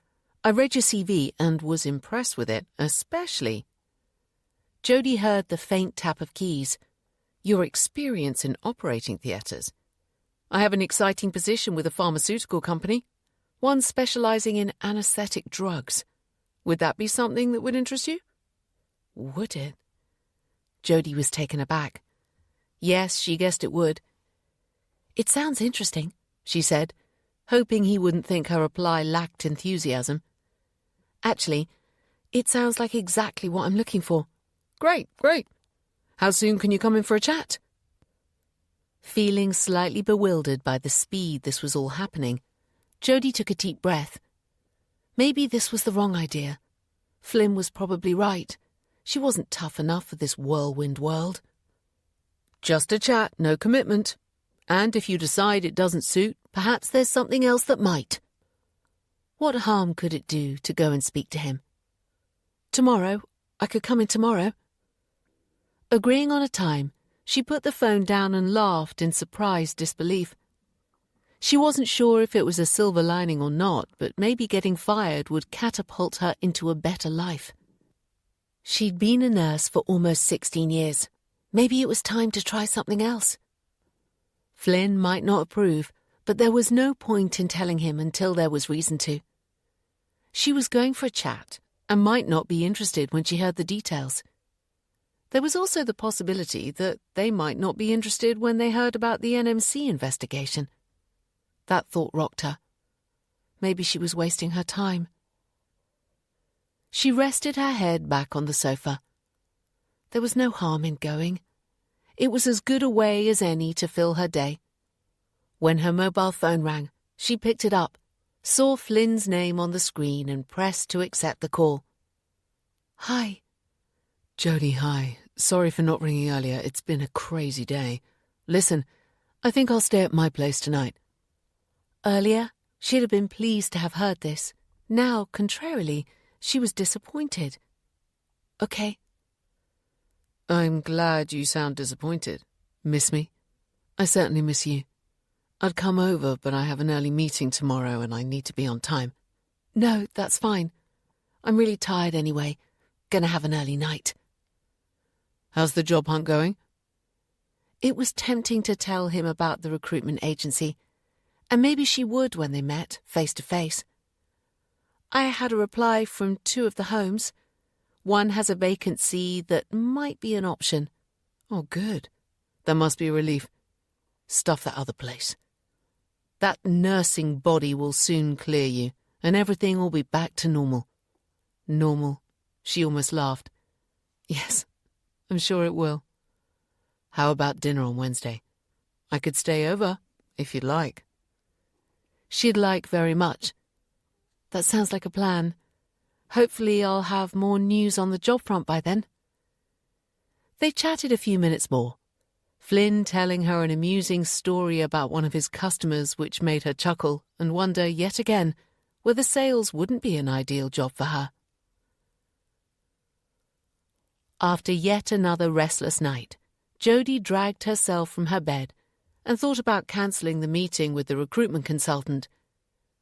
I read your CV and was impressed with it, especially. Jodie heard the faint tap of keys. Your experience in operating theatres. I have an exciting position with a pharmaceutical company, one specialising in anaesthetic drugs. Would that be something that would interest you? Would it? Jodie was taken aback. Yes, she guessed it would. It sounds interesting, she said, hoping he wouldn't think her reply lacked enthusiasm. Actually, it sounds like exactly what I'm looking for. Great. How soon can you come in for a chat? Feeling slightly bewildered by the speed this was all happening, Jodie took a deep breath. Maybe this was the wrong idea. Flynn was probably right. She wasn't tough enough for this whirlwind world. Just a chat, no commitment. And if you decide it doesn't suit, perhaps there's something else that might. What harm could it do to go and speak to him? Tomorrow. I could come in tomorrow. Agreeing on a time, she put the phone down and laughed in surprised disbelief. She wasn't sure if it was a silver lining or not, but maybe getting fired would catapult her into a better life. She'd been a nurse for almost 16 years. Maybe it was time to try something else. Flynn might not approve, but there was no point in telling him until there was reason to. She was going for a chat and might not be interested when she heard the details. There was also the possibility that they might not be interested when they heard about the NMC investigation. That thought rocked her. Maybe she was wasting her time. She rested her head back on the sofa. There was no harm in going. It was as good a way as any to fill her day. When her mobile phone rang, she picked it up, saw Flynn's name on the screen and pressed to accept the call. Hi. Jodie, hi. Sorry for not ringing earlier. It's been a crazy day. Listen, I think I'll stay at my place tonight. Earlier, she'd have been pleased to have heard this. Now, contrarily, she was disappointed. Okay. I'm glad you sound disappointed. Miss me? I certainly miss you. I'd come over, but I have an early meeting tomorrow and I need to be on time. No, that's fine. I'm really tired anyway. Gonna have an early night. How's the job hunt going? It was tempting to tell him about the recruitment agency, and maybe she would when they met, face to face. I had a reply from 2 of the homes. One has a vacancy that might be an option. Oh, good. That must be a relief. Stuff that other place. That nursing body will soon clear you, and everything will be back to normal. Normal? She almost laughed. Yes, I'm sure it will. How about dinner on Wednesday? I could stay over, if you'd like. She'd like very much. That sounds like a plan. Hopefully I'll have more news on the job front by then. They chatted a few minutes more, Flynn telling her an amusing story about one of his customers which made her chuckle and wonder yet again whether sales wouldn't be an ideal job for her. After yet another restless night, Jodie dragged herself from her bed and thought about cancelling the meeting with the recruitment consultant,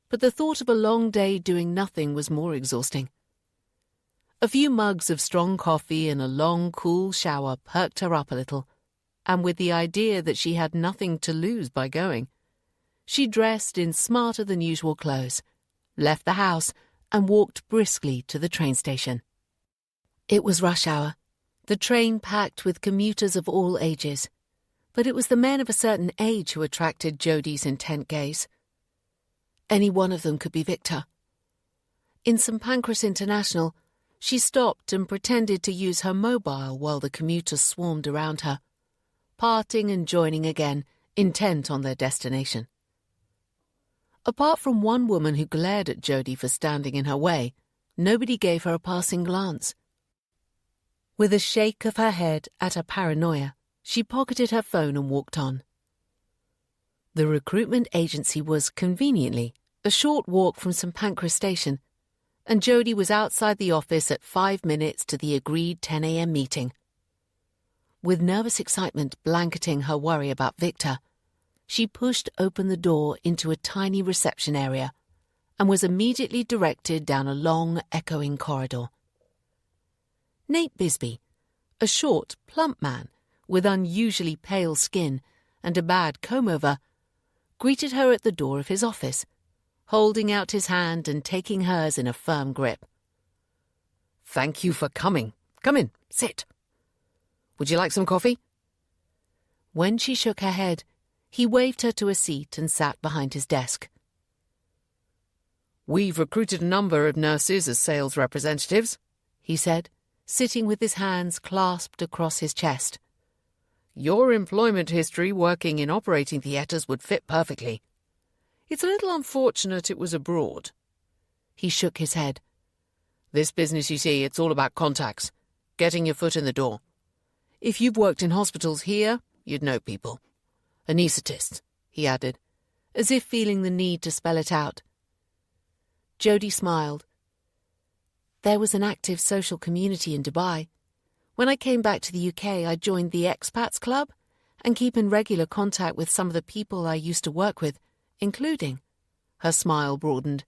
but the thought of a long day doing nothing was more exhausting. A few mugs of strong coffee and a long, cool shower perked her up a little, and with the idea that she had nothing to lose by going, she dressed in smarter-than-usual clothes, left the house, and walked briskly to the train station. It was rush hour, the train packed with commuters of all ages, but it was the men of a certain age who attracted Jodie's intent gaze. Any one of them could be Victor. In St. Pancras International, she stopped and pretended to use her mobile while the commuters swarmed around her, parting and joining again, intent on their destination. Apart from one woman who glared at Jodie for standing in her way, nobody gave her a passing glance. With a shake of her head at her paranoia, she pocketed her phone and walked on. The recruitment agency was, conveniently, a short walk from St. Pancras Station, and Jodie was outside the office at 5 minutes to the agreed 10 a.m. meeting. With nervous excitement blanketing her worry about Victor, she pushed open the door into a tiny reception area and was immediately directed down a long, echoing corridor. Nate Bisbee, a short, plump man with unusually pale skin and a bad comb-over, greeted her at the door of his office, holding out his hand and taking hers in a firm grip. "Thank you for coming. Come in, sit. Would you like some coffee?" When she shook her head, he waved her to a seat and sat behind his desk. "We've recruited a number of nurses as sales representatives," he said, sitting with his hands clasped across his chest. "Your employment history working in operating theatres would fit perfectly. It's a little unfortunate it was abroad." He shook his head. "This business, you see, it's all about contacts, getting your foot in the door. If you've worked in hospitals here, you'd know people. Anaesthetists," he added, as if feeling the need to spell it out. Jodie smiled. There was an active social community in Dubai. When I came back to the UK, I joined the Expats Club and keep in regular contact with some of the people I used to work with, including, her smile broadened,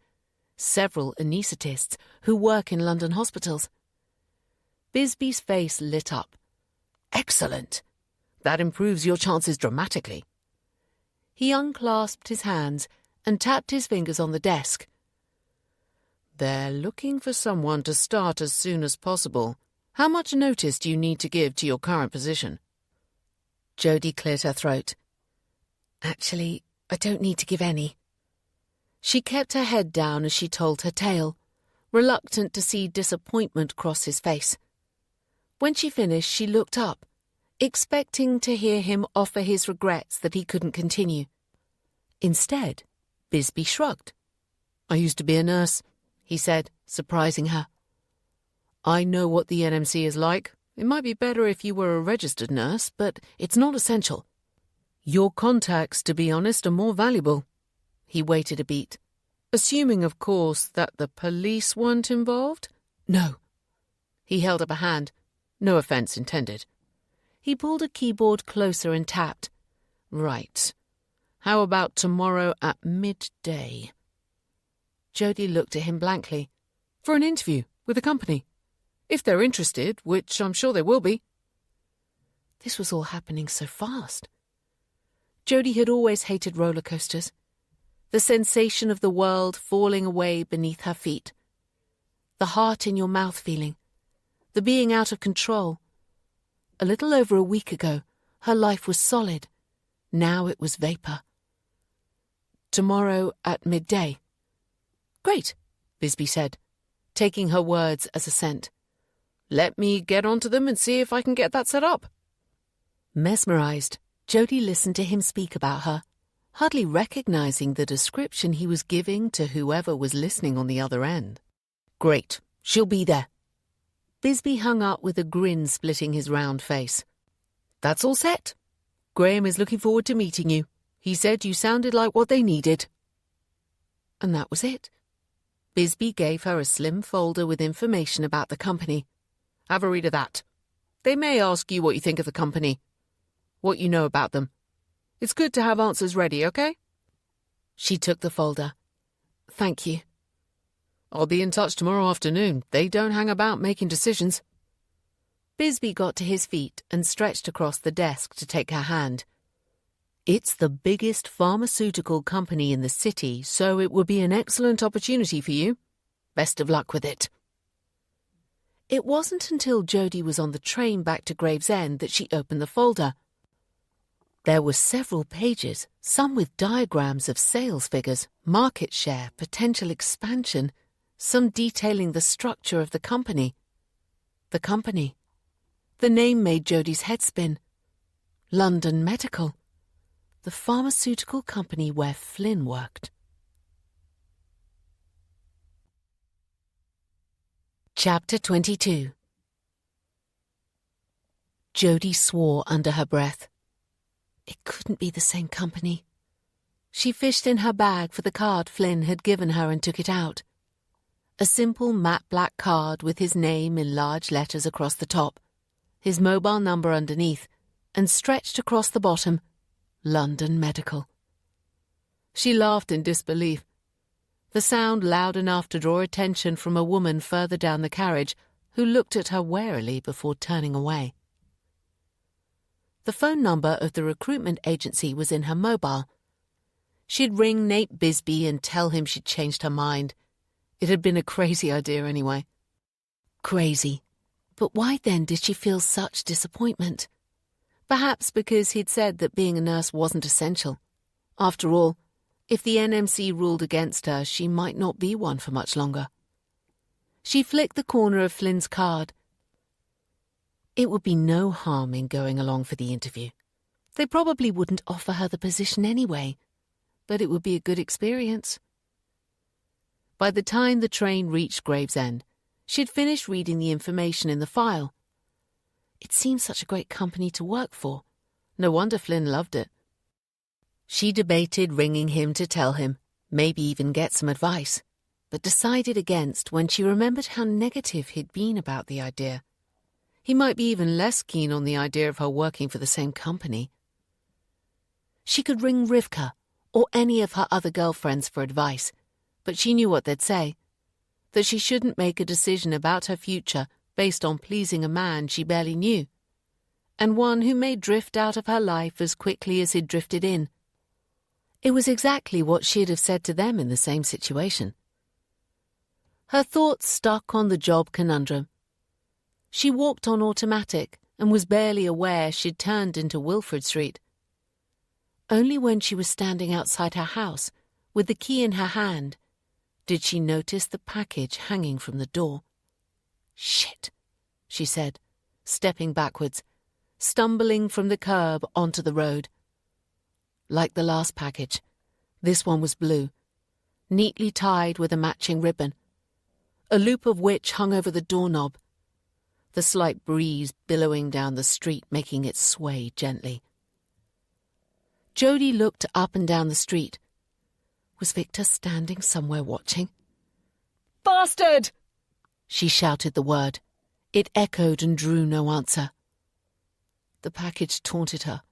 several anaesthetists who work in London hospitals. Bisbee's face lit up. "Excellent. That improves your chances dramatically." He unclasped his hands and tapped his fingers on the desk. "They're looking for someone to start as soon as possible. How much notice do you need to give to your current position?" Jodie cleared her throat. "Actually, I don't need to give any." She kept her head down as she told her tale, reluctant to see disappointment cross his face. When she finished, she looked up, expecting to hear him offer his regrets that he couldn't continue. Instead, Bisbee shrugged. "I used to be a nurse," he said, surprising her. "I know what the NMC is like. It might be better if you were a registered nurse, but it's not essential. Your contacts, to be honest, are more valuable." He waited a beat. "Assuming, of course, that the police weren't involved?" "No." He held up a hand. "No offence intended." He pulled a keyboard closer and tapped. "Right. How about tomorrow at midday?" Jodie looked at him blankly. "For an interview with the company. If they're interested, which I'm sure they will be." This was all happening so fast. Jodie had always hated roller coasters. The sensation of the world falling away beneath her feet. The heart-in-your-mouth feeling. The being out of control. A little over a week ago, her life was solid. Now it was vapour. "Tomorrow at midday." "Great," Bisbee said, taking her words as assent. "Let me get onto them and see if I can get that set up." Mesmerised, Jodie listened to him speak about her, hardly recognising the description he was giving to whoever was listening on the other end. "Great. She'll be there." Bisbee hung up with a grin splitting his round face. "That's all set. Graham is looking forward to meeting you. He said you sounded like what they needed." And that was it. Bisbee gave her a slim folder with information about the company. "Have a read of that. They may ask you what you think of the company. what you know about them. It's good to have answers ready, okay? She took the folder. Thank you. I'll be in touch tomorrow afternoon. They don't hang about making decisions. Bisbee got to his feet and stretched across the desk to take her hand. It's the biggest pharmaceutical company in the city, so it would be an excellent opportunity for you. Best of luck with it. It wasn't until Jody was on the train back to Gravesend that she opened the folder. There were several pages, some with diagrams of sales figures, market share, potential expansion, some detailing the structure of the company. The company. The name made Jody's head spin. London Medical. The pharmaceutical company where Flynn worked. Chapter 22. Jody swore under her breath. It couldn't be the same company. She fished in her bag for the card Flynn had given her and took it out. A simple matte black card with his name in large letters across the top, his mobile number underneath, and stretched across the bottom, London Medical. She laughed in disbelief. The sound loud enough to draw attention from a woman further down the carriage who looked at her warily before turning away. The phone number of the recruitment agency was in her mobile. She'd ring Nate Bisbee and tell him she'd changed her mind. It had been a crazy idea anyway. Crazy. But why then did she feel such disappointment? Perhaps because he'd said that being a nurse wasn't essential. After all, if the NMC ruled against her, she might not be one for much longer. She flicked the corner of Flynn's card. It would be no harm in going along for the interview. They probably wouldn't offer her the position anyway, but it would be a good experience. By the time the train reached Gravesend, she'd finished reading the information in the file. It seemed such a great company to work for. No wonder Flynn loved it. She debated ringing him to tell him, maybe even get some advice, but decided against when she remembered how negative he'd been about the idea. He might be even less keen on the idea of her working for the same company. She could ring Rivka or any of her other girlfriends for advice, but she knew what they'd say, that she shouldn't make a decision about her future based on pleasing a man she barely knew, and one who may drift out of her life as quickly as he'd drifted in. It was exactly what she'd have said to them in the same situation. Her thoughts stuck on the job conundrum. She walked on automatic and was barely aware she'd turned into Wilford Street. Only when she was standing outside her house, with the key in her hand, did she notice the package hanging from the door. "Shit," she said, stepping backwards, stumbling from the curb onto the road. Like the last package, this one was blue, neatly tied with a matching ribbon, a loop of which hung over the doorknob, the slight breeze billowing down the street making it sway gently. Jody looked up and down the street. Was Victor standing somewhere watching? "Bastard!" She shouted the word. It echoed and drew no answer. The package taunted her.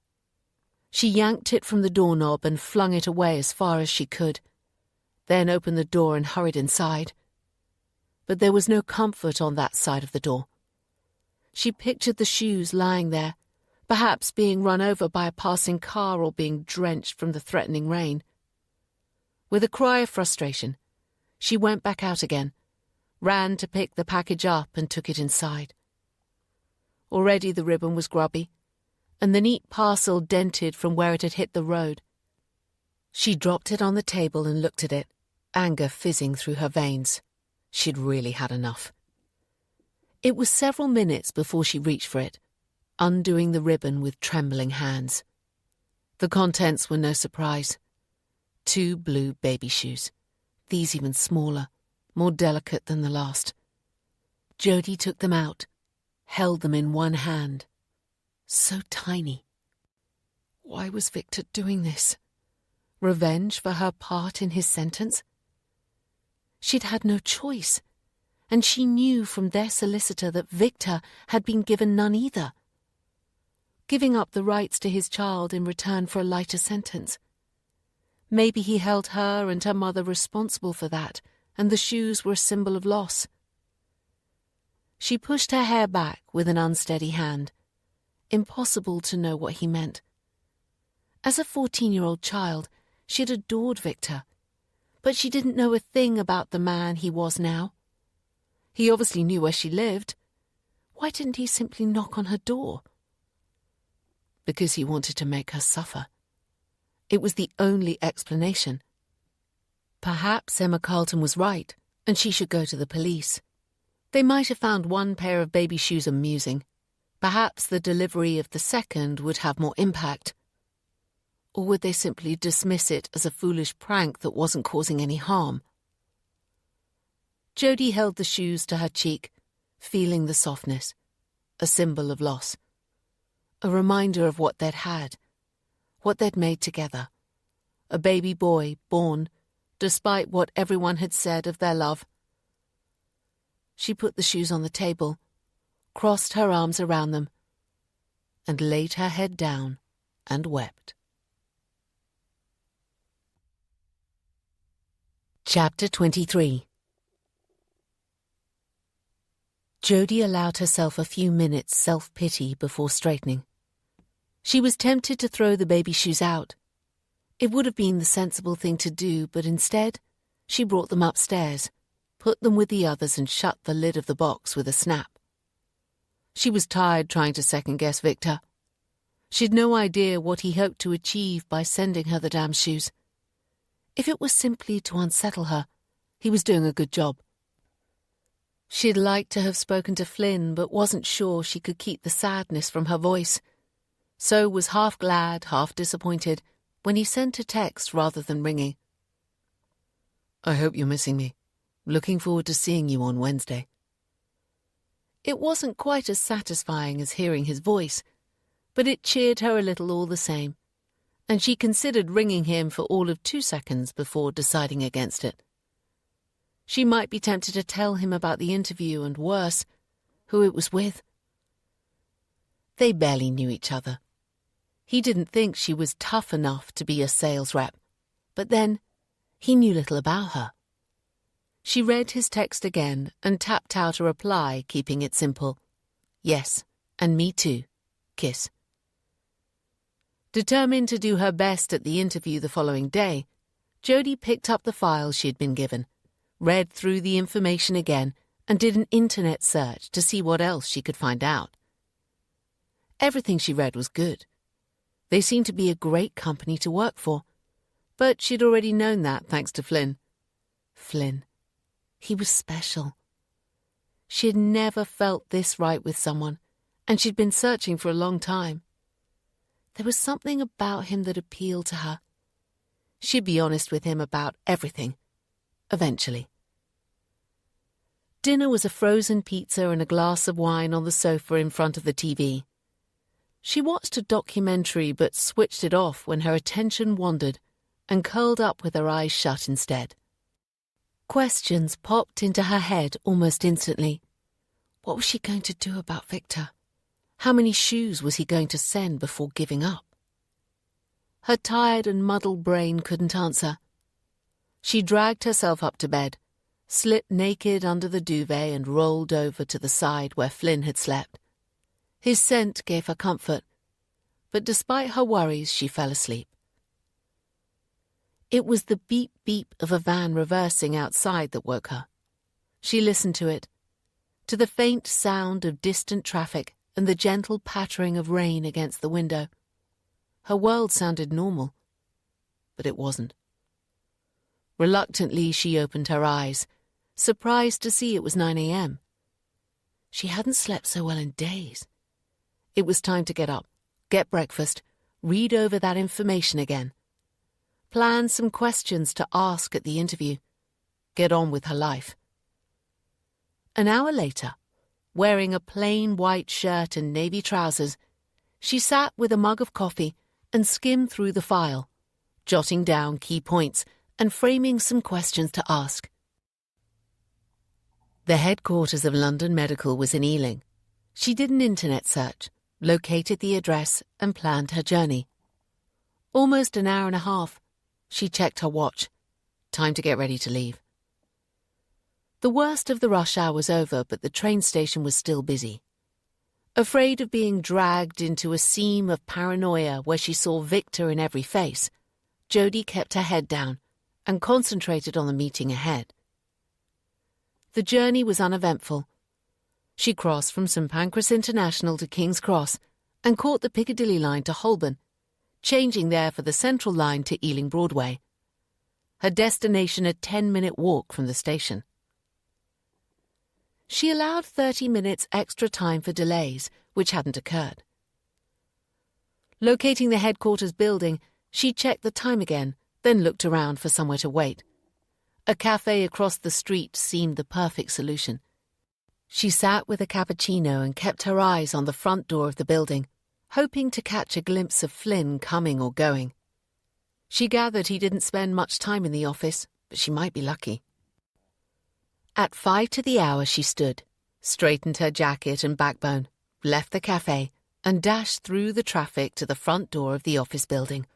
She yanked it from the doorknob and flung it away as far as she could, then opened the door and hurried inside. But there was no comfort on that side of the door. She pictured the shoes lying there, perhaps being run over by a passing car or being drenched from the threatening rain. With a cry of frustration, she went back out again, ran to pick the package up and took it inside. Already the ribbon was grubby, and the neat parcel dented from where it had hit the road. She dropped it on the table and looked at it, anger fizzing through her veins. She'd really had enough. It was several minutes before she reached for it, undoing the ribbon with trembling hands. The contents were no surprise. 2 blue baby shoes, these even smaller, more delicate than the last. Jody took them out, held them in one hand. So tiny. Why was Victor doing this? Revenge for her part in his sentence? She'd had no choice, and she knew from their solicitor that Victor had been given none either. giving up the rights to his child in return for a lighter sentence. Maybe he held her and her mother responsible for that, and the shoes were a symbol of loss. She pushed her hair back with an unsteady hand. Impossible to know what he meant. As a 14-year-old child, she had adored Victor, but she didn't know a thing about the man he was now. He obviously knew where she lived. Why didn't he simply knock on her door? Because he wanted to make her suffer. It was the only explanation. Perhaps Emma Carlton was right, and she should go to the police. They might have found one pair of baby shoes amusing. Perhaps the delivery of the second would have more impact. Or would they simply dismiss it as a foolish prank that wasn't causing any harm? Jodie held the shoes to her cheek, feeling the softness, a symbol of loss. A reminder of what they'd had, what they'd made together. A baby boy born, despite what everyone had said of their love. She put the shoes on the table, crossed her arms around them, and laid her head down and wept. Chapter 23. Jodie allowed herself a few minutes' self-pity before straightening. She was tempted to throw the baby shoes out. It would have been the sensible thing to do, but instead, she brought them upstairs, put them with the others and shut the lid of the box with a snap. She was tired trying to second-guess Victor. She'd no idea what he hoped to achieve by sending her the damn shoes. If it was simply to unsettle her, he was doing a good job. She'd liked to have spoken to Flynn, but wasn't sure she could keep the sadness from her voice, so was half glad, half disappointed, when he sent a text rather than ringing. "I hope you're missing me. Looking forward to seeing you on Wednesday." It wasn't quite as satisfying as hearing his voice, but it cheered her a little all the same, and she considered ringing him for all of 2 seconds before deciding against it. She might be tempted to tell him about the interview and, worse, who it was with. They barely knew each other. He didn't think she was tough enough to be a sales rep, but then he knew little about her. She read his text again and tapped out a reply, keeping it simple. "Yes, and me too. Kiss." Determined to do her best at the interview the following day, Jodie picked up the file she had been given, read through the information again, and did an internet search to see what else she could find out. Everything she read was good. They seemed to be a great company to work for, but she'd already known that thanks to Flynn. Flynn. He was special. She had never felt this right with someone, and she'd been searching for a long time. There was something about him that appealed to her. She'd be honest with him about everything, eventually. Dinner was a frozen pizza and a glass of wine on the sofa in front of the TV. She watched a documentary but switched it off when her attention wandered and curled up with her eyes shut instead. Questions popped into her head almost instantly. What was she going to do about Victor? How many shoes was he going to send before giving up? Her tired and muddled brain couldn't answer. She dragged herself up to bed, slipped naked under the duvet and rolled over to the side where Flynn had slept. His scent gave her comfort, but despite her worries, she fell asleep. It was the beep-beep of a van reversing outside that woke her. She listened to it, to the faint sound of distant traffic and the gentle pattering of rain against the window. Her world sounded normal, but it wasn't. Reluctantly, she opened her eyes, surprised to see it was 9 a.m. She hadn't slept so well in days. It was time to get up, get breakfast, read over that information again, plan some questions to ask at the interview, get on with her life. An hour later, wearing a plain white shirt and navy trousers, she sat with a mug of coffee and skimmed through the file, jotting down key points and framing some questions to ask. The headquarters of London Medical was in Ealing. She did an internet search, located the address and planned her journey. Almost an hour and a half. She checked her watch. Time to get ready to leave. The worst of the rush hour was over, but the train station was still busy. Afraid of being dragged into a seam of paranoia where she saw Victor in every face, Jodie kept her head down and concentrated on the meeting ahead. The journey was uneventful. She crossed from St Pancras International to King's Cross and caught the Piccadilly line to Holborn, changing there for the Central line to Ealing Broadway. Her destination a 10-minute walk from the station. She allowed 30 minutes extra time for delays, which hadn't occurred. Locating the headquarters building, she checked the time again, then looked around for somewhere to wait. A cafe across the street seemed the perfect solution. She sat with a cappuccino and kept her eyes on the front door of the building, hoping to catch a glimpse of Flynn coming or going. She gathered he didn't spend much time in the office, but she might be lucky. At 5 to the hour she stood, straightened her jacket and backbone, left the cafe, and dashed through the traffic to the front door of the office building.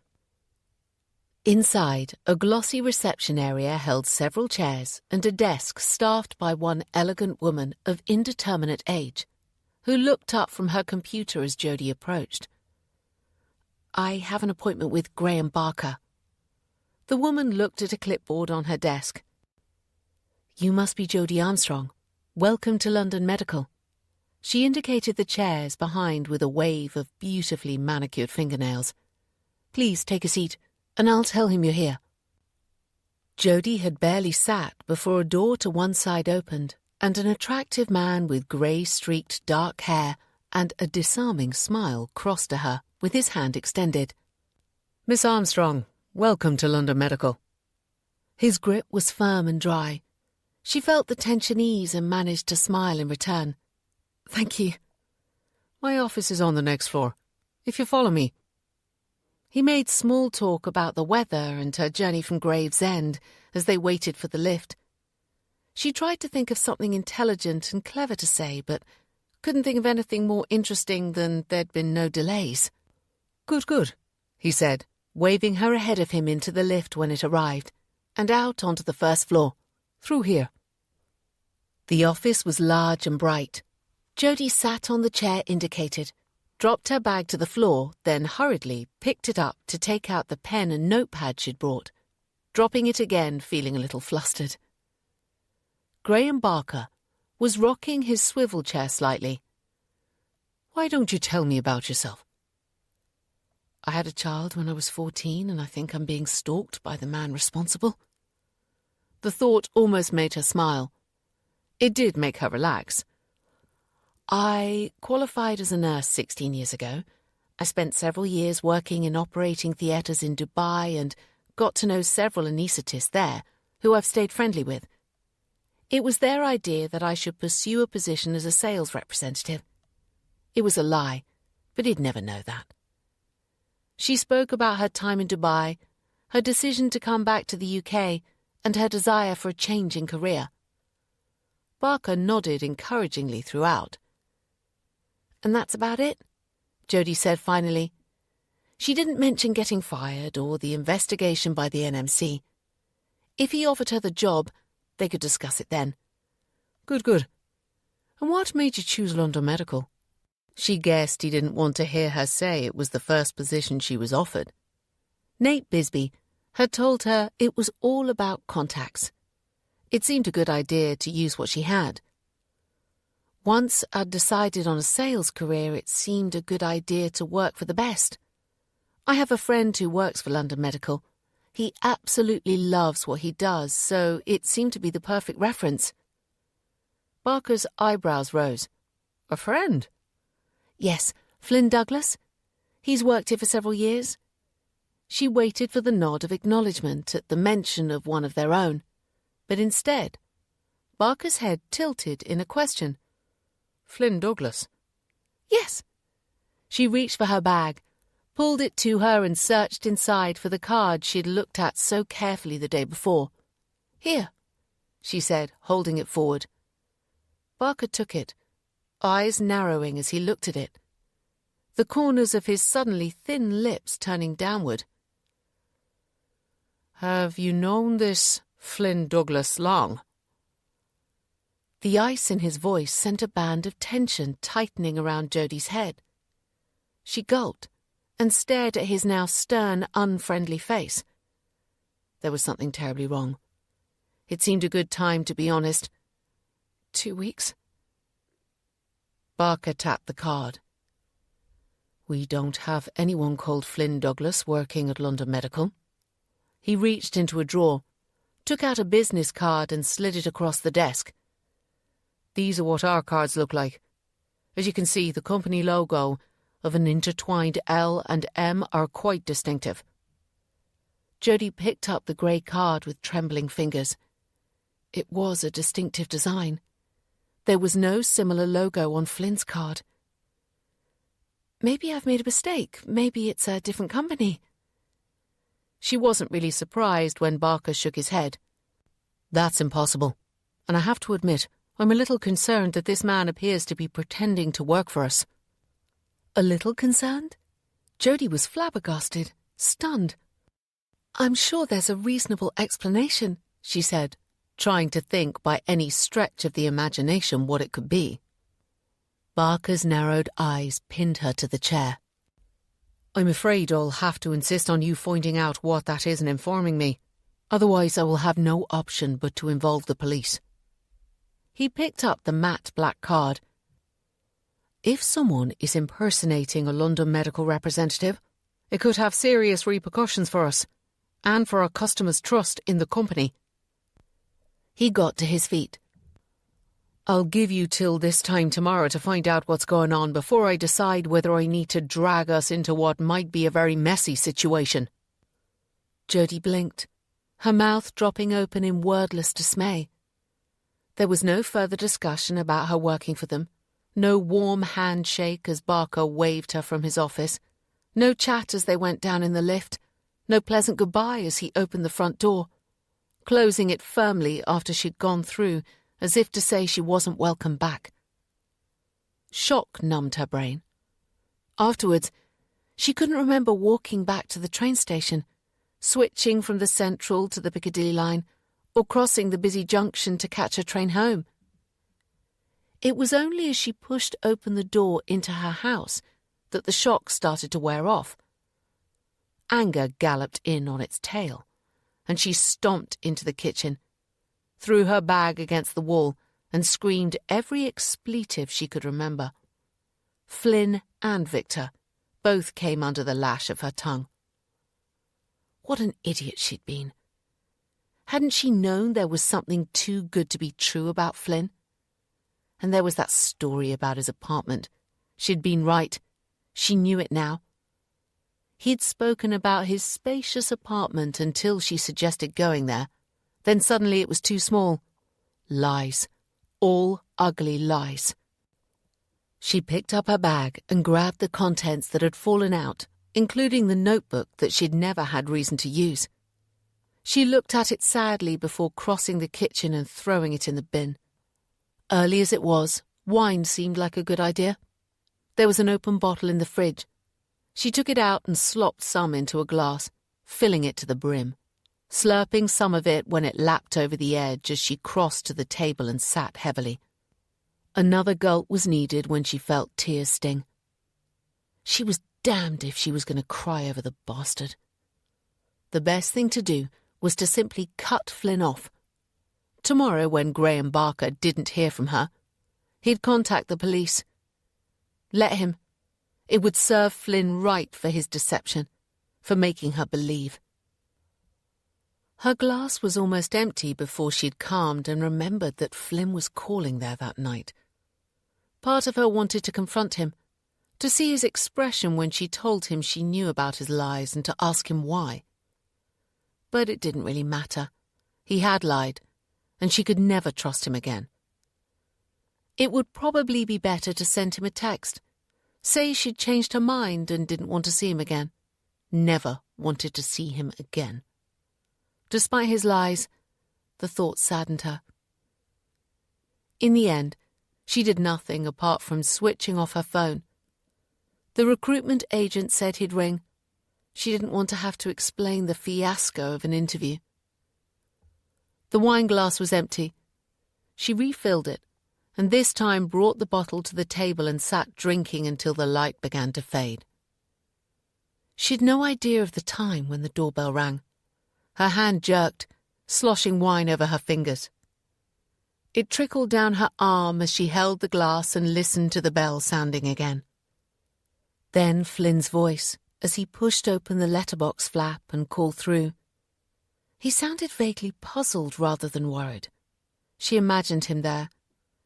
Inside, a glossy reception area held several chairs and a desk staffed by one elegant woman of indeterminate age, who looked up from her computer as Jodie approached. "I have an appointment with Graham Barker." The woman looked at a clipboard on her desk. "You must be Jodie Armstrong. Welcome to London Medical." She indicated the chairs behind with a wave of beautifully manicured fingernails. "Please take a seat, and I'll tell him you're here." Jodie had barely sat before a door to one side opened, and an attractive man with grey-streaked dark hair and a disarming smile crossed to her, with his hand extended. "Miss Armstrong, welcome to London Medical." His grip was firm and dry. She felt the tension ease and managed to smile in return. "Thank you." "My office is on the next floor. If you follow me." He made small talk about the weather and her journey from Gravesend as they waited for the lift. She tried to think of something intelligent and clever to say, but couldn't think of anything more interesting than there'd been no delays. Good, he said, waving her ahead of him into the lift when it arrived, and out onto the first floor. "Through here." The office was large and bright. Jodie sat on the chair indicated, dropped her bag to the floor, then hurriedly picked it up to take out the pen and notepad she'd brought, dropping it again, feeling a little flustered. Graham Barker was rocking his swivel chair slightly. "Why don't you tell me about yourself?" "I had a child when I was 14, and I think I'm being stalked by the man responsible." The thought almost made her smile. It did make her relax. "I qualified as a nurse 16 years ago. I spent several years working in operating theatres in Dubai and got to know several anaesthetists there, who I've stayed friendly with. It was their idea that I should pursue a position as a sales representative. It was a lie, but he'd never know that." She spoke about her time in Dubai, her decision to come back to the UK, and her desire for a change in career. Barker nodded encouragingly throughout. "And that's about it?" Jodie said finally. She didn't mention getting fired or the investigation by the NMC. If he offered her the job, they could discuss it then. Good. And what made you choose London Medical?" She guessed he didn't want to hear her say it was the first position she was offered. Nate Bisbee had told her it was all about contacts. It seemed a good idea to use what she had. Once I'd decided on a sales career, it seemed a good idea to work for the best. I have a friend who works for London Medical. He absolutely loves what he does, so it seemed to be the perfect reference. Barker's eyebrows rose. "A friend?" "Yes, Flynn Douglas. He's worked here for several years." She waited for the nod of acknowledgement at the mention of one of their own, but instead, Barker's head tilted in a question. "Flynn Douglas?" "Yes." She reached for her bag, pulled it to her and searched inside for the card she'd looked at so carefully the day before. "Here," she said, holding it forward. Barker took it, eyes narrowing as he looked at it. the corners of his suddenly thin lips turning downward. "Have you known this Flynn Douglas long?" The ice in his voice sent a band of tension tightening around Jodie's head. She gulped and stared at his now stern, unfriendly face. There was something terribly wrong. It seemed a good time to be honest. 2 weeks? Barker tapped the card. "We don't have anyone called Flynn Douglas working at London Medical." He reached into a drawer, took out a business card and slid it across the desk. "These are what our cards look like. As you can see, the company logo of an intertwined L and M are quite distinctive." Jodie picked up the grey card with trembling fingers. It was a distinctive design. There was no similar logo on Flynn's card. "Maybe I've made a mistake. Maybe it's a different company." She wasn't really surprised when Barker shook his head. "That's impossible. And I have to admit, I'm a little concerned that this man appears to be pretending to work for us." A little concerned? Jodie was flabbergasted, stunned. "I'm sure there's a reasonable explanation," she said, trying to think by any stretch of the imagination what it could be. Barker's narrowed eyes pinned her to the chair. "I'm afraid I'll have to insist on you finding out what that is and informing me. Otherwise I will have no option but to involve the police." He picked up the matte black card. "If someone is impersonating a London medical representative, it could have serious repercussions for us, and for our customers' trust in the company." He got to his feet. "I'll give you till this time tomorrow to find out what's going on before I decide whether I need to drag us into what might be a very messy situation." Jodie blinked, her mouth dropping open in wordless dismay. There was no further discussion about her working for them, no warm handshake as Barker waved her from his office, no chat as they went down in the lift, no pleasant goodbye as he opened the front door, closing it firmly after she'd gone through, as if to say she wasn't welcome back. Shock numbed her brain. Afterwards, she couldn't remember walking back to the train station, switching from the Central to the Piccadilly line, or crossing the busy junction to catch her train home. It was only as she pushed open the door into her house that the shock started to wear off. Anger galloped in on its tail, and she stomped into the kitchen, threw her bag against the wall, and screamed every expletive she could remember. Flynn and Victor both came under the lash of her tongue. What an idiot she'd been. Hadn't she known there was something too good to be true about Flynn? And there was that story about his apartment. She'd been right. She knew it now. He'd spoken about his spacious apartment until she suggested going there. Then suddenly it was too small. Lies. All ugly lies. She picked up her bag and grabbed the contents that had fallen out, including the notebook that she'd never had reason to use. She looked at it sadly before crossing the kitchen and throwing it in the bin. Early as it was, wine seemed like a good idea. There was an open bottle in the fridge. She took it out and slopped some into a glass, filling it to the brim, slurping some of it when it lapped over the edge as she crossed to the table and sat heavily. Another gulp was needed when she felt tears sting. She was damned if she was going to cry over the bastard. The best thing to do was to simply cut Flynn off. Tomorrow, when Graham Barker didn't hear from her, he'd contact the police. Let him. It would serve Flynn right for his deception, for making her believe. Her glass was almost empty before she'd calmed and remembered that Flynn was calling there that night. Part of her wanted to confront him, to see his expression when she told him she knew about his lies and to ask him why. But it didn't really matter. He had lied, and she could never trust him again. It would probably be better to send him a text. Say she'd changed her mind and didn't want to see him again. Never wanted to see him again. Despite his lies, the thought saddened her. In the end, she did nothing apart from switching off her phone. The recruitment agent said he'd ring. She didn't want to have to explain the fiasco of an interview. The wine glass was empty. She refilled it, and this time brought the bottle to the table and sat drinking until the light began to fade. She'd no idea of the time when the doorbell rang. Her hand jerked, sloshing wine over her fingers. It trickled down her arm as she held the glass and listened to the bell sounding again. Then Flynn's voice, as he pushed open the letterbox flap and called through. He sounded vaguely puzzled rather than worried. She imagined him there,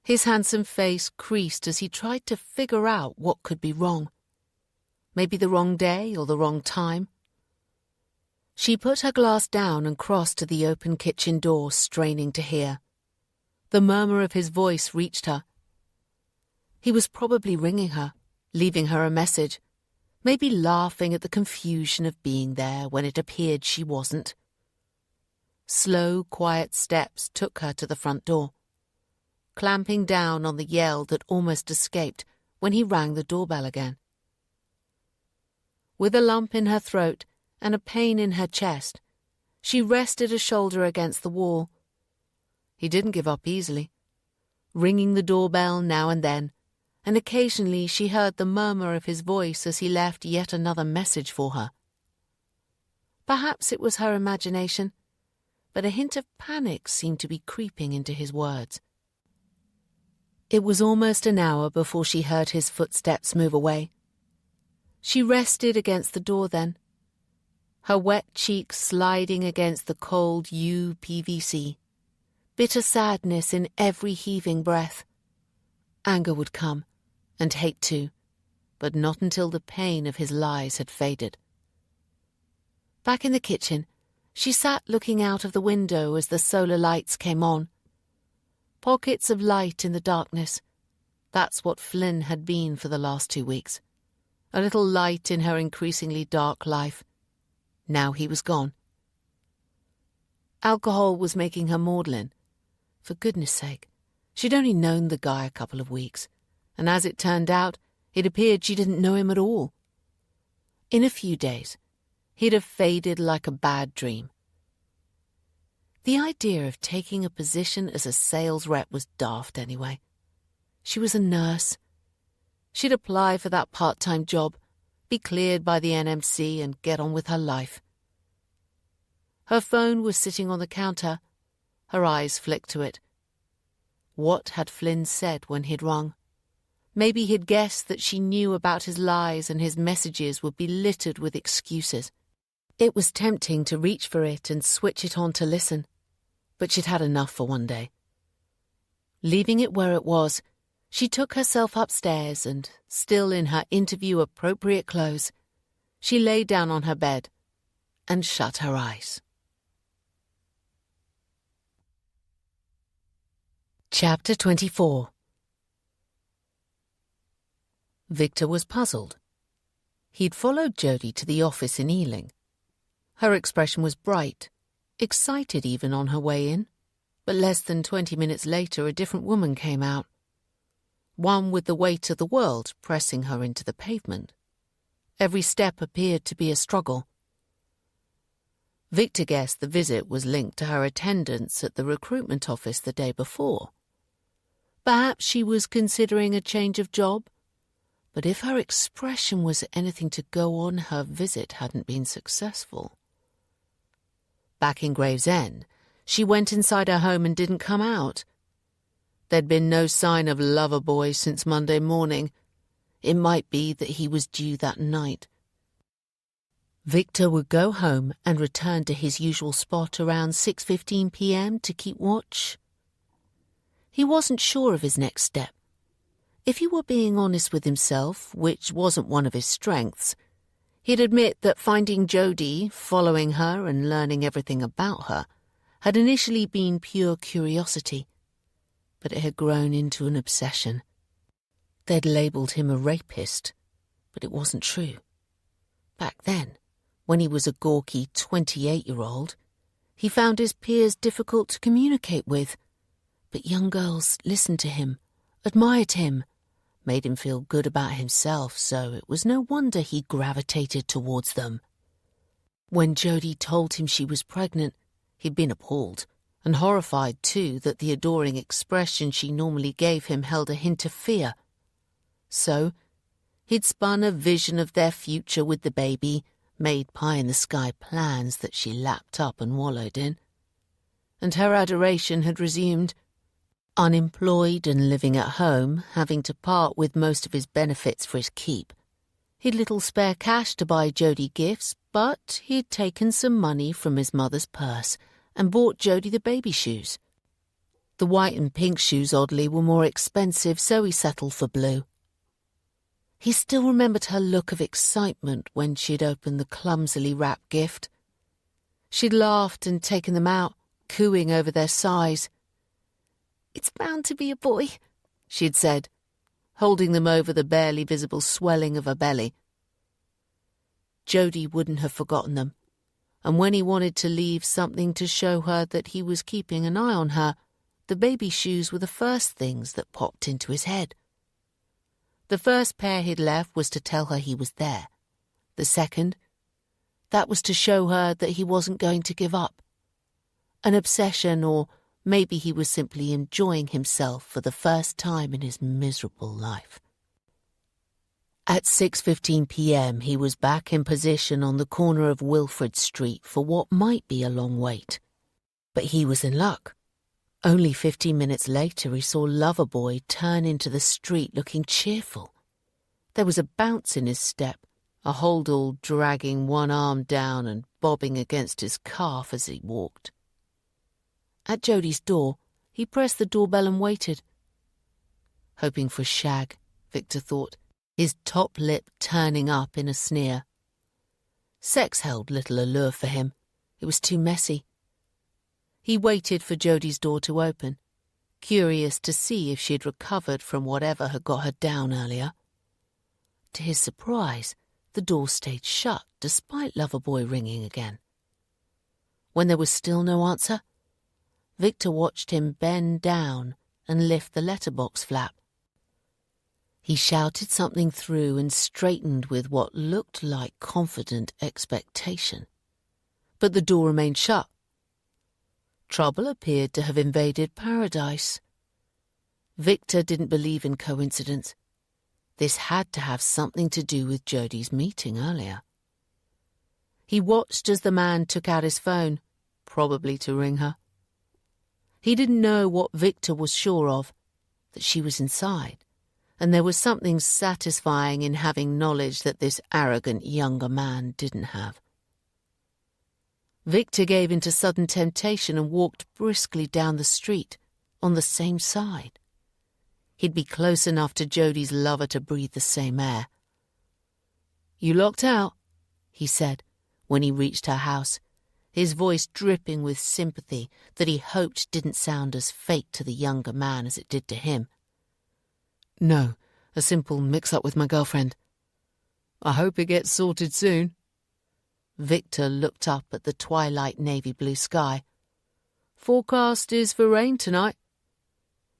his handsome face creased as he tried to figure out what could be wrong. Maybe the wrong day or the wrong time. She put her glass down and crossed to the open kitchen door, straining to hear. The murmur of his voice reached her. He was probably ringing her, leaving her a message, maybe laughing at the confusion of being there when it appeared she wasn't. Slow, quiet steps took her to the front door, clamping down on the yell that almost escaped when he rang the doorbell again. With a lump in her throat and a pain in her chest, she rested a shoulder against the wall. He didn't give up easily, ringing the doorbell now and then, and occasionally she heard the murmur of his voice as he left yet another message for her. Perhaps it was her imagination, but a hint of panic seemed to be creeping into his words. It was almost an hour before she heard his footsteps move away. She rested against the door then, her wet cheeks sliding against the cold UPVC, bitter sadness in every heaving breath. Anger would come, and hate too, but not until the pain of his lies had faded. Back in the kitchen, she sat looking out of the window as the solar lights came on. Pockets of light in the darkness. That's what Flynn had been for the last 2 weeks. A little light in her increasingly dark life. Now he was gone. Alcohol was making her maudlin. For goodness sake, she'd only known the guy a couple of weeks, and as it turned out, it appeared she didn't know him at all. In a few days, he'd have faded like a bad dream. The idea of taking a position as a sales rep was daft anyway. She was a nurse. She'd apply for that part-time job, be cleared by the NMC and get on with her life. Her phone was sitting on the counter. Her eyes flicked to it. What had Flynn said when he'd rung? Maybe he'd guessed that she knew about his lies and his messages would be littered with excuses. It was tempting to reach for it and switch it on to listen, but she'd had enough for one day. Leaving it where it was, she took herself upstairs and, still in her interview-appropriate clothes, she lay down on her bed and shut her eyes. Chapter 24. Victor was puzzled. He'd followed Jodie to the office in Ealing. Her expression was bright, excited even on her way in, but less than 20 minutes later a different woman came out. One with the weight of the world pressing her into the pavement. Every step appeared to be a struggle. Victor guessed the visit was linked to her attendance at the recruitment office the day before. Perhaps she was considering a change of job, but if her expression was anything to go on, her visit hadn't been successful. Back in Gravesend, she went inside her home and didn't come out. There'd been no sign of Loverboy since Monday morning. It might be that he was due that night. Victor would go home and return to his usual spot around 6:15 p.m. to keep watch. He wasn't sure of his next step. If he were being honest with himself, which wasn't one of his strengths, he'd admit that finding Jodie, following her and learning everything about her, had initially been pure curiosity, but it had grown into an obsession. They'd labelled him a rapist, but it wasn't true. Back then, when he was a gawky 28-year-old, he found his peers difficult to communicate with, but young girls listened to him, admired him, made him feel good about himself, so it was no wonder he gravitated towards them. When Jodie told him she was pregnant, he'd been appalled, and horrified too that the adoring expression she normally gave him held a hint of fear. So he'd spun a vision of their future with the baby, made pie-in-the-sky plans that she lapped up and wallowed in. And her adoration had resumed. Unemployed and living at home, having to part with most of his benefits for his keep. He'd little spare cash to buy Jodie gifts, but he'd taken some money from his mother's purse and bought Jodie the baby shoes. The white and pink shoes, oddly, were more expensive, so he settled for blue. He still remembered her look of excitement when she'd opened the clumsily wrapped gift. She'd laughed and taken them out, cooing over their size. "It's bound to be a boy," she'd said, holding them over the barely visible swelling of her belly. Jodie wouldn't have forgotten them, and when he wanted to leave something to show her that he was keeping an eye on her, the baby shoes were the first things that popped into his head. The first pair he'd left was to tell her he was there. The second, that was to show her that he wasn't going to give up. An obsession, or maybe he was simply enjoying himself for the first time in his miserable life. At 6:15 p.m. he was back in position on the corner of Wilfred Street for what might be a long wait. But he was in luck. Only 15 minutes later he saw Loverboy turn into the street looking cheerful. There was a bounce in his step, a holdall dragging one arm down and bobbing against his calf as he walked. At Jodie's door, he pressed the doorbell and waited. Hoping for shag, Victor thought, his top lip turning up in a sneer. Sex held little allure for him. It was too messy. He waited for Jodie's door to open, curious to see if she had recovered from whatever had got her down earlier. To his surprise, the door stayed shut despite Loverboy ringing again. When there was still no answer, Victor watched him bend down and lift the letterbox flap. He shouted something through and straightened with what looked like confident expectation. But the door remained shut. Trouble appeared to have invaded paradise. Victor didn't believe in coincidence. This had to have something to do with Jodie's meeting earlier. He watched as the man took out his phone, probably to ring her. He didn't know what Victor was sure of, that she was inside, and there was something satisfying in having knowledge that this arrogant younger man didn't have. Victor gave into sudden temptation and walked briskly down the street, on the same side. He'd be close enough to Jodie's lover to breathe the same air. "You locked out?" he said, when he reached her house, his voice dripping with sympathy that he hoped didn't sound as fake to the younger man as it did to him. "No, a simple mix-up with my girlfriend. I hope it gets sorted soon." Victor looked up at the twilight navy blue sky. "Forecast is for rain tonight."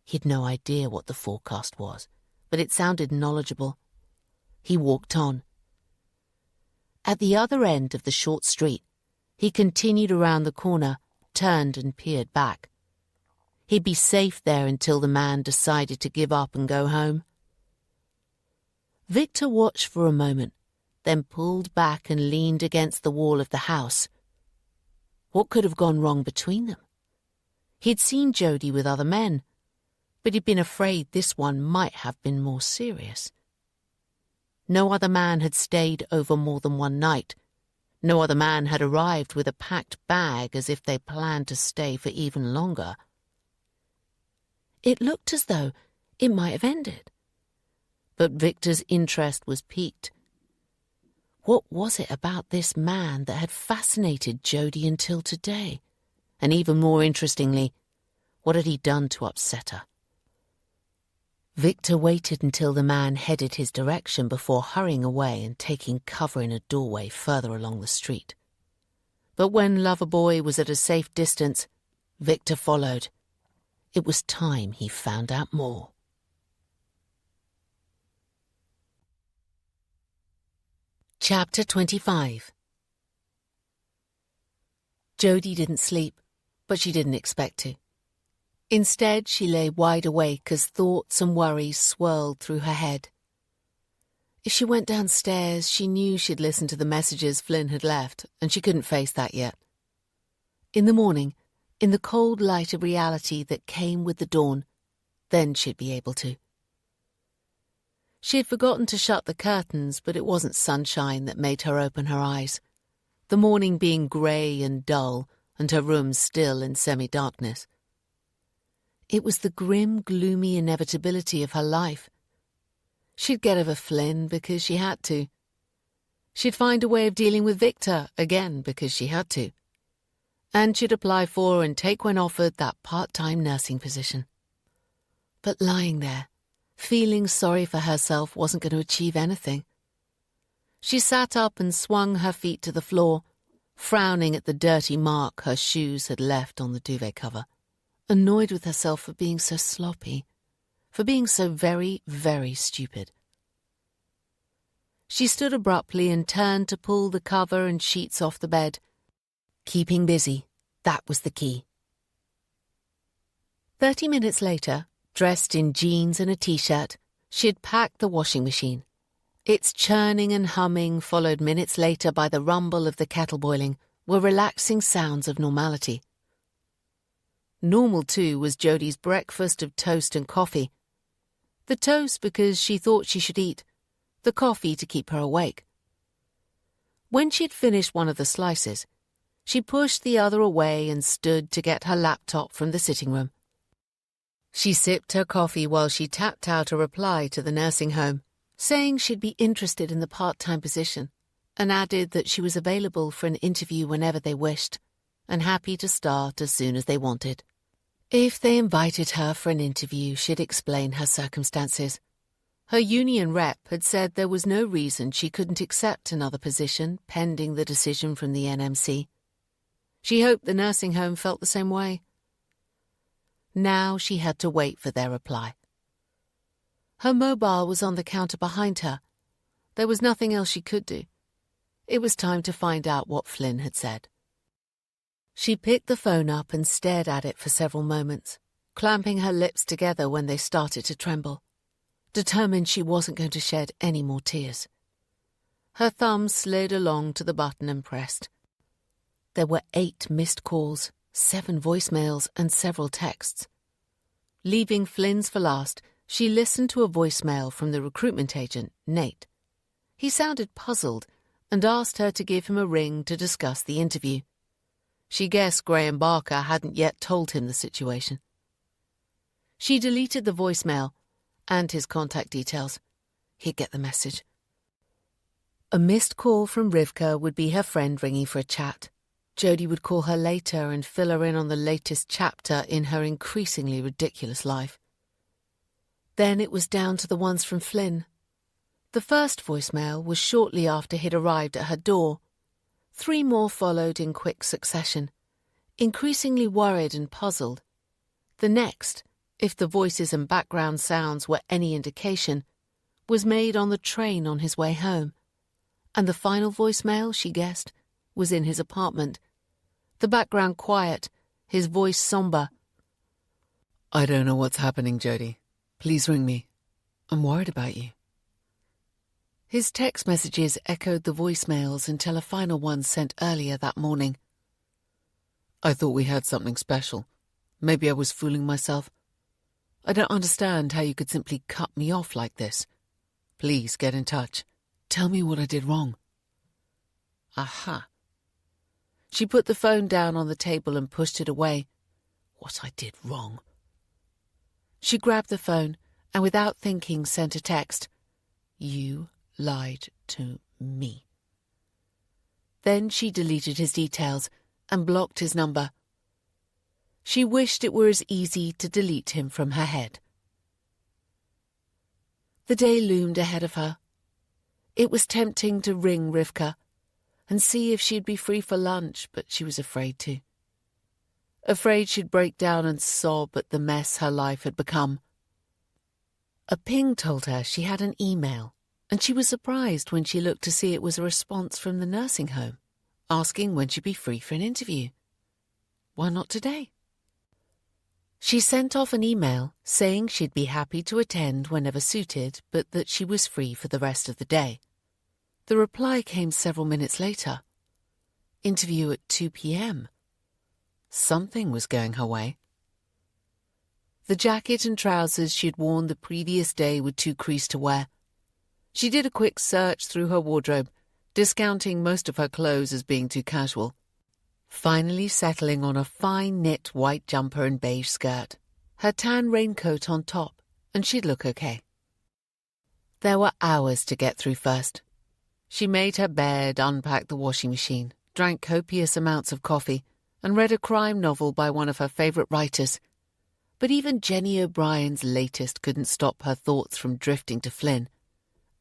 He'd no idea what the forecast was, but it sounded knowledgeable. He walked on. At the other end of the short street, he continued around the corner, turned and peered back. He'd be safe there until the man decided to give up and go home. Victor watched for a moment, then pulled back and leaned against the wall of the house. What could have gone wrong between them? He'd seen Jodie with other men, but he'd been afraid this one might have been more serious. No other man had stayed over more than one night. No other man had arrived with a packed bag as if they planned to stay for even longer. It looked as though it might have ended. But Victor's interest was piqued. What was it about this man that had fascinated Jodie until today? And even more interestingly, what had he done to upset her? Victor waited until the man headed his direction before hurrying away and taking cover in a doorway further along the street. But when Loverboy was at a safe distance, Victor followed. It was time he found out more. Chapter 25. Jodie didn't sleep, but she didn't expect to. Instead, she lay wide awake as thoughts and worries swirled through her head. If she went downstairs, she knew she'd listen to the messages Flynn had left, and she couldn't face that yet. In the morning, in the cold light of reality that came with the dawn, then she'd be able to. She had forgotten to shut the curtains, but it wasn't sunshine that made her open her eyes, the morning being grey and dull and her room still in semi-darkness. It was the grim, gloomy inevitability of her life. She'd get over Flynn because she had to. She'd find a way of dealing with Victor again because she had to. And she'd apply for and take when offered that part-time nursing position. But lying there, feeling sorry for herself, wasn't going to achieve anything. She sat up and swung her feet to the floor, frowning at the dirty mark her shoes had left on the duvet cover, annoyed with herself for being so sloppy, for being so very, very stupid. She stood abruptly and turned to pull the cover and sheets off the bed. Keeping busy, that was the key. 30 minutes later, dressed in jeans and a t-shirt, she'd packed the washing machine. Its churning and humming, followed minutes later by the rumble of the kettle boiling, were relaxing sounds of normality. Normal, too, was Jodie's breakfast of toast and coffee. The toast because she thought she should eat, the coffee to keep her awake. When she'd finished one of the slices, she pushed the other away and stood to get her laptop from the sitting room. She sipped her coffee while she tapped out a reply to the nursing home, saying she'd be interested in the part-time position, and added that she was available for an interview whenever they wished, and happy to start as soon as they wanted. If they invited her for an interview, she'd explain her circumstances. Her union rep had said there was no reason she couldn't accept another position pending the decision from the NMC. She hoped the nursing home felt the same way. Now she had to wait for their reply. Her mobile was on the counter behind her. There was nothing else she could do. It was time to find out what Flynn had said. She picked the phone up and stared at it for several moments, clamping her lips together when they started to tremble, determined she wasn't going to shed any more tears. Her thumb slid along to the button and pressed. There were 8 missed calls, 7 voicemails, and several texts. Leaving Flynn's for last, she listened to a voicemail from the recruitment agent, Nate. He sounded puzzled and asked her to give him a ring to discuss the interview. She guessed Graham Barker hadn't yet told him the situation. She deleted the voicemail and his contact details. He'd get the message. A missed call from Rivka would be her friend ringing for a chat. Jodie would call her later and fill her in on the latest chapter in her increasingly ridiculous life. Then it was down to the ones from Flynn. The first voicemail was shortly after he'd arrived at her door. 3 more followed in quick succession, increasingly worried and puzzled. The next, if the voices and background sounds were any indication, was made on the train on his way home. And the final voicemail, she guessed, was in his apartment. The background quiet, his voice somber. I don't know what's happening, Jodie. Please ring me. I'm worried about you. His text messages echoed the voicemails until a final one sent earlier that morning. I thought we had something special. Maybe I was fooling myself. I don't understand how you could simply cut me off like this. Please get in touch. Tell me what I did wrong. Aha. She put the phone down on the table and pushed it away. What I did wrong. She grabbed the phone and without thinking sent a text. You lied to me. Then she deleted his details and blocked his number. She wished it were as easy to delete him from her head. The day loomed ahead of her. It was tempting to ring Rivka and see if she'd be free for lunch, but she was afraid to. Afraid she'd break down and sob at the mess her life had become. A ping told her she had an email. and she was surprised when she looked to see it was a response from the nursing home, asking when she'd be free for an interview. Why not today? She sent off an email saying she'd be happy to attend whenever suited, but that she was free for the rest of the day. The reply came several minutes later. Interview at 2 p.m. Something was going her way. The jacket and trousers she'd worn the previous day were too creased to wear. She did a quick search through her wardrobe, discounting most of her clothes as being too casual, finally settling on a fine knit white jumper and beige skirt, her tan raincoat on top, and she'd look okay. There were hours to get through first. She made her bed, unpacked the washing machine, drank copious amounts of coffee, and read a crime novel by one of her favourite writers. But even Jenny O'Brien's latest couldn't stop her thoughts from drifting to Flynn,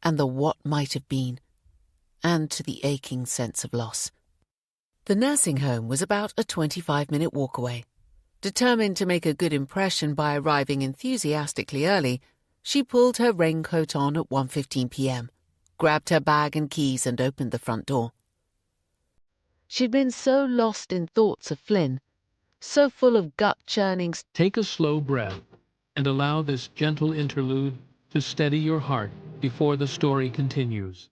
and the what might have been, and to the aching sense of loss. The nursing home was about a 25-minute walk away. Determined to make a good impression by arriving enthusiastically early, she pulled her raincoat on at 1:15 p.m., grabbed her bag and keys and opened the front door. She'd been so lost in thoughts of Flynn, so full of gut-churning. Take a slow breath and allow this gentle interlude to steady your heart before the story continues.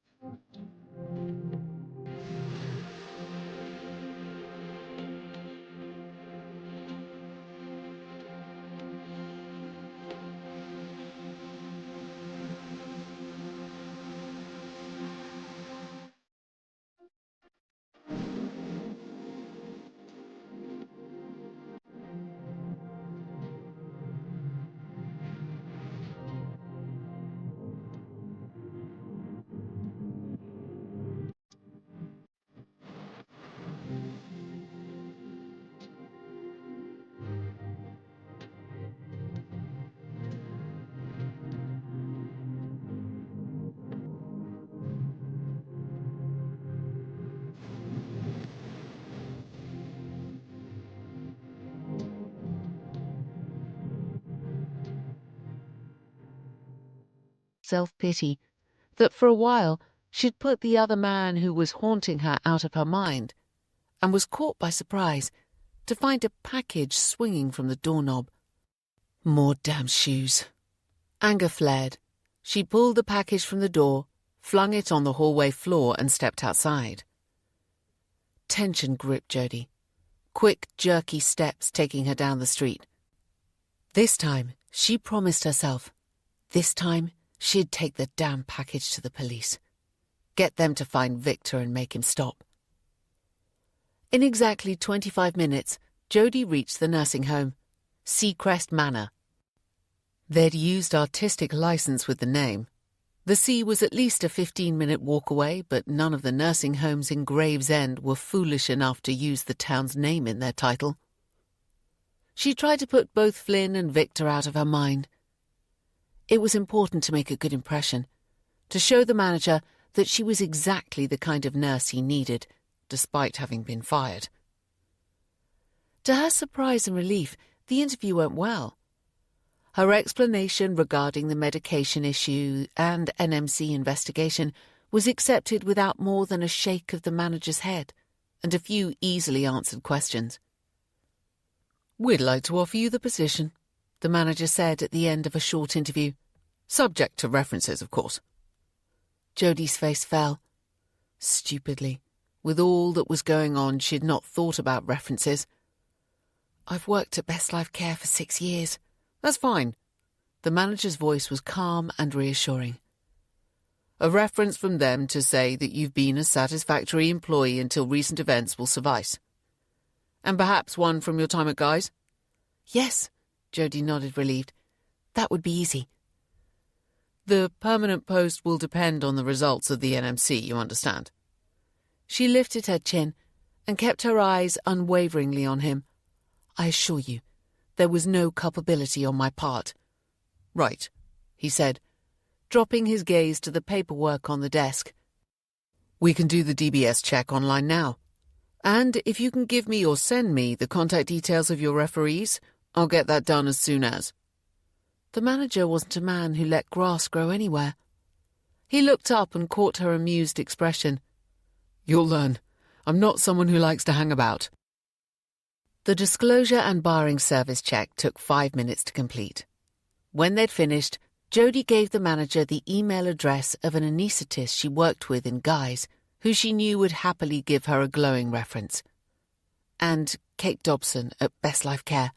Self-pity that for a while she'd put the other man who was haunting her out of her mind, and was caught by surprise to find a package swinging from the doorknob. More damn shoes. Anger flared. She pulled the package from the door, flung it on the hallway floor, and stepped outside. Tension gripped Jodie. Quick, jerky steps taking her down the street. This time, she promised herself, this time she'd take the damn package to the police. Get them to find Victor and make him stop. In exactly 25 minutes, Jodie reached the nursing home, Seacrest Manor. They'd used artistic license with the name. The sea was at least a 15-minute walk away, but none of the nursing homes in Gravesend were foolish enough to use the town's name in their title. She tried to put both Flynn and Victor out of her mind. It was important to make a good impression, to show the manager that she was exactly the kind of nurse he needed, despite having been fired. To her surprise and relief, the interview went well. Her explanation regarding the medication issue and NMC investigation was accepted without more than a shake of the manager's head and a few easily answered questions. "We'd like to offer you the position," the manager said at the end of a short interview. "Subject to references, of course." Jodie's face fell. Stupidly, with all that was going on, she'd not thought about references. "I've worked at Best Life Care for 6 years. "That's fine." The manager's voice was calm and reassuring. "A reference from them to say that you've been a satisfactory employee until recent events will suffice. And perhaps one from your time at Guy's?" "Yes," Jodie nodded, relieved. "That would be easy." "The permanent post will depend on the results of the NMC, you understand." She lifted her chin and kept her eyes unwaveringly on him. "I assure you, there was no culpability on my part." "Right," he said, dropping his gaze to the paperwork on the desk. "We can do the DBS check online now. And if you can give me or send me the contact details of your referees, I'll get that done as soon as." The manager wasn't a man who let grass grow anywhere. He looked up and caught her amused expression. "You'll learn. I'm not someone who likes to hang about." The disclosure and barring service check took 5 minutes to complete. When they'd finished, Jodie gave the manager the email address of an anaesthetist she worked with in Guy's, who she knew would happily give her a glowing reference. "And Kate Dobson at Best Life Care."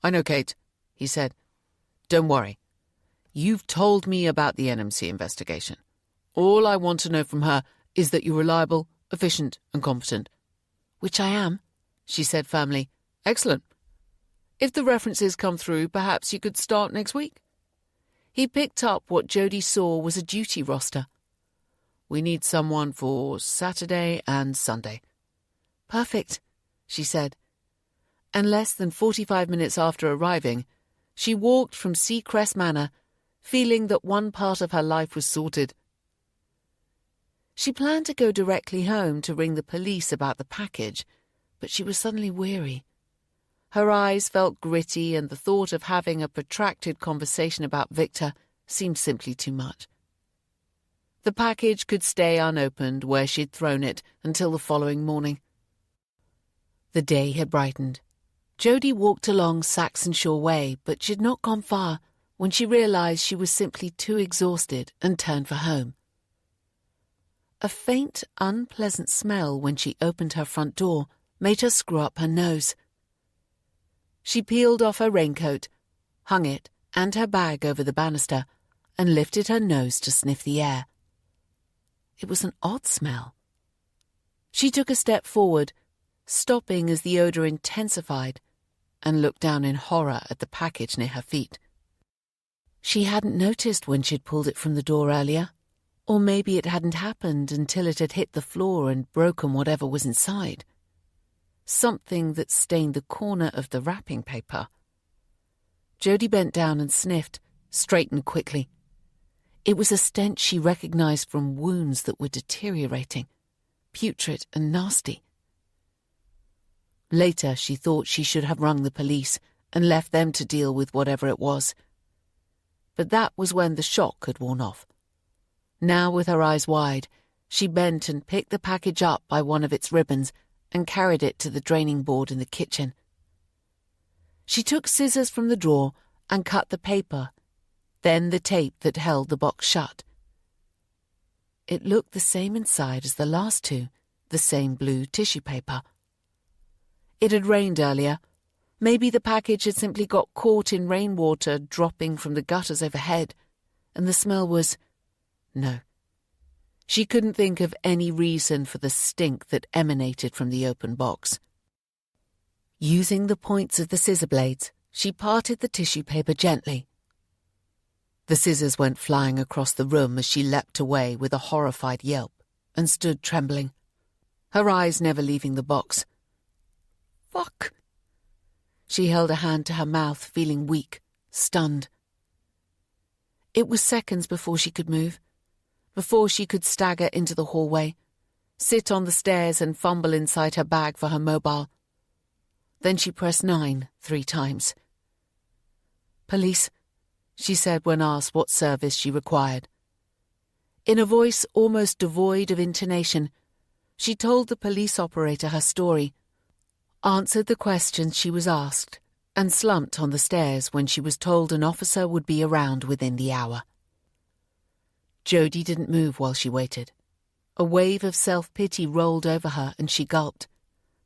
"I know Kate," he said. "Don't worry. You've told me about the NMC investigation. All I want to know from her is that you're reliable, efficient and competent." "Which I am," she said firmly. "Excellent. If the references come through, perhaps you could start next week." He picked up what Jodie saw was a duty roster. "We need someone for Saturday and Sunday." "Perfect," she said. And less than 45 minutes after arriving, she walked from Seacrest Manor, feeling that one part of her life was sorted. She planned to go directly home to ring the police about the package, but she was suddenly weary. Her eyes felt gritty, and the thought of having a protracted conversation about Victor seemed simply too much. The package could stay unopened where she'd thrown it until the following morning. The day had brightened. Jodie walked along Saxonshire Way, but she'd not gone far when she realised she was simply too exhausted and turned for home. A faint, unpleasant smell when she opened her front door made her screw up her nose. She peeled off her raincoat, hung it and her bag over the banister, and lifted her nose to sniff the air. It was an odd smell. She took a step forward, stopping as the odour intensified, and looked down in horror at the package near her feet. She hadn't noticed when she'd pulled it from the door earlier, or maybe it hadn't happened until it had hit the floor and broken whatever was inside. Something that stained the corner of the wrapping paper. Jodie bent down and sniffed, straightened quickly. It was a stench she recognised from wounds that were deteriorating, putrid and nasty. Later she thought she should have rung the police and left them to deal with whatever it was. But that was when the shock had worn off. Now, with her eyes wide, she bent and picked the package up by one of its ribbons and carried it to the draining board in the kitchen. She took scissors from the drawer and cut the paper, then the tape that held the box shut. It looked the same inside as the last two, the same blue tissue paper. It had rained earlier. Maybe the package had simply got caught in rainwater dropping from the gutters overhead, and the smell was... No. She couldn't think of any reason for the stink that emanated from the open box. Using the points of the scissor blades, she parted the tissue paper gently. The scissors went flying across the room as she leapt away with a horrified yelp and stood trembling, her eyes never leaving the box. Fuck! She held a hand to her mouth, feeling weak, stunned. It was seconds before she could move, before she could stagger into the hallway, sit on the stairs and fumble inside her bag for her mobile. Then she pressed 9 3 times. "Police," she said when asked what service she required. In a voice almost devoid of intonation, she told the police operator her story, answered the questions she was asked, and slumped on the stairs when she was told an officer would be around within the hour. Jodie didn't move while she waited. A wave of self-pity rolled over her and she gulped,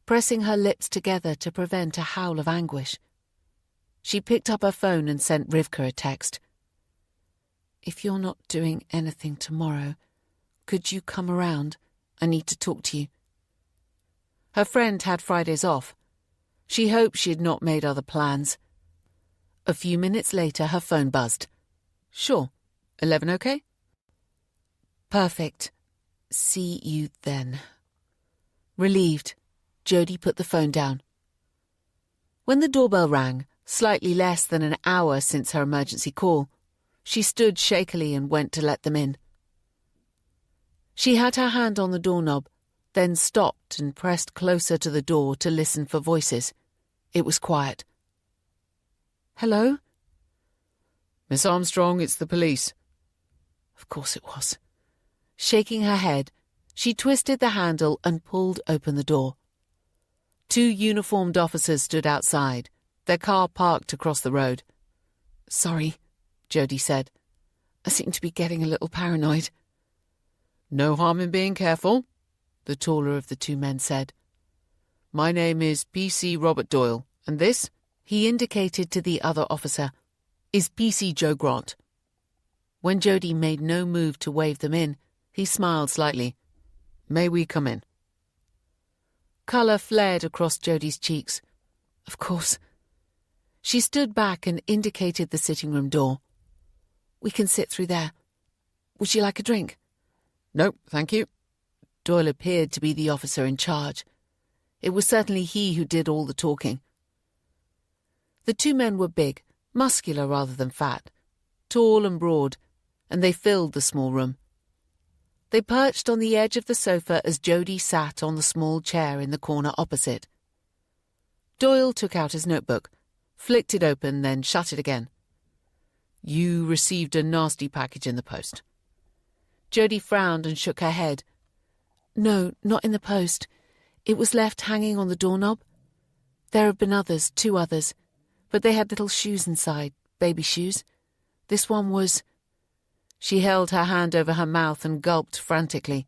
pressing her lips together to prevent a howl of anguish. She picked up her phone and sent Rivka a text. "If you're not doing anything tomorrow, could you come around? I need to talk to you." Her friend had Fridays off. She hoped she had not made other plans. A few minutes later her phone buzzed. "Sure. 11 okay?" "Perfect. See you then." Relieved, Jodie put the phone down. When the doorbell rang, slightly less than an hour since her emergency call, she stood shakily and went to let them in. She had her hand on the doorknob, then stopped and pressed closer to the door to listen for voices. It was quiet. "Hello?" "Miss Armstrong, it's the police." Of course it was. Shaking her head, she twisted the handle and pulled open the door. 2 uniformed officers stood outside, their car parked across the road. "Sorry," Jody said. "I seem to be getting a little paranoid." "No harm in being careful," the taller of the 2 men said. "My name is P.C. Robert Doyle, and this," he indicated to the other officer, "is P.C. Joe Grant." When Jody made no move to wave them in, he smiled slightly. "May we come in?" Colour flared across Jody's cheeks. "Of course." She stood back and indicated the sitting room door. "We can sit through there. Would you like a drink?" "No, thank you." Doyle appeared to be the officer in charge. It was certainly he who did all the talking. The 2 men were big, muscular rather than fat, tall and broad, and they filled the small room. They perched on the edge of the sofa as Jody sat on the small chair in the corner opposite. Doyle took out his notebook, flicked it open, then shut it again. "You received a nasty package in the post." Jody frowned and shook her head. "No, not in the post. It was left hanging on the doorknob. There have been others, 2 others, but they had little shoes inside, baby shoes. This one was—" She held her hand over her mouth and gulped frantically.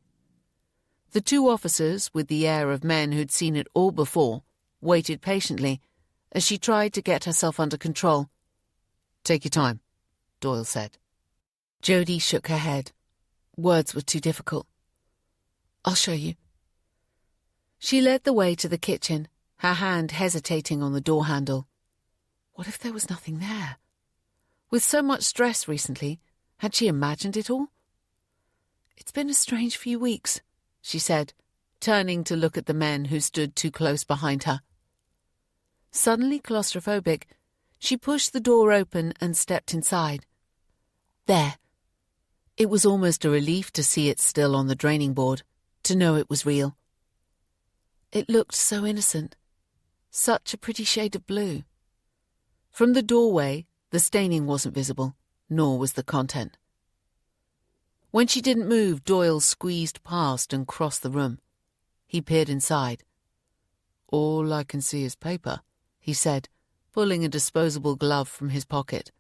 The 2 officers, with the air of men who'd seen it all before, waited patiently as she tried to get herself under control. "Take your time," Doyle said. Jody shook her head. Words were too difficult. "I'll show you." She led the way to the kitchen, her hand hesitating on the door handle. What if there was nothing there? With so much stress recently, had she imagined it all? "It's been a strange few weeks," she said, turning to look at the men who stood too close behind her. Suddenly claustrophobic, she pushed the door open and stepped inside. There. It was almost a relief to see it still on the draining board, to know it was real. It looked so innocent, such a pretty shade of blue. From the doorway, the staining wasn't visible, nor was the content. When she didn't move, Doyle squeezed past and crossed the room. He peered inside. "All I can see is paper," he said, pulling a disposable glove from his pocket.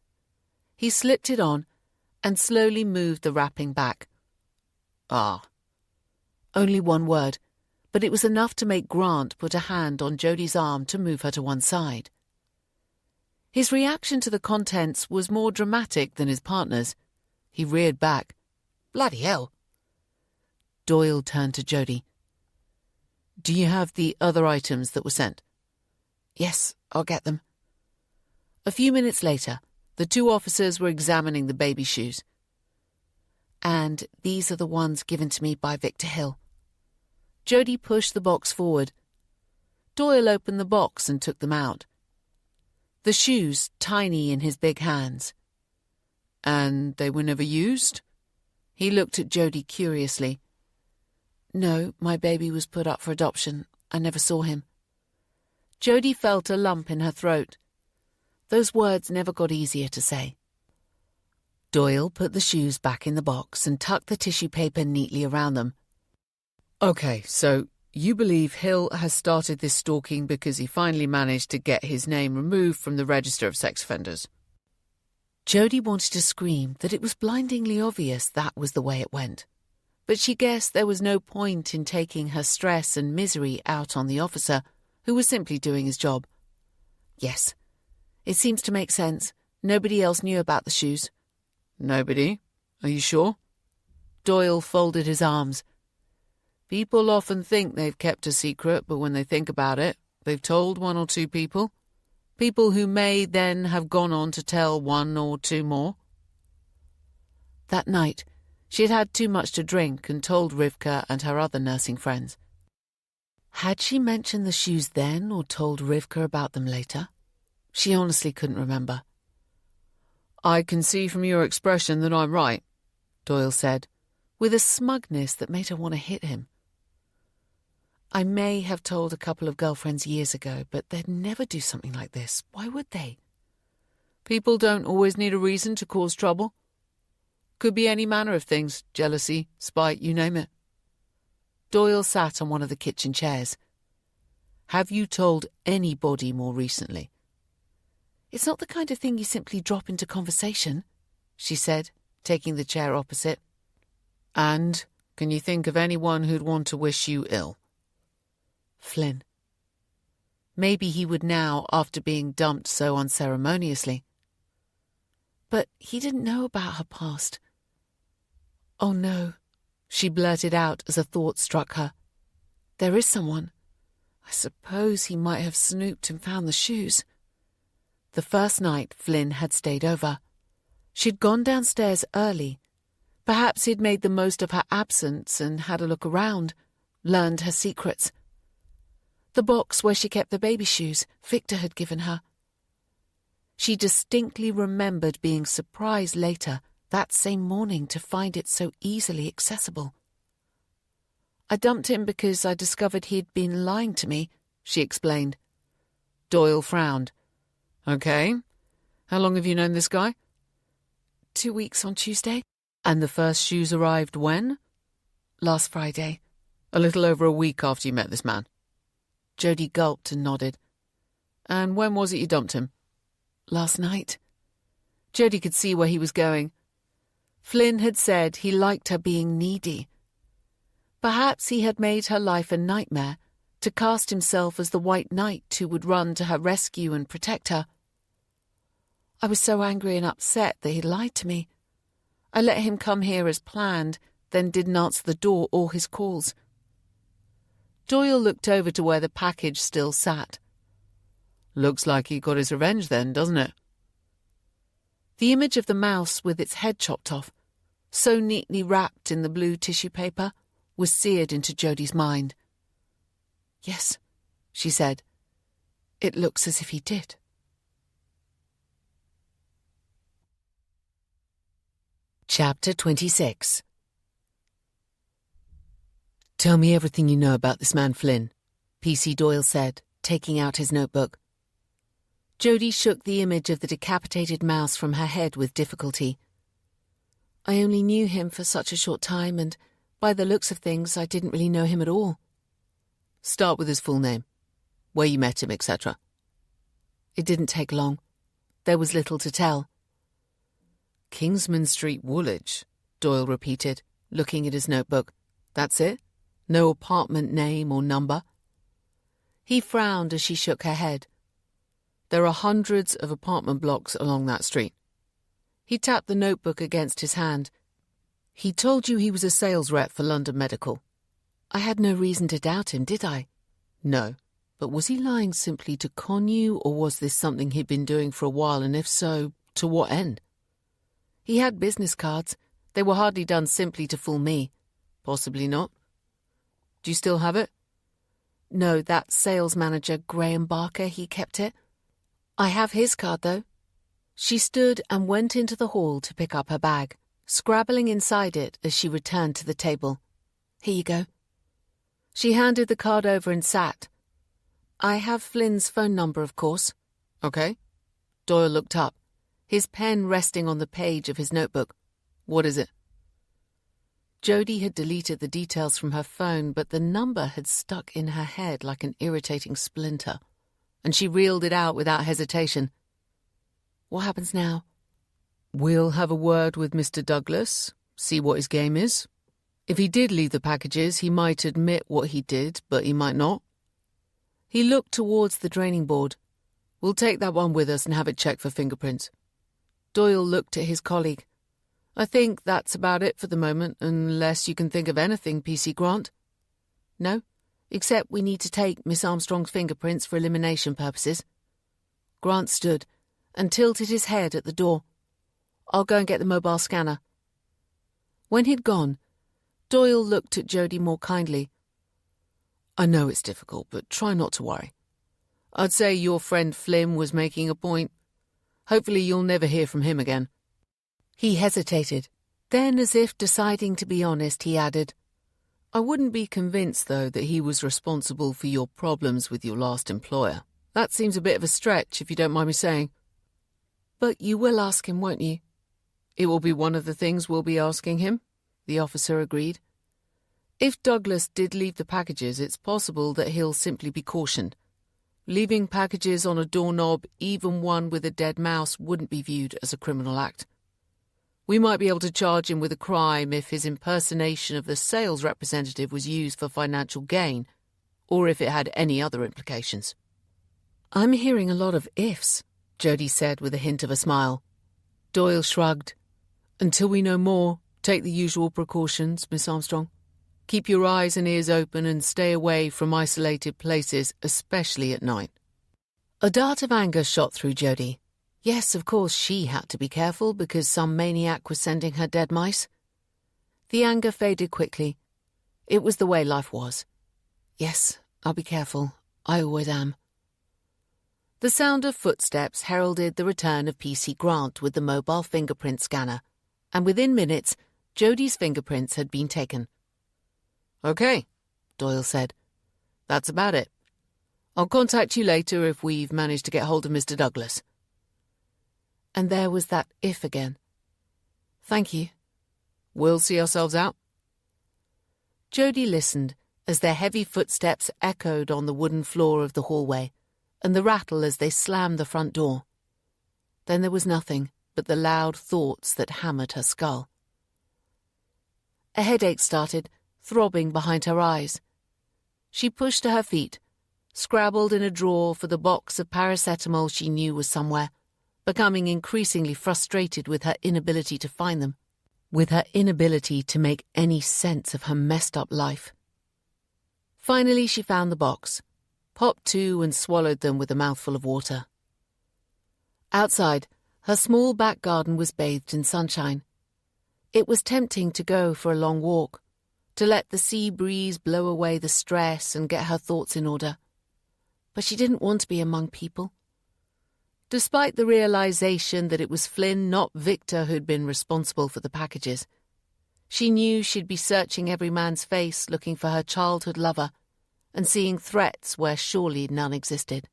He slipped it on and slowly moved the wrapping back. "Ah." Only 1 word, but it was enough to make Grant put a hand on Jody's arm to move her to one side. His reaction to the contents was more dramatic than his partner's. He reared back. "Bloody hell." Doyle turned to Jody. "Do you have the other items that were sent?" "Yes, I'll get them." A few minutes later, the 2 officers were examining the baby shoes. "And these are the ones given to me by Victor Hill." Jody pushed the box forward. Doyle opened the box and took them out. The shoes tiny in his big hands. "And they were never used?" He looked at Jody curiously. "No, my baby was put up for adoption. I never saw him." Jody felt a lump in her throat. Those words never got easier to say. Doyle put the shoes back in the box and tucked the tissue paper neatly around them. "Okay, so you believe Hill has started this stalking because he finally managed to get his name removed from the register of sex offenders?" Jody wanted to scream that it was blindingly obvious that was the way it went. But she guessed there was no point in taking her stress and misery out on the officer, who was simply doing his job. "Yes. It seems to make sense. Nobody else knew about the shoes." "Nobody? Are you sure?" Doyle folded his arms. "People often think they've kept a secret, but when they think about it, they've told 1 or 2 people. People who may then have gone on to tell 1 or 2 more." That night, she had had too much to drink and told Rivka and her other nursing friends. Had she mentioned the shoes then or told Rivka about them later? She honestly couldn't remember. "I can see from your expression that I'm right," Doyle said, with a smugness that made her want to hit him. "I may have told a couple of girlfriends years ago, but they'd never do something like this. Why would they?" "People don't always need a reason to cause trouble." Could be any manner of things, jealousy, spite, you name it. Doyle sat on one of the kitchen chairs. Have you told anybody more recently? It's not the kind of thing you simply drop into conversation, she said, taking the chair opposite. And can you think of anyone who'd want to wish you ill? Flynn. Maybe he would now, after being dumped so unceremoniously. But he didn't know about her past. Oh no, she blurted out as a thought struck her. There is someone. I suppose he might have snooped and found the shoes. The first night Flynn had stayed over. She'd gone downstairs early. Perhaps he'd made the most of her absence and had a look around, learned her secrets. The box where she kept the baby shoes Victor had given her. She distinctly remembered being surprised later that same morning to find it so easily accessible. I dumped him because I discovered he'd been lying to me, she explained. Doyle frowned. Okay. How long have you known this guy? 2 weeks on Tuesday. And the first shoes arrived when? Last Friday. A little over a week after you met this man. Jody gulped and nodded. And when was it you dumped him? Last night. Jody could see where he was going. Flynn had said he liked her being needy. Perhaps he had made her life a nightmare to cast himself as the white knight who would run to her rescue and protect her. I was so angry and upset that he lied to me. I let him come here as planned, then didn't answer the door or his calls. Doyle looked over to where the package still sat. Looks like he got his revenge then, doesn't it? The image of the mouse with its head chopped off, so neatly wrapped in the blue tissue paper, was seared into Jody's mind. Yes, she said. It looks as if he did. Chapter 26. Tell me everything you know about this man Flynn, P.C. Doyle said, taking out his notebook. Jody shook the image of the decapitated mouse from her head with difficulty. I only knew him for such a short time, and by the looks of things, I didn't really know him at all. Start with his full name, where you met him, etc. It didn't take long. There was little to tell. Kingsman Street, Woolwich, Doyle repeated, looking at his notebook. That's it? No apartment name or number? He frowned as she shook her head. There are hundreds of apartment blocks along that street. He tapped the notebook against his hand. He told you he was a sales rep for London Medical. I had no reason to doubt him, did I? No. But was he lying simply to con you, or was this something he'd been doing for a while, and if so, to what end? He had business cards. They were hardly done simply to fool me. Possibly not. Do you still have it? No, that sales manager, Graham Barker, he kept it. I have his card, though. She stood and went into the hall to pick up her bag, scrabbling inside it as she returned to the table. Here you go. She handed the card over and sat. I have Flynn's phone number, of course. Okay. Doyle looked up, his pen resting on the page of his notebook. What is it? Jody had deleted the details from her phone, but the number had stuck in her head like an irritating splinter, and she reeled it out without hesitation. What happens now? We'll have a word with Mr. Douglas, see what his game is. If he did leave the packages, he might admit what he did, but he might not. He looked towards the draining board. We'll take that one with us and have it checked for fingerprints. Doyle looked at his colleague. I think that's about it for the moment, unless you can think of anything, P.C. Grant. No, except we need to take Miss Armstrong's fingerprints for elimination purposes. Grant stood and tilted his head at the door. I'll go and get the mobile scanner. When he'd gone, Doyle looked at Jody more kindly. I know it's difficult, but try not to worry. I'd say your friend Flynn was making a point. Hopefully you'll never hear from him again. He hesitated. Then, as if deciding to be honest, he added, I wouldn't be convinced, though, that he was responsible for your problems with your last employer. That seems a bit of a stretch, if you don't mind me saying. But you will ask him, won't you? It will be one of the things we'll be asking him, the officer agreed. If Douglas did leave the packages, it's possible that he'll simply be cautioned. Leaving packages on a doorknob, even one with a dead mouse, wouldn't be viewed as a criminal act. We might be able to charge him with a crime if his impersonation of the sales representative was used for financial gain, or if it had any other implications. I'm hearing a lot of ifs, Jody said with a hint of a smile. Doyle shrugged. Until we know more, take the usual precautions, Miss Armstrong. Keep your eyes and ears open and stay away from isolated places, especially at night. A dart of anger shot through Jody. Yes, of course she had to be careful because some maniac was sending her dead mice. The anger faded quickly. It was the way life was. Yes, I'll be careful. I always am. The sound of footsteps heralded the return of PC Grant with the mobile fingerprint scanner, and within minutes, Jody's fingerprints had been taken. Okay, Doyle said. That's about it. I'll contact you later if we've managed to get hold of Mr. Douglas. And there was that if again. Thank you. We'll see ourselves out. Jody listened as their heavy footsteps echoed on the wooden floor of the hallway, and the rattle as they slammed the front door. Then there was nothing but the loud thoughts that hammered her skull. A headache started, throbbing behind her eyes. She pushed to her feet, scrabbled in a drawer for the box of paracetamol she knew was somewhere, becoming increasingly frustrated with her inability to find them, with her inability to make any sense of her messed-up life. Finally she found the box, popped two and swallowed them with a mouthful of water. Outside, her small back garden was bathed in sunshine. It was tempting to go for a long walk, to let the sea breeze blow away the stress and get her thoughts in order. But she didn't want to be among people. Despite the realization that it was Flynn, not Victor, who'd been responsible for the packages, she knew she'd be searching every man's face looking for her childhood lover and seeing threats where surely none existed.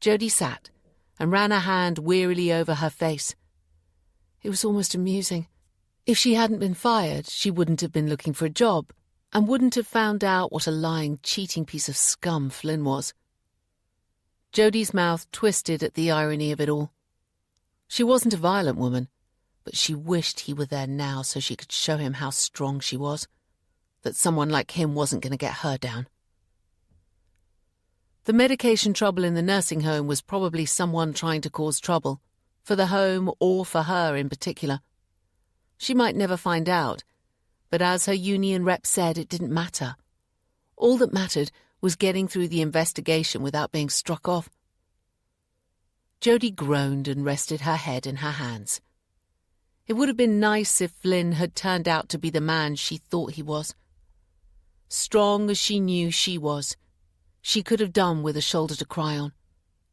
Jody sat and ran a hand wearily over her face. It was almost amusing. If she hadn't been fired, she wouldn't have been looking for a job and wouldn't have found out what a lying, cheating piece of scum Flynn was. Jody's mouth twisted at the irony of it all. She wasn't a violent woman, but she wished he were there now so she could show him how strong she was, that someone like him wasn't going to get her down. The medication trouble in the nursing home was probably someone trying to cause trouble, for the home or for her in particular. She might never find out, but as her union rep said, it didn't matter. All that mattered was getting through the investigation without being struck off. Jody groaned and rested her head in her hands. It would have been nice if Flynn had turned out to be the man she thought he was. Strong as she knew she was, she could have done with a shoulder to cry on,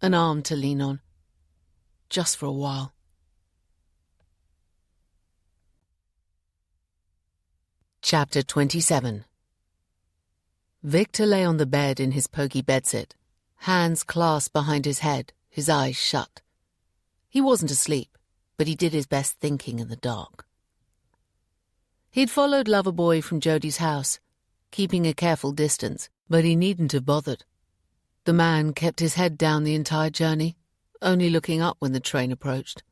an arm to lean on. Just for a while. Chapter 27. Victor lay on the bed in his poky bedsit, hands clasped behind his head, his eyes shut. He wasn't asleep, but he did his best thinking in the dark. He'd followed Loverboy from Jody's house, keeping a careful distance, but he needn't have bothered. The man kept his head down the entire journey, only looking up when the train approached.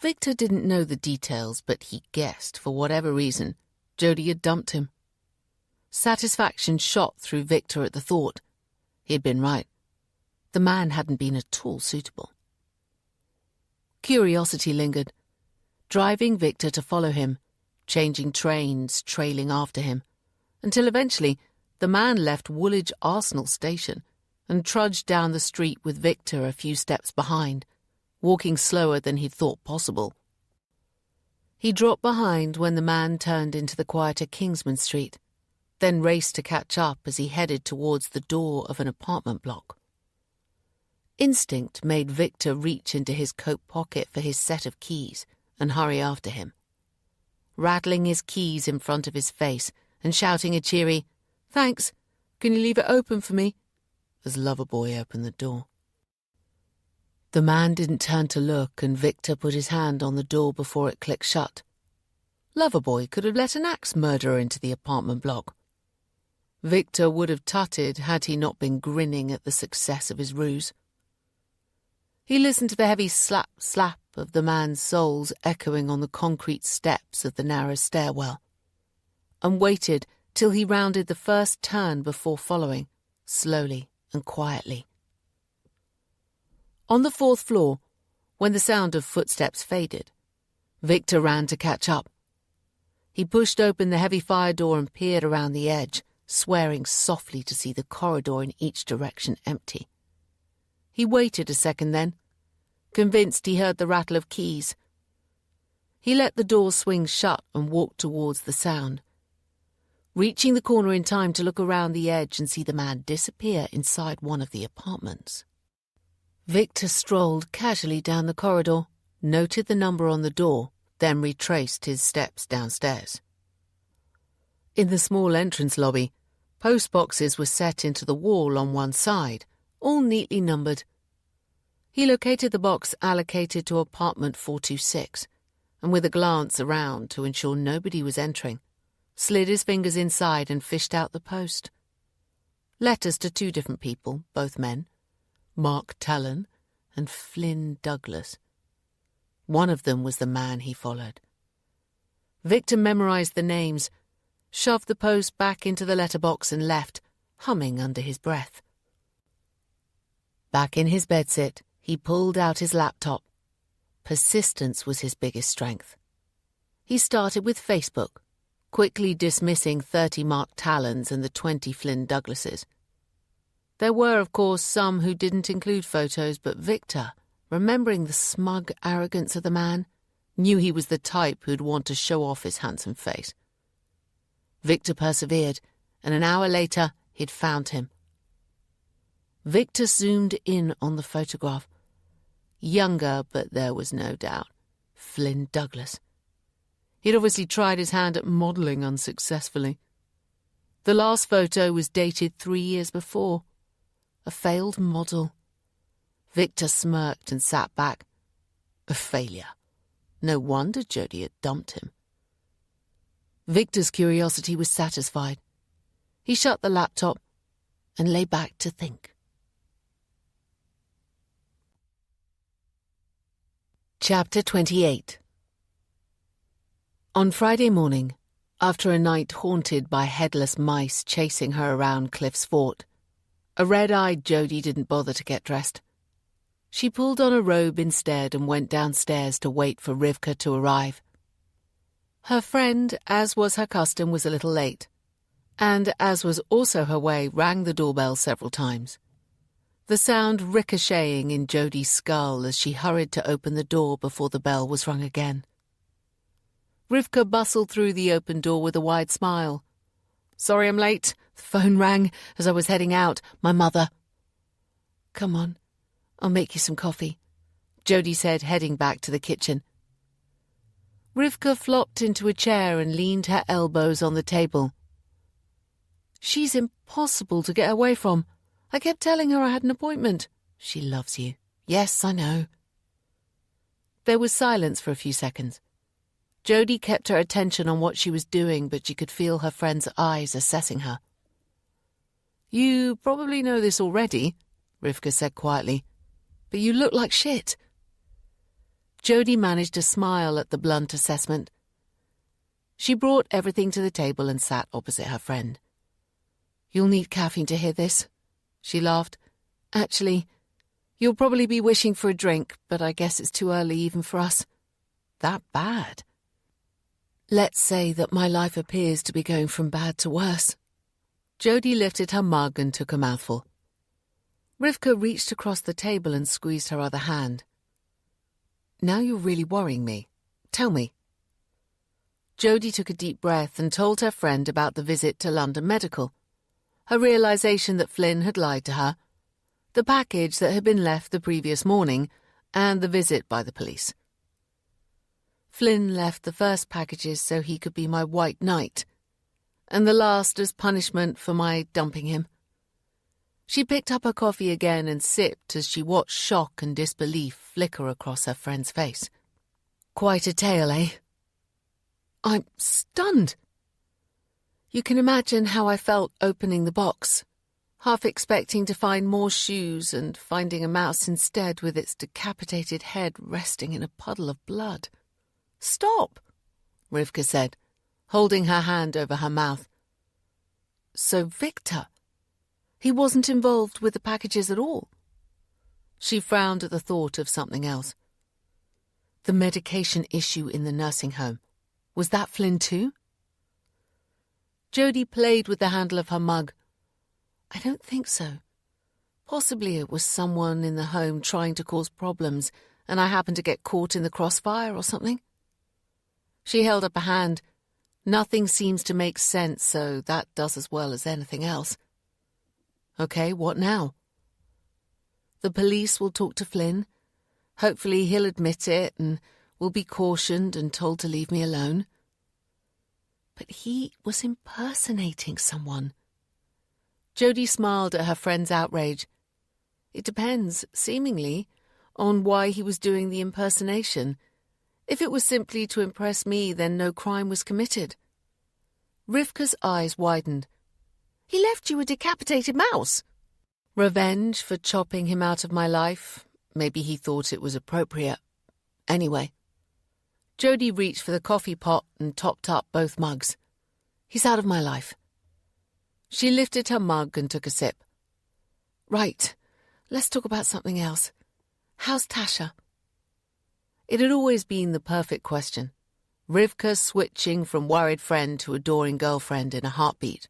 Victor didn't know the details, but he guessed, for whatever reason, Jody had dumped him. Satisfaction shot through Victor at the thought. He'd been right. The man hadn't been at all suitable. Curiosity lingered, driving Victor to follow him, changing trains, trailing after him, until eventually the man left Woolwich Arsenal Station and trudged down the street with Victor a few steps behind, walking slower than he'd thought possible. He dropped behind when the man turned into the quieter Kingsman Street, then raced to catch up as he headed towards the door of an apartment block. Instinct made Victor reach into his coat pocket for his set of keys and hurry after him, rattling his keys in front of his face and shouting a cheery, "Thanks, can you leave it open for me?" as Loverboy opened the door. The man didn't turn to look, and Victor put his hand on the door before it clicked shut. Loverboy could have let an axe murderer into the apartment block. Victor would have tutted had he not been grinning at the success of his ruse. He listened to the heavy slap, slap of the man's soles echoing on the concrete steps of the narrow stairwell, and waited till he rounded the first turn before following, slowly and quietly. On the 4th floor, when the sound of footsteps faded, Victor ran to catch up. He pushed open the heavy fire door and peered around the edge, swearing softly to see the corridor in each direction empty. He waited a second then, convinced he heard the rattle of keys. He let the door swing shut and walked towards the sound, reaching the corner in time to look around the edge and see the man disappear inside one of the apartments. Victor strolled casually down the corridor, noted the number on the door, then retraced his steps downstairs. In the small entrance lobby, post boxes were set into the wall on one side, all neatly numbered. He located the box allocated to apartment 426, and with a glance around to ensure nobody was entering, slid his fingers inside and fished out the post. Letters to 2 different people, both men, Mark Talon and Flynn Douglas. One of them was the man he followed. Victor memorized the names, shoved the post back into the letterbox and left, humming under his breath. Back in his bedsit, he pulled out his laptop. Persistence was his biggest strength. He started with Facebook, quickly dismissing 30 Mark Talons and the 20 Flynn Douglases. There were, of course, some who didn't include photos, but Victor, remembering the smug arrogance of the man, knew he was the type who'd want to show off his handsome face. Victor persevered, and an hour later he'd found him. Victor zoomed in on the photograph. Younger, but there was no doubt, Flynn Douglas. He'd obviously tried his hand at modelling unsuccessfully. The last photo was dated 3 years before. A failed model. Victor smirked and sat back. A failure. No wonder Jody had dumped him. Victor's curiosity was satisfied. He shut the laptop and lay back to think. Chapter 28. On Friday morning, after a night haunted by headless mice chasing her around Cliff's Fort, a red-eyed Jody didn't bother to get dressed. She pulled on a robe instead and went downstairs to wait for Rivka to arrive. Her friend, as was her custom, was a little late, and, as was also her way, rang the doorbell several times, the sound ricocheting in Jody's skull as she hurried to open the door before the bell was rung again. Rivka bustled through the open door with a wide smile. "Sorry I'm late. The phone rang as I was heading out. My mother." "Come on, I'll make you some coffee," Jody said, heading back to the kitchen. Rivka flopped into a chair and leaned her elbows on the table. "She's impossible to get away from. I kept telling her I had an appointment. She loves you. Yes, I know." There was silence for a few seconds. Jody kept her attention on what she was doing, but she could feel her friend's eyes assessing her. "You probably know this already," Rivka said quietly, "but you look like shit." Jody managed to smile at the blunt assessment. She brought everything to the table and sat opposite her friend. "You'll need caffeine to hear this," she laughed. "Actually, you'll probably be wishing for a drink, but I guess it's too early even for us." "That bad?" "Let's say that my life appears to be going from bad to worse." Jody lifted her mug and took a mouthful. Rivka reached across the table and squeezed her other hand. "Now you're really worrying me. Tell me." Jody took a deep breath and told her friend about the visit to London Medical, her realization that Flynn had lied to her, the package that had been left the previous morning, and the visit by the police. "Flynn left the first packages so he could be my white knight, and the last as punishment for my dumping him. She picked up her coffee again and sipped as she watched shock and disbelief flicker across her friend's face. Quite a tale, eh? I'm stunned. You can imagine how I felt opening the box, half expecting to find more shoes and finding a mouse instead with its decapitated head resting in a puddle of blood. Stop, Rivka said, holding her hand over her mouth. So Victor, he wasn't involved with the packages at all. She frowned at the thought of something else. The medication issue in the nursing home. Was that Flynn too? Jody played with the handle of her mug. I don't think so. Possibly it was someone in the home trying to cause problems, and I happened to get caught in the crossfire or something. She held up a hand. Nothing seems to make sense, so that does as well as anything else. Okay, what now? The police will talk to Flynn. Hopefully he'll admit it and will be cautioned and told to leave me alone. But he was impersonating someone. Jody smiled at her friend's outrage. It depends, seemingly, on why he was doing the impersonation. If it was simply to impress me, then no crime was committed. Rivka's eyes widened. He left you a decapitated mouse. Revenge for chopping him out of my life. Maybe he thought it was appropriate. Anyway. Jody reached for the coffee pot and topped up both mugs. He's out of my life. She lifted her mug and took a sip. Right, let's talk about something else. How's Tasha? It had always been the perfect question. Rivka switching from worried friend to adoring girlfriend in a heartbeat.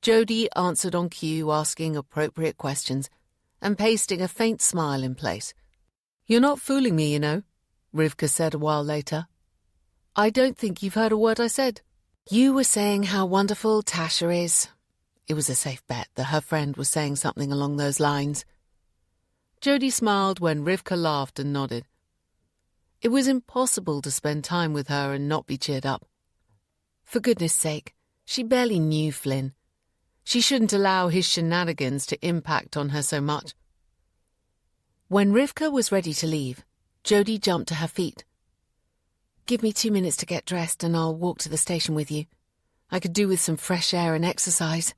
Jody answered on cue, asking appropriate questions and pasting a faint smile in place. You're not fooling me, you know, Rivka said a while later. I don't think you've heard a word I said. You were saying how wonderful Tasha is. It was a safe bet that her friend was saying something along those lines. Jody smiled when Rivka laughed and nodded. It was impossible to spend time with her and not be cheered up. For goodness sake, she barely knew Flynn. She shouldn't allow his shenanigans to impact on her so much. When Rivka was ready to leave, Jody jumped to her feet. Give me 2 minutes to get dressed and I'll walk to the station with you. I could do with some fresh air and exercise.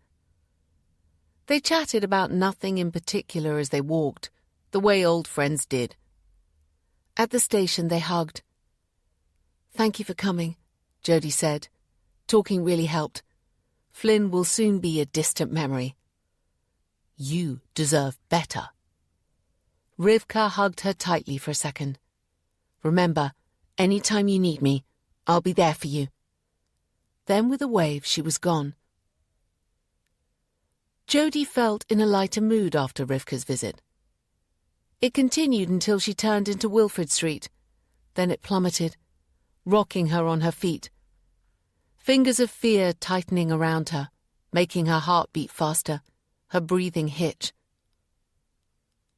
They chatted about nothing in particular as they walked, the way old friends did. At the station they hugged. Thank you for coming, Jody said. Talking really helped. Flynn will soon be a distant memory. You deserve better. Rivka hugged her tightly for a second. Remember, any time you need me, I'll be there for you. Then with a wave, she was gone. Jody felt in a lighter mood after Rivka's visit. It continued until she turned into Wilfrid Street. Then it plummeted, rocking her on her feet. Fingers of fear tightening around her, making her heart beat faster, her breathing hitch.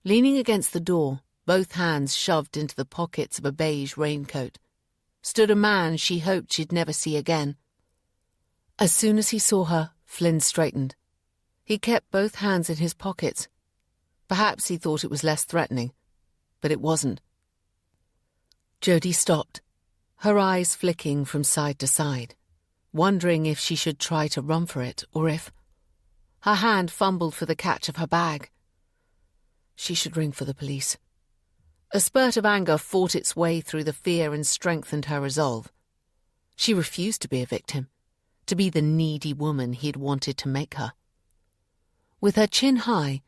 Leaning against the door, both hands shoved into the pockets of a beige raincoat, stood a man she hoped she'd never see again. As soon as he saw her, Flynn straightened. He kept both hands in his pockets. Perhaps he thought it was less threatening, but it wasn't. Jody stopped, her eyes flicking from side to side, wondering if she should try to run for it or if... Her hand fumbled for the catch of her bag. She should ring for the police. A spurt of anger fought its way through the fear and strengthened her resolve. She refused to be a victim, to be the needy woman he'd wanted to make her. With her chin high,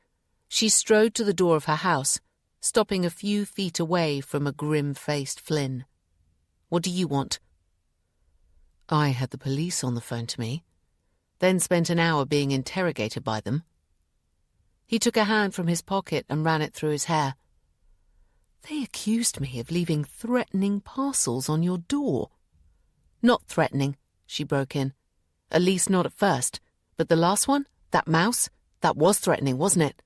she strode to the door of her house, stopping a few feet away from a grim-faced Flynn. What do you want? I had the police on the phone to me, then spent an hour being interrogated by them. He took a hand from his pocket and ran it through his hair. They accused me of leaving threatening parcels on your door. Not threatening, she broke in. At least not at first. But the last one, that mouse, that was threatening, wasn't it?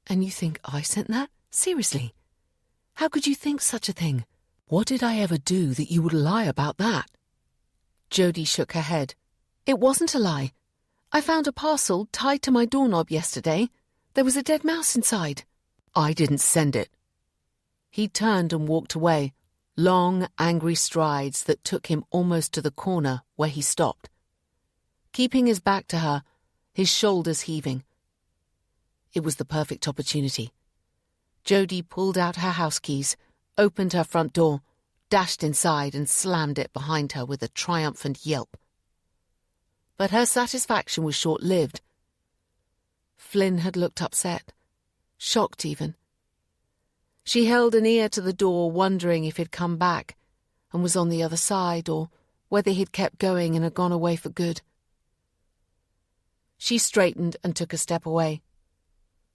And you think I sent that? Seriously? How could you think such a thing? What did I ever do that you would lie about that? Jody shook her head. It wasn't a lie. I found a parcel tied to my doorknob yesterday. There was a dead mouse inside. I didn't send it. He turned and walked away, long, angry strides that took him almost to the corner where he stopped. Keeping his back to her, his shoulders heaving. It was the perfect opportunity. Jody pulled out her house keys, opened her front door, dashed inside and slammed it behind her with a triumphant yelp. But her satisfaction was short-lived. Flynn had looked upset, shocked even. She held an ear to the door, wondering if he'd come back and was on the other side, or whether he'd kept going and had gone away for good. She straightened and took a step away.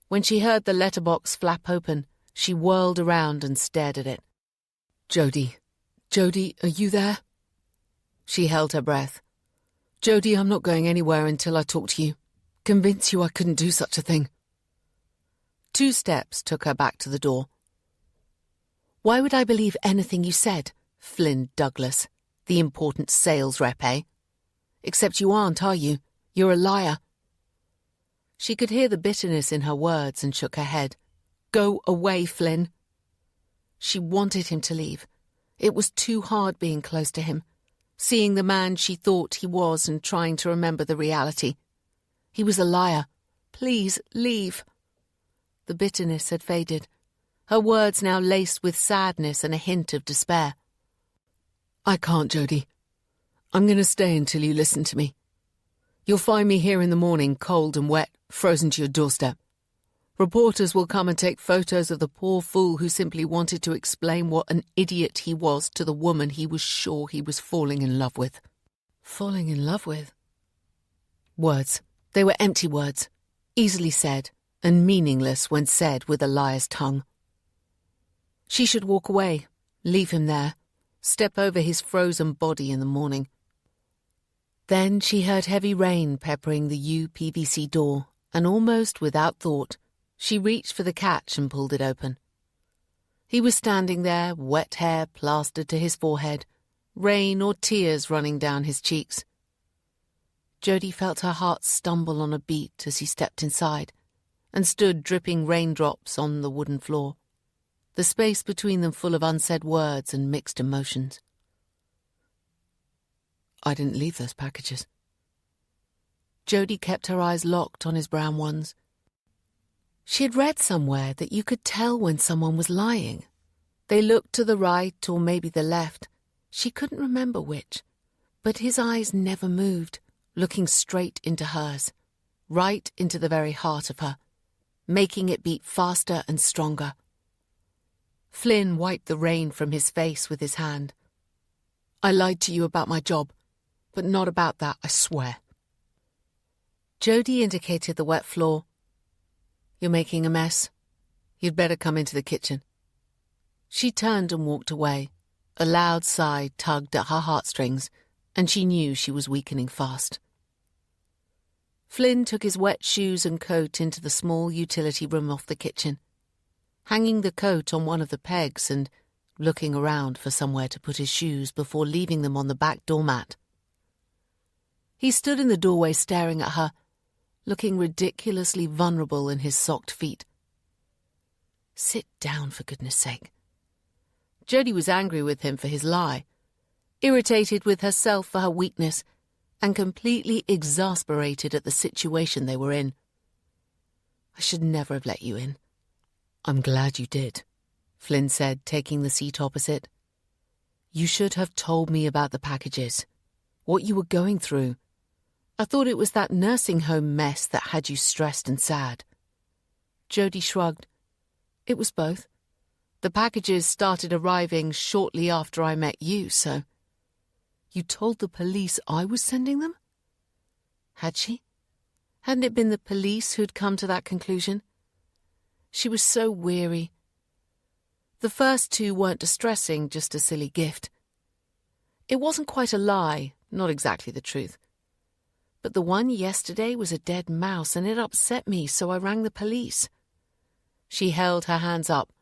When she heard the letterbox flap open, she whirled around and stared at it. Jody, are you there? She held her breath. Jody, I'm not going anywhere until I talk to you. Convince you I couldn't do such a thing. 2 steps took her back to the door. Why would I believe anything you said, Flynn Douglas, the important sales rep, eh? Except you aren't, are you? You're a liar. She could hear the bitterness in her words and shook her head. Go away, Flynn. She wanted him to leave. It was too hard being close to him, seeing the man she thought he was and trying to remember the reality. He was a liar. Please, leave. The bitterness had faded, her words now laced with sadness and a hint of despair. I can't, Jody. I'm going to stay until you listen to me. You'll find me here in the morning, cold and wet, frozen to your doorstep. Reporters will come and take photos of the poor fool who simply wanted to explain what an idiot he was to the woman he was sure he was falling in love with. Falling in love with? Words. They were empty words, easily said, and meaningless when said with a liar's tongue. She should walk away, leave him there, step over his frozen body in the morning. Then she heard heavy rain peppering the UPVC door, and almost without thought, she reached for the catch and pulled it open. He was standing there, wet hair plastered to his forehead, rain or tears running down his cheeks. Jody felt her heart stumble on a beat as he stepped inside and stood dripping raindrops on the wooden floor, the space between them full of unsaid words and mixed emotions. I didn't leave those packages. Jody kept her eyes locked on his brown ones. She had read somewhere that you could tell when someone was lying. They looked to the right or maybe the left. She couldn't remember which, but his eyes never moved, looking straight into hers, right into the very heart of her, making it beat faster and stronger. Flynn wiped the rain from his face with his hand. I lied to you about my job, but not about that, I swear. Jody indicated the wet floor. You're making a mess. You'd better come into the kitchen. She turned and walked away. A loud sigh tugged at her heartstrings, and she knew she was weakening fast. Flynn took his wet shoes and coat into the small utility room off the kitchen, hanging the coat on one of the pegs and looking around for somewhere to put his shoes before leaving them on the back doormat. He stood in the doorway staring at her, looking ridiculously vulnerable in his socked feet. Sit down, for goodness sake. Jody was angry with him for his lie, irritated with herself for her weakness, and completely exasperated at the situation they were in. I should never have let you in. I'm glad you did, Flynn said, taking the seat opposite. You should have told me about the packages, what you were going through. I thought it was that nursing home mess that had you stressed and sad. Jody shrugged. It was both. The packages started arriving shortly after I met you, so... You told the police I was sending them? Had she? Hadn't it been the police who'd come to that conclusion? She was so weary. The first 2 weren't distressing, just a silly gift. It wasn't quite a lie, not exactly the truth. But the one yesterday was a dead mouse, and it upset me, so I rang the police. She held her hands up.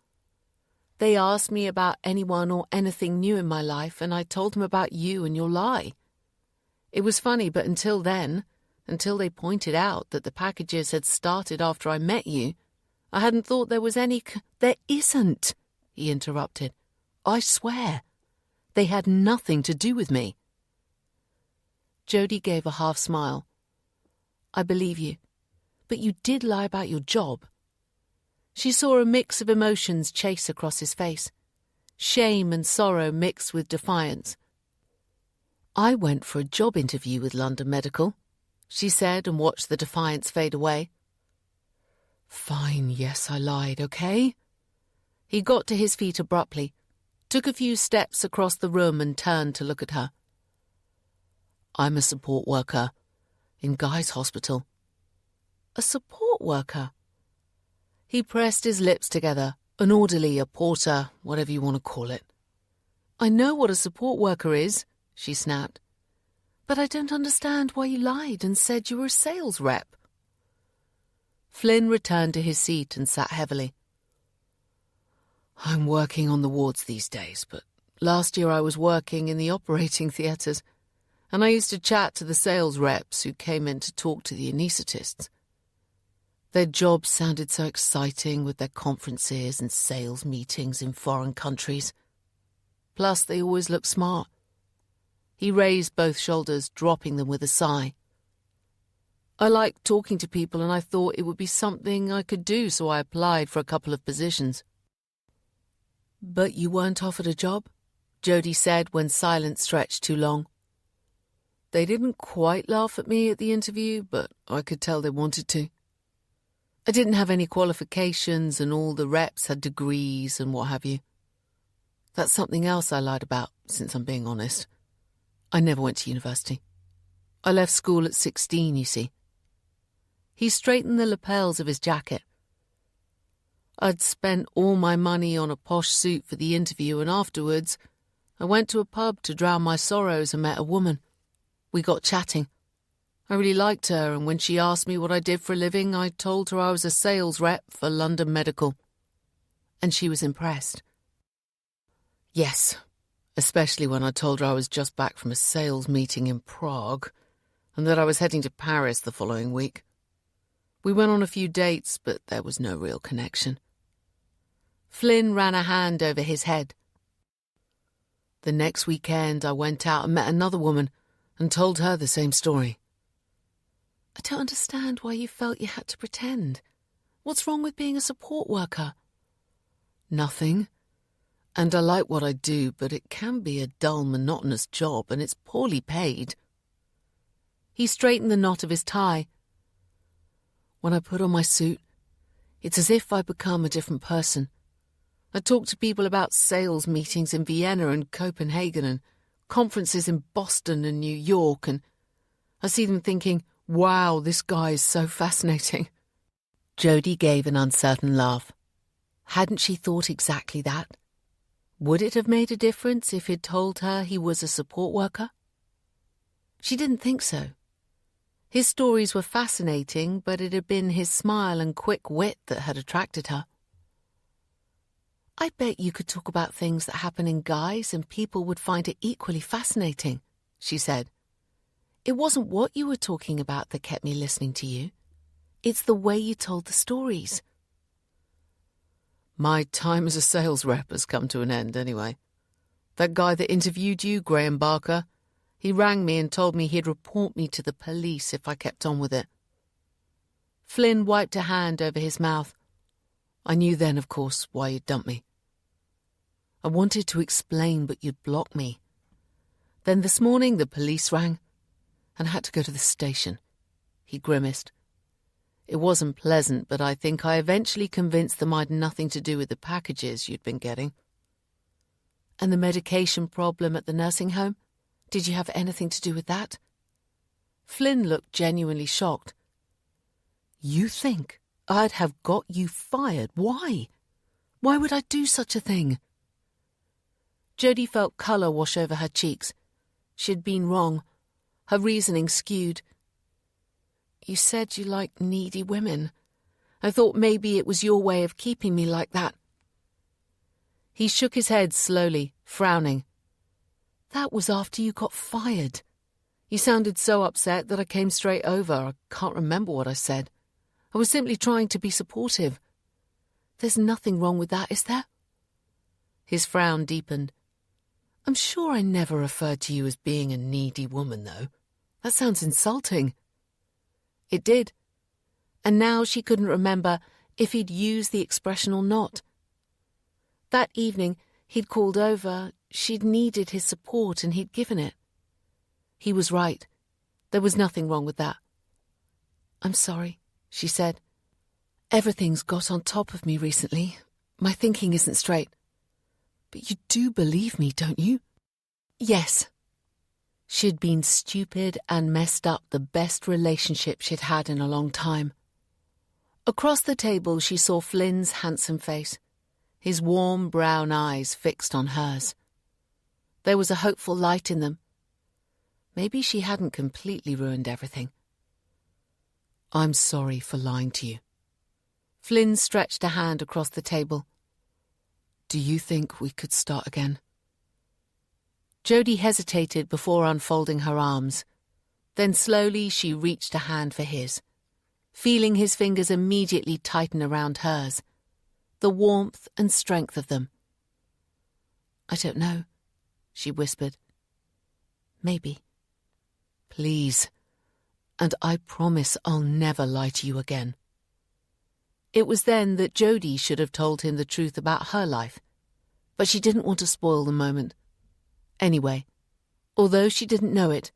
They asked me about anyone or anything new in my life, and I told them about you and your lie. It was funny, but until then, Until they pointed out that the packages had started after I met you, I hadn't thought there was any There isn't, he interrupted. I swear. They had nothing to do with me. Jody gave a half smile. I believe you, but you did lie about your job. She saw a mix of emotions chase across his face. Shame and sorrow mixed with defiance. I went for a job interview with London Medical, she said, and watched the defiance fade away. Fine, yes, I lied, okay? He got to his feet abruptly, took a few steps across the room and turned to look at her. I'm a support worker in Guy's hospital. A support worker? He pressed his lips together, an orderly, a porter, whatever you want to call it. I know what a support worker is, she snapped. But I don't understand why you lied and said you were a sales rep. Flynn returned to his seat and sat heavily. I'm working on the wards these days, but last year I was working in the operating theatres, and I used to chat to the sales reps who came in to talk to the anaesthetists. Their jobs sounded so exciting with their conferences and sales meetings in foreign countries. Plus, they always looked smart. He raised both shoulders, dropping them with a sigh. I liked talking to people, and I thought it would be something I could do, so I applied for a couple of positions. But you weren't offered a job? Jody said when silence stretched too long. They didn't quite laugh at me at the interview, but I could tell they wanted to. I didn't have any qualifications, and all the reps had degrees and what have you. That's something else I lied about, since I'm being honest. I never went to university. I left school at 16, you see. He straightened the lapels of his jacket. I'd spent all my money on a posh suit for the interview, and afterwards I went to a pub to drown my sorrows and met a woman. We got chatting. I really liked her, and when she asked me what I did for a living, I told her I was a sales rep for London Medical. And she was impressed. Yes, especially when I told her I was just back from a sales meeting in Prague, and that I was heading to Paris the following week. We went on a few dates, but there was no real connection. Flynn ran a hand over his head. The next weekend I went out and met another woman and told her the same story. I don't understand why you felt you had to pretend. What's wrong with being a support worker? Nothing. And I like what I do, but it can be a dull, monotonous job, and it's poorly paid. He straightened the knot of his tie. When I put on my suit, it's as if I become a different person. I talk to people about sales meetings in Vienna and Copenhagen and conferences in Boston and New York, and I see them thinking, wow, this guy is so fascinating. Jody gave an uncertain laugh. Hadn't she thought exactly that? Would it have made a difference if he'd told her he was a support worker? She didn't think so. His stories were fascinating, but it had been his smile and quick wit that had attracted her. I bet you could talk about things that happen in Guy's and people would find it equally fascinating, she said. It wasn't what you were talking about that kept me listening to you. It's the way you told the stories. My time as a sales rep has come to an end anyway. That guy that interviewed you, Graham Barker, he rang me and told me he'd report me to the police if I kept on with it. Flynn wiped a hand over his mouth. I knew then, of course, why you'd dumped me. I wanted to explain, but you'd block me. Then this morning the police rang, and I had to go to the station. He grimaced. It wasn't pleasant, but I think I eventually convinced them I'd nothing to do with the packages you'd been getting. And the medication problem at the nursing home? Did you have anything to do with that? Flynn looked genuinely shocked. You think I'd have got you fired? Why? Why would I do such a thing? Jody felt colour wash over her cheeks. She'd been wrong. Her reasoning skewed. You said you liked needy women. I thought maybe it was your way of keeping me like that. He shook his head slowly, frowning. That was after you got fired. You sounded so upset that I came straight over. I can't remember what I said. I was simply trying to be supportive. There's nothing wrong with that, is there? His frown deepened. I'm sure I never referred to you as being a needy woman, though. That sounds insulting. It did. And now she couldn't remember if he'd used the expression or not. That evening, he'd called over, she'd needed his support, and he'd given it. He was right. There was nothing wrong with that. I'm sorry, she said. Everything's got on top of me recently. My thinking isn't straight. But you do believe me, don't you? Yes. She'd been stupid and messed up the best relationship she'd had in a long time. Across the table she saw Flynn's handsome face, his warm brown eyes fixed on hers. There was a hopeful light in them. Maybe she hadn't completely ruined everything. I'm sorry for lying to you. Flynn stretched a hand across the table. Do you think we could start again? Jodie hesitated before unfolding her arms. Then slowly she reached a hand for his, feeling his fingers immediately tighten around hers, the warmth and strength of them. I don't know, she whispered. Maybe. Please. And I promise I'll never lie to you again. It was then that Jodie should have told him the truth about her life, but she didn't want to spoil the moment. Anyway, although she didn't know it,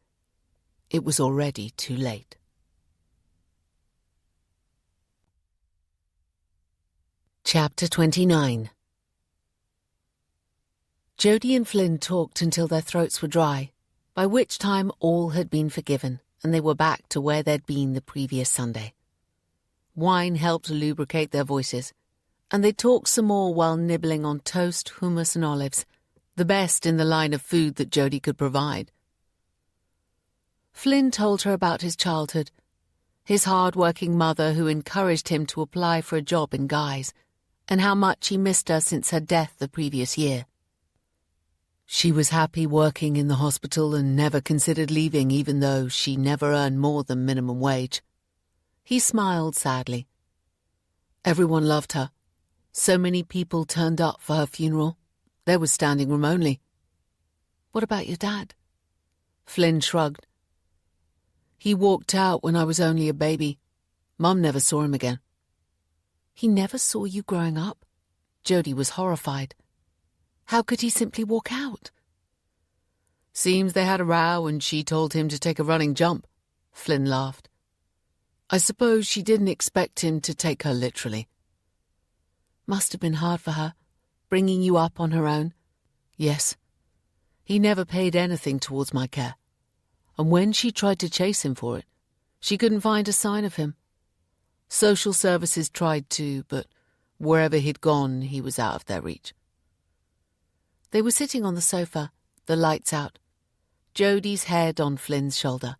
it was already too late. Chapter 29. Jodie and Flynn talked until their throats were dry, by which time all had been forgiven and they were back to where they'd been the previous Sunday. Wine helped lubricate their voices, and they talked some more while nibbling on toast, hummus and olives, the best in the line of food that Jodie could provide. Flynn told her about his childhood, his hard-working mother who encouraged him to apply for a job in Guy's, and how much he missed her since her death the previous year. She was happy working in the hospital and never considered leaving even though she never earned more than minimum wage. He smiled sadly. Everyone loved her. So many people turned up for her funeral. There was standing room only. What about your dad? Flynn shrugged. He walked out when I was only a baby. Mum never saw him again. He never saw you growing up? Jodie was horrified. How could he simply walk out? Seems they had a row and she told him to take a running jump. Flynn laughed. I suppose she didn't expect him to take her literally. Must have been hard for her, bringing you up on her own. Yes. He never paid anything towards my care. And when she tried to chase him for it, she couldn't find a sign of him. Social services tried to, but wherever he'd gone, he was out of their reach. They were sitting on the sofa, the lights out, Jodie's head on Flynn's shoulder.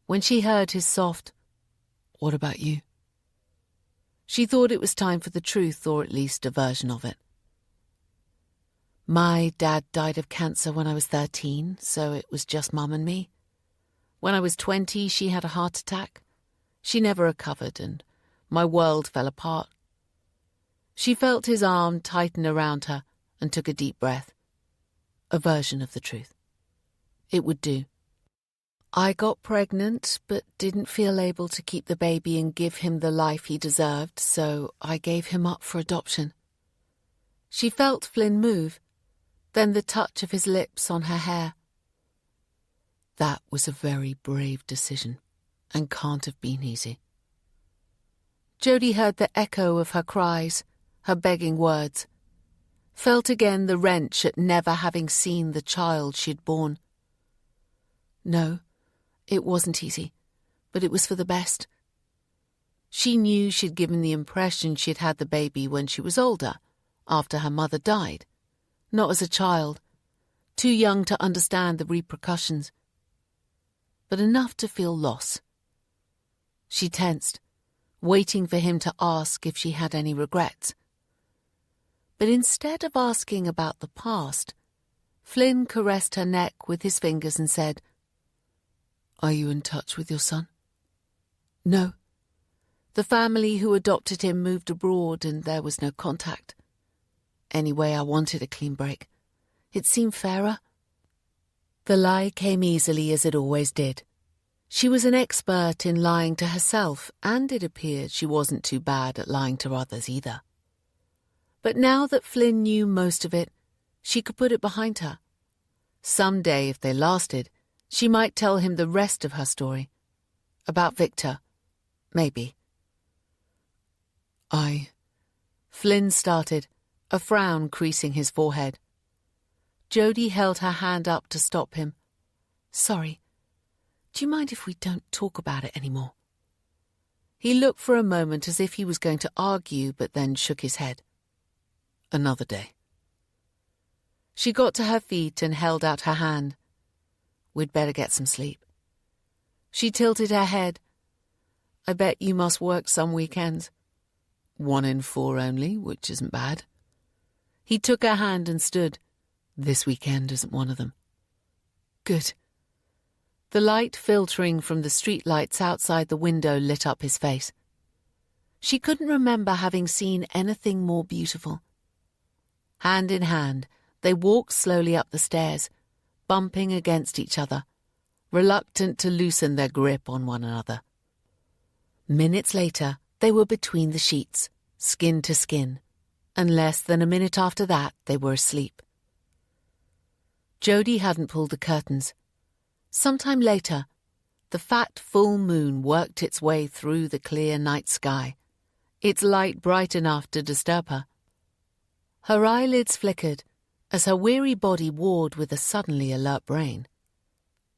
When she heard his soft, "What about you?" she thought it was time for the truth, or at least a version of it. My dad died of cancer when I was 13, so it was just Mum and me. When I was 20, she had a heart attack. She never recovered, and my world fell apart. She felt his arm tighten around her and took a deep breath. A version of the truth. It would do. I got pregnant, but didn't feel able to keep the baby and give him the life he deserved, so I gave him up for adoption. She felt Flynn move, then the touch of his lips on her hair. That was a very brave decision, and can't have been easy. Jodie heard the echo of her cries, her begging words, felt again the wrench at never having seen the child she'd borne. No, it wasn't easy, but it was for the best. She knew she'd given the impression she'd had the baby when she was older, after her mother died, not as a child, too young to understand the repercussions, but enough to feel loss. She tensed, waiting for him to ask if she had any regrets. But instead of asking about the past, Flynn caressed her neck with his fingers and said, Are you in touch with your son? No. The family who adopted him moved abroad and there was no contact. Anyway, I wanted a clean break. It seemed fairer. The lie came easily as it always did. She was an expert in lying to herself, and it appeared she wasn't too bad at lying to others either. But now that Flynn knew most of it, she could put it behind her. Some day, if they lasted, she might tell him the rest of her story. About Victor. Maybe. Flynn started, a frown creasing his forehead. Jody held her hand up to stop him. Sorry. Do you mind if we don't talk about it anymore? He looked for a moment as if he was going to argue, but then shook his head. Another day. She got to her feet and held out her hand. We'd better get some sleep. She tilted her head. I bet you must work some weekends. 1 in 4 only, which isn't bad. He took her hand and stood. This weekend isn't one of them. Good. The light filtering from the streetlights outside the window lit up his face. She couldn't remember having seen anything more beautiful. Hand in hand, they walked slowly up the stairs, bumping against each other, reluctant to loosen their grip on one another. Minutes later, they were between the sheets, skin to skin, and less than a minute after that they were asleep. Jody hadn't pulled the curtains. Sometime later, the fat full moon worked its way through the clear night sky, its light bright enough to disturb her. Her eyelids flickered as her weary body warred with a suddenly alert brain.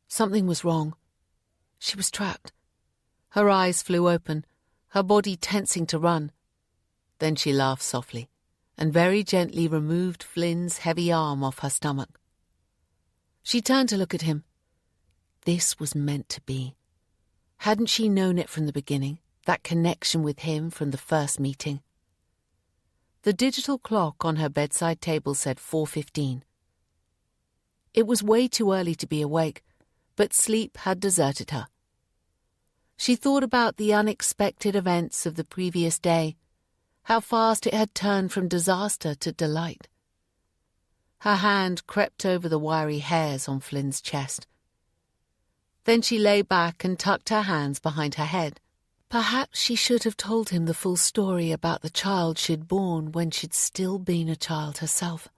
Something was wrong. She was trapped. Her eyes flew open, her body tensing to run. Then she laughed softly and very gently removed Flynn's heavy arm off her stomach. She turned to look at him. This was meant to be. Hadn't she known it from the beginning, that connection with him from the first meeting? The digital clock on her bedside table said 4:15. It was way too early to be awake, but sleep had deserted her. She thought about the unexpected events of the previous day, how fast it had turned from disaster to delight. Her hand crept over the wiry hairs on Flynn's chest. Then she lay back and tucked her hands behind her head. Perhaps she should have told him the full story about the child she'd borne when she'd still been a child herself.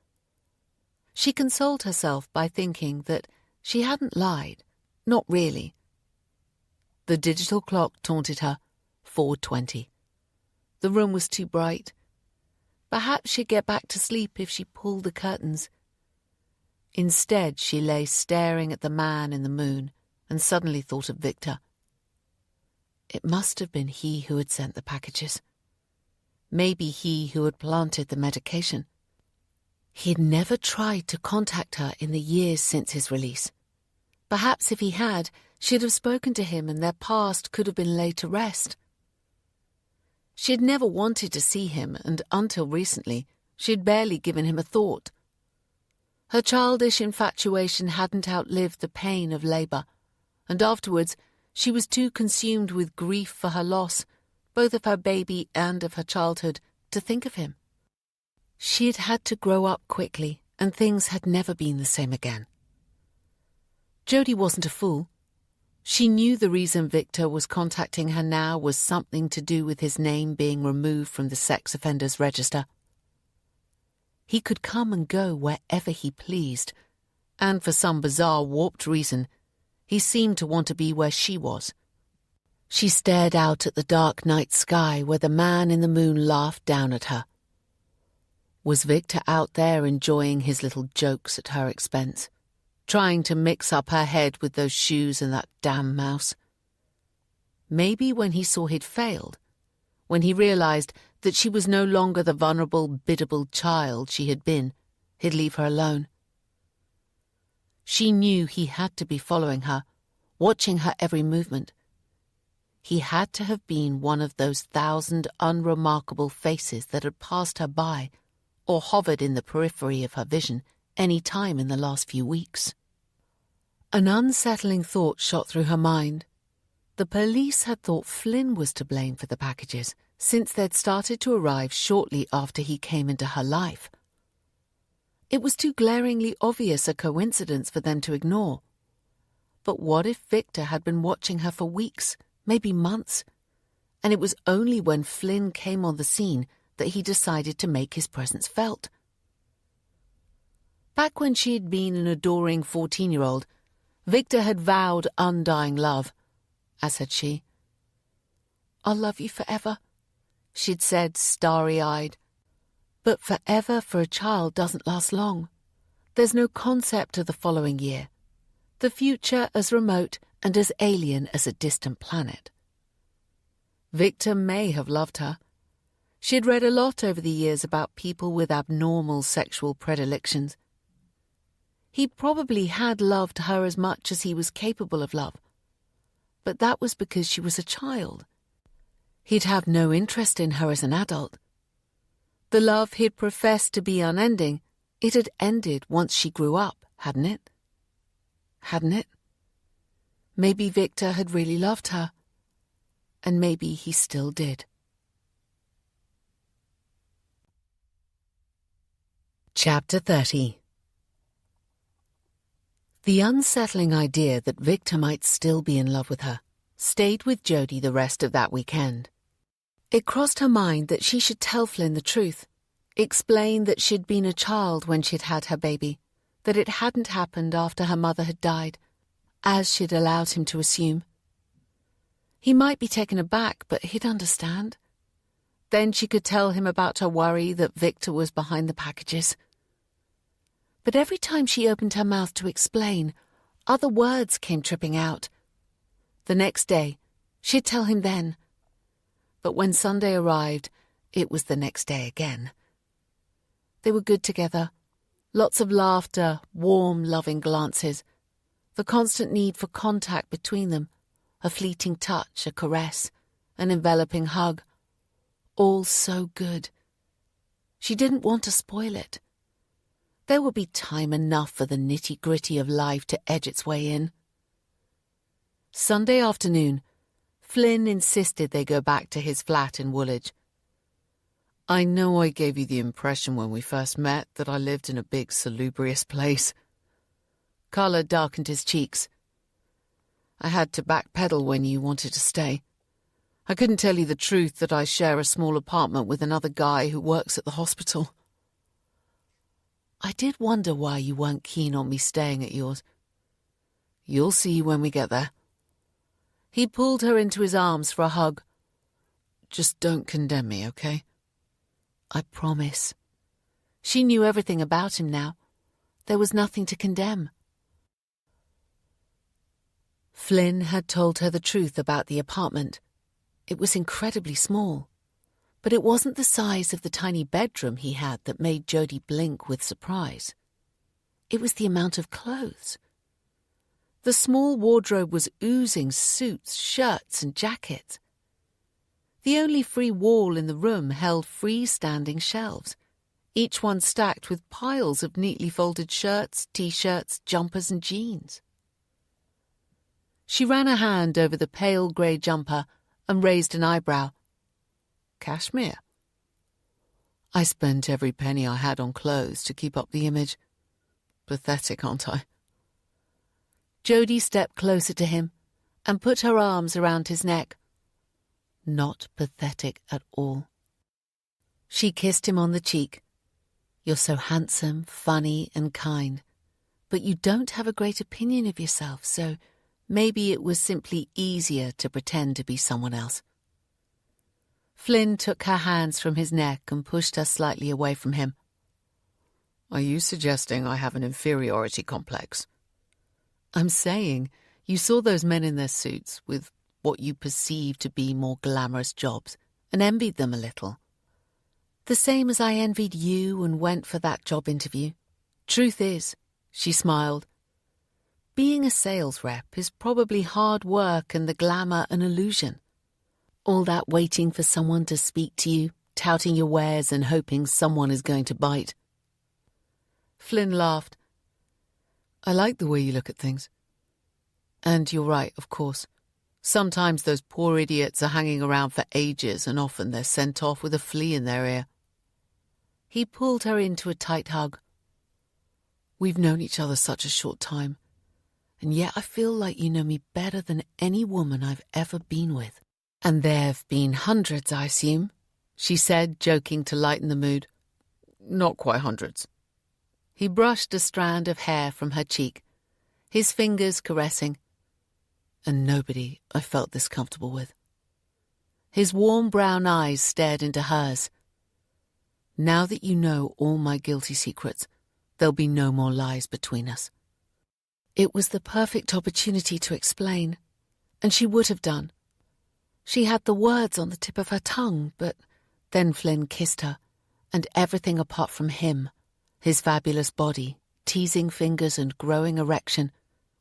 She consoled herself by thinking that she hadn't lied, not really. The digital clock taunted her, 4:20. The room was too bright. Perhaps she'd get back to sleep if she pulled the curtains. Instead, she lay staring at the man in the moon and suddenly thought of Victor. It must have been he who had sent the packages. Maybe he who had planted the medication. He had never tried to contact her in the years since his release. Perhaps if he had, she'd have spoken to him and their past could have been laid to rest. She had never wanted to see him, and until recently, she had barely given him a thought. Her childish infatuation hadn't outlived the pain of labour, and afterwards she was too consumed with grief for her loss, both of her baby and of her childhood, to think of him. She had had to grow up quickly, and things had never been the same again. Jody wasn't a fool. She knew the reason Victor was contacting her now was something to do with his name being removed from the sex offenders register. He could come and go wherever he pleased, and for some bizarre, warped reason, he seemed to want to be where she was. She stared out at the dark night sky where the man in the moon laughed down at her. Was Victor out there enjoying his little jokes at her expense, trying to mix up her head with those shoes and that damn mouse? Maybe when he saw he'd failed, when he realised that she was no longer the vulnerable, biddable child she had been, he'd leave her alone. She knew he had to be following her, watching her every movement. He had to have been one of those 1,000 unremarkable faces that had passed her by or hovered in the periphery of her vision any time in the last few weeks. An unsettling thought shot through her mind. The police had thought Flynn was to blame for the packages, since they'd started to arrive shortly after he came into her life. It was too glaringly obvious a coincidence for them to ignore. But what if Victor had been watching her for weeks, maybe months, and it was only when Flynn came on the scene that he decided to make his presence felt? Back when she had been an adoring 14-year-old, Victor had vowed undying love, as had she. "I'll love you forever," she'd said, starry-eyed. But forever for a child doesn't last long. There's no concept of the following year. The future as remote and as alien as a distant planet. Victor may have loved her. She'd read a lot over the years about people with abnormal sexual predilections. He probably had loved her as much as he was capable of love. But that was because she was a child. He'd have no interest in her as an adult. The love he'd professed to be unending, it had ended once she grew up, hadn't it? Hadn't it? Maybe Victor had really loved her, and maybe he still did. Chapter 30. The unsettling idea that Victor might still be in love with her stayed with Jodie the rest of that weekend. It crossed her mind that she should tell Flynn the truth, explain that she'd been a child when she'd had her baby, that it hadn't happened after her mother had died, as she'd allowed him to assume. He might be taken aback, but he'd understand. Then she could tell him about her worry that Victor was behind the packages. But every time she opened her mouth to explain, other words came tripping out. The next day, she'd tell him then. But when Sunday arrived, it was the next day again. They were good together. Lots of laughter, warm, loving glances. The constant need for contact between them. A fleeting touch, a caress, an enveloping hug. All so good. She didn't want to spoil it. There would be time enough for the nitty-gritty of life to edge its way in. Sunday afternoon, Flynn insisted they go back to his flat in Woolwich. "I know I gave you the impression when we first met that I lived in a big, salubrious place." Colour darkened his cheeks. "I had to backpedal when you wanted to stay. I couldn't tell you the truth that I share a small apartment with another guy who works at the hospital. I did wonder why you weren't keen on me staying at yours. You'll see when we get there." He pulled her into his arms for a hug. "Just don't condemn me, okay?" "I promise." She knew everything about him now. There was nothing to condemn. Flynn had told her the truth about the apartment. It was incredibly small, but it wasn't the size of the tiny bedroom he had that made Jodie blink with surprise. It was the amount of clothes. The small wardrobe was oozing suits, shirts, and jackets. The only free wall in the room held freestanding shelves, each one stacked with piles of neatly folded shirts, t-shirts, jumpers, and jeans. She ran a hand over the pale grey jumper and raised an eyebrow. "Cashmere?" "I spent every penny I had on clothes to keep up the image. Pathetic, aren't I?" Jodie stepped closer to him and put her arms around his neck. Not pathetic at all. She kissed him on the cheek. "You're so handsome, funny, and kind, but you don't have a great opinion of yourself, so maybe it was simply easier to pretend to be someone else." Flynn took her hands from his neck and pushed her slightly away from him. "Are you suggesting I have an inferiority complex?" "I'm saying you saw those men in their suits with what you perceived to be more glamorous jobs and envied them a little. The same as I envied you and went for that job interview. Truth is," she smiled, "being a sales rep is probably hard work and the glamour an illusion. All that waiting for someone to speak to you, touting your wares and hoping someone is going to bite." Flynn laughed. "I like the way you look at things. And you're right, of course. Sometimes those poor idiots are hanging around for ages and often they're sent off with a flea in their ear. He pulled her into a tight hug. We've known each other such a short time, and yet I feel like you know me better than any woman I've ever been with. And there've been hundreds, I assume, she said, joking to lighten the mood. Not quite hundreds. He brushed a strand of hair from her cheek, his fingers caressing. And nobody I felt this comfortable with. His warm brown eyes stared into hers. Now that you know all my guilty secrets, there'll be no more lies between us. It was the perfect opportunity to explain, and she would have done. She had the words on the tip of her tongue, but then Flynn kissed her, and everything apart from him, his fabulous body, teasing fingers and growing erection,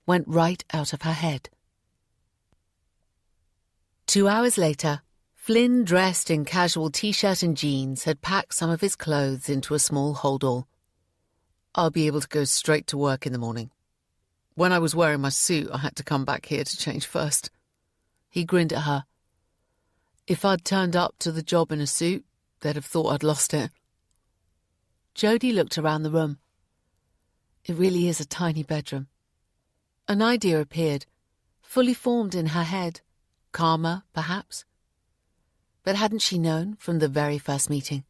went right out of her head. 2 hours later, Flynn, dressed in casual t-shirt and jeans, had packed some of his clothes into a small hold-all. I'll be able to go straight to work in the morning. When I was wearing my suit, I had to come back here to change first. He grinned at her. If I'd turned up to the job in a suit, they'd have thought I'd lost it. Jodie looked around the room. It really is a tiny bedroom. An idea appeared, fully formed in her head. Calmer, perhaps. But hadn't she known from the very first meeting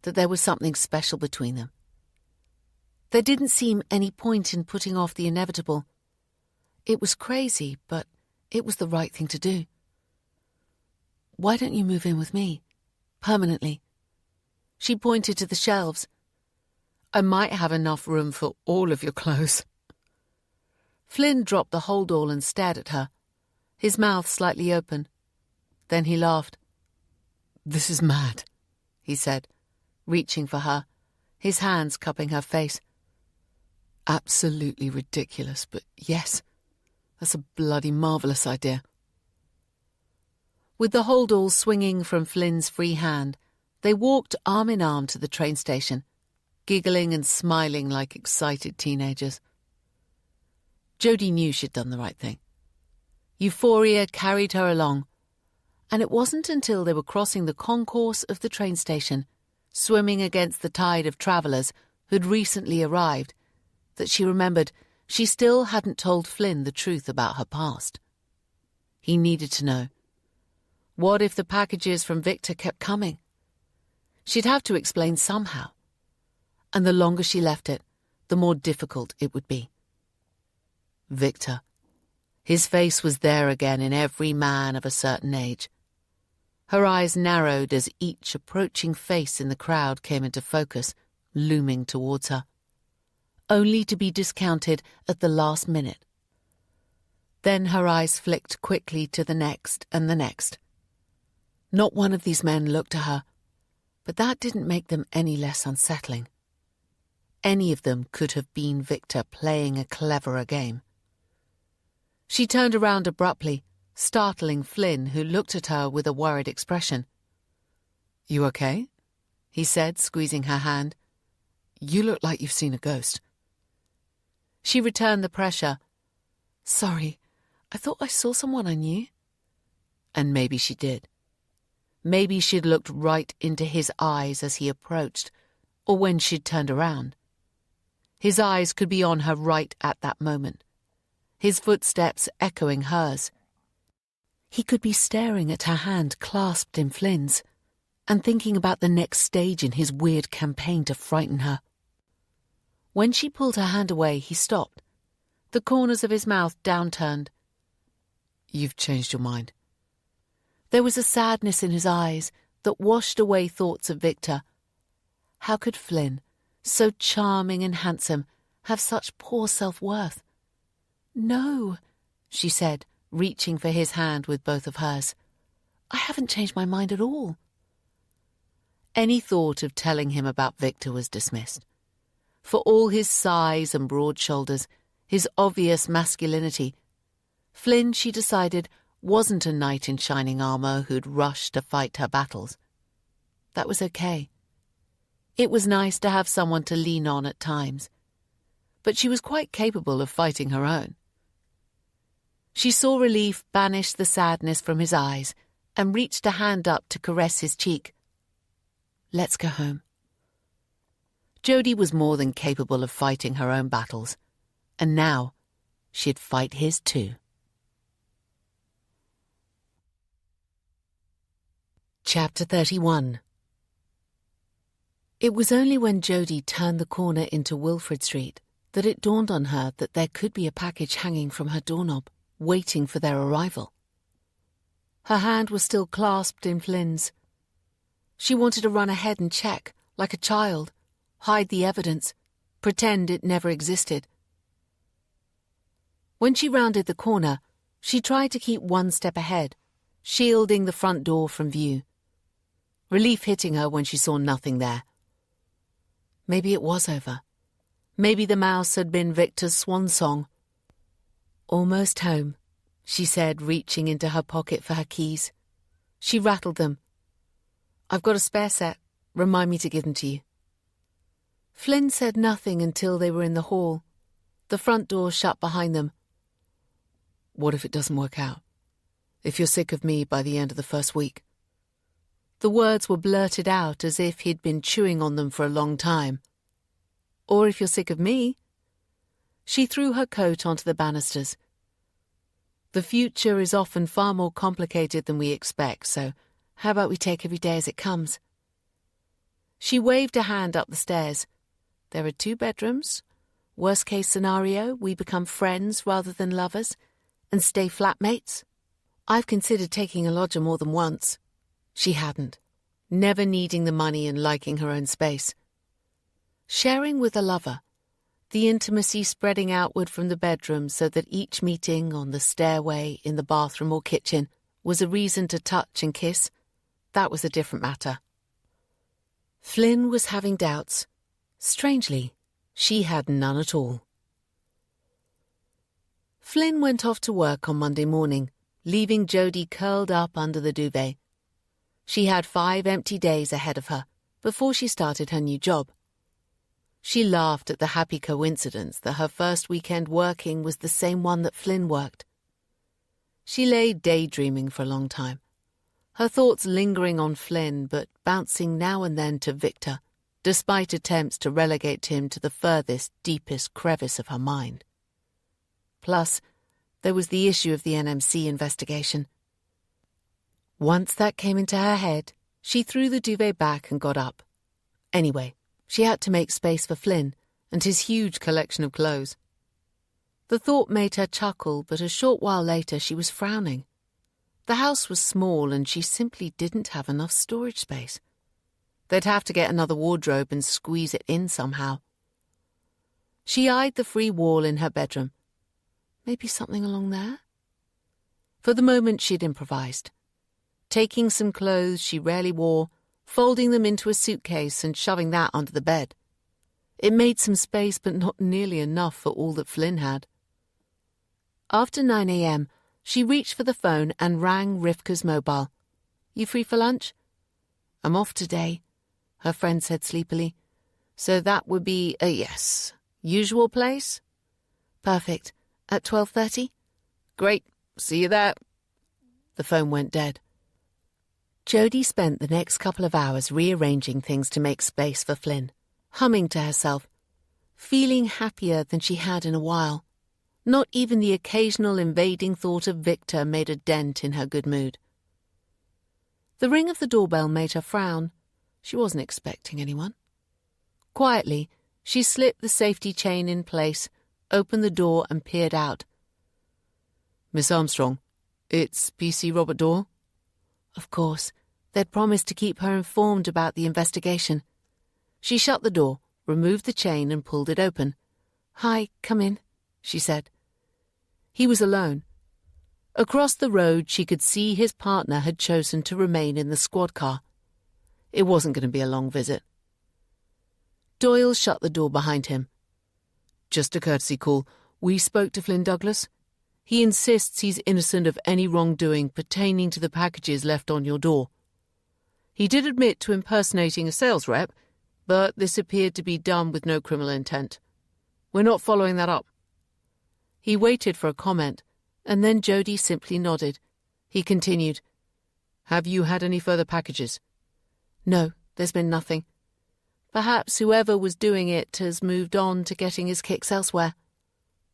that there was something special between them? There didn't seem any point in putting off the inevitable. It was crazy, but it was the right thing to do. Why don't you move in with me? Permanently. She pointed to the shelves. I might have enough room for all of your clothes. Flynn dropped the hold-all and stared at her, his mouth slightly open. Then he laughed. This is mad, he said, reaching for her, his hands cupping her face. Absolutely ridiculous, but yes, that's a bloody marvellous idea. With the hold-all swinging from Flynn's free hand, they walked arm in arm to the train station, giggling and smiling like excited teenagers. Jodie knew she'd done the right thing. Euphoria carried her along, and it wasn't until they were crossing the concourse of the train station, swimming against the tide of travellers who'd recently arrived, that she remembered she still hadn't told Flynn the truth about her past. He needed to know. What if the packages from Victor kept coming? She'd have to explain somehow, and the longer she left it, the more difficult it would be. Victor. His face was there again in every man of a certain age. Her eyes narrowed as each approaching face in the crowd came into focus, looming towards her, only to be discounted at the last minute. Then her eyes flicked quickly to the next and the next. Not one of these men looked at her, but that didn't make them any less unsettling. Any of them could have been Victor playing a cleverer game. She turned around abruptly, startling Flynn, who looked at her with a worried expression. You okay? He said, squeezing her hand. You look like you've seen a ghost. She returned the pressure. Sorry, I thought I saw someone I knew. And maybe she did. Maybe she'd looked right into his eyes as he approached, or when she'd turned around. His eyes could be on her right at that moment, his footsteps echoing hers. He could be staring at her hand clasped in Flynn's and thinking about the next stage in his weird campaign to frighten her. When she pulled her hand away, he stopped, the corners of his mouth downturned. You've changed your mind. There was a sadness in his eyes that washed away thoughts of Victor. How could Flynn, so charming and handsome, have such poor self-worth? No, she said, reaching for his hand with both of hers. I haven't changed my mind at all. Any thought of telling him about Victor was dismissed. For all his size and broad shoulders, his obvious masculinity, Flynn, she decided, wasn't a knight in shining armour who'd rush to fight her battles. That was okay. It was nice to have someone to lean on at times, but she was quite capable of fighting her own. She saw relief banish the sadness from his eyes and reached a hand up to caress his cheek. "Let's go home." Jody was more than capable of fighting her own battles, and now she'd fight his too. Chapter 31. It was only when Jody turned the corner into Wilfrid Street that it dawned on her that there could be a package hanging from her doorknob, waiting for their arrival. Her hand was still clasped in Flynn's. She wanted to run ahead and check, like a child, hide the evidence, pretend it never existed. When she rounded the corner, she tried to keep one step ahead, shielding the front door from view. Relief hitting her when she saw nothing there. Maybe it was over. Maybe the mouse had been Victor's swan song. "Almost home," she said, reaching into her pocket for her keys. She rattled them. "I've got a spare set. Remind me to give them to you." Flynn said nothing until they were in the hall. The front door shut behind them. "What if it doesn't work out? If you're sick of me by the end of the first week?" The words were blurted out as if he'd been chewing on them for a long time. "Or if you're sick of me?" She threw her coat onto the banisters. "The future is often far more complicated than we expect, so how about we take every day as it comes?" She waved a hand up the stairs. "There are 2 bedrooms. Worst case scenario, we become friends rather than lovers, and stay flatmates. I've considered taking a lodger more than once." She hadn't, never needing the money and liking her own space. Sharing with a lover, the intimacy spreading outward from the bedroom so that each meeting on the stairway, in the bathroom or kitchen was a reason to touch and kiss, that was a different matter. Flynn was having doubts. Strangely, she had none at all. Flynn went off to work on Monday morning, leaving Jody curled up under the duvet. She had 5 empty days ahead of her before she started her new job. She laughed at the happy coincidence that her first weekend working was the same one that Flynn worked. She lay daydreaming for a long time, her thoughts lingering on Flynn but bouncing now and then to Victor, despite attempts to relegate him to the furthest, deepest crevice of her mind. Plus, there was the issue of the NMC investigation. Once that came into her head, she threw the duvet back and got up. Anyway, she had to make space for Flynn and his huge collection of clothes. The thought made her chuckle, but a short while later she was frowning. The house was small and she simply didn't have enough storage space. They'd have to get another wardrobe and squeeze it in somehow. She eyed the free wall in her bedroom. Maybe something along there? For the moment she'd improvised. Taking some clothes she rarely wore, folding them into a suitcase and shoving that under the bed. It made some space, but not nearly enough for all that Flynn had. After 9 a.m., she reached for the phone and rang Rivka's mobile. "You free for lunch?" "I'm off today," her friend said sleepily. "So that would be a yes. Usual place?" "Perfect. At 12:30? "Great. See you there." The phone went dead. Jody spent the next couple of hours rearranging things to make space for Flynn, humming to herself, feeling happier than she had in a while. Not even the occasional invading thought of Victor made a dent in her good mood. The ring of the doorbell made her frown. She wasn't expecting anyone. Quietly, she slipped the safety chain in place, opened the door and peered out. "Miss Armstrong, it's PC Robert Dorr?" Of course, they'd promised to keep her informed about the investigation. She shut the door, removed the chain and pulled it open. "Hi, come in," she said. He was alone. Across the road she could see his partner had chosen to remain in the squad car. It wasn't going to be a long visit. Doyle shut the door behind him. "Just a courtesy call. We spoke to Flynn Douglas. He insists he's innocent of any wrongdoing pertaining to the packages left on your door. He did admit to impersonating a sales rep, but this appeared to be done with no criminal intent. We're not following that up." He waited for a comment, And then Jody simply nodded. He continued, "Have you had any further packages?" "No, there's been nothing. Perhaps whoever was doing it has moved on to getting his kicks elsewhere."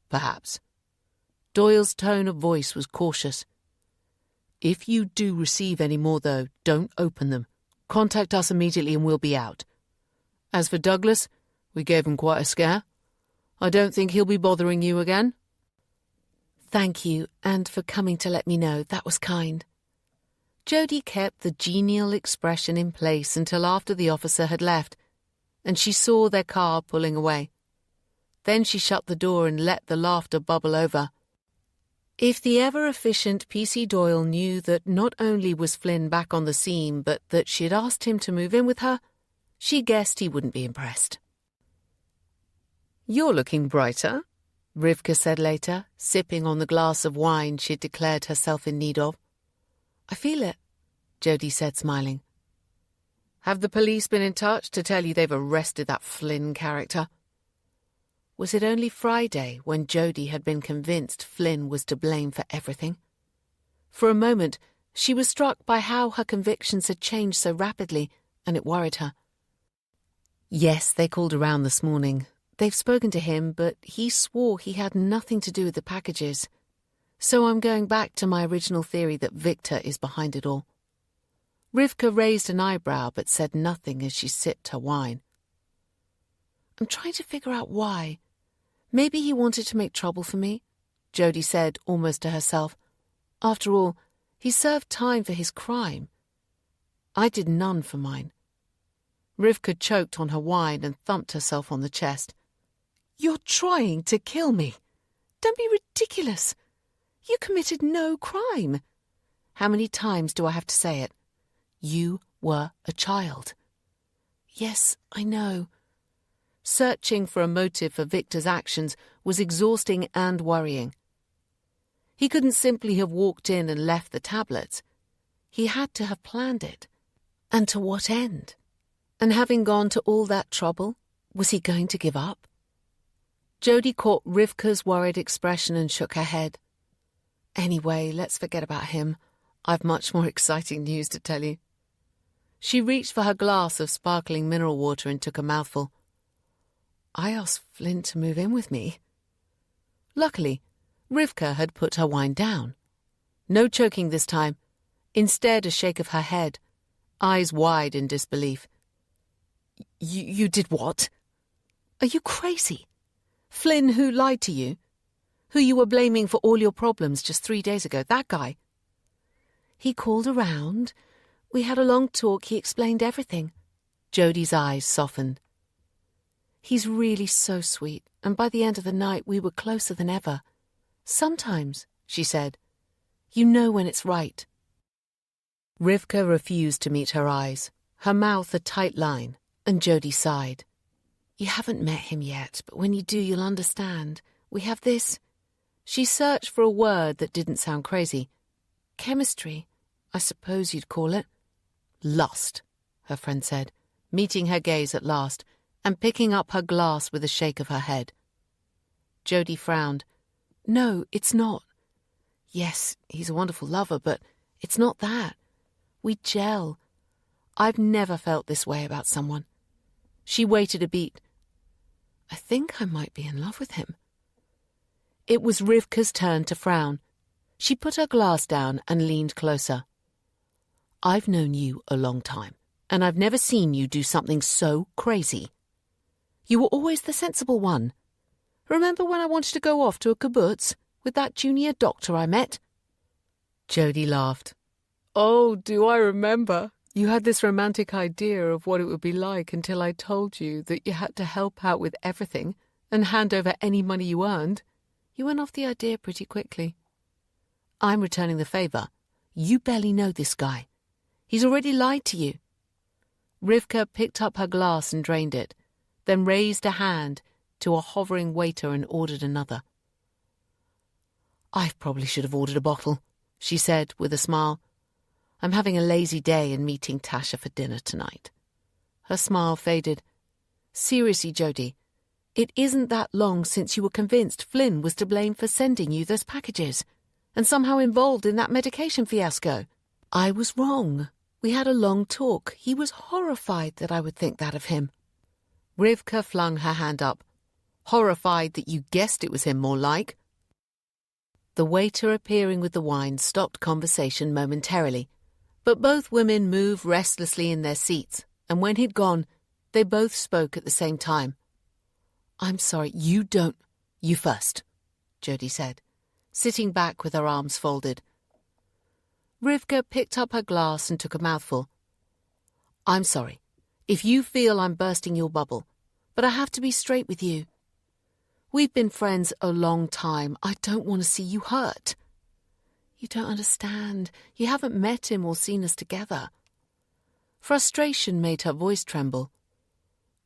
"Perhaps." Doyle's tone of voice was cautious. "If you do receive any more, though, don't open them. Contact us immediately and we'll be out. As for Douglas, we gave him quite a scare. I don't think he'll be bothering you again." "Thank you, and for coming to let me know. That was kind." Jody kept the genial expression in place until after the officer had left, and she saw their car pulling away. Then she shut the door and let the laughter bubble over. If the ever-efficient P.C. Doyle knew that not only was Flynn back on the scene, but that she had asked him to move in with her, she guessed he wouldn't be impressed. "You're looking brighter," Rivka said later, sipping on the glass of wine she'd declared herself in need of. "I feel it," Jody said, smiling. "Have the police been in touch to tell you they've arrested that Flynn character?" Was it only Friday when Jody had been convinced Flynn was to blame for everything? For a moment, she was struck by how her convictions had changed so rapidly, and it worried her. "Yes, they called around this morning. They've spoken to him, but he swore he had nothing to do with the packages. So I'm going back to my original theory that Victor is behind it all." Rivka raised an eyebrow but said nothing as she sipped her wine. "I'm trying to figure out why. Maybe he wanted to make trouble for me," Jody said almost to herself. "After all, he served time for his crime. I did none for mine." Rivka choked on her wine and thumped herself on the chest. "You're trying to kill me. Don't be ridiculous. You committed no crime. How many times do I have to say it? You were a child." "Yes, I know." Searching for a motive for Victor's actions was exhausting and worrying. He couldn't simply have walked in and left the tablets. He had to have planned it. And to what end? And having gone to all that trouble, was he going to give up? Jody caught Rivka's worried expression and shook her head. "Anyway, let's forget about him. I've much more exciting news to tell you." She reached for her glass of sparkling mineral water and took a mouthful. "I asked Flynn to move in with me." Luckily, Rivka had put her wine down. No choking this time. Instead, a shake of her head, eyes wide in disbelief. You did what? Are you crazy? Flynn, who lied to you? Who you were blaming for all your problems just 3 days ago, that guy?" "He called around. We had a long talk. He explained everything." Jody's eyes softened. "He's really so sweet, and by the end of the night we were closer than ever. Sometimes," she said, "you know when it's right." Rivka refused to meet her eyes, her mouth a tight line, and Jody sighed. "You haven't met him yet, but when you do you'll understand. We have this—" She searched for a word that didn't sound crazy. "Chemistry, I suppose you'd call it." "Lust," her friend said, meeting her gaze at last, and picking up her glass with a shake of her head. Jody frowned. "No, it's not. Yes, he's a wonderful lover, but it's not that. We gel. I've never felt this way about someone." She waited a beat. "I think I might be in love with him." It was Rivka's turn to frown. She put her glass down and leaned closer. "I've known you a long time, and I've never seen you do something so crazy. You were always the sensible one. Remember when I wanted to go off to a kibbutz with that junior doctor I met?" Jody laughed. "Oh, do I remember? You had this romantic idea of what it would be like until I told you that you had to help out with everything and hand over any money you earned. You went off the idea pretty quickly." "I'm returning the favor. You barely know this guy. He's already lied to you." Rivka picked up her glass and drained it, then raised a hand to a hovering waiter and ordered another. "I probably should have ordered a bottle," she said with a smile. "I'm having a lazy day and meeting Tasha for dinner tonight." Her smile faded. "Seriously, Jody, it isn't that long since you were convinced Flynn was to blame for sending you those packages. and somehow involved in that medication fiasco. I was wrong. We had a long talk. He was horrified that I would think that of him. Rivka flung her hand up. Horrified that you guessed it was him, more like. The waiter appearing with the wine stopped conversation momentarily, but both women moved restlessly in their seats, and when he'd gone, they both spoke at the same time. "I'm sorry, you don't—" "You first," Jody said, sitting back with her arms folded. Rivka picked up her glass and took a mouthful. "I'm sorry, if you feel I'm bursting your bubble, but I have to be straight with you. We've been friends a long time. I don't want to see you hurt. You don't understand. You haven't met him or seen us together." Frustration made her voice tremble.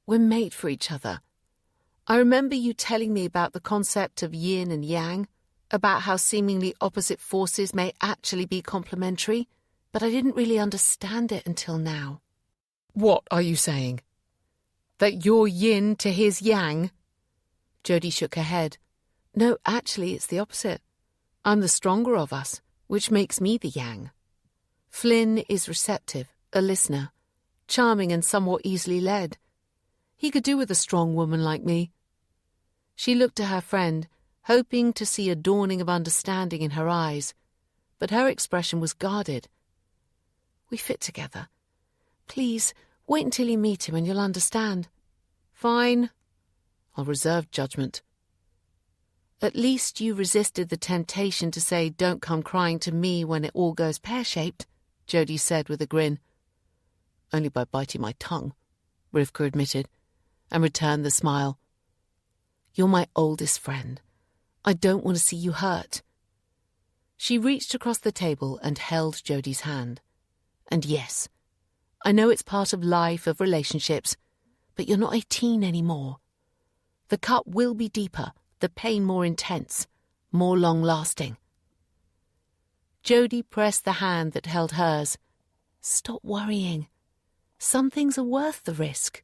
"We're made for each other. I remember you telling me about the concept of yin and yang, about how seemingly opposite forces may actually be complementary, but I didn't really understand it until now." "What are you saying? That you're yin to his yang?" Jody shook her head. "No, actually, it's the opposite. I'm the stronger of us, which makes me the yang. Flynn is receptive, a listener, charming and somewhat easily led. He could do with a strong woman like me." She looked at her friend, hoping to see a dawning of understanding in her eyes, but her expression was guarded. "We fit together. Please, wait until you meet him and you'll understand." "Fine. I'll reserve judgment." "At least you resisted the temptation to say, 'Don't come crying to me when it all goes pear-shaped,'" Jody said with a grin. "Only by biting my tongue," Rivka admitted, and returned the smile. "You're my oldest friend. I don't want to see you hurt." She reached across the table and held Jody's hand. "And yes, I know it's part of life, of relationships, but you're not 18 anymore. The cut will be deeper, the pain more intense, more long-lasting." Jody pressed the hand that held hers. "Stop worrying. Some things are worth the risk."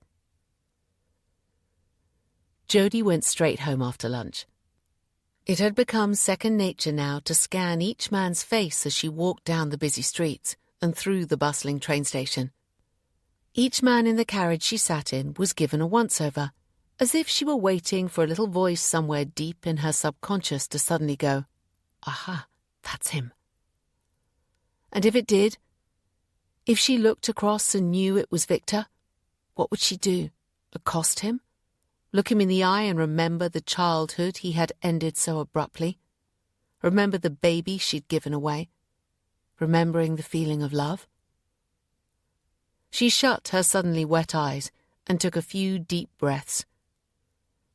Jody went straight home after lunch. It had become second nature now to scan each man's face as she walked down the busy streets and through the bustling train station. Each man in the carriage she sat in was given a once-over, as if she were waiting for a little voice somewhere deep in her subconscious to suddenly go, "Aha, that's him." And if it did, if she looked across and knew it was Victor, what would she do? Accost him? Look him in the eye and remember the childhood he had ended so abruptly? Remember the baby she'd given away? Remembering the feeling of love? She shut her suddenly wet eyes and took a few deep breaths.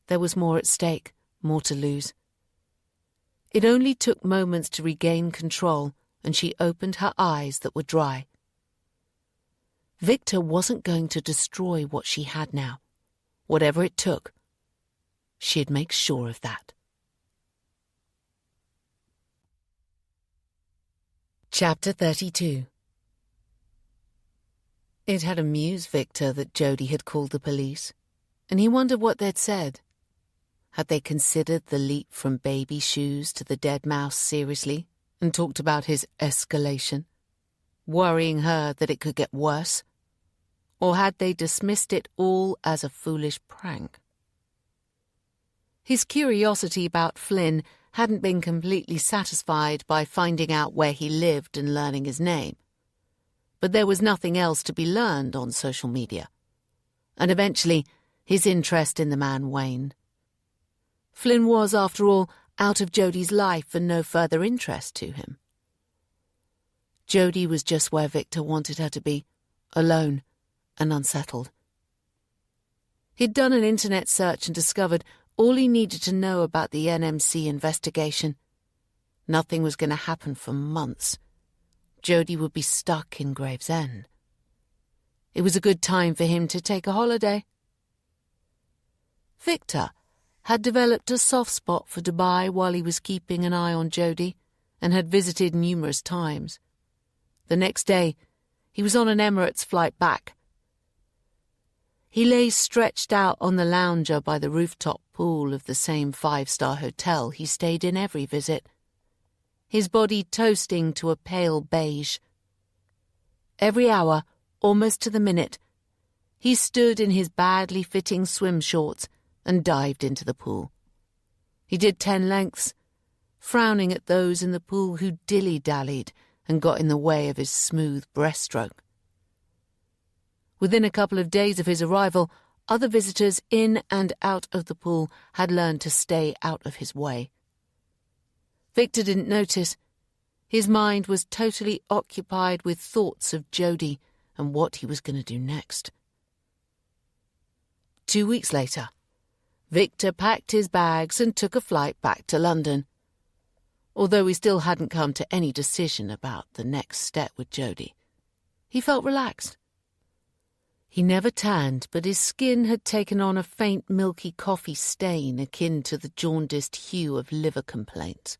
There was more at stake, more to lose. It only took moments to regain control, and she opened her eyes that were dry. Victor wasn't going to destroy what she had now. Whatever it took, she'd make sure of that. Chapter 32. It had amused Victor that Jody had called the police, and he wondered what they'd said. Had they considered the leap from baby shoes to the dead mouse seriously and talked about his escalation, worrying her that it could get worse? Or had they dismissed it all as a foolish prank? His curiosity about Flynn hadn't been completely satisfied by finding out where he lived and learning his name. But there was nothing else to be learned on social media, and eventually his interest in the man waned. Flynn was, after all, out of Jody's life and no further interest to him. Jody was just where Victor wanted her to be, alone and unsettled. He'd done an internet search and discovered all he needed to know about the NMC investigation. Nothing was going to happen for months. Jody would be stuck in Gravesend. It was a good time for him to take a holiday. Victor had developed a soft spot for Dubai while he was keeping an eye on Jody and had visited numerous times. The next day, he was on an Emirates flight back. He lay stretched out on the lounger by the rooftop pool of the same 5-star hotel he stayed in every visit. his body toasting to a pale beige. Every hour, almost to the minute, he stood in his badly fitting swim shorts and dived into the pool. He did 10 lengths, frowning at those in the pool who dilly-dallied and got in the way of his smooth breaststroke. Within a couple of days of his arrival, other visitors in and out of the pool had learned to stay out of his way. Victor didn't notice. His mind was totally occupied with thoughts of Jody and what he was going to do next. 2 weeks later, Victor packed his bags and took a flight back to London, although he still hadn't come to any decision about the next step with Jody. He felt relaxed. He never tanned, but his skin had taken on a faint milky coffee stain akin to the jaundiced hue of liver complaints.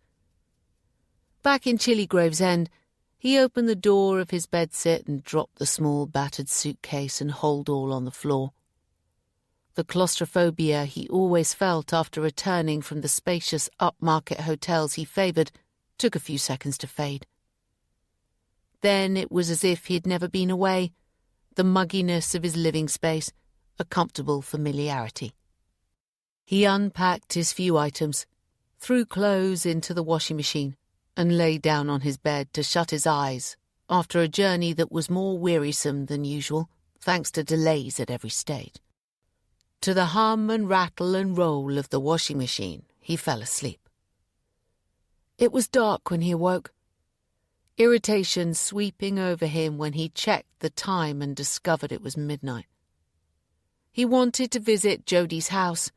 Back in chilly Gravesend, he opened the door of his bedsit and dropped the small battered suitcase and holdall on the floor. The claustrophobia he always felt after returning from the spacious upmarket hotels he favoured took a few seconds to fade. Then it was as if he had never been away, the mugginess of his living space, a comfortable familiarity. He unpacked his few items, threw clothes into the washing machine, and lay down on his bed to shut his eyes after a journey that was more wearisome than usual, thanks to delays at every stage. To the hum and rattle and roll of the washing machine, he fell asleep. It was dark when he awoke, irritation sweeping over him when he checked the time and discovered it was midnight. He wanted to visit Jody's house,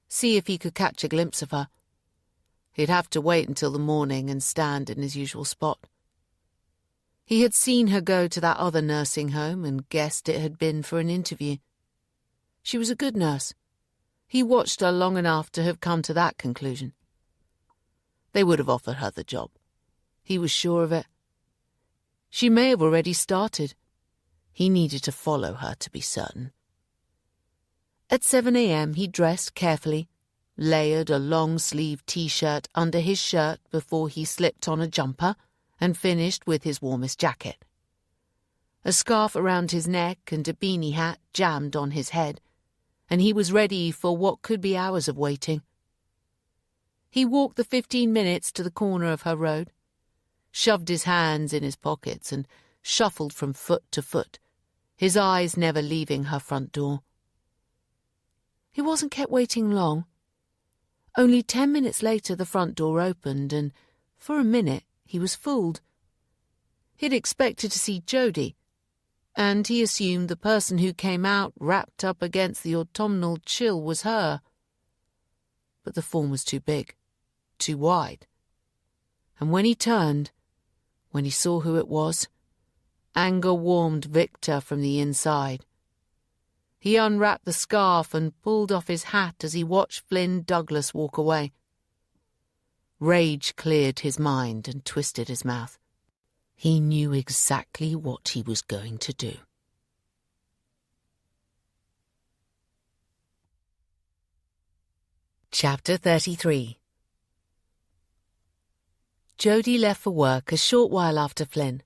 see if he could catch a glimpse of her. He'd have to wait until the morning and stand in his usual spot. He had seen her go to that other nursing home and guessed it had been for an interview. She was a good nurse. He watched her long enough to have come to that conclusion. They would have offered her the job. He was sure of it. She may have already started. He needed to follow her to be certain. At 7 a.m. he dressed carefully, layered a long-sleeved T-shirt under his shirt before he slipped on a jumper and finished with his warmest jacket. A scarf around his neck and a beanie hat jammed on his head, and he was ready for what could be hours of waiting. He walked the 15 minutes to the corner of her road, shoved his hands in his pockets and shuffled from foot to foot, his eyes never leaving her front door. He wasn't kept waiting long. Only 10 minutes later the front door opened, and for a minute he was fooled. He'd expected to see Jody, and he assumed the person who came out wrapped up against the autumnal chill was her. But the form was too big, too wide. And when he turned, when he saw who it was, anger warmed Victor from the inside. He unwrapped the scarf and pulled off his hat as he watched Flynn Douglas walk away. Rage cleared his mind and twisted his mouth. He knew exactly what he was going to do. Chapter 33. Jody left for work a short while after Flynn.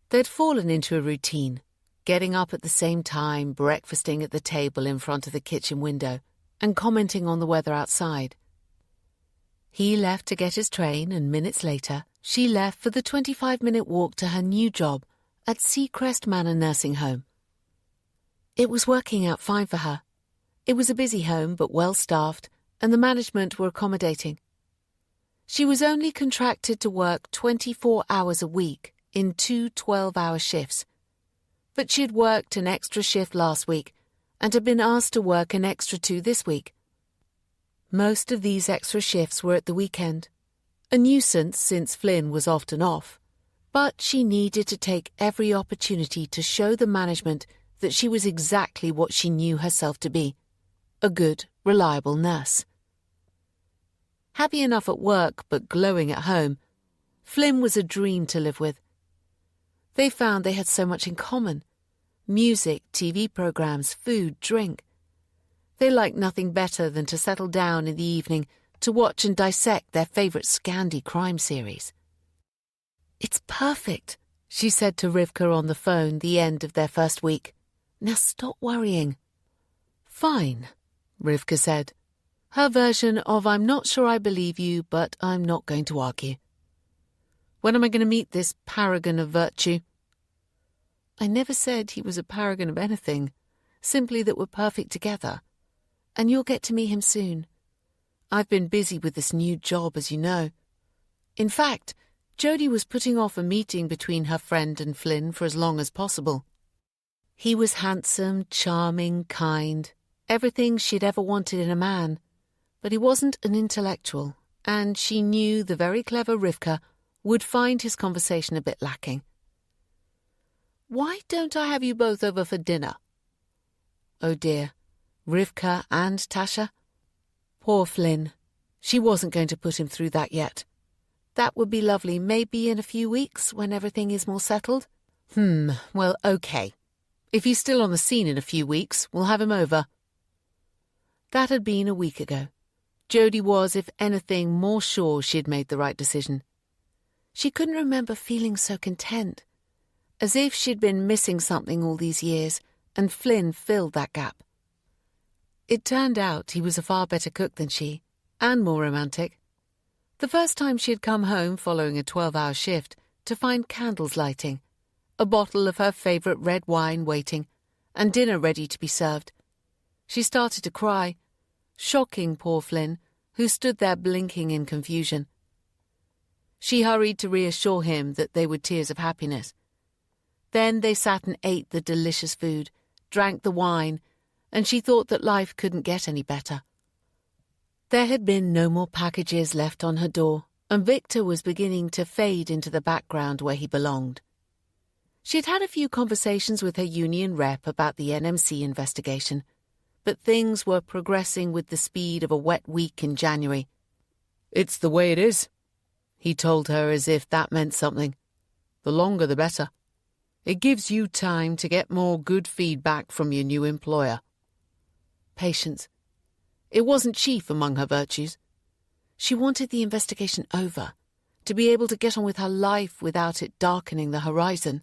They'd fallen into a routine, getting up at the same time, breakfasting at the table in front of the kitchen window, and commenting on the weather outside. He left to get his train, and minutes later, she left for the 25-minute walk to her new job at Seacrest Manor Nursing Home. It was working out fine for her. It was a busy home, but well-staffed, and the management were accommodating. She was only contracted to work 24 hours a week in 2 12-hour shifts, but she had worked an extra shift last week and had been asked to work an extra 2 this week. Most of these extra shifts were at the weekend, a nuisance since Flynn was often off, but she needed to take every opportunity to show the management that she was exactly what she knew herself to be, a good, reliable nurse. Happy enough at work but glowing at home, Flynn was a dream to live with. They found they had so much in common: music, TV programs, food, drink. They liked nothing better than to settle down in the evening to watch and dissect their favourite Scandi crime series. "It's perfect," she said to Rivka on the phone the end of their first week. "Now stop worrying." "Fine," Rivka said. Her version of "I'm not sure I believe you, but I'm not going to argue." "When am I going to meet this paragon of virtue?" "I never said he was a paragon of anything, simply that we're perfect together. And you'll get to meet him soon. I've been busy with this new job, as you know. In fact, Jodie was putting off a meeting between her friend and Flynn for as long as possible. He was handsome, charming, kind, everything she'd ever wanted in a man, but he wasn't an intellectual, and she knew the very clever Rivka would find his conversation a bit lacking. "Why don't I have you both over for dinner?" Oh dear, Rivka and Tasha? Poor Flynn. She wasn't going to put him through that yet. That would be lovely, maybe in a few weeks, when everything is more settled. Well, okay. If he's still on the scene in a few weeks, we'll have him over. That had been a week ago. Jodie was, if anything, more sure she'd made the right decision. She couldn't remember feeling so content, as if she'd been missing something all these years, and Flynn filled that gap. It turned out he was a far better cook than she, and more romantic. The first time she had come home following a 12-hour shift to find candles lighting, a bottle of her favourite red wine waiting, and dinner ready to be served. She started to cry, shocking poor Flynn, who stood there blinking in confusion. She hurried to reassure him that they were tears of happiness. Then they sat and ate the delicious food, drank the wine, and she thought that life couldn't get any better. There had been no more packages left on her door, and Victor was beginning to fade into the background where he belonged. She'd had a few conversations with her union rep about the NMC investigation, but things were progressing with the speed of a wet week in January. "It's the way it is," he told her, as if that meant something. "The longer the better. It gives you time to get more good feedback from your new employer." Patience. It wasn't chief among her virtues. She wanted the investigation over, to be able to get on with her life without it darkening the horizon.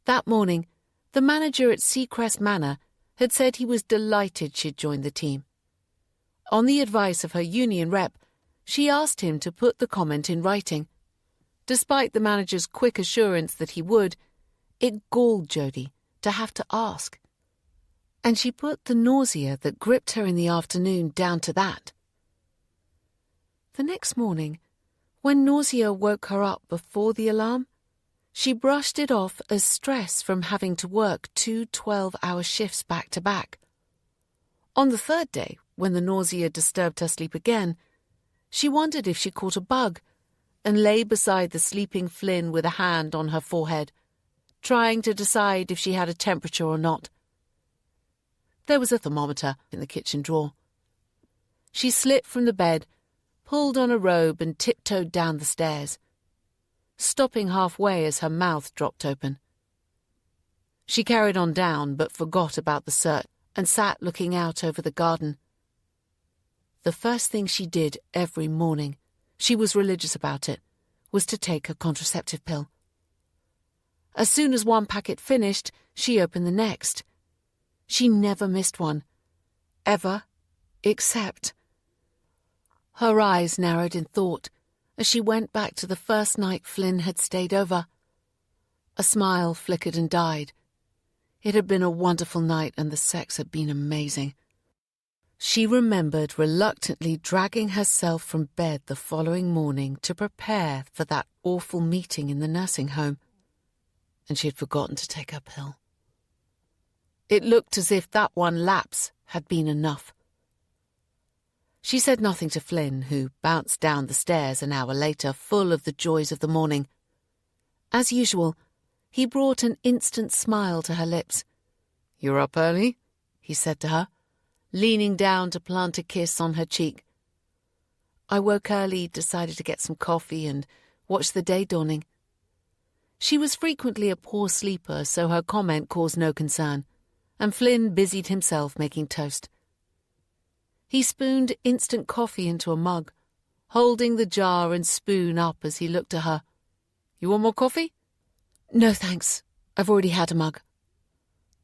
That morning, the manager at Seacrest Manor had said he was delighted she'd joined the team. On the advice of her union rep, she asked him to put the comment in writing. Despite the manager's quick assurance that he would, it galled Jodie to have to ask. And she put the nausea that gripped her in the afternoon down to that. The next morning, when nausea woke her up before the alarm, she brushed it off as stress from having to work 2 12-hour shifts back to back. On the third day, when the nausea disturbed her sleep again, she wondered if she caught a bug and lay beside the sleeping Flynn with a hand on her forehead, trying to decide if she had a temperature or not. There was a thermometer in the kitchen drawer. She slipped from the bed, pulled on a robe and tiptoed down the stairs, stopping halfway as her mouth dropped open. She carried on down but forgot about the search and sat looking out over the garden. The first thing she did every morning, she was religious about it, was to take a contraceptive pill. As soon as one packet finished, she opened the next. She never missed one. Ever. Except. Her eyes narrowed in thought as she went back to the first night Flynn had stayed over. A smile flickered and died. It had been a wonderful night and the sex had been amazing. She remembered reluctantly dragging herself from bed the following morning to prepare for that awful meeting in the nursing home, and she had forgotten to take her pill. It looked as if that one lapse had been enough. She said nothing to Flynn, who bounced down the stairs an hour later, full of the joys of the morning. As usual, he brought an instant smile to her lips. "You're up early?" he said to her, leaning down to plant a kiss on her cheek. I woke early, decided to get some coffee and watch the day dawning. She was frequently a poor sleeper, so her comment caused no concern, and Flynn busied himself making toast. He spooned instant coffee into a mug, holding the jar and spoon up as he looked at her, You want more coffee? No, thanks. I've already had a mug.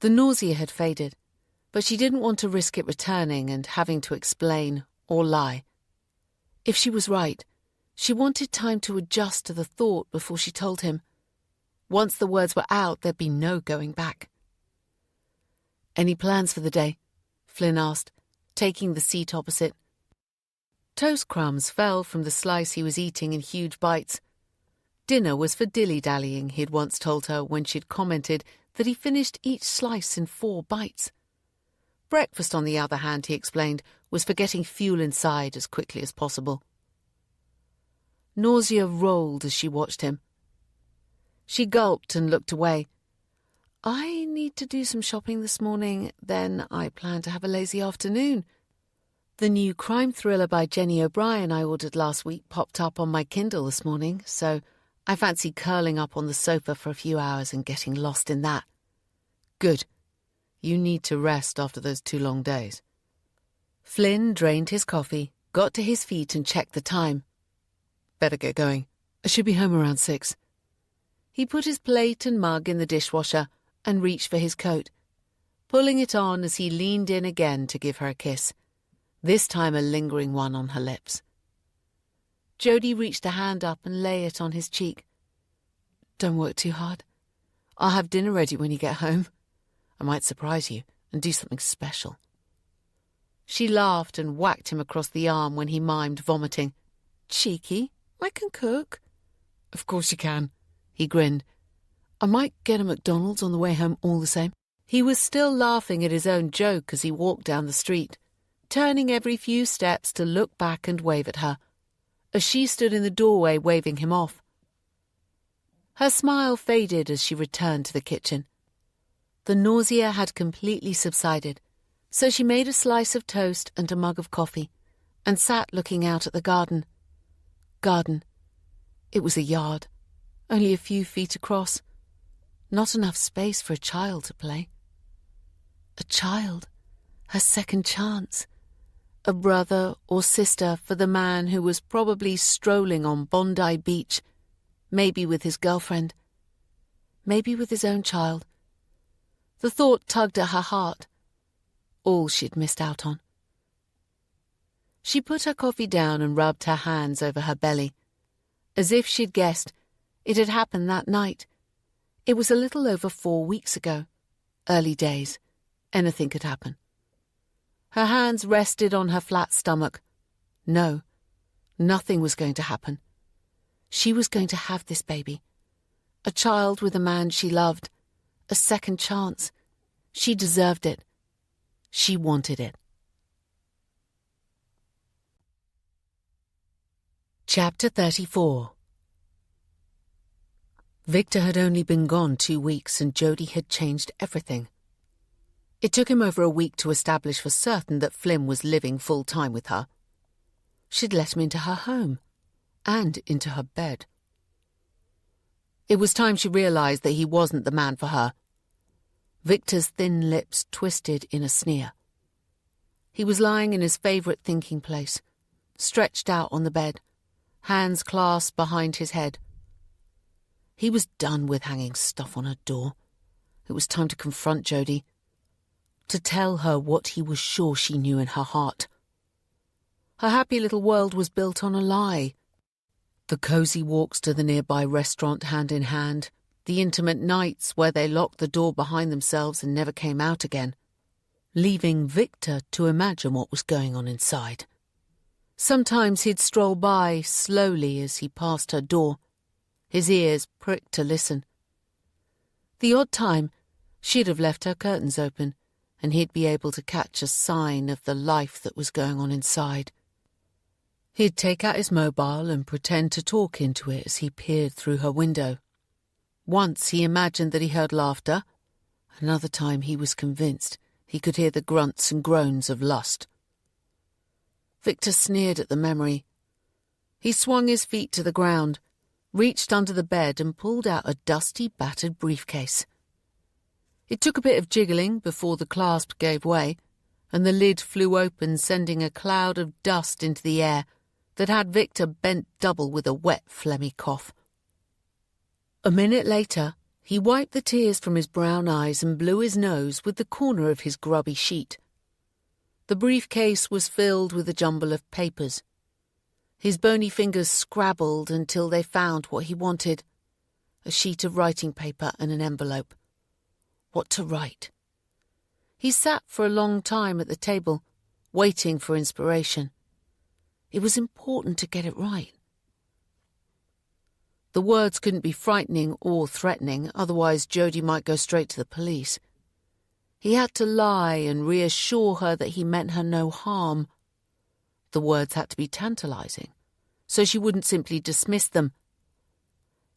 The nausea had faded, but she didn't want to risk it returning and having to explain or lie. If she was right, she wanted time to adjust to the thought before she told him. Once the words were out, there'd be no going back. Any plans for the day? Flynn asked, taking the seat opposite. Toast crumbs fell from the slice he was eating in huge bites. Dinner was for dilly-dallying, he'd once told her when she'd commented that he finished each slice in 4 bites. Breakfast, on the other hand, he explained, was for getting fuel inside as quickly as possible. Nausea rolled as she watched him. She gulped and looked away. I need to do some shopping this morning, then I plan to have a lazy afternoon. The new crime thriller by Jenny O'Brien I ordered last week popped up on my Kindle this morning, so I fancy curling up on the sofa for a few hours and getting lost in that. Good. You need to rest after those 2 long days. Flynn drained his coffee, got to his feet and checked the time. Better get going. I should be home around 6. He put his plate and mug in the dishwasher and reached for his coat, pulling it on as he leaned in again to give her a kiss, this time a lingering one on her lips. Jodie reached a hand up and lay it on his cheek. Don't work too hard. I'll have dinner ready when you get home. I might surprise you and do something special. She laughed and whacked him across the arm when he mimed vomiting. Cheeky, I can cook. Of course you can, he grinned. I might get a McDonald's on the way home all the same. He was still laughing at his own joke as he walked down the street, turning every few steps to look back and wave at her, as she stood in the doorway waving him off. Her smile faded as she returned to the kitchen. The nausea had completely subsided, so she made a slice of toast and a mug of coffee, and sat looking out at the garden. Garden. It was a yard, only a few feet across. Not enough space for a child to play. A child, her second chance. A brother or sister for the man who was probably strolling on Bondi Beach, maybe with his girlfriend, maybe with his own child. The thought tugged at her heart. All she'd missed out on. She put her coffee down and rubbed her hands over her belly. As if she'd guessed, it had happened that night. It was a little over 4 weeks ago. Early days. Anything could happen. Her hands rested on her flat stomach. No, nothing was going to happen. She was going to have this baby. A child with a man she loved. A second chance. She deserved it. She wanted it. Chapter 34. Victor had only been gone 2 weeks and Jodie had changed everything. It took him over a week to establish for certain that Flynn was living full-time with her. She'd let him into her home and into her bed. It was time she realized that he wasn't the man for her. Victor's thin lips twisted in a sneer. He was lying in his favourite thinking place, stretched out on the bed, hands clasped behind his head. He was done with hanging stuff on her door. It was time to confront Jodie, to tell her what he was sure she knew in her heart. Her happy little world was built on a lie. The cosy walks to the nearby restaurant hand in hand, the intimate nights where they locked the door behind themselves and never came out again, leaving Victor to imagine what was going on inside. Sometimes he'd stroll by slowly as he passed her door, his ears pricked to listen. The odd time, she'd have left her curtains open, and he'd be able to catch a sign of the life that was going on inside. He'd take out his mobile and pretend to talk into it as he peered through her window. Once he imagined that he heard laughter. Another time he was convinced he could hear the grunts and groans of lust. Victor sneered at the memory. He swung his feet to the ground, reached under the bed and pulled out a dusty, battered briefcase. It took a bit of jiggling before the clasp gave way, and the lid flew open, sending a cloud of dust into the air that had Victor bent double with a wet, phlegmy cough. A minute later, he wiped the tears from his brown eyes and blew his nose with the corner of his grubby sheet. The briefcase was filled with a jumble of papers. His bony fingers scrabbled until they found what he wanted: a sheet of writing paper and an envelope. What to write? He sat for a long time at the table, waiting for inspiration. It was important to get it right. The words couldn't be frightening or threatening, otherwise Jody might go straight to the police. He had to lie and reassure her that he meant her no harm. The words had to be tantalizing, so she wouldn't simply dismiss them.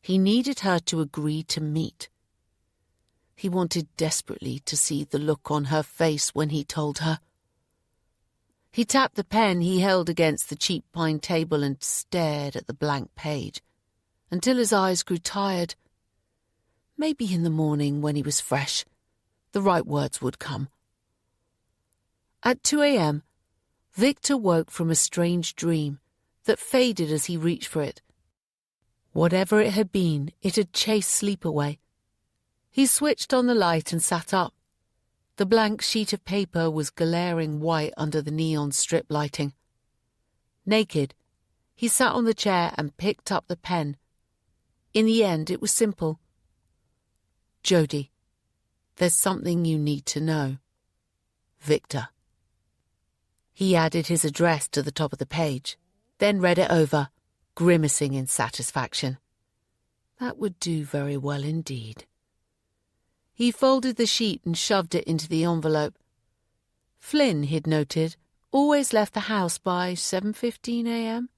He needed her to agree to meet. He wanted desperately to see the look on her face when he told her. He tapped the pen he held against the cheap pine table and stared at the blank page, until his eyes grew tired. Maybe in the morning, when he was fresh, the right words would come. At 2 a.m., Victor woke from a strange dream that faded as he reached for it. Whatever it had been, it had chased sleep away. He switched on the light and sat up. The blank sheet of paper was glaring white under the neon strip lighting. Naked, he sat on the chair and picked up the pen. In the end, it was simple. Jody, there's something you need to know. Victor. He added his address to the top of the page, then read it over, grimacing in satisfaction. That would do very well indeed. He folded the sheet and shoved it into the envelope. Flynn, he'd noted, always left the house by 7:15 a.m.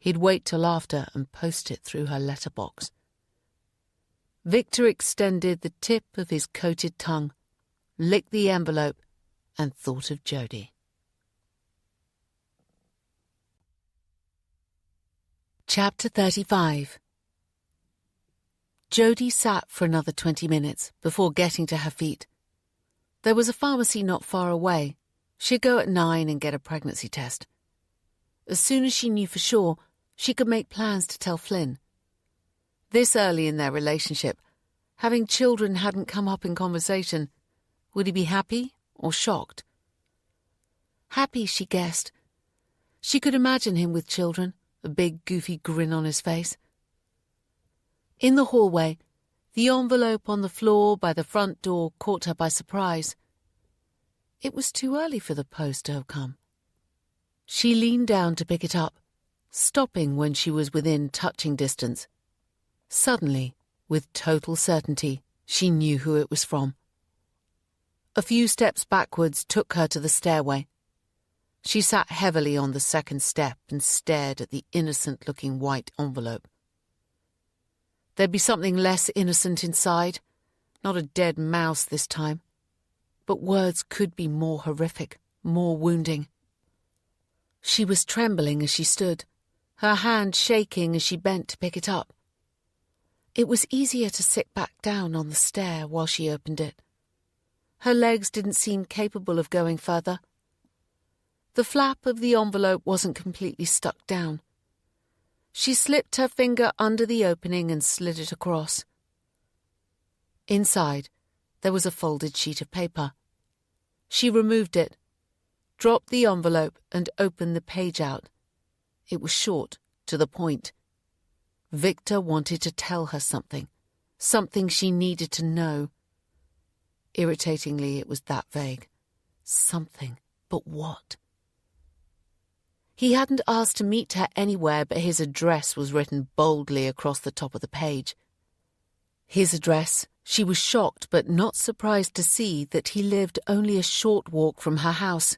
He'd wait till after and post it through her letterbox. Victor extended the tip of his coated tongue, licked the envelope, and thought of Jody. Chapter 35. Jody sat for another 20 minutes before getting to her feet. There was a pharmacy not far away. She'd go at 9 and get a pregnancy test. As soon as she knew for sure, she could make plans to tell Flynn. This early in their relationship, having children hadn't come up in conversation. Would he be happy or shocked? Happy, she guessed. She could imagine him with children, a big goofy grin on his face. In the hallway, the envelope on the floor by the front door caught her by surprise. It was too early for the post to have come. She leaned down to pick it up, stopping when she was within touching distance. Suddenly, with total certainty, she knew who it was from. A few steps backwards took her to the stairway. She sat heavily on the second step and stared at the innocent-looking white envelope. There'd be something less innocent inside, not a dead mouse this time. But words could be more horrific, more wounding. She was trembling as she stood, her hand shaking as she bent to pick it up. It was easier to sit back down on the stair while she opened it. Her legs didn't seem capable of going further. The flap of the envelope wasn't completely stuck down. She slipped her finger under the opening and slid it across. Inside, there was a folded sheet of paper. She removed it, dropped the envelope and opened the page out. It was short, to the point. Victor wanted to tell her something she needed to know. Irritatingly, it was that vague. Something, but what? He hadn't asked to meet her anywhere, but his address was written boldly across the top of the page. His address. She was shocked but not surprised to see that he lived only a short walk from her house.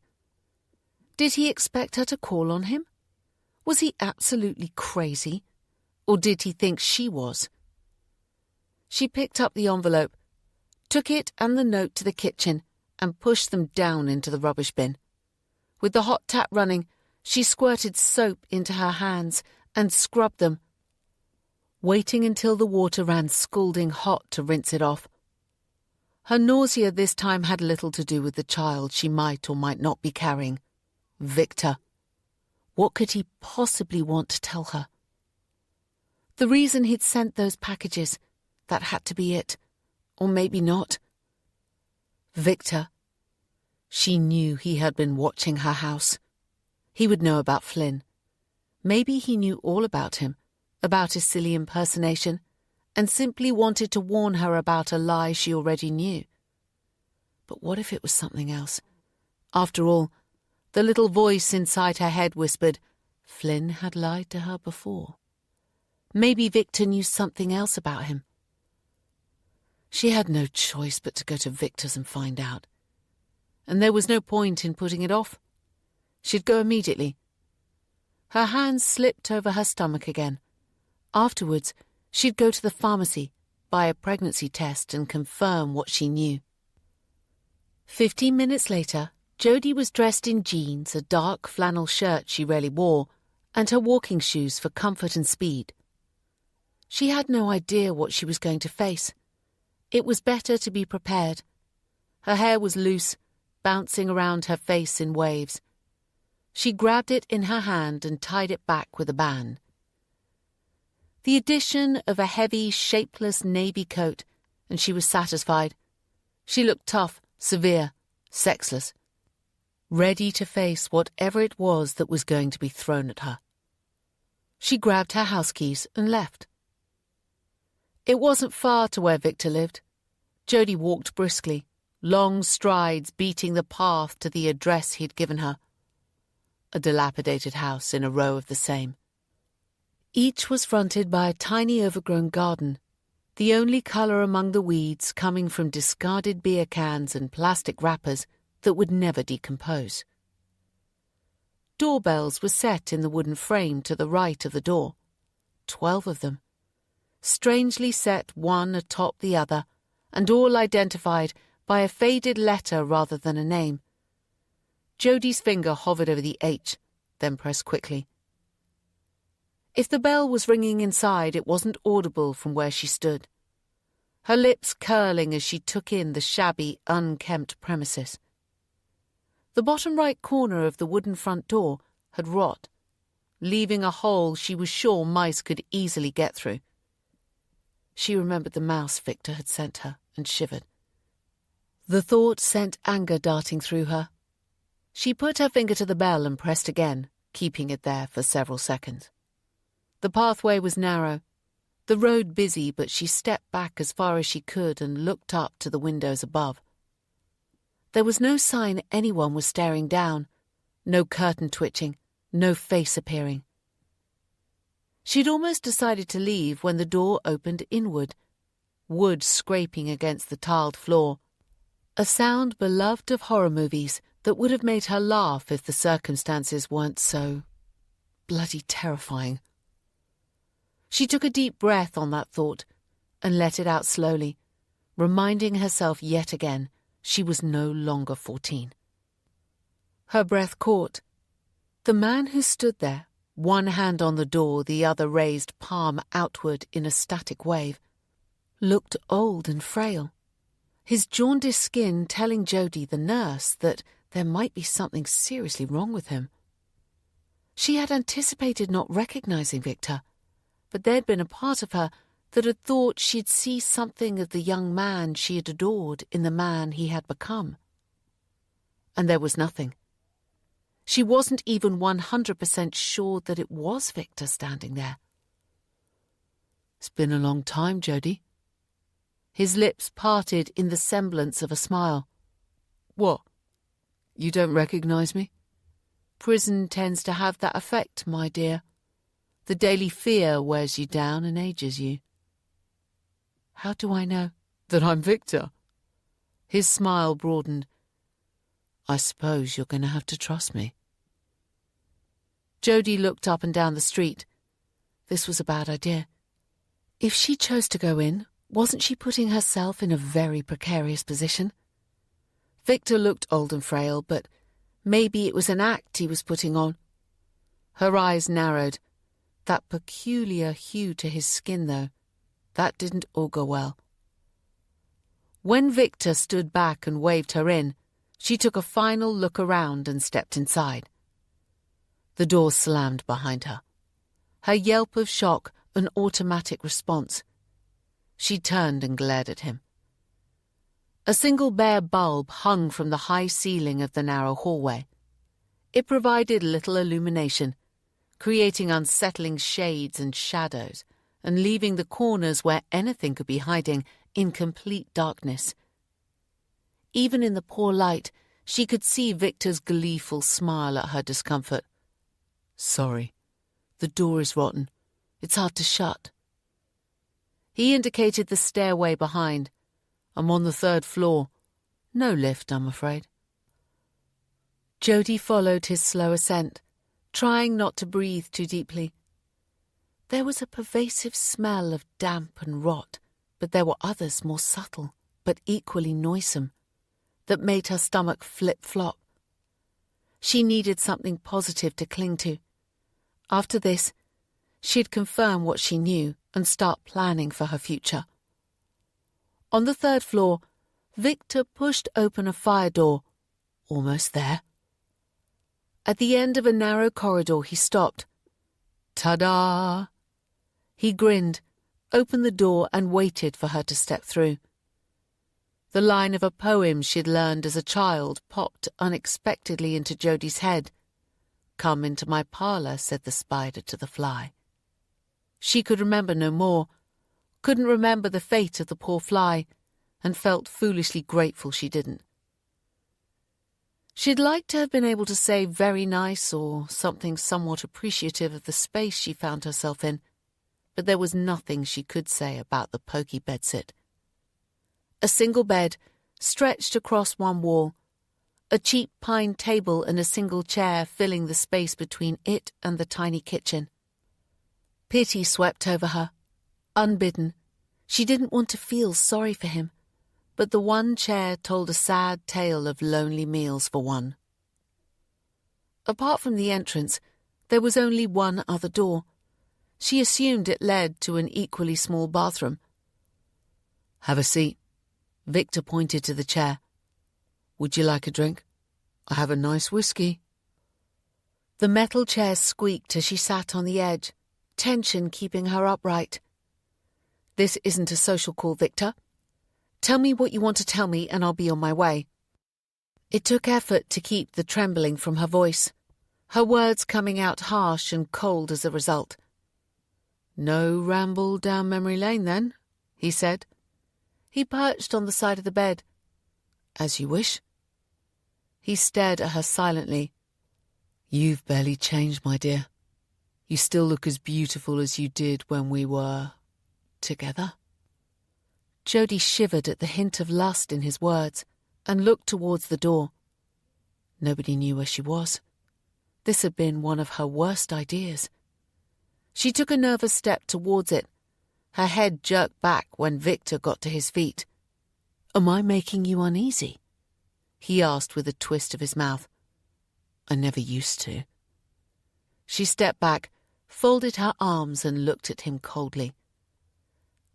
Did he expect her to call on him? Was he absolutely crazy? Or did he think she was? She picked up the envelope, took it and the note to the kitchen, and pushed them down into the rubbish bin. With the hot tap running, she squirted soap into her hands and scrubbed them, waiting until the water ran scalding hot to rinse it off. Her nausea this time had little to do with the child she might or might not be carrying. Victor. What could he possibly want to tell her? The reason he'd sent those packages, That had to be it. Or maybe not. Victor. She knew he had been watching her house. He would know about Flynn. Maybe he knew all about him, about his silly impersonation, and simply wanted to warn her about a lie she already knew. But what if it was something else? After all, the little voice inside her head whispered, Flynn had lied to her before. Maybe Victor knew something else about him. She had no choice but to go to Victor's and find out. And there was no point in putting it off. She'd go immediately. Her hands slipped over her stomach again. Afterwards, she'd go to the pharmacy, buy a pregnancy test and confirm what she knew. 15 minutes later, Jodie was dressed in jeans, a dark flannel shirt she rarely wore, and her walking shoes for comfort and speed. She had no idea what she was going to face. It was better to be prepared. Her hair was loose, bouncing around her face in waves. She grabbed it in her hand and tied it back with a band. The addition of a heavy, shapeless navy coat, and she was satisfied. She looked tough, severe, sexless, ready to face whatever it was that was going to be thrown at her. She grabbed her house keys and left. It wasn't far to where Victor lived. Jodie walked briskly, long strides beating the path to the address he'd given her. A dilapidated house in a row of the same. Each was fronted by a tiny overgrown garden, the only colour among the weeds coming from discarded beer cans and plastic wrappers that would never decompose. Doorbells were set in the wooden frame to the right of the door. 12 of them. Strangely set one atop the other, and all identified by a faded letter rather than a name. Jodie's finger hovered over the H, then pressed quickly. If the bell was ringing inside, it wasn't audible from where she stood, her lips curling as she took in the shabby, unkempt premises. The bottom right corner of the wooden front door had rot, leaving a hole she was sure mice could easily get through. She remembered the mouse Victor had sent her and shivered. The thought sent anger darting through her. She put her finger to the bell and pressed again, keeping it there for several seconds. The pathway was narrow, the road busy, but she stepped back as far as she could and looked up to the windows above. There was no sign anyone was staring down, no curtain twitching, no face appearing. She'd almost decided to leave when the door opened inward, wood scraping against the tiled floor, a sound beloved of horror movies that would have made her laugh if the circumstances weren't so bloody terrifying. She took a deep breath on that thought and let it out slowly, reminding herself yet again she was no longer 14. Her breath caught. The man who stood there, one hand on the door, the other raised palm outward in a static wave, looked old and frail, his jaundiced skin telling Jodie, the nurse, that there might be something seriously wrong with him. She had anticipated not recognizing Victor, but there'd been a part of her that had thought she'd see something of the young man she had adored in the man he had become. And there was nothing. She wasn't even 100% sure that it was Victor standing there. It's been a long time, Jodie. His lips parted in the semblance of a smile. What? You don't recognize me? Prison tends to have that effect, my dear. The daily fear wears you down and ages you. How do I know? That I'm Victor. His smile broadened. I suppose you're going to have to trust me. Jodie looked up and down the street. This was a bad idea. If she chose to go in, wasn't she putting herself in a very precarious position? Victor looked old and frail, but maybe it was an act he was putting on. Her eyes narrowed. That peculiar hue to his skin, though, that didn't augur well. When Victor stood back and waved her in, she took a final look around and stepped inside. The door slammed behind her. Her yelp of shock an automatic response. She turned and glared at him. A single bare bulb hung from the high ceiling of the narrow hallway. It provided little illumination, creating unsettling shades and shadows, and leaving the corners where anything could be hiding in complete darkness. Even in the poor light, she could see Victor's gleeful smile at her discomfort. "Sorry, the door is rotten. It's hard to shut." He indicated the stairway behind. "I'm on the 3rd floor. No lift, I'm afraid." Jody followed his slow ascent, trying not to breathe too deeply. There was a pervasive smell of damp and rot, but there were others more subtle, but equally noisome, that made her stomach flip-flop. She needed something positive to cling to. After this, she'd confirm what she knew and start planning for her future. On the 3rd floor, Victor pushed open a fire door. Almost there. At the end of a narrow corridor, he stopped. Ta-da! He grinned, opened the door and waited for her to step through. The line of a poem she'd learned as a child popped unexpectedly into Jody's head. "Come into my parlour," said the spider to the fly. She could remember no more, couldn't remember the fate of the poor fly, and felt foolishly grateful she didn't. She'd like to have been able to say "very nice" or something somewhat appreciative of the space she found herself in, but there was nothing she could say about the poky bedsit. A single bed, stretched across one wall, a cheap pine table and a single chair filling the space between it and the tiny kitchen. Pity swept over her. Unbidden, she didn't want to feel sorry for him, but the one chair told a sad tale of lonely meals for one. Apart from the entrance, there was only one other door. She assumed it led to an equally small bathroom. "Have a seat." Victor pointed to the chair. "Would you like a drink? I have a nice whiskey." The metal chair squeaked as she sat on the edge, tension keeping her upright. "This isn't a social call, Victor. Tell me what you want to tell me and I'll be on my way." It took effort to keep the trembling from her voice, her words coming out harsh and cold as a result. "No ramble down memory lane, then," he said. He perched on the side of the bed. "As you wish." He stared at her silently. "You've barely changed, my dear. You still look as beautiful as you did when we were together." Jody shivered at the hint of lust in his words and looked towards the door. Nobody knew where she was. This had been one of her worst ideas. She took a nervous step towards it. Her head jerked back when Victor got to his feet. "Am I making you uneasy?" he asked with a twist of his mouth. "I never used to." She stepped back, folded her arms and looked at him coldly.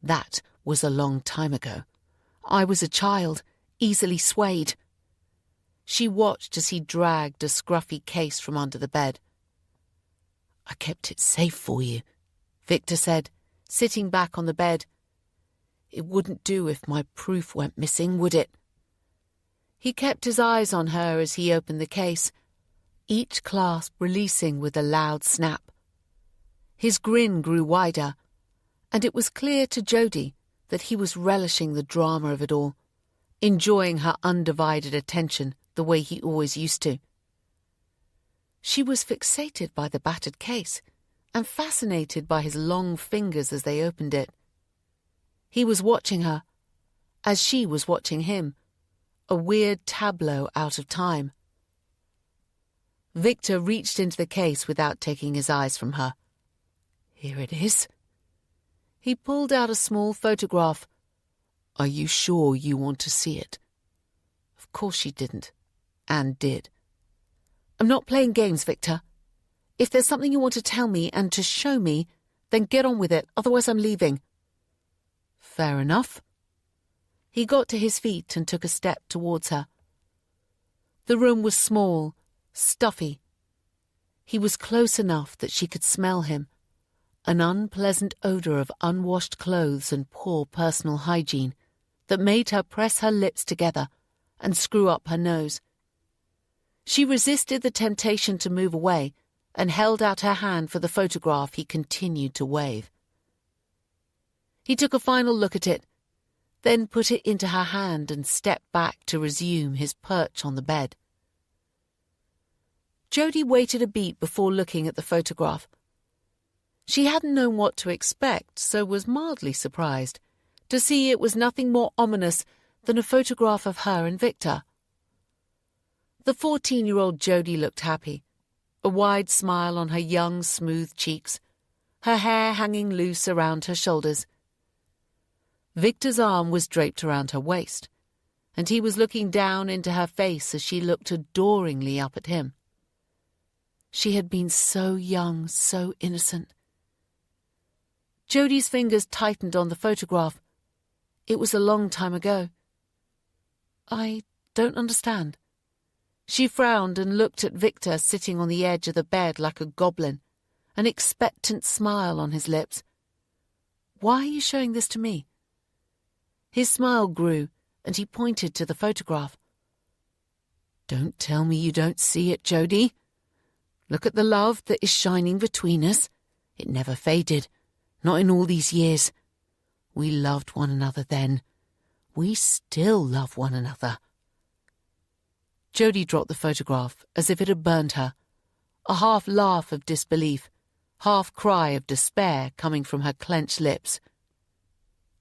"That was a long time ago. I was a child, easily swayed." She watched as he dragged a scruffy case from under the bed. "I kept it safe for you," Victor said, sitting back on the bed. "It wouldn't do if my proof went missing, would it?" He kept his eyes on her as he opened the case, each clasp releasing with a loud snap. His grin grew wider, and it was clear to Jody that he was relishing the drama of it all, enjoying her undivided attention the way he always used to. She was fixated by the battered case and fascinated by his long fingers as they opened it. He was watching her, as she was watching him, a weird tableau out of time. Victor reached into the case without taking his eyes from her. "Here it is." He pulled out a small photograph. "Are you sure you want to see it?" Of course she didn't, and did. "I'm not playing games, Victor. If there's something you want to tell me and to show me, then get on with it, otherwise I'm leaving." "Fair enough." He got to his feet and took a step towards her. The room was small, stuffy. He was close enough that she could smell him, an unpleasant odour of unwashed clothes and poor personal hygiene that made her press her lips together and screw up her nose. She resisted the temptation to move away and held out her hand for the photograph he continued to wave. He took a final look at it, then put it into her hand and stepped back to resume his perch on the bed. Jodie waited a beat before looking at the photograph. She hadn't known what to expect, so was mildly surprised to see it was nothing more ominous than a photograph of her and Victor. The 14-year-old Jodie looked happy, a wide smile on her young, smooth cheeks, her hair hanging loose around her shoulders. Victor's arm was draped around her waist, and he was looking down into her face as she looked adoringly up at him. She had been so young, so innocent. Jodie's fingers tightened on the photograph. It was a long time ago. I don't understand. She frowned and looked at Victor sitting on the edge of the bed like a goblin, an expectant smile on his lips. Why are you showing this to me? His smile grew, and he pointed to the photograph. Don't tell me you don't see it, Jodie. Look at the love that is shining between us. It never faded, not in all these years. We loved one another then. We still love one another. Jodie dropped the photograph as if it had burned her, a half laugh of disbelief, half cry of despair coming from her clenched lips.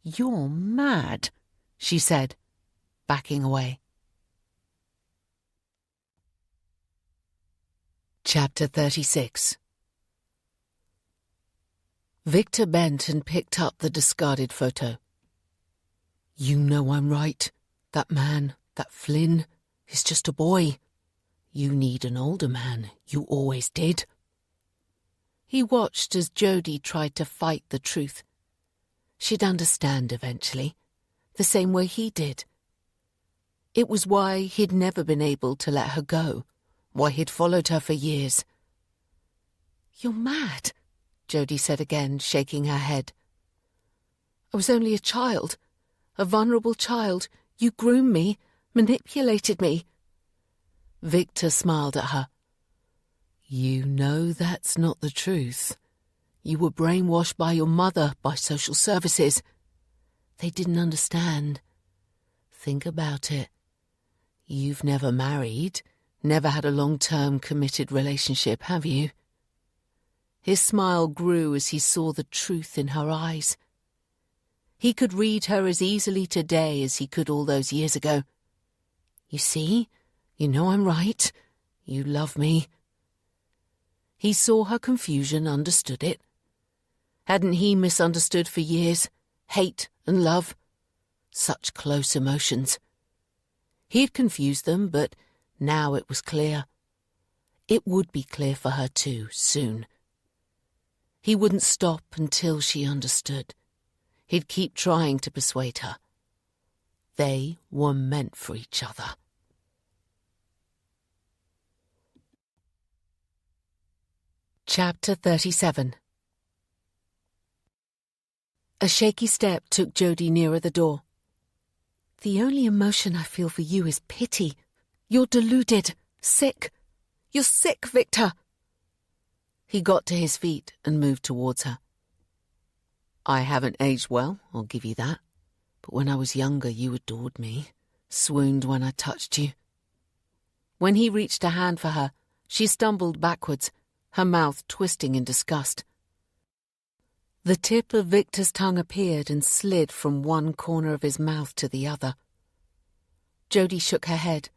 You're mad, she said, backing away. Chapter 36. Victor bent and picked up the discarded photo. You know I'm right. That man, that Flynn, is just a boy. You need an older man. You always did. He watched as Jodie tried to fight the truth. She'd understand eventually, the same way he did. It was why he'd never been able to let her go, why he'd followed her for years. You're mad, Jodie said again, shaking her head. I was only a child, a vulnerable child. You groomed me, manipulated me. Victor smiled at her. You know that's not the truth. You were brainwashed by your mother, by social services. They didn't understand. Think about it. You've never married, never had a long-term committed relationship, have you? His smile grew as he saw the truth in her eyes. He could read her as easily today as he could all those years ago. You see? You know I'm right. You love me. He saw her confusion, understood it. Hadn't he misunderstood for years? Hate and love. Such close emotions. He had confused them, but now it was clear. It would be clear for her too, soon. He wouldn't stop until she understood. He'd keep trying to persuade her. They were meant for each other. Chapter 37. A shaky step took Jodie nearer the door. The only emotion I feel for you is pity. You're deluded, sick. You're sick, Victor. He got to his feet and moved towards her. I haven't aged well, I'll give you that. But when I was younger, you adored me, swooned when I touched you. When he reached a hand for her, she stumbled backwards, her mouth twisting in disgust. The tip of Victor's tongue appeared and slid from one corner of his mouth to the other. Jodie shook her head.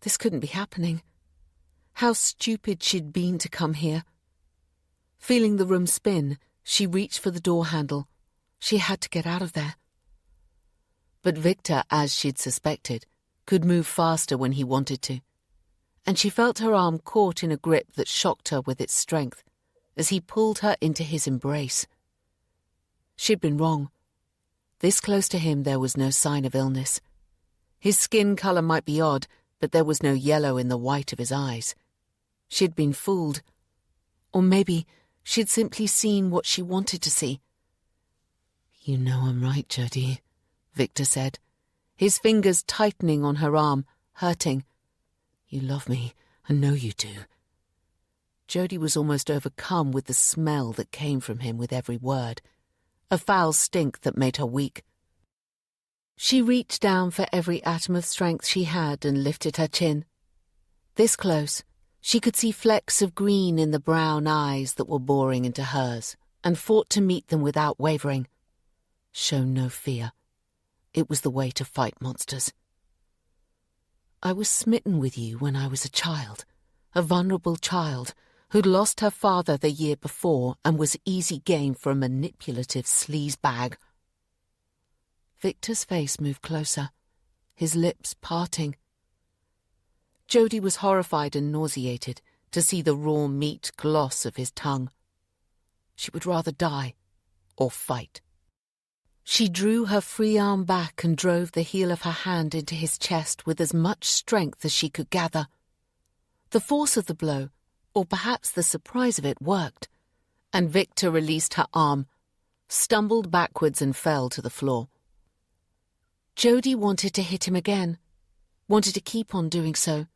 This couldn't be happening. How stupid she'd been to come here. Feeling the room spin, she reached for the door handle. She had to get out of there. But Victor, as she'd suspected, could move faster when he wanted to, and she felt her arm caught in a grip that shocked her with its strength as he pulled her into his embrace. She'd been wrong. This close to him there was no sign of illness. His skin colour might be odd, but there was no yellow in the white of his eyes. She'd been fooled. Or maybe She'd simply seen what she wanted to see. "You know I'm right, Jodie," Victor said, his fingers tightening on her arm, hurting. "You love me, I know you do." Jodie was almost overcome with the smell that came from him with every word, a foul stink that made her weak. She reached down for every atom of strength she had and lifted her chin. This close, she could see flecks of green in the brown eyes that were boring into hers, and fought to meet them without wavering. Show no fear. It was the way to fight monsters. "I was smitten with you when I was a child, a vulnerable child who'd lost her father the year before and was easy game for a manipulative sleazebag." Victor's face moved closer, his lips parting. Jodie was horrified and nauseated to see the raw meat gloss of his tongue. She would rather die or fight. She drew her free arm back and drove the heel of her hand into his chest with as much strength as she could gather. The force of the blow, or perhaps the surprise of it, worked, and Victor released her arm, stumbled backwards and fell to the floor. Jodie wanted to hit him again, wanted to keep on doing so,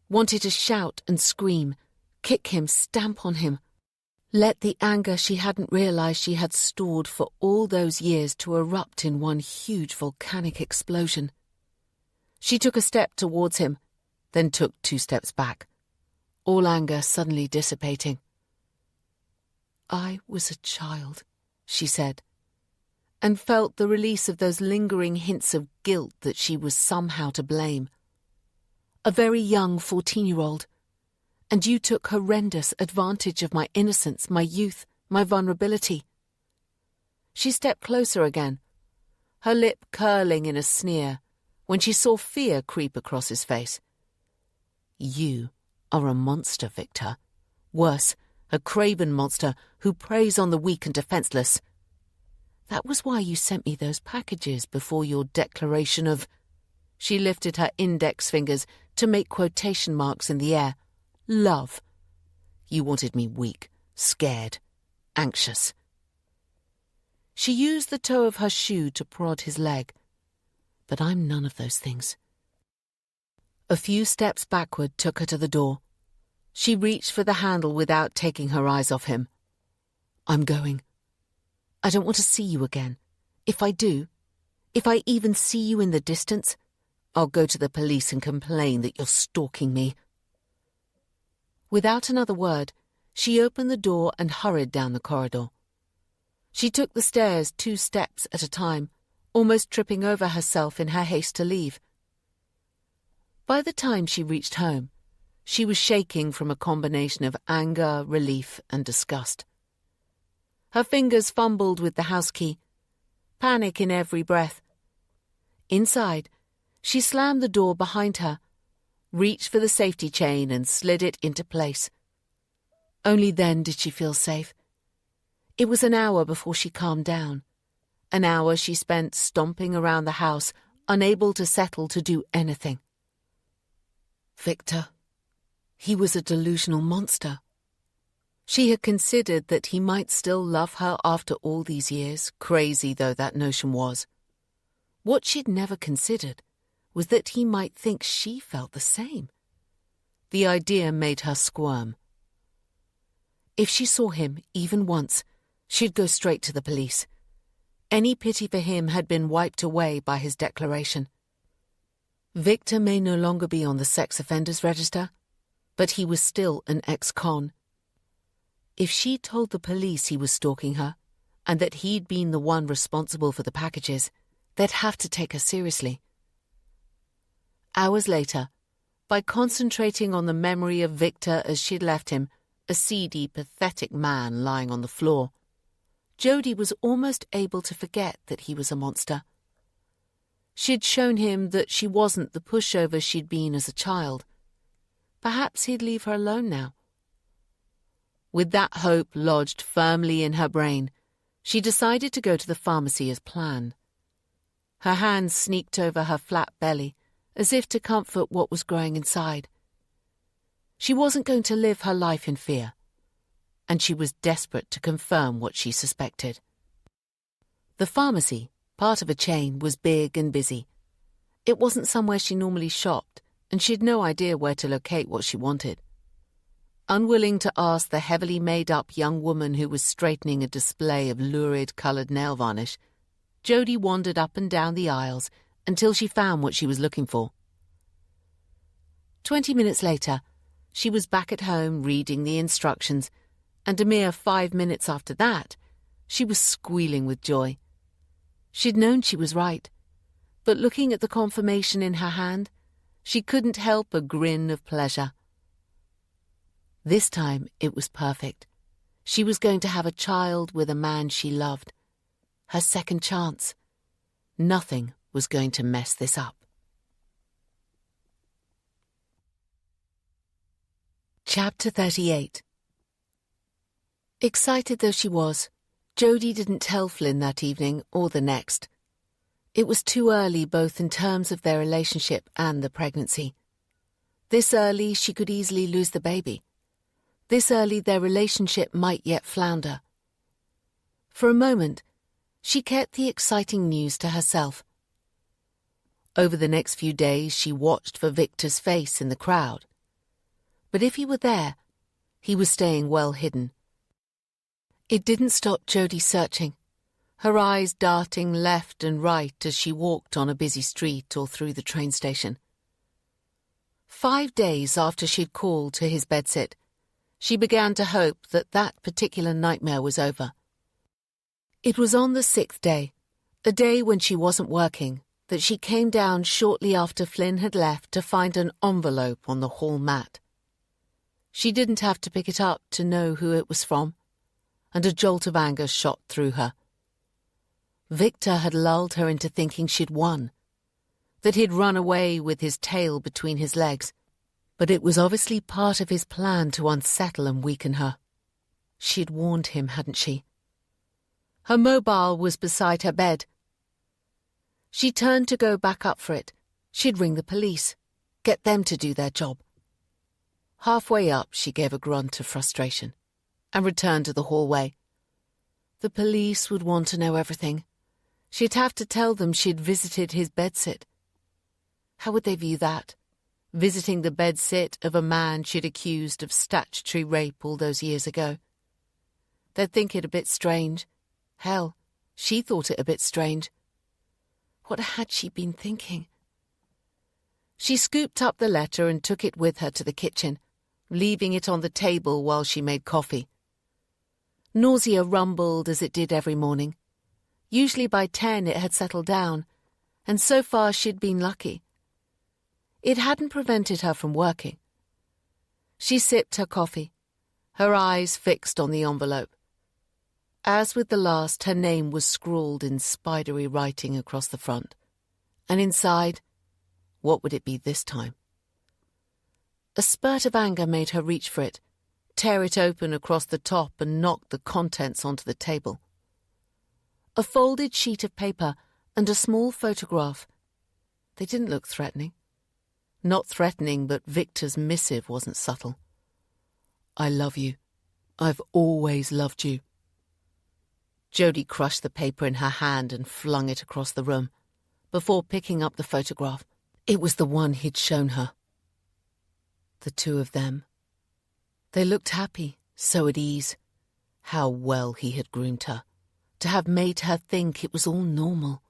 wanted to shout and scream, kick him, stamp on him, let the anger she hadn't realized she had stored for all those years to erupt in one huge volcanic explosion. She took a step towards him, then took 2 steps back, all anger suddenly dissipating. "I was a child," she said, and felt the release of those lingering hints of guilt that she was somehow to blame. A very young 14-year-old, and you took horrendous advantage of my innocence, my youth, my vulnerability. She stepped closer again, her lip curling in a sneer, when she saw fear creep across his face. "You are a monster, Victor. Worse, a craven monster who preys on the weak and defenseless. That was why you sent me those packages before your declaration of—" She lifted her index fingers to make quotation marks in the air. "Love. You wanted me weak, scared, anxious." She used the toe of her shoe to prod his leg. "But I'm none of those things." A few steps backward took her to the door. She reached for the handle without taking her eyes off him. "I'm going. I don't want to see you again. If I do, if I even see you in the distance, I'll go to the police and complain that you're stalking me." Without another word, she opened the door and hurried down the corridor. She took the stairs 2 steps at a time, almost tripping over herself in her haste to leave. By the time she reached home, she was shaking from a combination of anger, relief, and disgust. Her fingers fumbled with the house key, panic in every breath. Inside, she slammed the door behind her, reached for the safety chain and slid it into place. Only then did she feel safe. It was an hour before she calmed down, an hour she spent stomping around the house, unable to settle to do anything. Victor. He was a delusional monster. She had considered that he might still love her after all these years, crazy though that notion was. What she'd never considered was that he might think she felt the same. The idea made her squirm. If she saw him, even once, she'd go straight to the police. Any pity for him had been wiped away by his declaration. Victor may no longer be on the sex offenders register, but he was still an ex-con. If she told the police he was stalking her, and that he'd been the one responsible for the packages, they'd have to take her seriously. Hours later, by concentrating on the memory of Victor as she'd left him, a seedy, pathetic man lying on the floor, Jodie was almost able to forget that he was a monster. She'd shown him that she wasn't the pushover she'd been as a child. Perhaps he'd leave her alone now. With that hope lodged firmly in her brain, she decided to go to the pharmacy as planned. Her hands sneaked over her flat belly, as if to comfort what was growing inside. She wasn't going to live her life in fear. and she was desperate to confirm what she suspected. The pharmacy, part of a chain, was big and busy. It wasn't somewhere she normally shopped, and she had no idea where to locate what she wanted. Unwilling to ask the heavily made-up young woman who was straightening a display of lurid coloured nail varnish, Jodie wandered up and down the aisles until she found what she was looking for. 20 minutes later, she was back at home reading the instructions, and a mere 5 minutes after that, she was squealing with joy. She'd known she was right, but looking at the confirmation in her hand, she couldn't help a grin of pleasure. This time it was perfect. She was going to have a child with a man she loved. Her second chance. Nothing was going to mess this up. Chapter 38. Excited though she was, Jodie didn't tell Flynn that evening or the next. It was too early both in terms of their relationship and the pregnancy. This early she could easily lose the baby. This early their relationship might yet flounder. For a moment, she kept the exciting news to herself. Over the next few days she watched for Victor's face in the crowd. But if he were there, he was staying well hidden. It didn't stop Jodie searching, her eyes darting left and right as she walked on a busy street or through the train station. 5 days after she'd called to his bedsit, she began to hope that that particular nightmare was over. It was on the 6th day, a day when she wasn't working, that she came down shortly after Flynn had left to find an envelope on the hall mat. She didn't have to pick it up to know who it was from, and a jolt of anger shot through her. Victor had lulled her into thinking she'd won, that he'd run away with his tail between his legs, but it was obviously part of his plan to unsettle and weaken her. She'd warned him, hadn't she? Her mobile was beside her bed. She turned to go back up for it. She'd ring the police, get them to do their job. Halfway up, she gave a grunt of frustration and returned to the hallway. The police would want to know everything. She'd have to tell them she'd visited his bedsit. How would they view that? Visiting the bedsit of a man she'd accused of statutory rape all those years ago. They'd think it a bit strange. Hell, she thought it a bit strange. What had she been thinking? She scooped up the letter and took it with her to the kitchen, leaving it on the table while she made coffee. Nausea rumbled as it did every morning. Usually by 10 it had settled down, and so far she'd been lucky. It hadn't prevented her from working. She sipped her coffee, her eyes fixed on the envelope. As with the last, her name was scrawled in spidery writing across the front. And inside, what would it be this time? A spurt of anger made her reach for it, tear it open across the top and knock the contents onto the table. A folded sheet of paper and a small photograph. They didn't look threatening. Not threatening, but Victor's missive wasn't subtle. I love you. I've always loved you. Jodie crushed the paper in her hand and flung it across the room, before picking up the photograph. It was the one he'd shown her. The two of them. They looked happy, so at ease. How well he had groomed her, to have made her think it was all normal.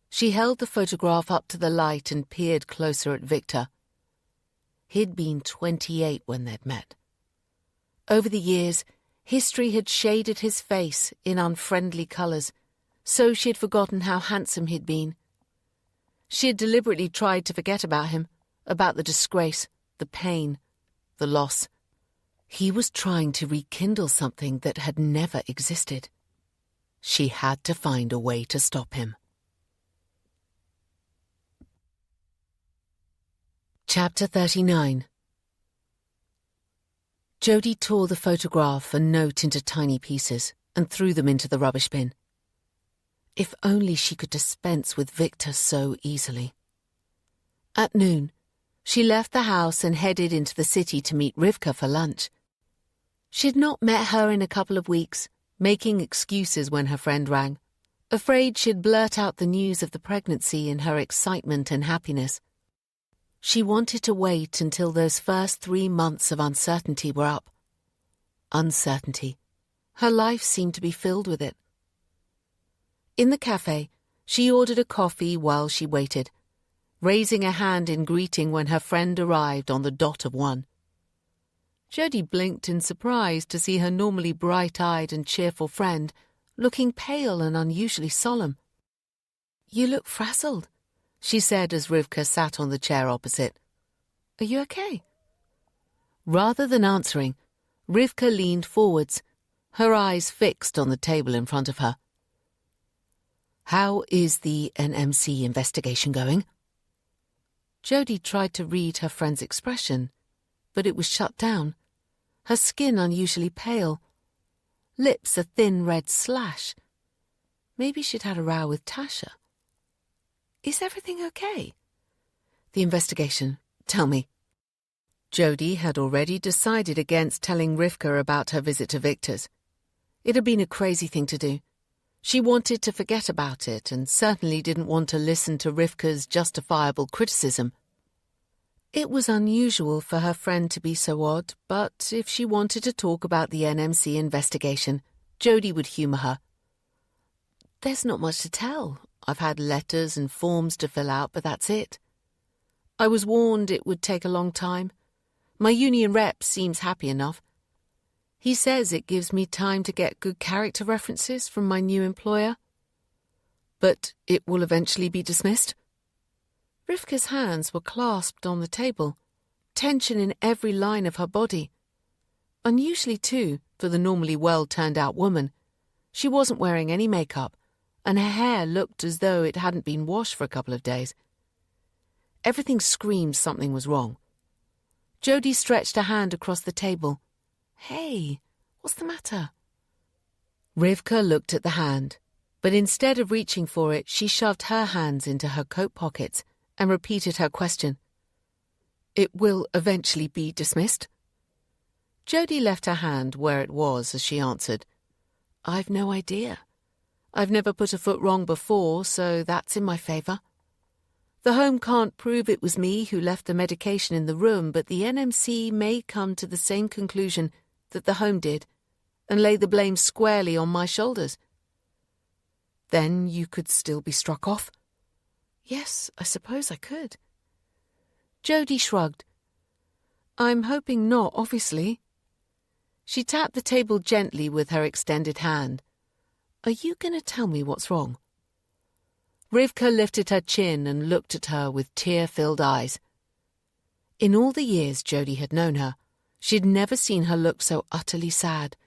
She held the photograph up to the light and peered closer at Victor. He'd been 28 when they'd met. Over the years, history had shaded his face in unfriendly colours, so she had forgotten how handsome he'd been. She had deliberately tried to forget about him, about the disgrace, the pain, the loss. He was trying to rekindle something that had never existed. She had to find a way to stop him. Chapter 39. Jodie tore the photograph and note into tiny pieces and threw them into the rubbish bin. If only she could dispense with Victor so easily. At noon, she left the house and headed into the city to meet Rivka for lunch. She'd not met her in a couple of weeks, making excuses when her friend rang, afraid she'd blurt out the news of the pregnancy in her excitement and happiness. She wanted to wait until those first 3 months of uncertainty were up. Uncertainty. Her life seemed to be filled with it. In the cafe, she ordered a coffee while she waited, raising a hand in greeting when her friend arrived on the dot of 1. Jody blinked in surprise to see her normally bright-eyed and cheerful friend looking pale and unusually solemn. "You look frazzled," she said as Rivka sat on the chair opposite. "Are you okay?" Rather than answering, Rivka leaned forwards, her eyes fixed on the table in front of her. "How is the NMC investigation going?" Jody tried to read her friend's expression, but it was shut down, her skin unusually pale, lips a thin red slash. Maybe she'd had a row with Tasha. "Is everything okay?" "The investigation. Tell me." Jody had already decided against telling Rivka about her visit to Victor's. It had been a crazy thing to do. She wanted to forget about it and certainly didn't want to listen to Rivka's justifiable criticism. It was unusual for her friend to be so odd, but if she wanted to talk about the NMC investigation, Jody would humour her. "There's not much to tell. I've had letters and forms to fill out, but that's it. I was warned it would take a long time. My union rep seems happy enough. He says it gives me time to get good character references from my new employer." "But it will eventually be dismissed?" Rivka's hands were clasped on the table, tension in every line of her body. Unusually, too, for the normally well-turned-out woman. She wasn't wearing any makeup, and her hair looked as though it hadn't been washed for a couple of days. Everything screamed something was wrong. Jody stretched a hand across the table. "Hey, what's the matter?" Rivka looked at the hand, but instead of reaching for it, she shoved her hands into her coat pockets and repeated her question. "It will eventually be dismissed?" Jody left her hand where it was as she answered, "I've no idea. I've never put a foot wrong before, so that's in my favour. The home can't prove it was me who left the medication in the room, but the NMC may come to the same conclusion that the home did and lay the blame squarely on my shoulders." "Then you could still be struck off?" "Yes, I suppose I could." Jody shrugged. "I'm hoping not, obviously." She tapped the table gently with her extended hand. "Are you going to tell me what's wrong?" Rivka lifted her chin and looked at her with tear-filled eyes. In all the years Jody had known her, she'd never seen her look so utterly sad.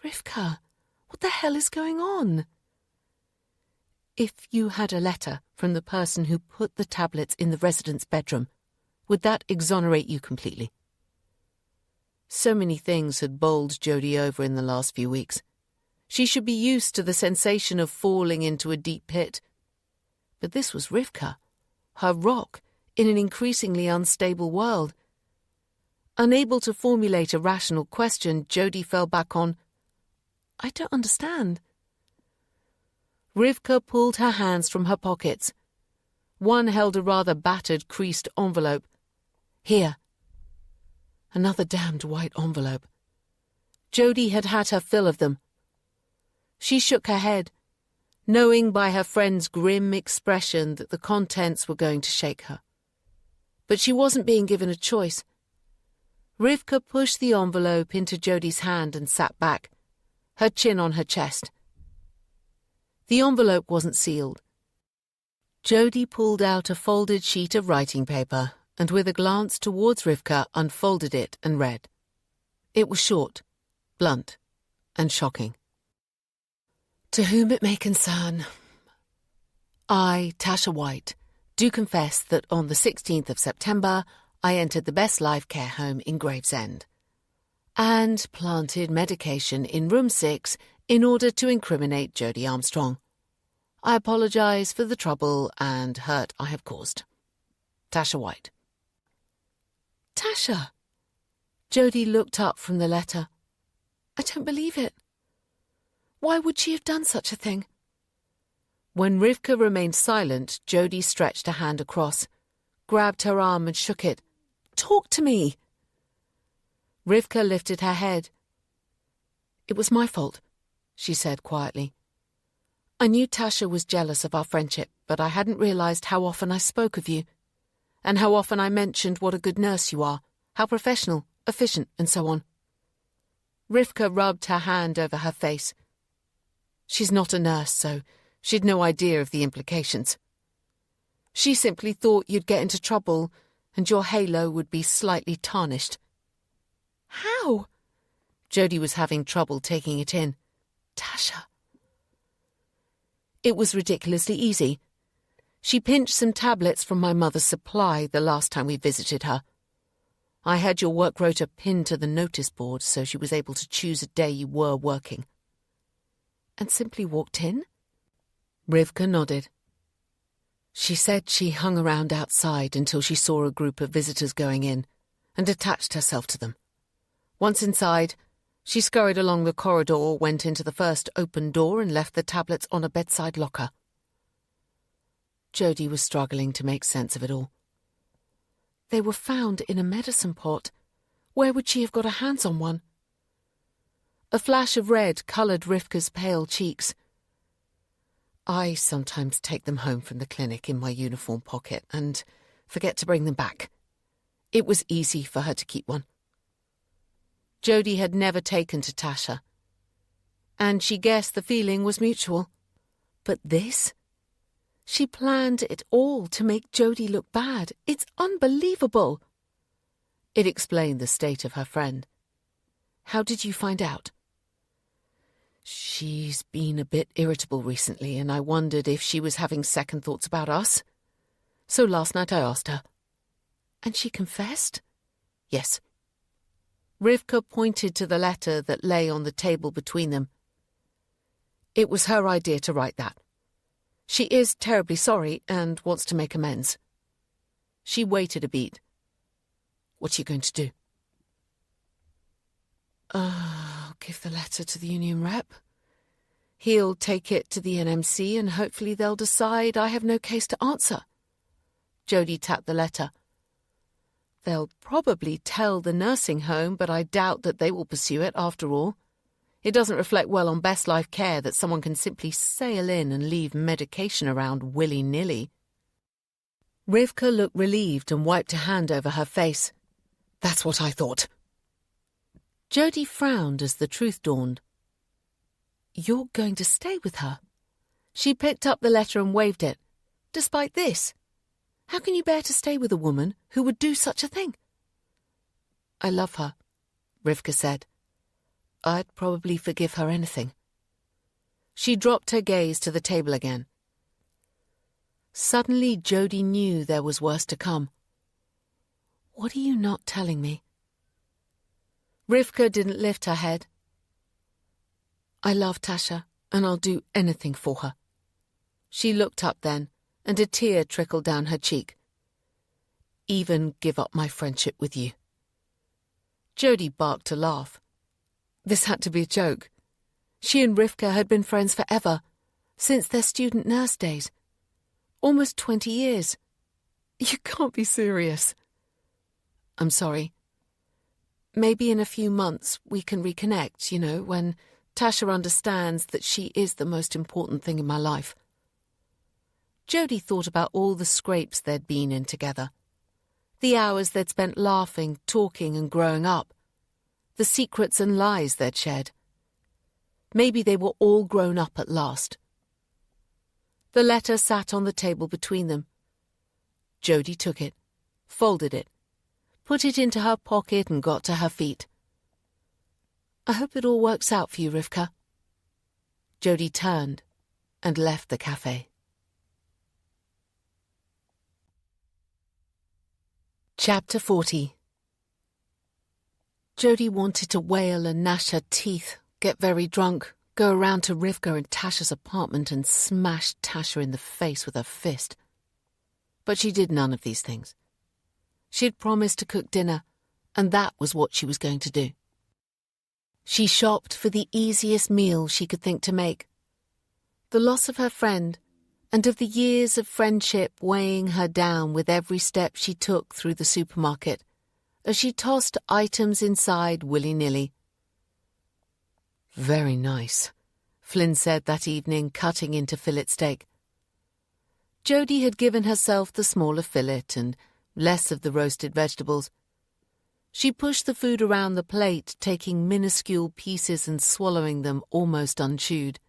"Rivka, what the hell is going on?" "If you had a letter from the person who put the tablets in the resident's bedroom, would that exonerate you completely?" So many things had bowled Jody over in the last few weeks. She should be used to the sensation of falling into a deep pit. But this was Rivka, her rock in an increasingly unstable world. Unable to formulate a rational question, Jody fell back on, "I don't understand." Rivka pulled her hands from her pockets. One held a rather battered, creased envelope. "Here." Another damned white envelope. Jody had had her fill of them. She shook her head, knowing by her friend's grim expression that the contents were going to shake her. But she wasn't being given a choice. Rivka pushed the envelope into Jody's hand and sat back, her chin on her chest. The envelope wasn't sealed. Jody pulled out a folded sheet of writing paper and with a glance towards Rivka unfolded it and read. It was short, blunt, and shocking. "To whom it may concern, I, Tasha White, do confess that on the 16th of September I entered the Best Life Care Home in Gravesend and planted medication in room 6 in order to incriminate Jody Armstrong. I apologise for the trouble and hurt I have caused. Tasha White." "Tasha!" Jody looked up from the letter, I don't believe it. Why would she have done such a thing? When Rivka remained silent, Jody stretched a hand across, grabbed her arm and shook it. Talk to me. Rivka lifted her head. It was my fault, she said quietly. I knew Tasha was jealous of our friendship, but I hadn't realized how often I spoke of you, and how often I mentioned what a good nurse you are, how professional, efficient, and so on. Rivka rubbed her hand over her face. She's not a nurse, so she'd no idea of the implications. She simply thought you'd get into trouble and your halo would be slightly tarnished. How? Jody was having trouble taking it in. Tasha. It was ridiculously easy. She pinched some tablets from my mother's supply the last time we visited her. I had your work rota pinned to the notice board so she was able to choose a day you were working. And simply walked in? Rivka nodded. She said she hung around outside until she saw a group of visitors going in and attached herself to them. Once inside, she scurried along the corridor, went into the first open door and left the tablets on a bedside locker. Jody was struggling to make sense of it all. They were found in a medicine pot. Where would she have got her hands on one? A flash of red coloured Rivka's pale cheeks. I sometimes take them home from the clinic in my uniform pocket and forget to bring them back. It was easy for her to keep one. Jody had never taken to Tasha, and she guessed the feeling was mutual. But this? She planned it all to make Jody look bad. It's unbelievable. It explained the state of her friend. How did you find out? She's been a bit irritable recently, and I wondered if she was having second thoughts about us. So last night I asked her. And she confessed? Yes. Rivka pointed to the letter that lay on the table between them. It was her idea to write that. She is terribly sorry and wants to make amends. She waited a beat. What's she going to do? I'll give the letter to the union rep. He'll take it to the NMC and hopefully they'll decide I have no case to answer. Jody tapped the letter. They'll probably tell the nursing home, but I doubt that they will pursue it after all. It doesn't reflect well on Best Life Care that someone can simply sail in and leave medication around willy-nilly. Rivka looked relieved and wiped a hand over her face. That's what I thought. Jody frowned as the truth dawned. You're going to stay with her? She picked up the letter and waved it. Despite this? How can you bear to stay with a woman who would do such a thing? I love her, Rivka said. I'd probably forgive her anything. She dropped her gaze to the table again. Suddenly Jody knew there was worse to come. What are you not telling me? Rivka didn't lift her head. I love Tasha, and I'll do anything for her. She looked up then, and a tear trickled down her cheek. Even give up my friendship with you. Jody barked a laugh. This had to be a joke. She and Rivka had been friends forever, since their student nurse days. Almost 20 years. You can't be serious. I'm sorry. Maybe in a few months we can reconnect, when Tasha understands that she is the most important thing in my life. Jody thought about all the scrapes they'd been in together. The hours they'd spent laughing, talking and growing up. The secrets and lies they'd shared. Maybe they were all grown up at last. The letter sat on the table between them. Jody took it, folded it, put it into her pocket and got to her feet. I hope it all works out for you, Rivka. Jody turned and left the cafe. Chapter 40. Jody wanted to wail and gnash her teeth, get very drunk, go around to Rivka and Tasha's apartment and smash Tasha in the face with her fist. But she did none of these things. She'd promised to cook dinner, and that was what she was going to do. She shopped for the easiest meal she could think to make. The loss of her friend, and of the years of friendship weighing her down with every step she took through the supermarket, as she tossed items inside willy-nilly. "Very nice," Flynn said that evening, cutting into fillet steak. Jodie had given herself the smaller fillet and less of the roasted vegetables. She pushed the food around the plate, taking minuscule pieces and swallowing them almost unchewed.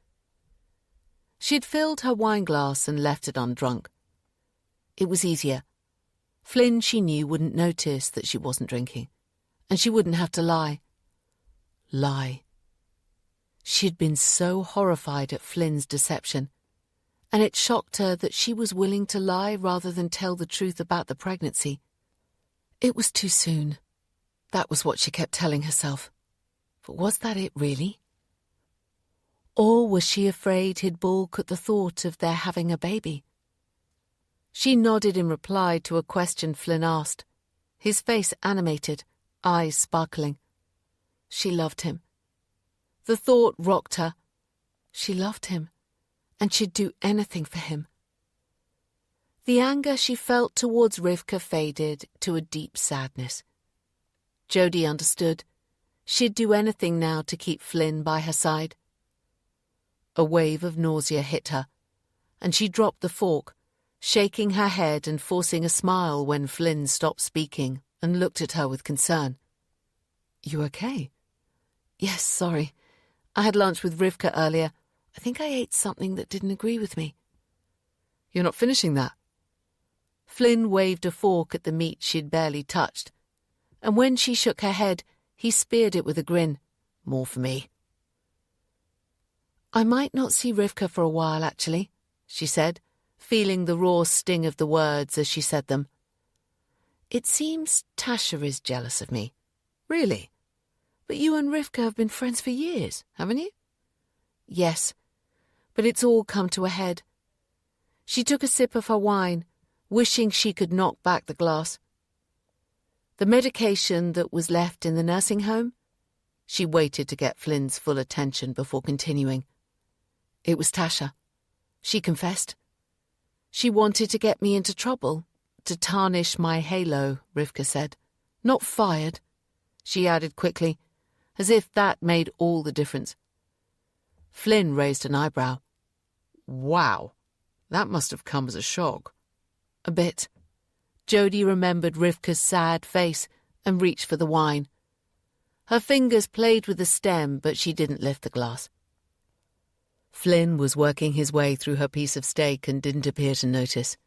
She'd filled her wineglass and left it undrunk. It was easier. Flynn, she knew, wouldn't notice that she wasn't drinking, and she wouldn't have to lie. Lie. She'd been so horrified at Flynn's deception, and it shocked her that she was willing to lie rather than tell the truth about the pregnancy. It was too soon. That was what she kept telling herself. But was that it, really? Or was she afraid he'd balk at the thought of their having a baby? She nodded in reply to a question Flynn asked, his face animated, eyes sparkling. She loved him. The thought rocked her. She loved him, and she'd do anything for him. The anger she felt towards Rivka faded to a deep sadness. Jodie understood. She'd do anything now to keep Flynn by her side. A wave of nausea hit her, and she dropped the fork, shaking her head and forcing a smile when Flynn stopped speaking and looked at her with concern. "You okay?" "Yes, sorry. I had lunch with Rivka earlier. I think I ate something that didn't agree with me." "You're not finishing that?" Flynn waved a fork at the meat she'd barely touched, and when she shook her head, he speared it with a grin. "More for me." "I might not see Rivka for a while, actually," she said, feeling the raw sting of the words as she said them. "It seems Tasha is jealous of me." "Really? "But you and Rivka have been friends for years, haven't you?" "Yes, but it's all come to a head." She took a sip of her wine, wishing she could knock back the glass. "The medication that was left in the nursing home?" She waited to get Flynn's full attention before continuing. "It was Tasha. She confessed. She wanted to get me into trouble, to tarnish my halo," Rivka said. "Not fired," she added quickly, as if that made all the difference. Flynn raised an eyebrow. "Wow, that must have come as a shock." "A bit." Jodie remembered Rivka's sad face and reached for the wine. Her fingers played with the stem, but she didn't lift the glass. Flynn was working his way through her piece of steak and didn't appear to notice.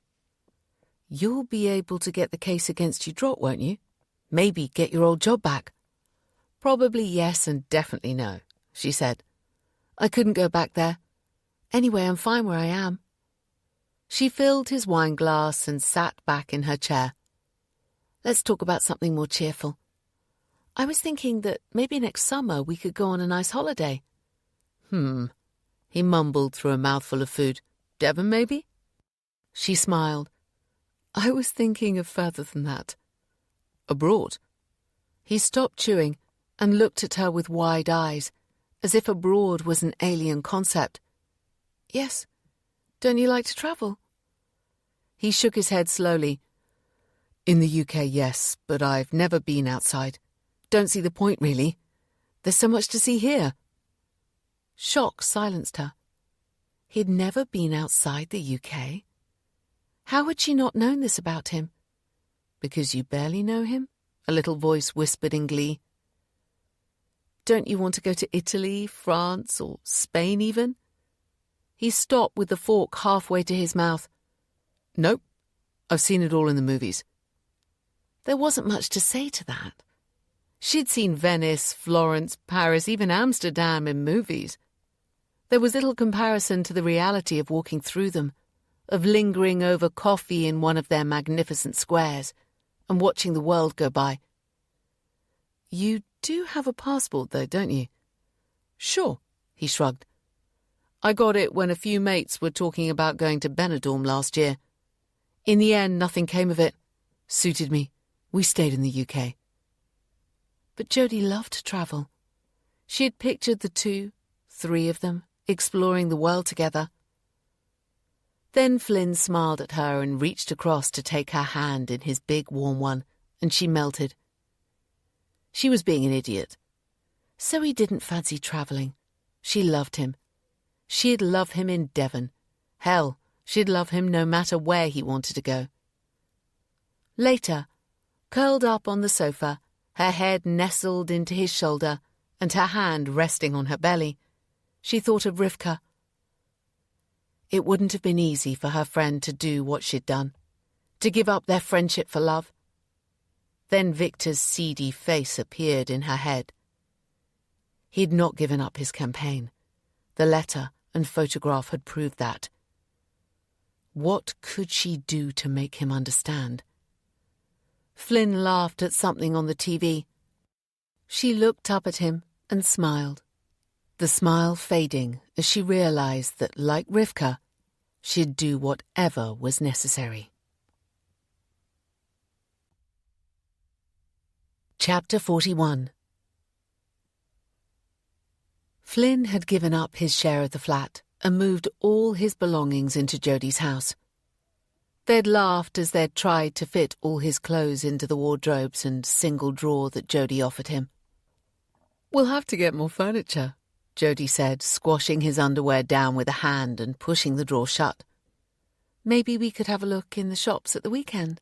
"You'll be able to get the case against you dropped, won't you? Maybe get your old job back." "Probably yes and definitely no," she said. "I couldn't go back there. Anyway, I'm fine where I am." She filled his wine glass and sat back in her chair. "Let's talk about something more cheerful. I was thinking that maybe next summer we could go on a nice holiday." He mumbled through a mouthful of food. "Devon, maybe?" She smiled. "I was thinking of further than that." "Abroad?" He stopped chewing and looked at her with wide eyes, as if abroad was an alien concept. "Yes. Don't you like to travel?" He shook his head slowly. "In the UK, yes, but I've never been outside. Don't see the point, really. There's so much to see here." Shock silenced her. He'd never been outside the UK. How had she not known this about him? "Because you barely know him?" a little voice whispered in glee. "Don't you want to go to Italy, France, or Spain even?" He stopped with the fork halfway to his mouth. "Nope. I've seen it all in the movies." There wasn't much to say to that. She'd seen Venice, Florence, Paris, even Amsterdam in movies. There was little comparison to the reality of walking through them, of lingering over coffee in one of their magnificent squares, and watching the world go by. "You do have a passport, though, don't you?" "Sure," he shrugged. "I got it when a few mates were talking about going to Benidorm last year. In the end, nothing came of it. Suited me. We stayed in the UK." But Jodie loved to travel. She had pictured the 2, 3 of them, exploring the world together. Then Flynn smiled at her and reached across to take her hand in his big warm one, and she melted. She was being an idiot. So he didn't fancy travelling. She loved him. She'd love him in Devon. Hell, she'd love him no matter where he wanted to go. Later, curled up on the sofa, her head nestled into his shoulder and her hand resting on her belly, she thought of Rivka. It wouldn't have been easy for her friend to do what she'd done, to give up their friendship for love. Then Victor's seedy face appeared in her head. He'd not given up his campaign. The letter and photograph had proved that. What could she do to make him understand? Flynn laughed at something on the TV. She looked up at him and smiled, the smile fading as she realized that, like Rivka, she'd do whatever was necessary. Chapter 41. Flynn had given up his share of the flat and moved all his belongings into Jodie's house. They'd laughed as they'd tried to fit all his clothes into the wardrobes and single drawer that Jodie offered him. "We'll have to get more furniture," Jodie said, squashing his underwear down with a hand and pushing the drawer shut. "Maybe we could have a look in the shops at the weekend."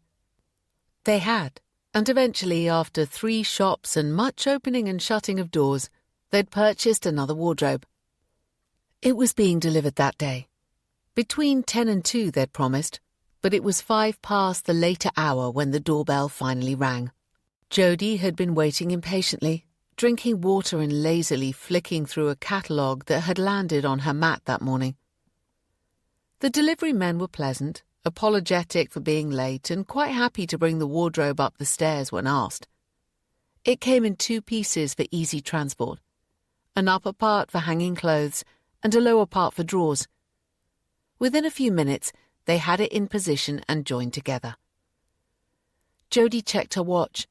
They had, and eventually, after 3 shops and much opening and shutting of doors, they'd purchased another wardrobe. It was being delivered that day. Between 10 and 2, they'd promised, but it was 5 past the later hour when the doorbell finally rang. Jodie had been waiting impatiently, drinking water and lazily flicking through a catalogue that had landed on her mat that morning. The delivery men were pleasant, apologetic for being late, and quite happy to bring the wardrobe up the stairs when asked. It came in 2 pieces for easy transport, an upper part for hanging clothes and a lower part for drawers. Within a few minutes, they had it in position and joined together. Jodie checked her watch.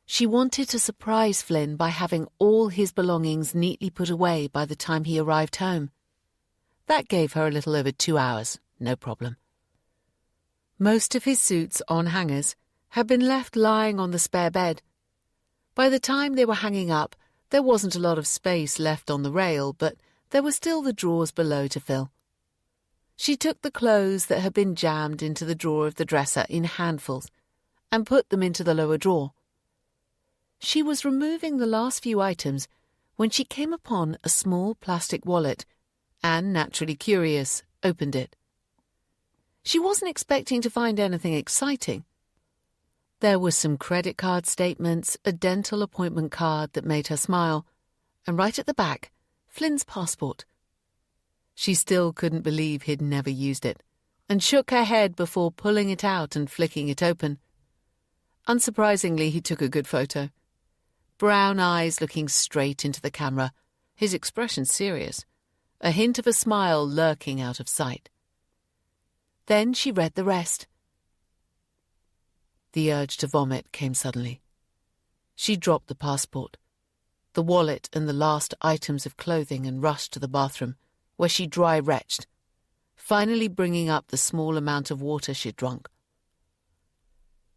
She wanted to surprise Flynn by having all his belongings neatly put away by the time he arrived home. That gave her a little over 2 hours, no problem. Most of his suits on hangers had been left lying on the spare bed. By the time they were hanging up, there wasn't a lot of space left on the rail, but there were still the drawers below to fill. She took the clothes that had been jammed into the drawer of the dresser in handfuls and put them into the lower drawer. She was removing the last few items when she came upon a small plastic wallet and, naturally curious, opened it. She wasn't expecting to find anything exciting. There were some credit card statements, a dental appointment card that made her smile, and right at the back, Flynn's passport. She still couldn't believe he'd never used it, and shook her head before pulling it out and flicking it open. Unsurprisingly, he took a good photo. Brown eyes looking straight into the camera, his expression serious, a hint of a smile lurking out of sight. Then she read the rest. The urge to vomit came suddenly. She dropped the passport, the wallet and the last items of clothing and rushed to the bathroom, where she dry-retched, finally bringing up the small amount of water she'd drunk.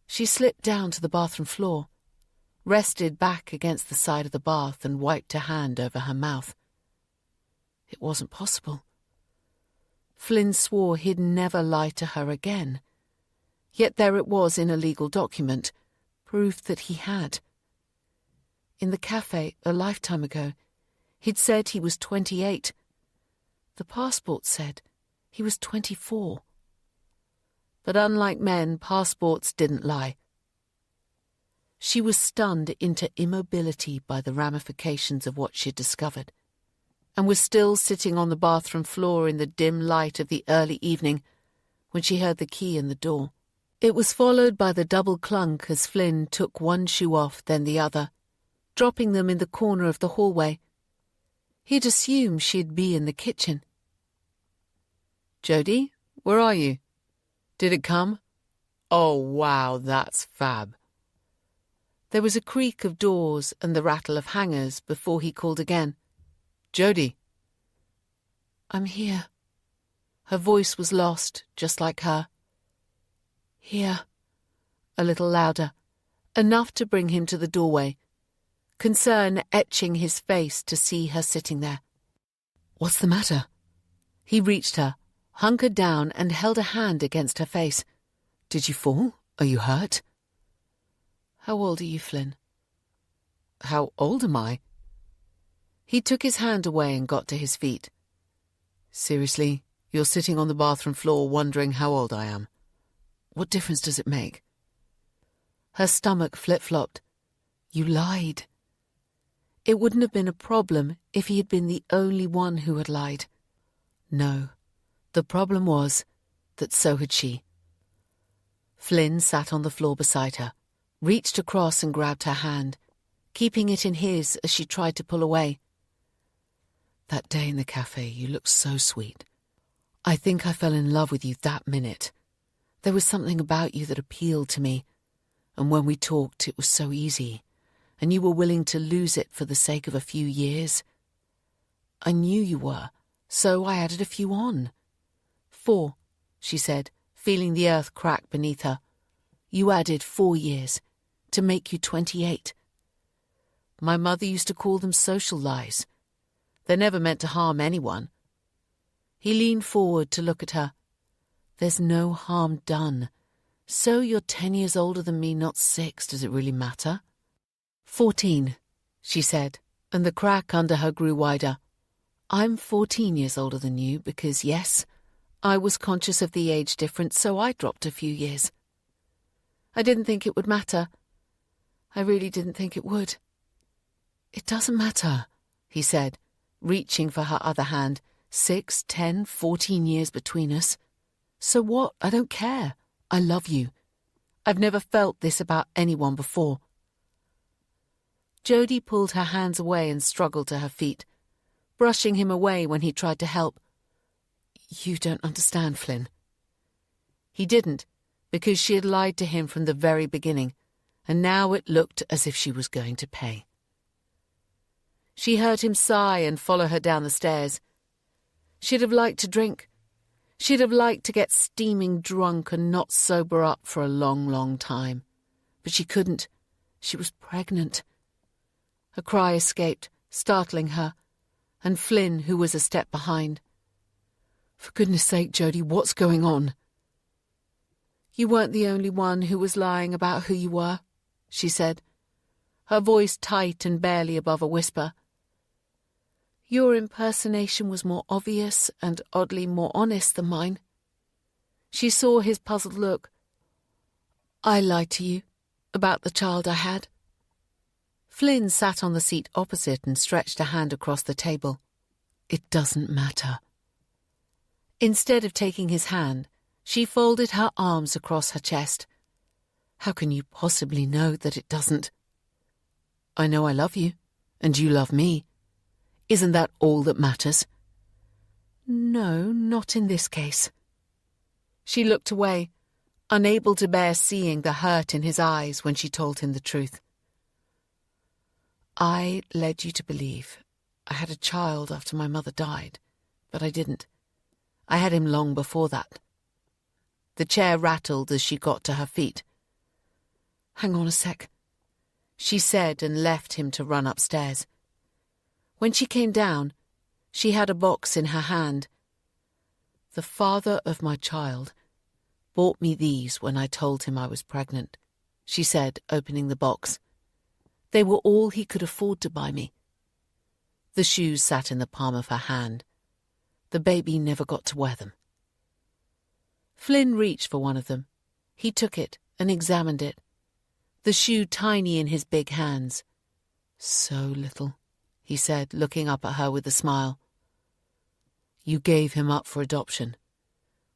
She slipped down to the bathroom floor, rested back against the side of the bath and wiped her hand over her mouth. It wasn't possible. Flynn swore he'd never lie to her again. Yet there it was in a legal document, proof that he had. In the cafe a lifetime ago, he'd said he was 28. The passport said he was 24. But unlike men, passports didn't lie. She was stunned into immobility by the ramifications of what she'd discovered, and was still sitting on the bathroom floor in the dim light of the early evening when she heard the key in the door. It was followed by the double clunk as Flynn took one shoe off, then the other, dropping them in the corner of the hallway. He'd assumed she'd be in the kitchen. "Jodie, where are you? Did it come? Oh, wow, that's fab." There was a creak of doors and the rattle of hangers before he called again. "Jodie." "I'm here." Her voice was lost, just like her. "Here." A little louder, enough to bring him to the doorway, concern etching his face to see her sitting there. "What's the matter?" He reached her, hunkered down and held a hand against her face. "Did you fall? Are you hurt?" "How old are you, Flynn?" "How old am I?" He took his hand away and got to his feet. "Seriously, you're sitting on the bathroom floor wondering how old I am. What difference does it make?" Her stomach flip-flopped. "You lied." It wouldn't have been a problem if he had been the only one who had lied. No, the problem was that so had she. Flynn sat on the floor beside her, reached across and grabbed her hand, keeping it in his as she tried to pull away. "That day in the cafe, you looked so sweet. I think I fell in love with you that minute. There was something about you that appealed to me, and when we talked it was so easy, and you were willing to lose it for the sake of a few years. I knew you were, so I added a few on." 4, she said, feeling the earth crack beneath her. "You added 4 years, to make you 28. My mother used to call them social lies. They're never meant to harm anyone." He leaned forward to look at her. "There's no harm done. So you're 10 years older than me, not 6. Does it really matter?" 14, she said, and the crack under her grew wider. "I'm 14 years older than you because, yes, I was conscious of the age difference, so I dropped a few years. I didn't think it would matter. I really didn't think it would." "It doesn't matter," he said, reaching for her other hand. 6, 10, 14 years between us. So what? I don't care. I love you. I've never felt this about anyone before." Jodie pulled her hands away and struggled to her feet, brushing him away when he tried to help. "You don't understand, Flynn." He didn't, because she had lied to him from the very beginning, and now it looked as if she was going to pay. She heard him sigh and follow her down the stairs. She'd have liked to drink. She'd have liked to get steaming drunk and not sober up for a long, long time. But she couldn't. She was pregnant. A cry escaped, startling her, and Flynn, who was a step behind. "For goodness sake, Jodie, what's going on?" "You weren't the only one who was lying about who you were," she said, her voice tight and barely above a whisper. "Your impersonation was more obvious and oddly more honest than mine." She saw his puzzled look. "I lied to you about the child I had." Flynn sat on the seat opposite and stretched a hand across the table. "It doesn't matter." Instead of taking his hand, she folded her arms across her chest. "How can you possibly know that it doesn't? I know I love you, and you love me. Isn't that all that matters?" "No, not in this case." She looked away, unable to bear seeing the hurt in his eyes when she told him the truth. "I led you to believe I had a child after my mother died, but I didn't. I had him long before that." The chair rattled as she got to her feet. "Hang on a sec," she said, and left him to run upstairs. When she came down, she had a box in her hand. "The father of my child bought me these when I told him I was pregnant," she said, opening the box. "They were all he could afford to buy me." The shoes sat in the palm of her hand. The baby never got to wear them. Flynn reached for one of them. He took it and examined it, the shoe tiny in his big hands. "So little," he said, looking up at her with a smile. "You gave him up for adoption.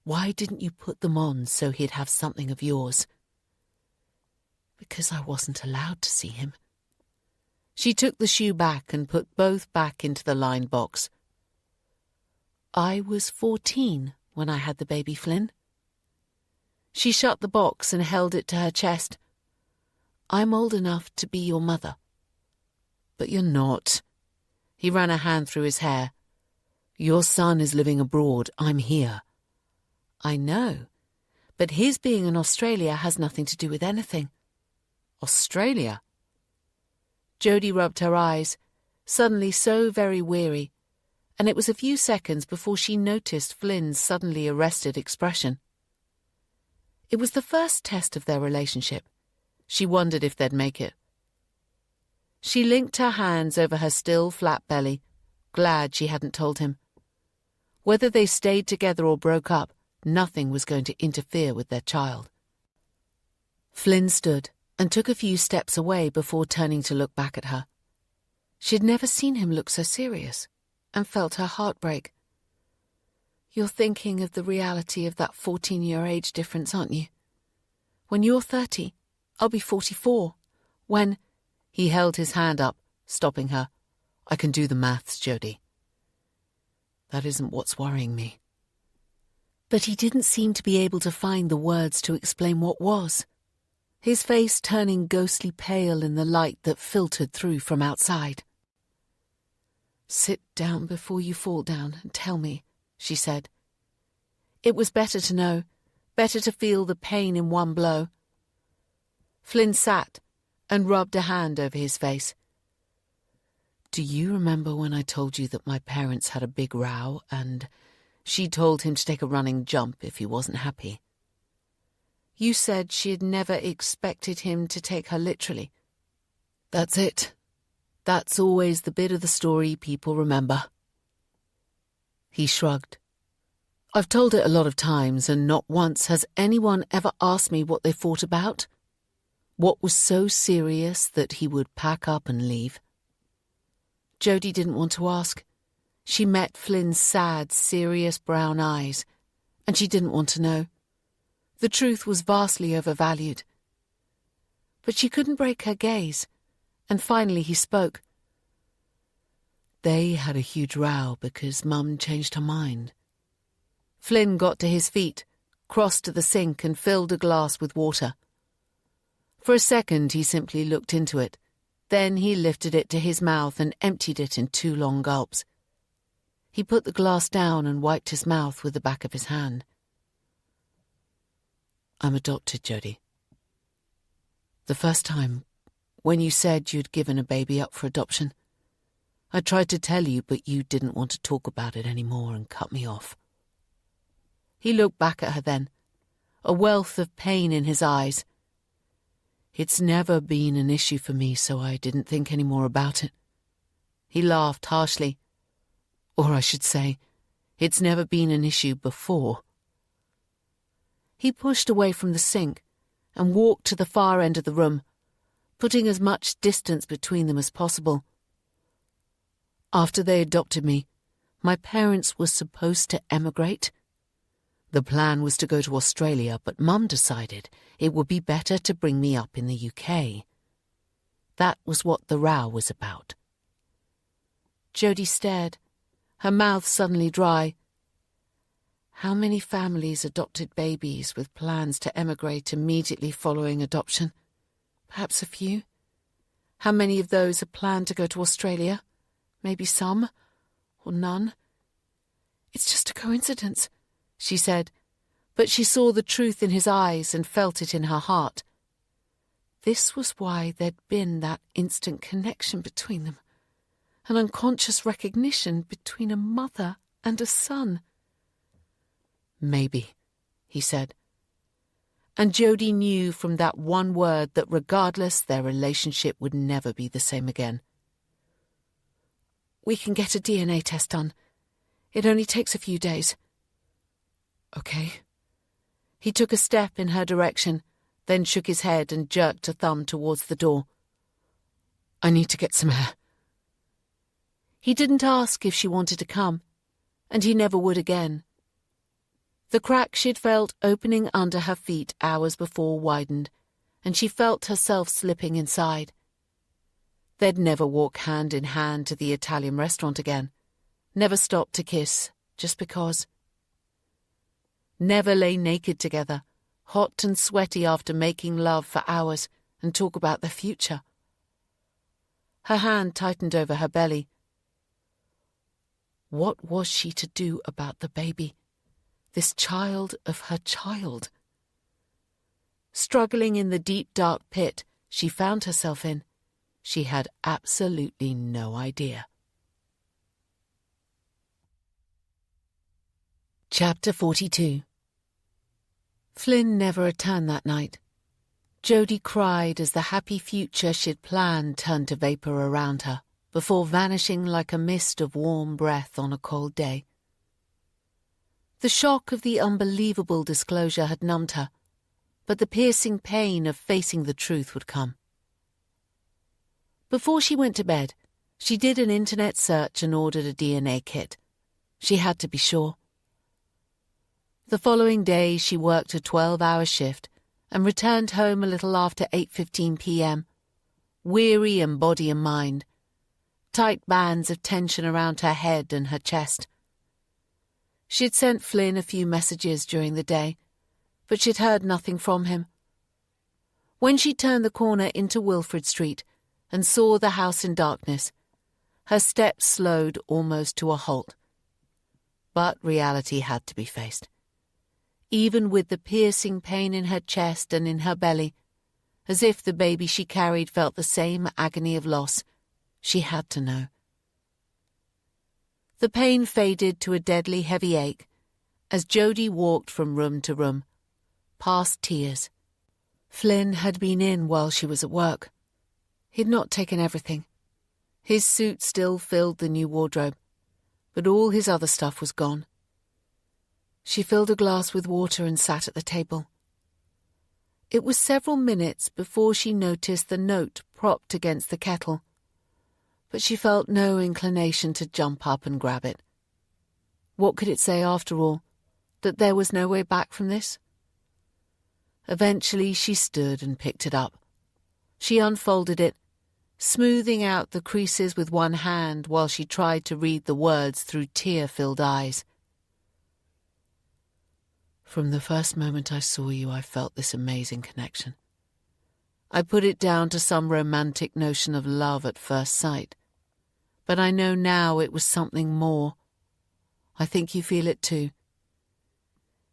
Why didn't you put them on so he'd have something of yours?" "Because I wasn't allowed to see him." She took the shoe back and put both back into the lined box. "I was 14 when I had the baby, Flynn." She shut the box and held it to her chest. I'm old enough to be your mother. But you're not. He ran a hand through his hair. Your son is living abroad. I'm here. I know, but his being in Australia has nothing to do with anything. Australia? Jodie rubbed her eyes, suddenly so very weary, and it was a few seconds before she noticed Flynn's suddenly arrested expression. It was the first test of their relationship. She wondered if they'd make it. She linked her hands over her still flat belly, glad she hadn't told him. Whether they stayed together or broke up, nothing was going to interfere with their child. Flynn stood and took a few steps away before turning to look back at her. She'd never seen him look so serious, and felt her heart break. You're thinking of the reality of that 14-year age difference, aren't you? When you're 30, I'll be 44. When... He held his hand up, stopping her. I can do the maths, Jodie. That isn't what's worrying me. But he didn't seem to be able to find the words to explain what was. His face turning ghostly pale in the light that filtered through from outside. Sit down before you fall down and tell me, she said. It was better to know, better to feel the pain in one blow. Flynn sat and rubbed a hand over his face. Do you remember when I told you that my parents had a big row and she told him to take a running jump if he wasn't happy? You said she had never expected him to take her literally. That's it. That's always the bit of the story people remember. He shrugged. I've told it a lot of times, and not once has anyone ever asked me what they thought about. What was so serious that he would pack up and leave? Jodie didn't want to ask. She met Flynn's sad, serious brown eyes, and she didn't want to know. The truth was vastly overvalued. But she couldn't break her gaze, and finally he spoke. They had a huge row because Mum changed her mind. Flynn got to his feet, crossed to the sink and filled a glass with water. For a second he simply looked into it. Then he lifted it to his mouth and emptied it in 2 long gulps. He put the glass down and wiped his mouth with the back of his hand. I'm adopted, Jodie. The first time, when you said you'd given a baby up for adoption, I tried to tell you, but you didn't want to talk about it anymore and cut me off. He looked back at her then, a wealth of pain in his eyes. It's never been an issue for me, so I didn't think any more about it. He laughed harshly. Or I should say, it's never been an issue before. He pushed away from the sink and walked to the far end of the room, putting as much distance between them as possible. After they adopted me, my parents were supposed to emigrate. The plan was to go to Australia, but Mum decided it would be better to bring me up in the UK. That was what the row was about. Jodie stared, her mouth suddenly dry. How many families adopted babies with plans to emigrate immediately following adoption? Perhaps a few. How many of those had planned to go to Australia? Maybe some, or none. It's just a coincidence, she said, but she saw the truth in his eyes and felt it in her heart. This was why there'd been that instant connection between them, an unconscious recognition between a mother and a son. Maybe, he said. And Jodie knew from that one word that regardless, their relationship would never be the same again. We can get a DNA test done. It only takes a few days. Okay. He took a step in her direction, then shook his head and jerked a thumb towards the door. I need to get some air. He didn't ask if she wanted to come, and he never would again. The crack she'd felt opening under her feet hours before widened, and she felt herself slipping inside. They'd never walk hand in hand to the Italian restaurant again, never stop to kiss, just because. Never lay naked together, hot and sweaty after making love for hours, and talk about their future. Her hand tightened over her belly. What was she to do about the baby? This child of her child? Struggling in the deep, dark pit she found herself in, she had absolutely no idea. Chapter 42. Flynn never returned that night. Jodie cried as the happy future she'd planned turned to vapour around her, before vanishing like a mist of warm breath on a cold day. The shock of the unbelievable disclosure had numbed her, but the piercing pain of facing the truth would come. Before she went to bed, she did an internet search and ordered a DNA kit. She had to be sure. The following day she worked a 12-hour shift and returned home a little after 8:15 p.m., weary in body and mind, tight bands of tension around her head and her chest. She'd sent Flynn a few messages during the day, but she'd heard nothing from him. When she turned the corner into Wilfrid Street and saw the house in darkness, her steps slowed almost to a halt. But reality had to be faced. Even with the piercing pain in her chest and in her belly, as if the baby she carried felt the same agony of loss, she had to know. The pain faded to a deadly heavy ache as Jodie walked from room to room, past tears. Flynn had been in while she was at work. He'd not taken everything. His suit still filled the new wardrobe, but all his other stuff was gone. She filled a glass with water and sat at the table. It was several minutes before she noticed the note propped against the kettle, but she felt no inclination to jump up and grab it. What could it say after all? That there was no way back from this? Eventually she stood and picked it up. She unfolded it, smoothing out the creases with one hand while she tried to read the words through tear-filled eyes. From the first moment I saw you, I felt this amazing connection. I put it down to some romantic notion of love at first sight, but I know now it was something more. I think you feel it too.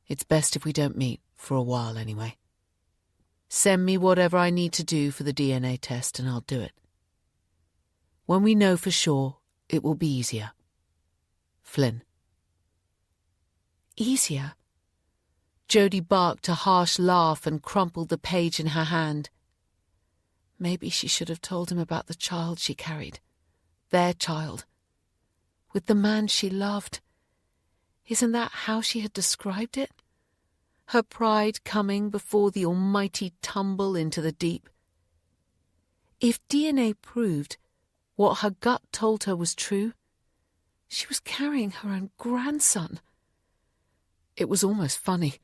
It's best if we don't meet, for a while anyway. Send me whatever I need to do for the DNA test and I'll do it. When we know for sure, it will be easier. Flynn. Easier? Jodie barked a harsh laugh and crumpled the page in her hand. Maybe she should have told him about the child she carried. Their child. With the man she loved. Isn't that how she had described it? Her pride coming before the almighty tumble into the deep. If DNA proved what her gut told her was true, she was carrying her own grandson. It was almost funny.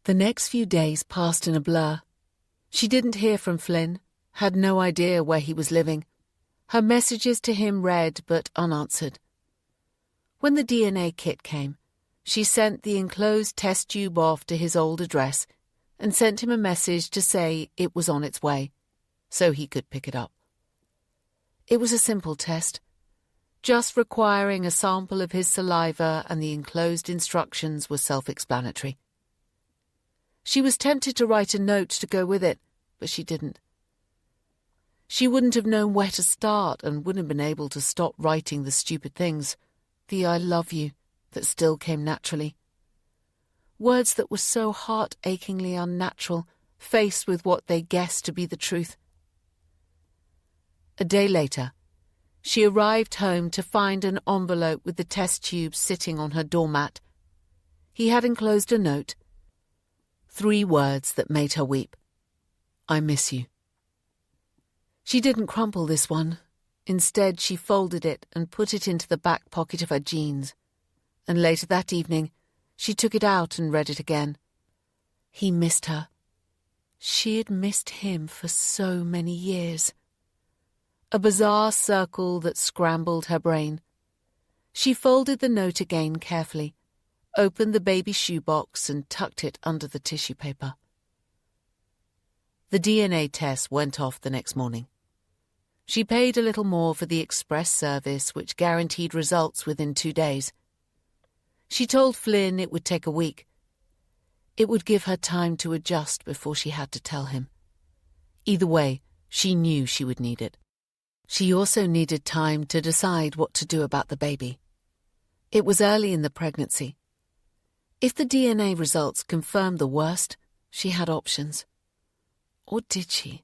The next few days passed in a blur. She didn't hear from Flynn, had no idea where he was living. Her messages to him read but unanswered. When the DNA kit came, she sent the enclosed test tube off to his old address and sent him a message to say it was on its way, so he could pick it up. It was a simple test, just requiring a sample of his saliva, and the enclosed instructions were self-explanatory. She was tempted to write a note to go with it, but she didn't. She wouldn't have known where to start and wouldn't have been able to stop writing the stupid things, the I love you, that still came naturally. Words that were so heart-achingly unnatural, faced with what they guessed to be the truth. A day later, she arrived home to find an envelope with the test tube sitting on her doormat. He had enclosed a note. 3 words that made her weep. I miss you. She didn't crumple this one. Instead, she folded it and put it into the back pocket of her jeans. And later that evening, she took it out and read it again. He missed her. She had missed him for so many years. A bizarre circle that scrambled her brain. She folded the note again carefully, opened the baby shoebox and tucked it under the tissue paper. The DNA test went off the next morning. She paid a little more for the express service, which guaranteed results within 2 days. She told Flynn it would take a week. It would give her time to adjust before she had to tell him. Either way, she knew she would need it. She also needed time to decide what to do about the baby. It was early in the pregnancy. If the DNA results confirmed the worst, she had options. Or did she?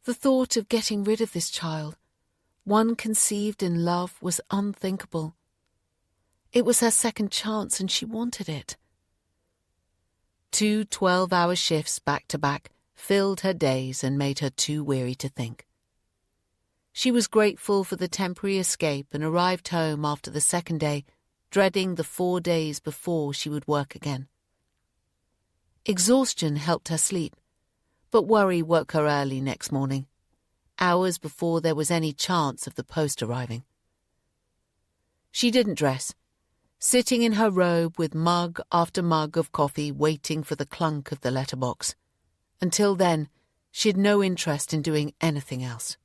The thought of getting rid of this child, one conceived in love, was unthinkable. It was her second chance and she wanted it. 2 12-hour shifts back to back filled her days and made her too weary to think. She was grateful for the temporary escape and arrived home after the second day, dreading the 4 days before she would work again. Exhaustion helped her sleep, but worry woke her early next morning, hours before there was any chance of the post arriving. She didn't dress, sitting in her robe with mug after mug of coffee waiting for the clunk of the letterbox. Until then, she had no interest in doing anything else.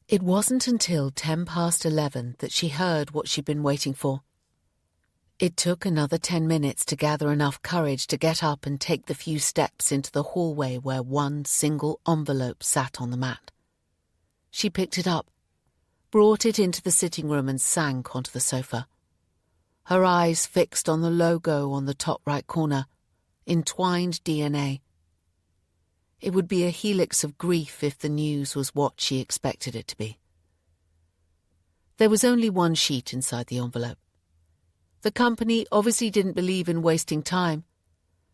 It wasn't until 11:10 that she heard what she'd been waiting for. It took another 10 minutes to gather enough courage to get up and take the few steps into the hallway where one single envelope sat on the mat. She picked it up, brought it into the sitting room and sank onto the sofa. Her eyes fixed on the logo on the top right corner, entwined DNA. It would be a helix of grief if the news was what she expected it to be. There was only one sheet inside the envelope. The company obviously didn't believe in wasting time.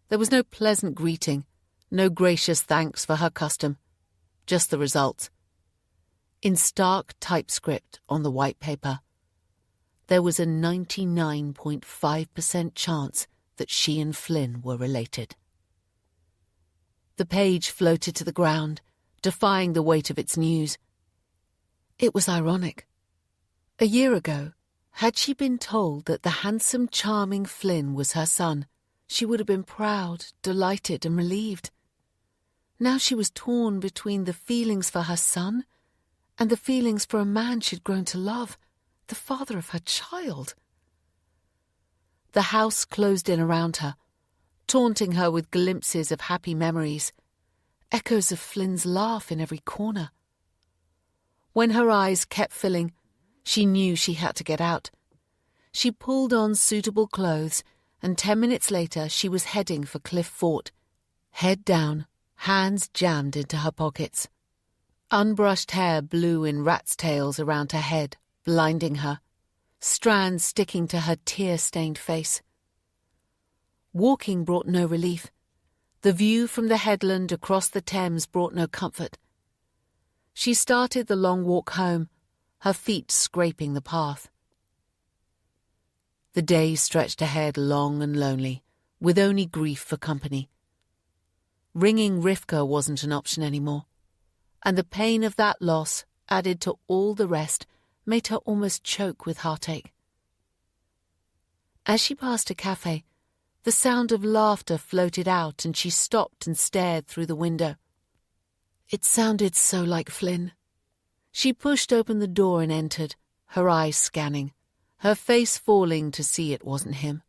There was no pleasant greeting, no gracious thanks for her custom, just the results. In stark typescript on the white paper, there was a 99.5% chance that she and Flynn were related. The page floated to the ground, defying the weight of its news. It was ironic. A year ago, had she been told that the handsome, charming Flynn was her son, she would have been proud, delighted, and relieved. Now she was torn between the feelings for her son and the feelings for a man she'd grown to love, the father of her child. The house closed in around her, taunting her with glimpses of happy memories, echoes of Flynn's laugh in every corner. When her eyes kept filling, she knew she had to get out. She pulled on suitable clothes, and 10 minutes later she was heading for Cliff Fort, head down, hands jammed into her pockets. Unbrushed hair blew in rat's tails around her head, blinding her, strands sticking to her tear-stained face. Walking brought no relief. The view from the headland across the Thames brought no comfort. She started the long walk home, her feet scraping the path. The day stretched ahead long and lonely, with only grief for company. Ringing Rivka wasn't an option anymore, and the pain of that loss, added to all the rest, made her almost choke with heartache. As she passed a cafe, the sound of laughter floated out and she stopped and stared through the window. It sounded so like Flynn. She pushed open the door and entered, her eyes scanning, her face falling to see it wasn't him.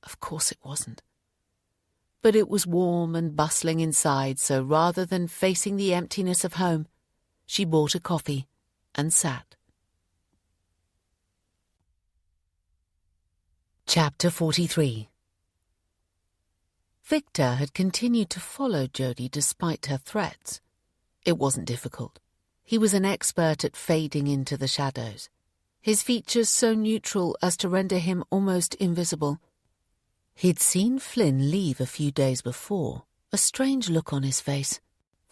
Of course it wasn't. But it was warm and bustling inside, so rather than facing the emptiness of home, she bought a coffee and sat. Chapter 43. Victor had continued to follow Jodie despite her threats. It wasn't difficult. He was an expert at fading into the shadows, his features so neutral as to render him almost invisible. He'd seen Flynn leave a few days before, a strange look on his face.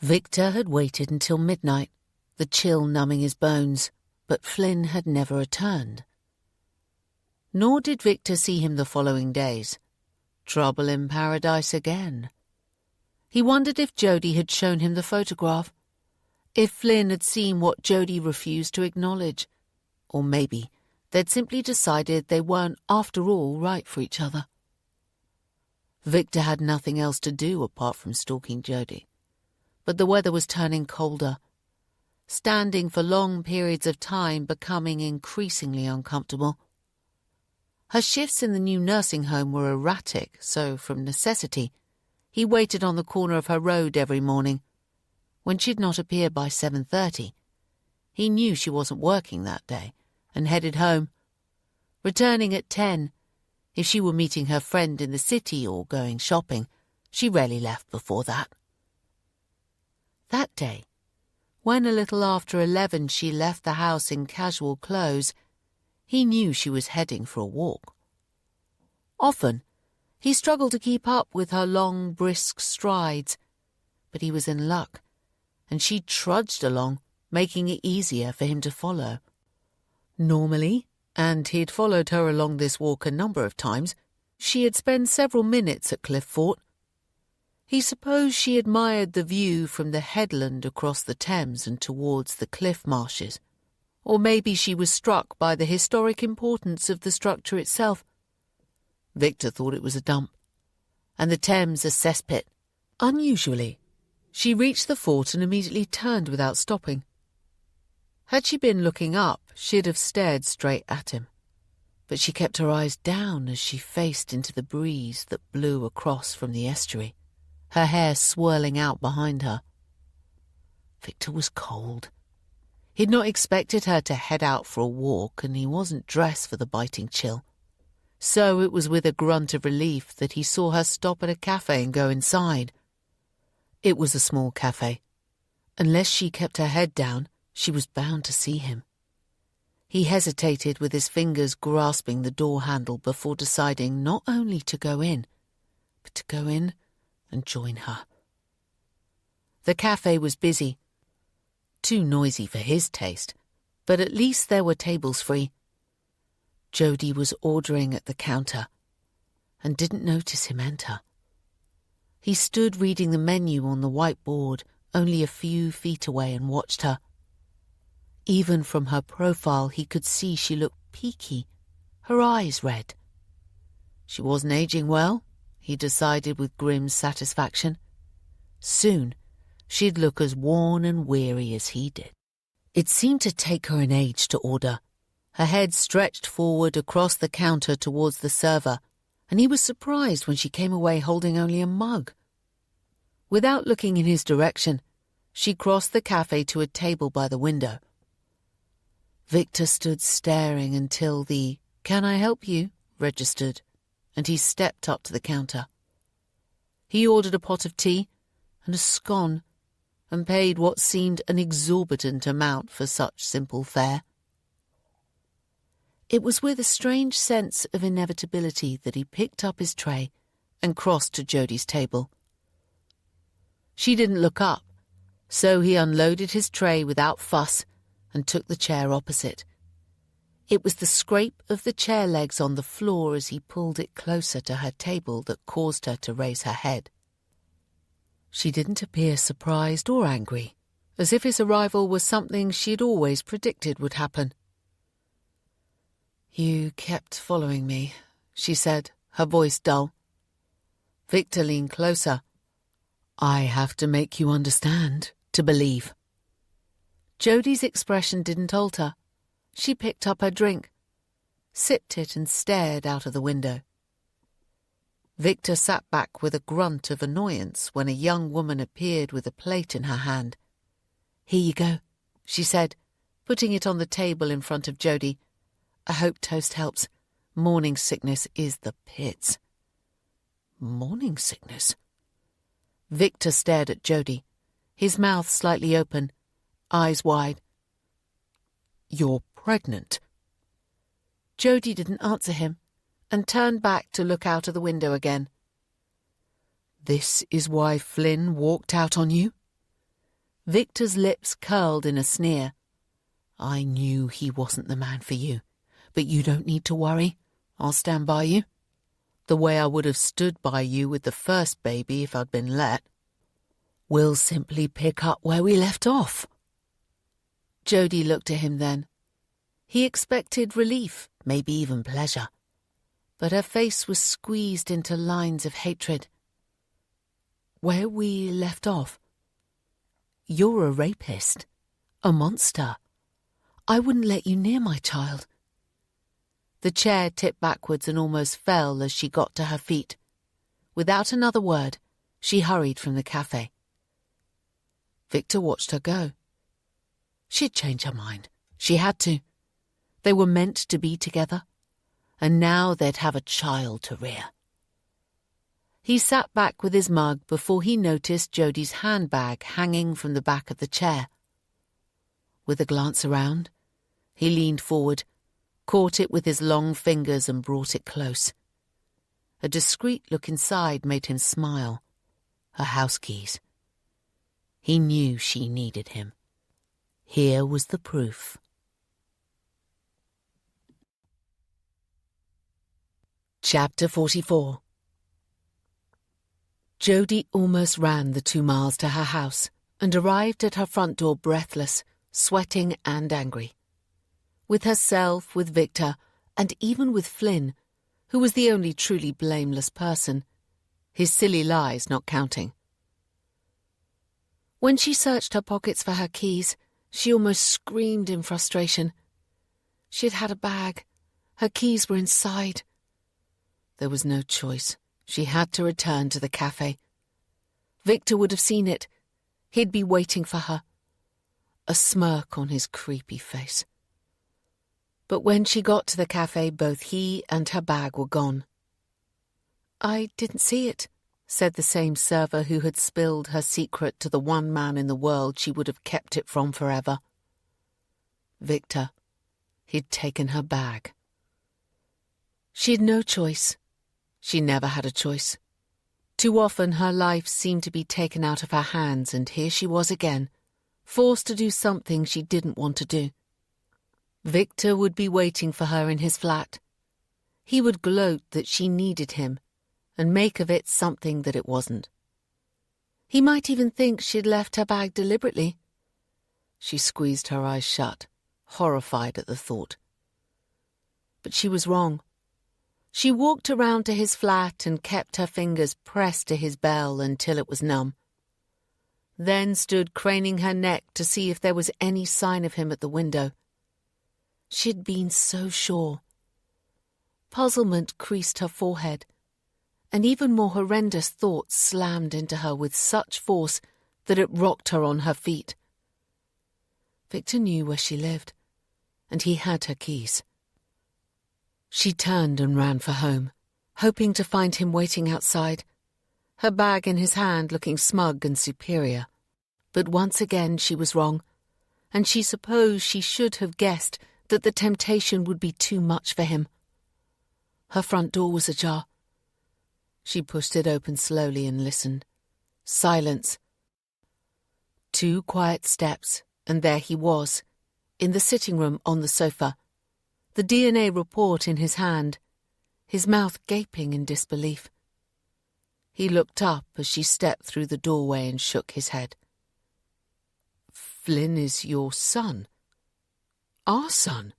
Victor had waited until midnight, the chill numbing his bones, but Flynn had never returned. Nor did Victor see him the following days. Trouble in paradise again. He wondered if Jodie had shown him the photograph, if Flynn had seen what Jodie refused to acknowledge, or maybe they'd simply decided they weren't after all right for each other. Victor had nothing else to do apart from stalking Jodie. but the weather was turning colder. Standing for long periods of time becoming increasingly uncomfortable. Her shifts in the new nursing home were erratic, so from necessity, he waited on the corner of her road every morning. When she'd not appeared by 7:30, he knew she wasn't working that day and headed home. Returning at 10, if she were meeting her friend in the city or going shopping, she rarely left before that. That day, when a little after 11 she left the house in casual clothes, he knew she was heading for a walk. Often, he struggled to keep up with her long, brisk strides, but he was in luck, and she trudged along, making it easier for him to follow. Normally, and he'd followed her along this walk a number of times, she'd spend several minutes at Cliff Fort. He supposed she admired the view from the headland across the Thames and towards the cliff marshes, or maybe she was struck by the historic importance of the structure itself. Victor thought it was a dump, and the Thames a cesspit. Unusually, she reached the fort and immediately turned without stopping. Had she been looking up, she'd have stared straight at him, but she kept her eyes down as she faced into the breeze that blew across from the estuary, her hair swirling out behind her. Victor was cold. He'd not expected her to head out for a walk, and he wasn't dressed for the biting chill. So it was with a grunt of relief that he saw her stop at a cafe and go inside. It was a small cafe. Unless she kept her head down, she was bound to see him. He hesitated with his fingers grasping the door handle before deciding not only to go in, but to go in and join her. The cafe was busy. Too noisy for his taste, but at least there were tables free. Jody was ordering at the counter and didn't notice him enter. He stood reading the menu on the whiteboard only a few feet away and watched her. Even from her profile he could see she looked peaky, her eyes red. She wasn't aging well, he decided with grim satisfaction. Soon she'd look as worn and weary as he did. It seemed to take her an age to order. Her head stretched forward across the counter towards the server, and he was surprised when she came away holding only a mug. Without looking in his direction, she crossed the cafe to a table by the window. Victor stood staring until the "Can I help you?" registered, and he stepped up to the counter. He ordered a pot of tea and a scone, and paid what seemed an exorbitant amount for such simple fare. It was with a strange sense of inevitability that he picked up his tray and crossed to Jody's table. She didn't look up, so he unloaded his tray without fuss and took the chair opposite. It was the scrape of the chair legs on the floor as he pulled it closer to her table that caused her to raise her head. She didn't appear surprised or angry, as if his arrival was something she'd always predicted would happen. "You kept following me," she said, her voice dull. Victor leaned closer. "I have to make you understand, to believe." Jody's expression didn't alter. She picked up her drink, sipped it and stared out of the window. Victor sat back with a grunt of annoyance when a young woman appeared with a plate in her hand. "Here you go," she said, putting it on the table in front of Jody. "I hope toast helps. Morning sickness is the pits." Morning sickness? Victor stared at Jody, his mouth slightly open, eyes wide. "You're pregnant." Jody didn't answer him and turned back to look out of the window again. "This is why Flynn walked out on you?" Victor's lips curled in a sneer. "I knew he wasn't the man for you, but you don't need to worry. I'll stand by you. The way I would have stood by you with the first baby if I'd been let. We'll simply pick up where we left off." Jody looked at him then. He expected relief, maybe even pleasure, but her face was squeezed into lines of hatred. "Where we left off?" You're a rapist. A monster. I wouldn't let you near my child. The chair tipped backwards and almost fell as she got to her feet. Without another word, she hurried from the cafe. Victor watched her go. She'd change her mind. She had to. They were meant to be together, and now they'd have a child to rear. He sat back with his mug before he noticed Jodie's handbag hanging from the back of the chair. With a glance around, he leaned forward, caught it with his long fingers and brought it close. A discreet look inside made him smile. Her house keys. He knew she needed him. Here was the proof. Chapter 44. Jodie almost ran the 2 miles to her house and arrived at her front door breathless, sweating and angry. With herself, with Victor, and even with Flynn, who was the only truly blameless person, his silly lies not counting. When she searched her pockets for her keys, she almost screamed in frustration. She had had a bag. Her keys were inside. There was no choice. She had to return to the cafe. Victor would have seen it. He'd be waiting for her. A smirk on his creepy face. But when she got to the cafe, both he and her bag were gone. "I didn't see it," said the same server who had spilled her secret to the one man in the world she would have kept it from forever. Victor. He'd taken her bag. She had no choice. She never had a choice. Too often her life seemed to be taken out of her hands, and here she was again, forced to do something she didn't want to do. Victor would be waiting for her in his flat. He would gloat that she needed him, and make of it something that it wasn't. He might even think she'd left her bag deliberately. She squeezed her eyes shut, horrified at the thought. But she was wrong. She walked around to his flat and kept her fingers pressed to his bell until it was numb. Then stood craning her neck to see if there was any sign of him at the window. She'd been so sure. Puzzlement creased her forehead, and even more horrendous thoughts slammed into her with such force that it rocked her on her feet. Victor knew where she lived, and he had her keys. She turned and ran for home, hoping to find him waiting outside, her bag in his hand looking smug and superior. But once again she was wrong, and she supposed she should have guessed that the temptation would be too much for him. Her front door was ajar. She pushed it open slowly and listened. Silence. 2 quiet steps, and there he was, in the sitting room on the sofa, the DNA report in his hand, his mouth gaping in disbelief. He looked up as she stepped through the doorway and shook his head. "Flynn is your son? Our son?"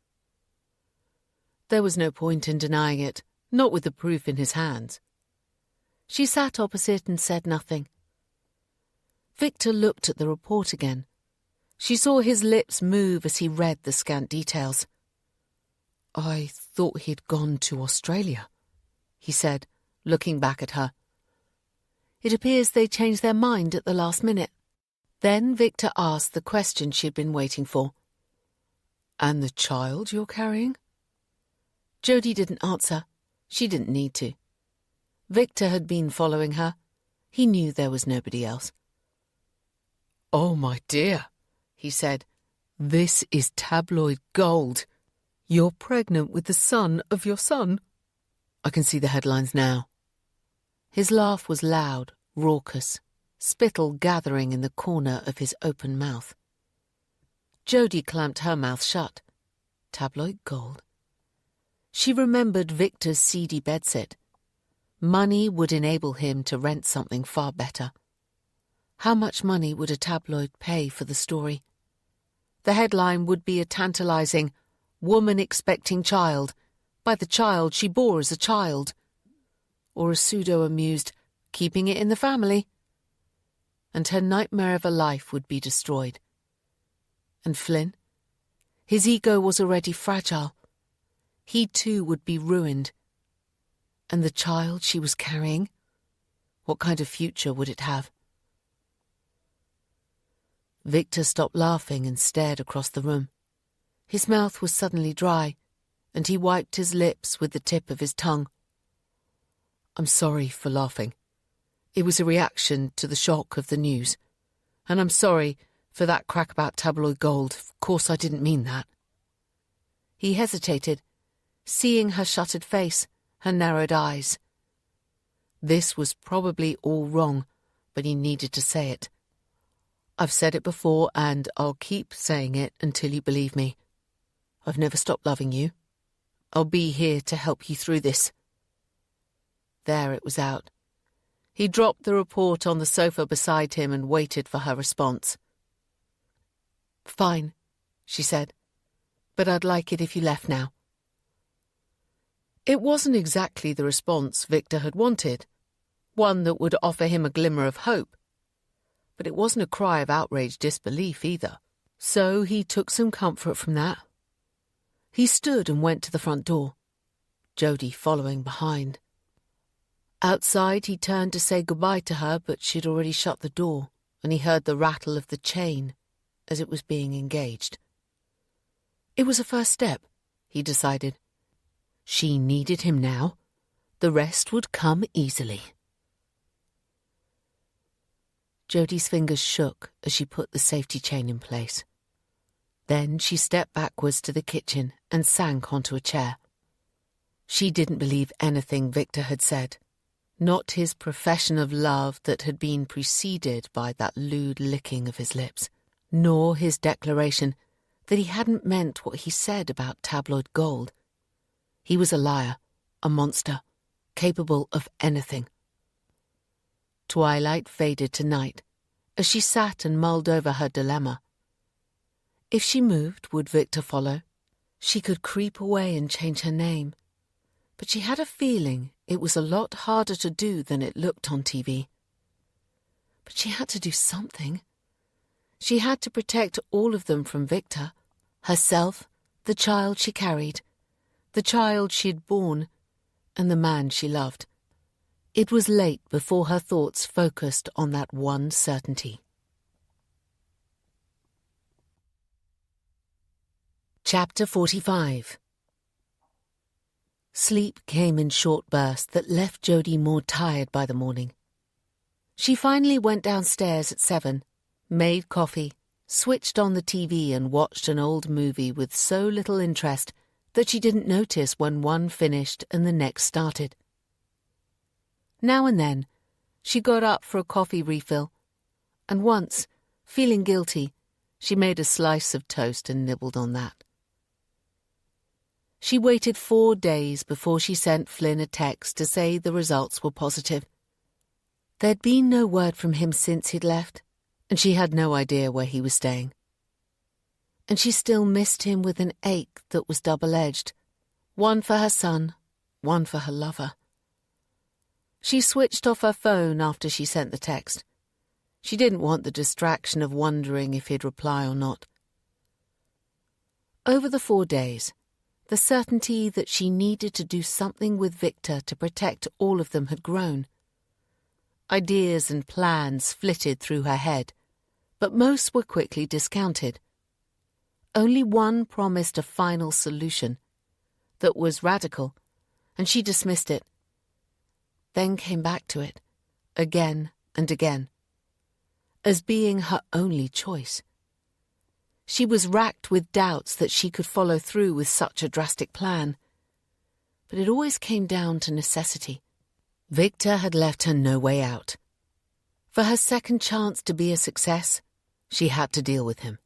There was no point in denying it, not with the proof in his hands. She sat opposite and said nothing. Victor looked at the report again. She saw his lips move as he read the scant details. "I thought he'd gone to Australia," he said, looking back at her. It appears they changed their mind at the last minute. Then Victor asked the question she'd been waiting for. "And the child you're carrying?" Jodie didn't answer. She didn't need to. Victor had been following her. He knew there was nobody else. "Oh, my dear," he said, "this is tabloid gold. You're pregnant with the son of your son." I can see the headlines now. His laugh was loud, raucous, spittle gathering in the corner of his open mouth. Jodie clamped her mouth shut. Tabloid gold. She remembered Victor's seedy bedsit. Money would enable him to rent something far better. How much money would a tabloid pay for the story? The headline would be a tantalizing "Woman expecting child" by the child she bore as a child. Or a pseudo-amused "Keeping it in the family." and her nightmare of a life would be destroyed. And Flynn? His ego was already fragile. He too would be ruined. And the child she was carrying? What kind of future would it have? Victor stopped laughing and stared across the room. His mouth was suddenly dry, and he wiped his lips with the tip of his tongue. "I'm sorry for laughing. It was a reaction to the shock of the news. And I'm sorry for that crack about tabloid gold. Of course I didn't mean that." He hesitated, seeing her shuttered face, her narrowed eyes. This was probably all wrong, but he needed to say it. "I've said it before, and I'll keep saying it until you believe me. I've never stopped loving you. I'll be here to help you through this." There it was out. He dropped the report on the sofa beside him and waited for her response. "Fine," she said, "but I'd like it if you left now." It wasn't exactly the response Victor had wanted, one that would offer him a glimmer of hope. But it wasn't a cry of outraged disbelief either, so he took some comfort from that. He stood and went to the front door, Jody following behind. Outside, he turned to say goodbye to her, but she'd already shut the door, and he heard the rattle of the chain as it was being engaged. It was a first step, he decided. She needed him now. The rest would come easily. Jody's fingers shook as she put the safety chain in place. Then she stepped backwards to the kitchen and sank onto a chair. She didn't believe anything Victor had said, not his profession of love that had been preceded by that lewd licking of his lips, nor his declaration that he hadn't meant what he said about tabloid gold. He was a liar, a monster, capable of anything. Twilight faded to night as she sat and mulled over her dilemma. If she moved, would Victor follow? She could creep away and change her name, but she had a feeling it was a lot harder to do than it looked on TV. But she had to do something. She had to protect all of them from Victor, herself, the child she carried, the child she'd borne, and the man she loved. It was late before her thoughts focused on that one certainty. Chapter 45. Sleep came in short bursts that left Jody more tired by the morning. She finally went downstairs at 7, made coffee, switched on the TV and watched an old movie with so little interest that she didn't notice when one finished and the next started. Now and then, she got up for a coffee refill, and once, feeling guilty, she made a slice of toast and nibbled on that. She waited 4 days before she sent Flynn a text to say the results were positive. There'd been no word from him since he'd left, and she had no idea where he was staying. And she still missed him with an ache that was double-edged, one for her son, one for her lover. She switched off her phone after she sent the text. She didn't want the distraction of wondering if he'd reply or not. Over the 4 days, the certainty that she needed to do something with Victor to protect all of them had grown. Ideas and plans flitted through her head, but most were quickly discounted. Only one promised a final solution that was radical, and she dismissed it. Then came back to it, again and again, as being her only choice. She was racked with doubts that she could follow through with such a drastic plan. But it always came down to necessity. Victor had left her no way out. For her second chance to be a success, she had to deal with him.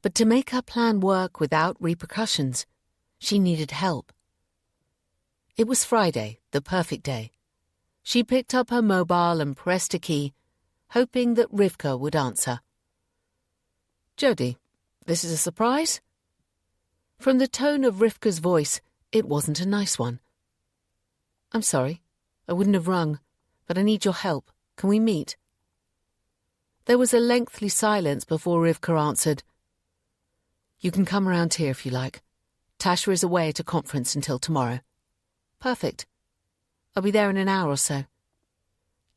But to make her plan work without repercussions, she needed help. It was Friday, the perfect day. She picked up her mobile and pressed a key, hoping that Rivka would answer. "Jody, this is a surprise?" From the tone of Rivka's voice, it wasn't a nice one. "I'm sorry. I wouldn't have rung, but I need your help. Can we meet?" There was a lengthy silence before Rivka answered. "You can come around here if you like. Tasha is away at a conference until tomorrow." "Perfect. I'll be there in an hour or so."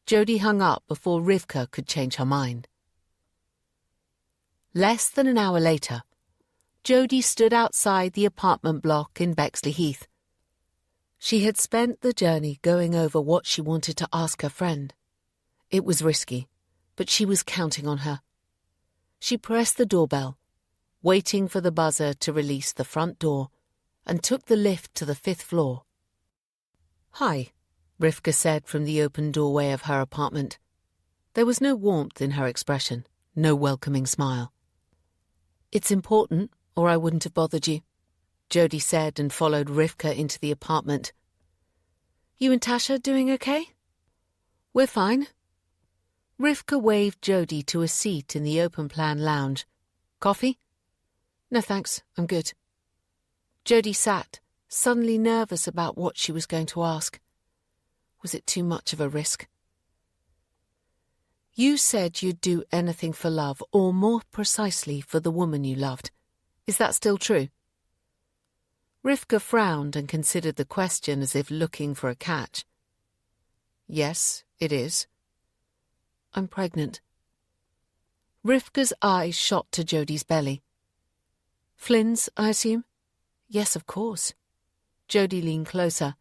Jody hung up before Rivka could change her mind. Less than an hour later, Jody stood outside the apartment block in Bexley Heath. She had spent the journey going over what she wanted to ask her friend. It was risky, but she was counting on her. She pressed the doorbell, waiting for the buzzer to release the front door, and took the lift to the 5th floor. "Hi," Rivka said from the open doorway of her apartment. There was no warmth in her expression, no welcoming smile. "It's important, or I wouldn't have bothered you," Jody said and followed Rivka into the apartment. "You and Tasha doing okay?" "We're fine." Rivka waved Jody to a seat in the open-plan lounge. "Coffee?" "No thanks, I'm good." Jody sat, suddenly nervous about what she was going to ask. Was it too much of a risk? "You said you'd do anything for love, or more precisely for the woman you loved. Is that still true?" Rivka frowned and considered the question as if looking for a catch. "Yes, it is." "I'm pregnant." Rivka's eyes shot to Jody's belly. "Flynn's, I assume?" "Yes, of course." Jody leaned closer,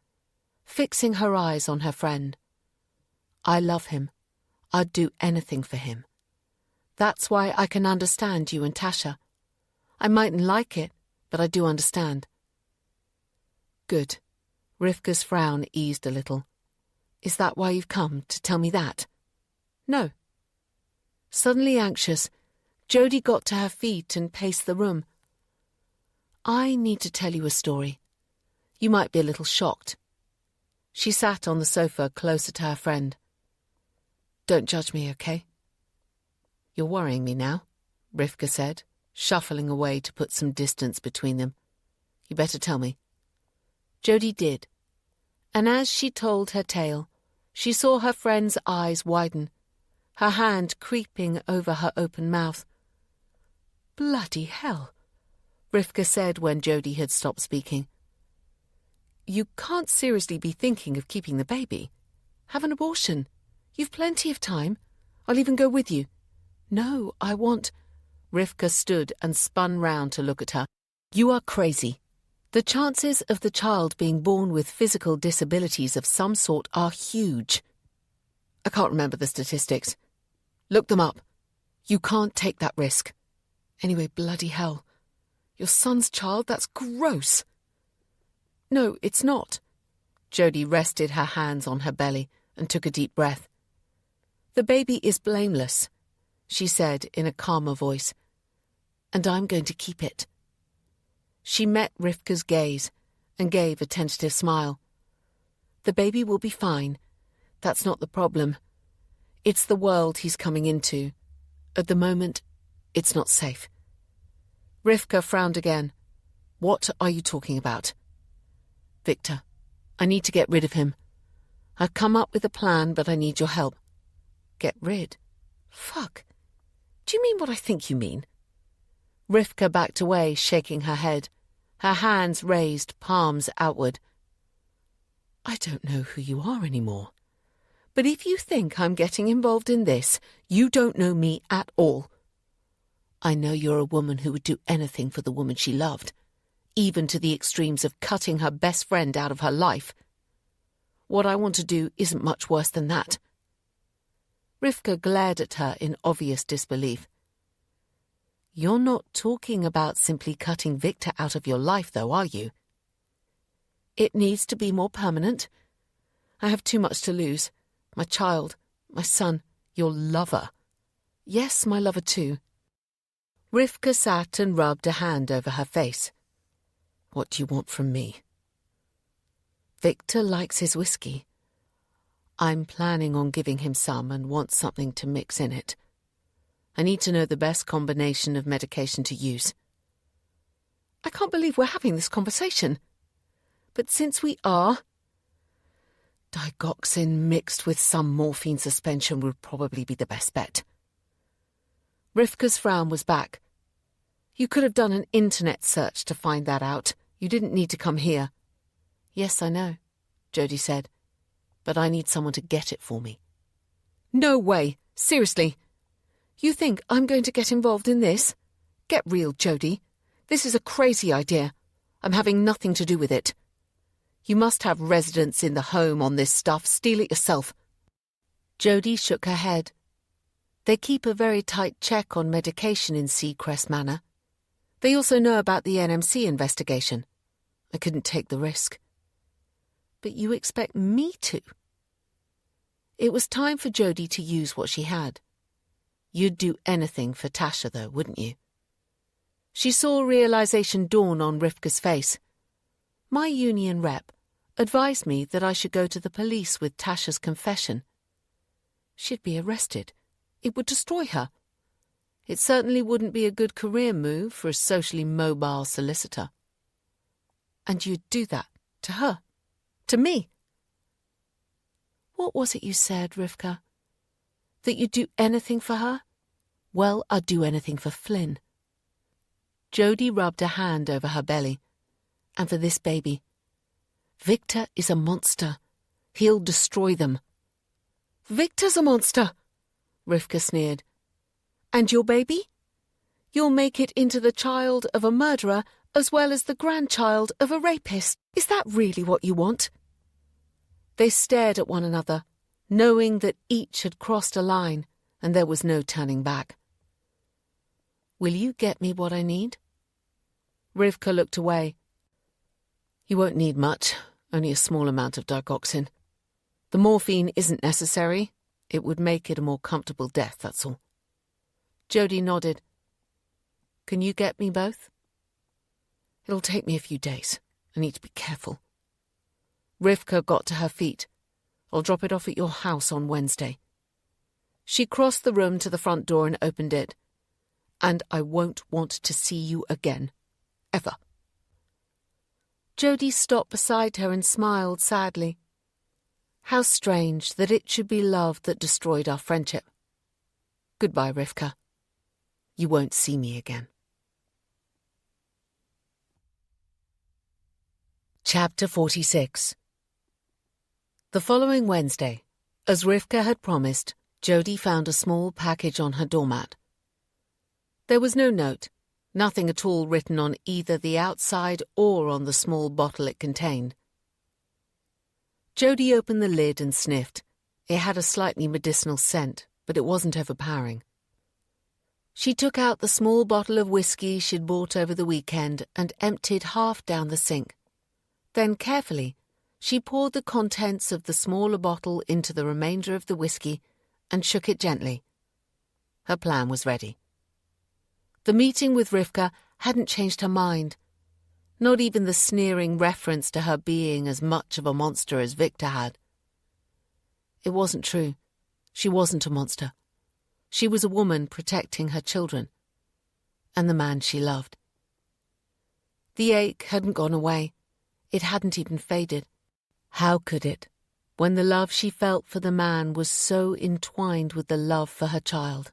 fixing her eyes on her friend. "I love him. I'd do anything for him. That's why I can understand you and Tasha. I mightn't like it, but I do understand." "Good." Rivka's frown eased a little. "Is that why you've come, to tell me that?" "No." Suddenly anxious, Jody got to her feet and paced the room. "I need to tell you a story. You might be a little shocked." She sat on the sofa closer to her friend. "Don't judge me, okay?" "You're worrying me now," Rivka said, shuffling away to put some distance between them. "You better tell me." Jody did, and as she told her tale, she saw her friend's eyes widen, her hand creeping over her open mouth. "Bloody hell," Rivka said when Jody had stopped speaking. "You can't seriously be thinking of keeping the baby. Have an abortion. You've plenty of time. I'll even go with you." "No, I want—" Rivka stood and spun round to look at her. "You are crazy. The chances of the child being born with physical disabilities of some sort are huge. I can't remember the statistics. Look them up. You can't take that risk. Anyway, bloody hell. Your son's child, that's gross." "No, it's not." Jody rested her hands on her belly and took a deep breath. "The baby is blameless," she said in a calmer voice, "and I'm going to keep it." She met Rivka's gaze and gave a tentative smile. "The baby will be fine. That's not the problem. It's the world he's coming into. At the moment, it's not safe." Rivka frowned again. "What are you talking about?" "Victor, I need to get rid of him. I've come up with a plan, but I need your help." "Get rid? Fuck. Do you mean what I think you mean?" Rivka backed away, shaking her head, her hands raised, palms outward. "I don't know who you are anymore. But if you think I'm getting involved in this, you don't know me at all. I know you're a woman who would do anything for the woman she loved, even to the extremes of cutting her best friend out of her life. What I want to do isn't much worse than that." Rivka glared at her in obvious disbelief. "You're not talking about simply cutting Victor out of your life, though, are you?" "It needs to be more permanent. I have too much to lose. My child, my son, your lover. Yes, my lover too." Rivka sat and rubbed a hand over her face. "What do you want from me?" "Victor likes his whiskey. I'm planning on giving him some and want something to mix in it. I need to know the best combination of medication to use." "I can't believe we're having this conversation. But since we are, digoxin mixed with some morphine suspension would probably be the best bet." Rivka's frown was back. You could have done an internet search to find that out. You didn't need to come here. Yes, I know, Jody said, but I need someone to get it for me. No way. Seriously. You think I'm going to get involved in this? Get real, Jody. This is a crazy idea. I'm having nothing to do with it. You must have residents in the home on this stuff. Steal it yourself. Jody shook her head. They keep a very tight check on medication in Seacrest Manor. They also know about the NMC investigation. I couldn't take the risk. But you expect me to? It was time for Jody to use what she had. You'd do anything for Tasha, though, wouldn't you? She saw realization dawn on Rivka's face. My union rep advised me that I should go to the police with Tasha's confession. She'd be arrested. It would destroy her. It certainly wouldn't be a good career move for a socially mobile solicitor. And you'd do that to her, to me. What was it you said, Rivka? That you'd do anything for her? Well, I'd do anything for Flynn. Jody rubbed a hand over her belly. And for this baby. Victor is a monster. He'll destroy them. Victor's a monster, Rivka sneered. And your baby? You'll make it into the child of a murderer as well as the grandchild of a rapist. Is that really what you want? They stared at one another, knowing that each had crossed a line and there was no turning back. Will you get me what I need? Rivka looked away. You won't need much, only a small amount of digoxin. The morphine isn't necessary. It would make it a more comfortable death, that's all. Jody nodded. Can you get me both? It'll take me a few days. I need to be careful. Rivka got to her feet. I'll drop it off at your house on Wednesday. She crossed the room to the front door and opened it. And I won't want to see you again. Ever. Jody stopped beside her and smiled sadly. How strange that it should be love that destroyed our friendship. Goodbye, Rivka. You won't see me again. Chapter 46. The following Wednesday, as Rivka had promised, Jody found a small package on her doormat. There was no note, nothing at all written on either the outside or on the small bottle it contained. Jody opened the lid and sniffed. It had a slightly medicinal scent, but it wasn't overpowering. She took out the small bottle of whiskey she'd bought over the weekend and emptied half down the sink. Then, carefully, she poured the contents of the smaller bottle into the remainder of the whiskey and shook it gently. Her plan was ready. The meeting with Rivka hadn't changed her mind. Not even the sneering reference to her being as much of a monster as Victor had. It wasn't true. She wasn't a monster. She was a woman protecting her children and the man she loved. The ache hadn't gone away. It hadn't even faded. How could it, when the love she felt for the man was so entwined with the love for her child?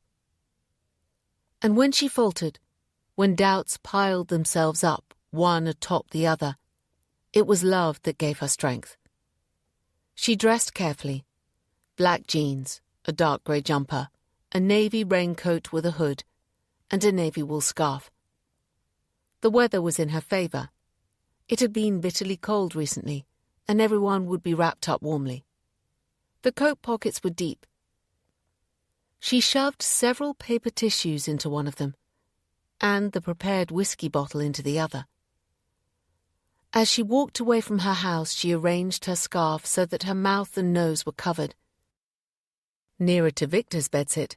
And when she faltered, when doubts piled themselves up, one atop the other, it was love that gave her strength. She dressed carefully. Black jeans, a dark grey jumper, a navy raincoat with a hood, and a navy wool scarf. The weather was in her favour. It had been bitterly cold recently, and everyone would be wrapped up warmly. The coat pockets were deep. She shoved several paper tissues into one of them, and the prepared whiskey bottle into the other. As she walked away from her house, she arranged her scarf so that her mouth and nose were covered. Nearer to Victor's bedsit,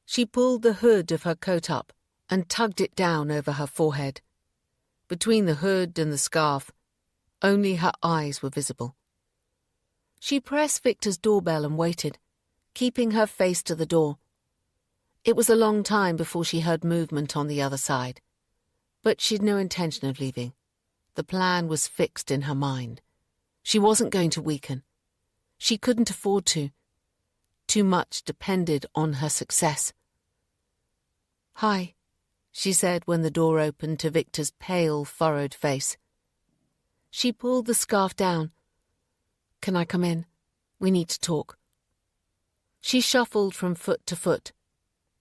she pulled the hood of her coat up and tugged it down over her forehead. Between the hood and the scarf, only her eyes were visible. She pressed Victor's doorbell and waited, keeping her face to the door. It was a long time before she heard movement on the other side, but she'd no intention of leaving. The plan was fixed in her mind. She wasn't going to weaken. She couldn't afford to. Too much depended on her success. "Hi," she said when the door opened to Victor's pale, furrowed face. She pulled the scarf down. "Can I come in? We need to talk." She shuffled from foot to foot.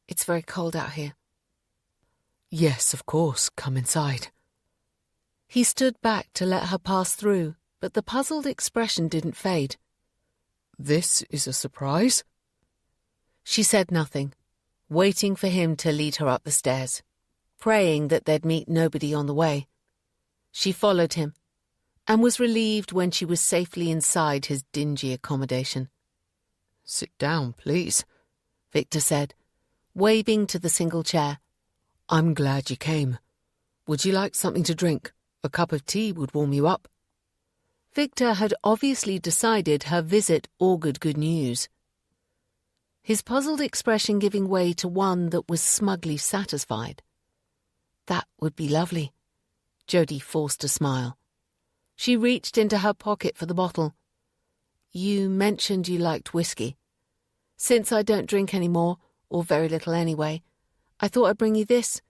"It's very cold out here." "Yes, of course, come inside." He stood back to let her pass through, but the puzzled expression didn't fade. "This is a surprise?" She said nothing, waiting for him to lead her up the stairs, praying that they'd meet nobody on the way. She followed him, and was relieved when she was safely inside his dingy accommodation. "Sit down, please," Victor said, waving to the single chair. "I'm glad you came. Would you like something to drink? A cup of tea would warm you up." Victor had obviously decided her visit augured good news, his puzzled expression giving way to one that was smugly satisfied. "That would be lovely." Jody forced a smile. She reached into her pocket for the bottle. "You mentioned you liked whiskey. Since I don't drink any more, or very little anyway, I thought I'd bring you this.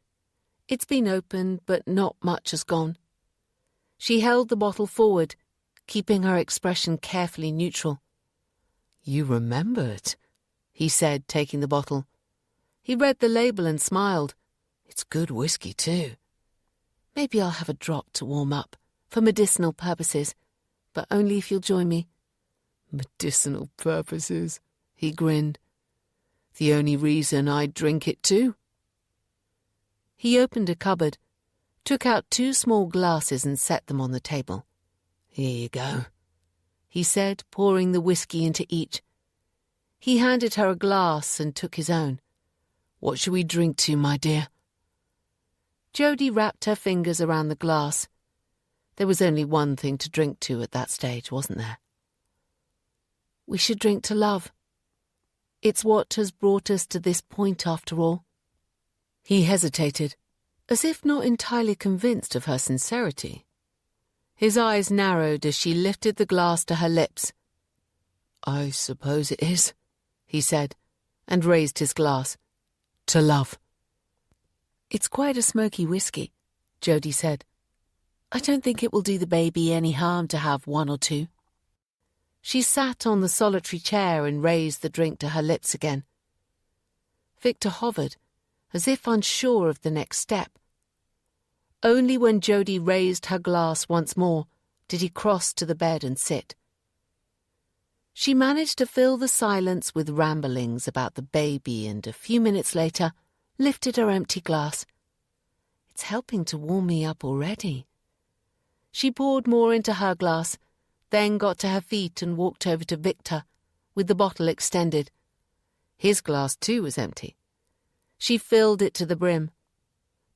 It's been opened, but not much has gone." She held the bottle forward, keeping her expression carefully neutral. "You remembered," he said, taking the bottle. He read the label and smiled. "It's good whiskey, too." "Maybe I'll have a drop to warm up, for medicinal purposes, but only if you'll join me." "Medicinal purposes," he grinned. "The only reason I'd drink it too." He opened a cupboard, took out 2 small glasses and set them on the table. "Here you go," he said, pouring the whiskey into each. He handed her a glass and took his own. "What shall we drink to, my dear?" Jody wrapped her fingers around the glass. There was only one thing to drink to at that stage, wasn't there? "We should drink to love. It's what has brought us to this point after all." He hesitated, as if not entirely convinced of her sincerity. His eyes narrowed as she lifted the glass to her lips. "I suppose it is," he said, and raised his glass. "To love." "It's quite a smoky whiskey," Jody said. "I don't think it will do the baby any harm to have 1 or 2. She sat on the solitary chair and raised the drink to her lips again. Victor hovered, as if unsure of the next step. Only when Jody raised her glass once more did he cross to the bed and sit. She managed to fill the silence with ramblings about the baby and a few minutes later lifted her empty glass. "It's helping to warm me up already." She poured more into her glass, then got to her feet and walked over to Victor, with the bottle extended. His glass too was empty. She filled it to the brim.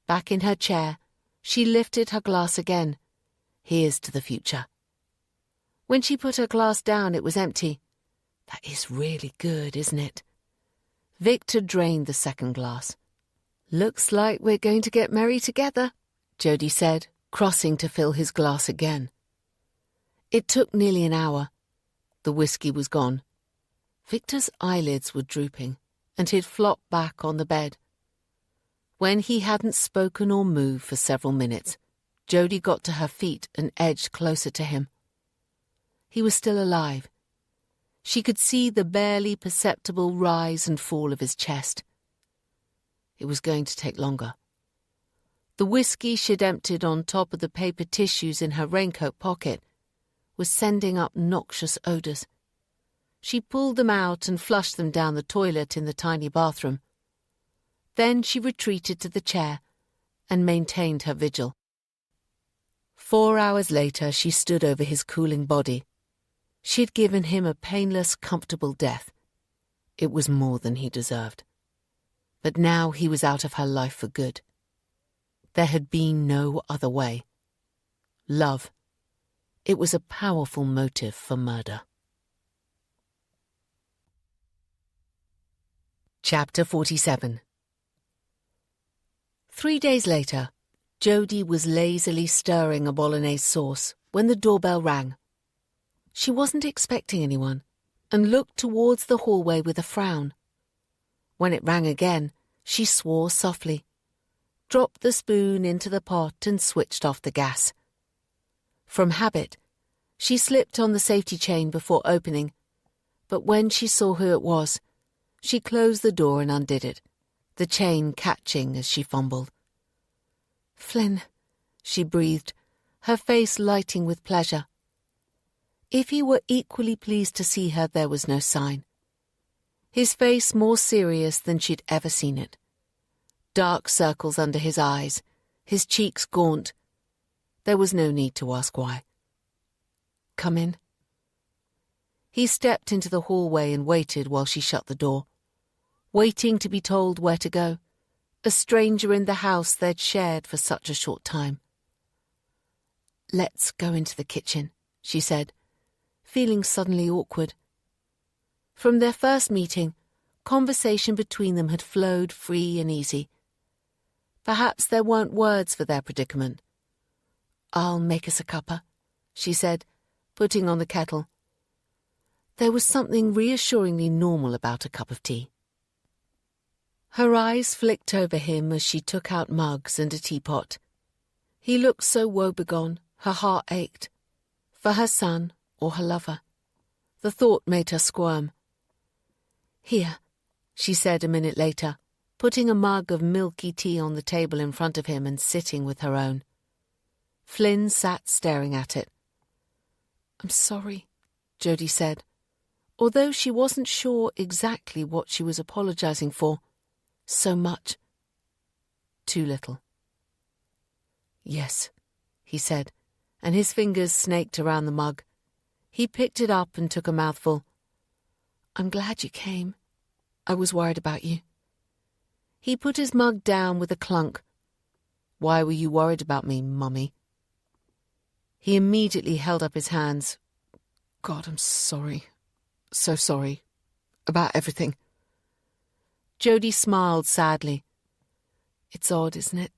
Back in her chair, she lifted her glass again. Here's to the future. When she put her glass down, it was empty. That is really good, isn't it? Victor drained the second glass. "Looks like we're going to get merry together," Jody said, crossing to fill his glass again. It took nearly an hour. The whiskey was gone. Victor's eyelids were drooping, and he'd flopped back on the bed. When he hadn't spoken or moved for several minutes, Jody got to her feet and edged closer to him. He was still alive. She could see the barely perceptible rise and fall of his chest. It was going to take longer. The whiskey she'd emptied on top of the paper tissues in her raincoat pocket was sending up noxious odours. She pulled them out and flushed them down the toilet in the tiny bathroom. Then she retreated to the chair and maintained her vigil. 4 hours later, she stood over his cooling body. She'd given him a painless, comfortable death. It was more than he deserved. But now he was out of her life for good. There had been no other way. Love. It was a powerful motive for murder. Chapter 47. 3 days later, Jody was lazily stirring a bolognese sauce when the doorbell rang. She wasn't expecting anyone and looked towards the hallway with a frown. When it rang again, She swore softly, dropped the spoon into the pot and switched off the gas. From habit, she slipped on the safety chain before opening, but when she saw who it was, she closed the door and undid it, the chain catching as she fumbled. "Flynn," she breathed, her face lighting with pleasure. If he were equally pleased to see her, there was no sign. His face more serious than she'd ever seen it. Dark circles under his eyes, his cheeks gaunt. There was no need to ask why. "Come in." He stepped into the hallway and waited while she shut the door, waiting to be told where to go, a stranger in the house they'd shared for such a short time. "Let's go into the kitchen," she said, feeling suddenly awkward. From their first meeting, conversation between them had flowed free and easy. Perhaps there weren't words for their predicament. "I'll make us a cuppa," she said, putting on the kettle. There was something reassuringly normal about a cup of tea. Her eyes flicked over him as she took out mugs and a teapot. He looked so woebegone, her heart ached. For her son or her lover. The thought made her squirm. "Here," she said a minute later, putting a mug of milky tea on the table in front of him and sitting with her own. Flynn sat staring at it. "I'm sorry," Jodie said, although she wasn't sure exactly what she was apologizing for. So much. Too little. "Yes," he said, and his fingers snaked around the mug. He picked it up and took a mouthful. "I'm glad you came. I was worried about you." He put his mug down with a clunk. "Why were you worried about me, Mummy?" He immediately held up his hands. "God, I'm sorry. So sorry. About everything." Jodie smiled sadly. "It's odd, isn't it?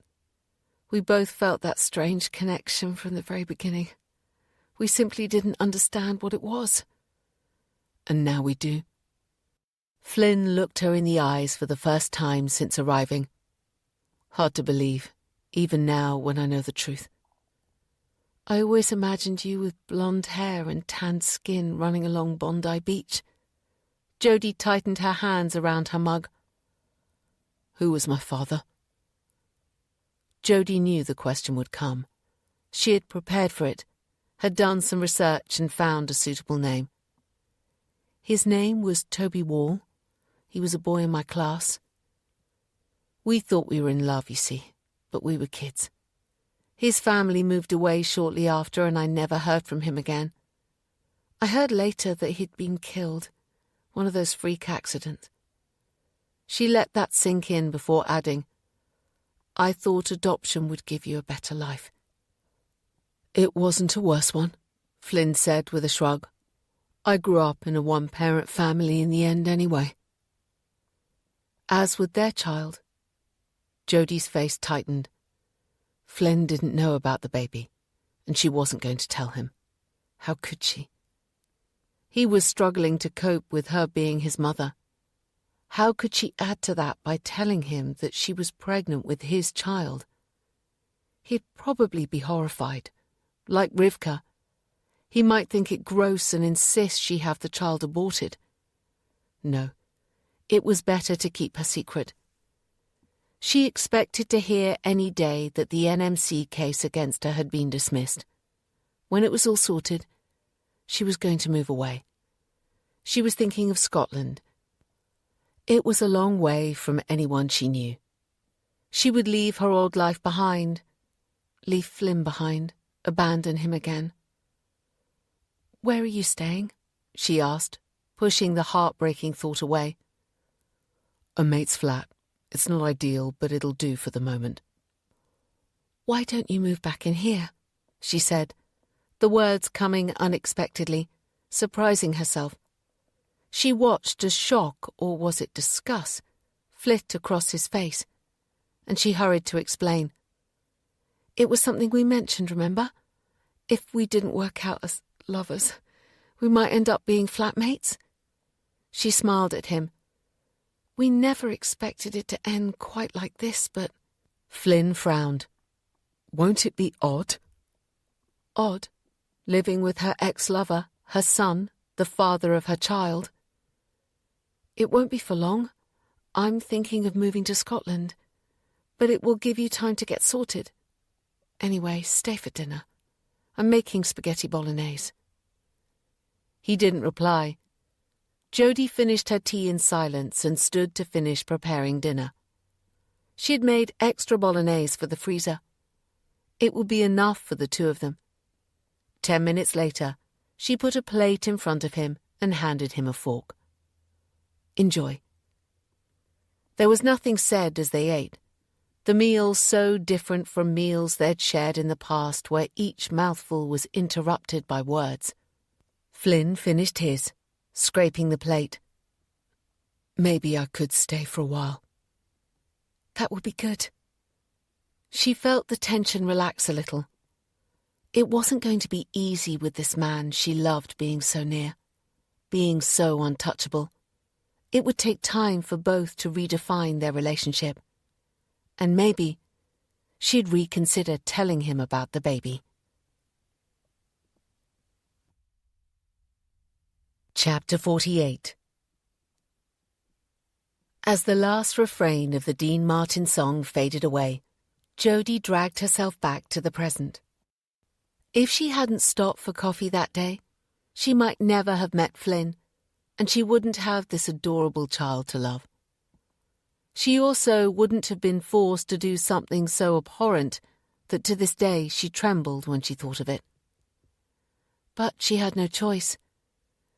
We both felt that strange connection from the very beginning. We simply didn't understand what it was. And now we do." Flynn looked her in the eyes for the first time since arriving. "Hard to believe, even now when I know the truth. I always imagined you with blonde hair and tanned skin running along Bondi Beach." Jodie tightened her hands around her mug. "Who was my father?" Jodie knew the question would come. She had prepared for it, had done some research and found a suitable name. "His name was Toby Wall. He was a boy in my class. We thought we were in love, you see, but we were kids. His family moved away shortly after and I never heard from him again. I heard later that he'd been killed, one of those freak accidents." She let that sink in before adding, "I thought adoption would give you a better life." "It wasn't a worse one," Flynn said with a shrug. "I grew up in a one-parent family in the end anyway." As with their child, Jodie's face tightened. Flynn didn't know about the baby, and she wasn't going to tell him. How could she? He was struggling to cope with her being his mother. How could she add to that by telling him that she was pregnant with his child? He'd probably be horrified. Like Rivka, he might think it gross and insist she have the child aborted. No, it was better to keep her secret. She expected to hear any day that the NMC case against her had been dismissed. When it was all sorted, she was going to move away. She was thinking of Scotland. It was a long way from anyone she knew. She would leave her old life behind, leave Flynn behind, abandon him again. "Where are you staying?" she asked, pushing the heartbreaking thought away. "A mate's flat. It's not ideal, but it'll do for the moment." "Why don't you move back in here?" she said, the words coming unexpectedly, surprising herself. She watched as shock, or was it disgust, flit across his face, and she hurried to explain. "It was something we mentioned, remember? If we didn't work out as lovers, we might end up being flatmates." She smiled at him. We never expected it to end quite like this, but... Flynn frowned. Won't it be odd? Odd? Living with her ex-lover, her son, the father of her child. It won't be for long. I'm thinking of moving to Scotland, but it will give you time to get sorted. Anyway, stay for dinner. I'm making spaghetti bolognese. He didn't reply. Jodie finished her tea in silence and stood to finish preparing dinner. She had made extra bolognese for the freezer. It would be enough for the two of them. 10 minutes later, she put a plate in front of him and handed him a fork. Enjoy. There was nothing said as they ate. The meal so different from meals they'd shared in the past where each mouthful was interrupted by words. Flynn finished his, scraping the plate. Maybe I could stay for a while. That would be good. She felt the tension relax a little. It wasn't going to be easy with this man she loved being so near, being so untouchable. It would take time for both to redefine their relationship. And maybe she'd reconsider telling him about the baby. Chapter 48. As the last refrain of the Dean Martin song faded away, Jodie dragged herself back to the present. If she hadn't stopped for coffee that day, she might never have met Flynn, and she wouldn't have this adorable child to love. She also wouldn't have been forced to do something so abhorrent that to this day she trembled when she thought of it. But she had no choice.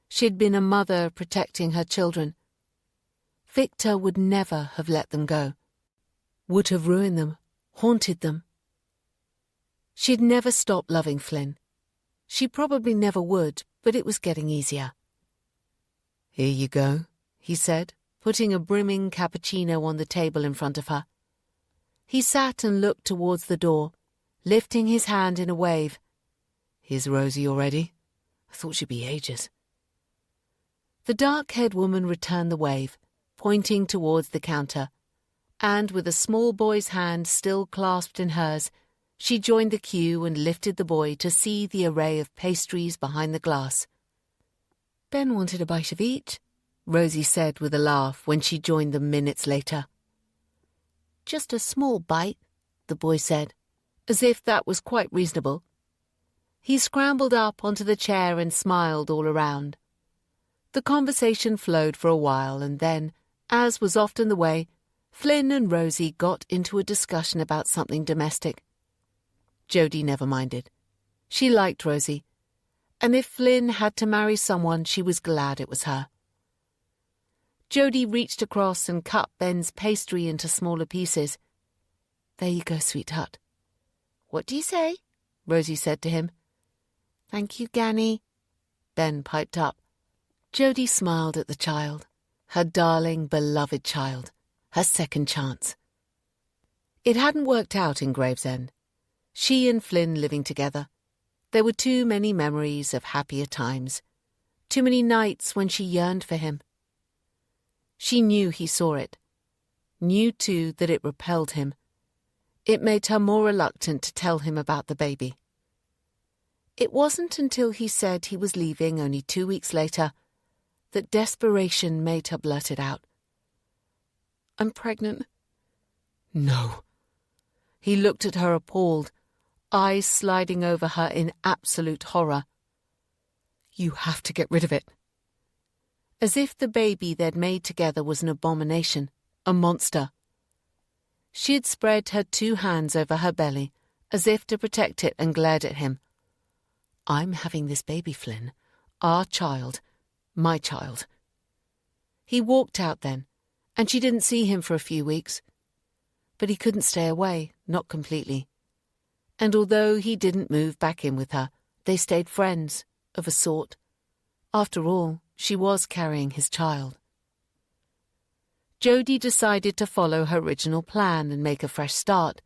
She'd been a mother protecting her children. Victor would never have let them go, would have ruined them, haunted them. She'd never stopped loving Flynn. She probably never would, but it was getting easier. "Here you go," he said, putting a brimming cappuccino on the table in front of her. He sat and looked towards the door, lifting his hand in a wave. "Here's Rosie already. I thought she'd be ages." The dark-haired woman returned the wave, pointing towards the counter, and with a small boy's hand still clasped in hers, she joined the queue and lifted the boy to see the array of pastries behind the glass. Ben wanted a bite of each, Rosie said with a laugh when she joined them minutes later. "Just a small bite," the boy said, as if that was quite reasonable. He scrambled up onto the chair and smiled all around. The conversation flowed for a while and then, as was often the way, Flynn and Rosie got into a discussion about something domestic. Jodie never minded. She liked Rosie, and if Flynn had to marry someone, she was glad it was her. Jodie reached across and cut Ben's pastry into smaller pieces. "There you go, sweetheart." "What do you say?" Rosie said to him. "Thank you, Ganny," Ben piped up. Jodie smiled at the child, her darling, beloved child, her second chance. It hadn't worked out in Gravesend. She and Flynn living together. There were too many memories of happier times, too many nights when she yearned for him. She knew he saw it, knew too that it repelled him. It made her more reluctant to tell him about the baby. It wasn't until he said he was leaving only 2 weeks later that desperation made her blurt it out. "I'm pregnant." "No." He looked at her appalled, eyes sliding over her in absolute horror. "You have to get rid of it." As if the baby they'd made together was an abomination, a monster. She had spread her 2 hands over her belly, as if to protect it, and glared at him. "I'm having this baby, Flynn. Our child. My child." He walked out then, and she didn't see him for a few weeks. But he couldn't stay away, not completely. And although he didn't move back in with her, they stayed friends, of a sort. After all, she was carrying his child. Jodie decided to follow her original plan and make a fresh start.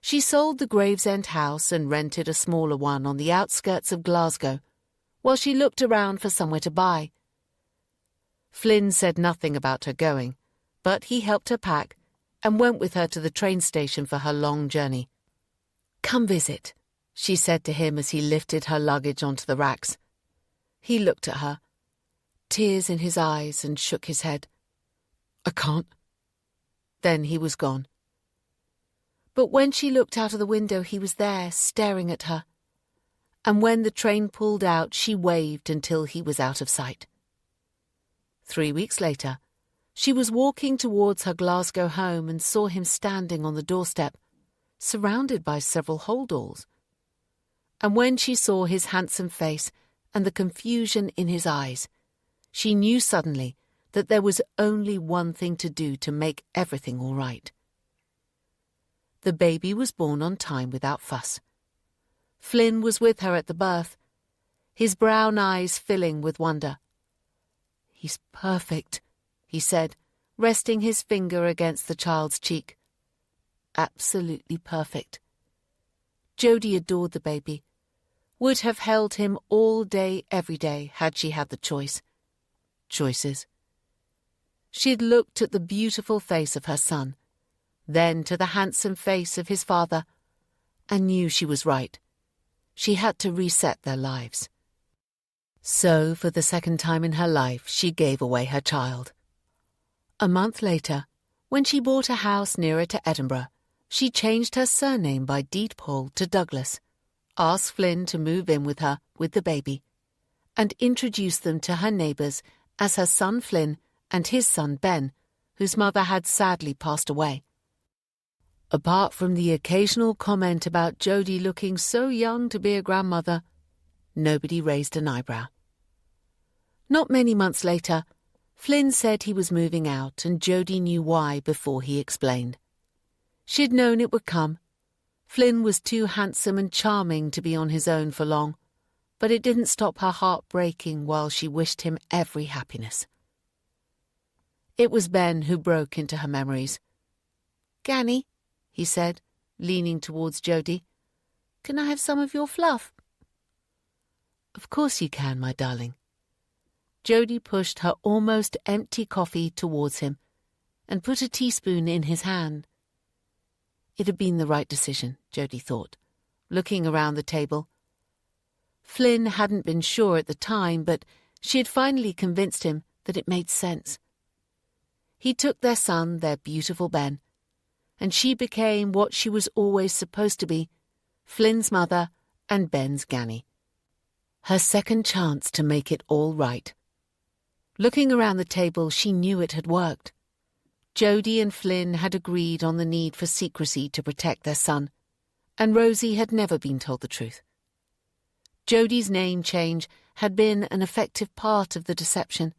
She sold the Gravesend house and rented a smaller one on the outskirts of Glasgow, while she looked around for somewhere to buy. Flynn said nothing about her going, But he helped her pack and went with her to the train station for her long journey. "Come visit," she said to him as he lifted her luggage onto the racks. He looked at her, tears in his eyes, and shook his head. "I can't." Then he was gone. But when she looked out of the window, he was there, staring at her. And when the train pulled out, she waved until he was out of sight. 3 weeks later, she was walking towards her Glasgow home and saw him standing on the doorstep, surrounded by several holdalls. And when she saw his handsome face and the confusion in his eyes, she knew suddenly that there was only one thing to do to make everything all right. The baby was born on time without fuss. Flynn was with her at the birth, his brown eyes filling with wonder. "He's perfect," he said, resting his finger against the child's cheek. Absolutely perfect. Jodie adored the baby, would have held him all day, every day, had she had the choice. Choices. She'd looked at the beautiful face of her son, then to the handsome face of his father, and knew she was right. She had to reset their lives. So, for the second time in her life, she gave away her child. A month later, when she bought a house nearer to Edinburgh, she changed her surname by deed poll to Douglas, asked Flynn to move in with her with the baby, and introduced them to her neighbours as her son Flynn and his son Ben, whose mother had sadly passed away. Apart from the occasional comment about Jodie looking so young to be a grandmother, nobody raised an eyebrow. Not many months later, Flynn said he was moving out, and Jodie knew why before he explained. She'd known it would come. Flynn was too handsome and charming to be on his own for long, but it didn't stop her heart breaking while she wished him every happiness. It was Ben who broke into her memories. "Ganny," he said, leaning towards Jodie, "can I have some of your fluff?" "Of course you can, my darling." Jodie pushed her almost empty coffee towards him and put a teaspoon in his hand. It had been the right decision, Jodie thought, looking around the table. Flynn hadn't been sure at the time, but she had finally convinced him that it made sense. He took their son, their beautiful Ben, and she became what she was always supposed to be, Flynn's mother and Ben's Ganny. Her second chance to make it all right. Looking around the table, she knew it had worked. Jodie and Flynn had agreed on the need for secrecy to protect their son, and Rosie had never been told the truth. Jodie's name change had been an effective part of the deception.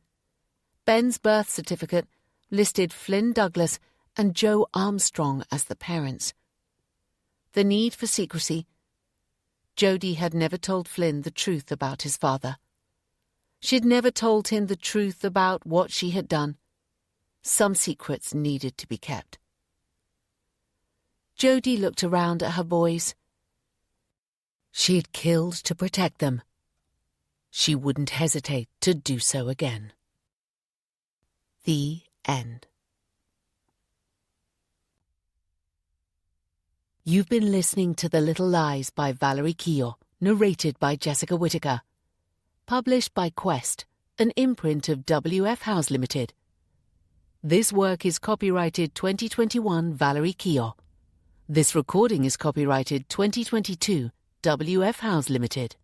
Ben's birth certificate listed Flynn Douglas and Joe Armstrong as the parents. The need for secrecy. Jodie had never told Flynn the truth about his father. She'd never told him the truth about what she had done. Some secrets needed to be kept. Jodie looked around at her boys. She had killed to protect them. She wouldn't hesitate to do so again. The end. You've been listening to The Little Lies by Valerie Keogh, narrated by Jessica Whittaker. Published by Quest, an imprint of W.F. House Limited. This work is copyrighted 2021 Valerie Keogh. This recording is copyrighted 2022 W.F. House Limited.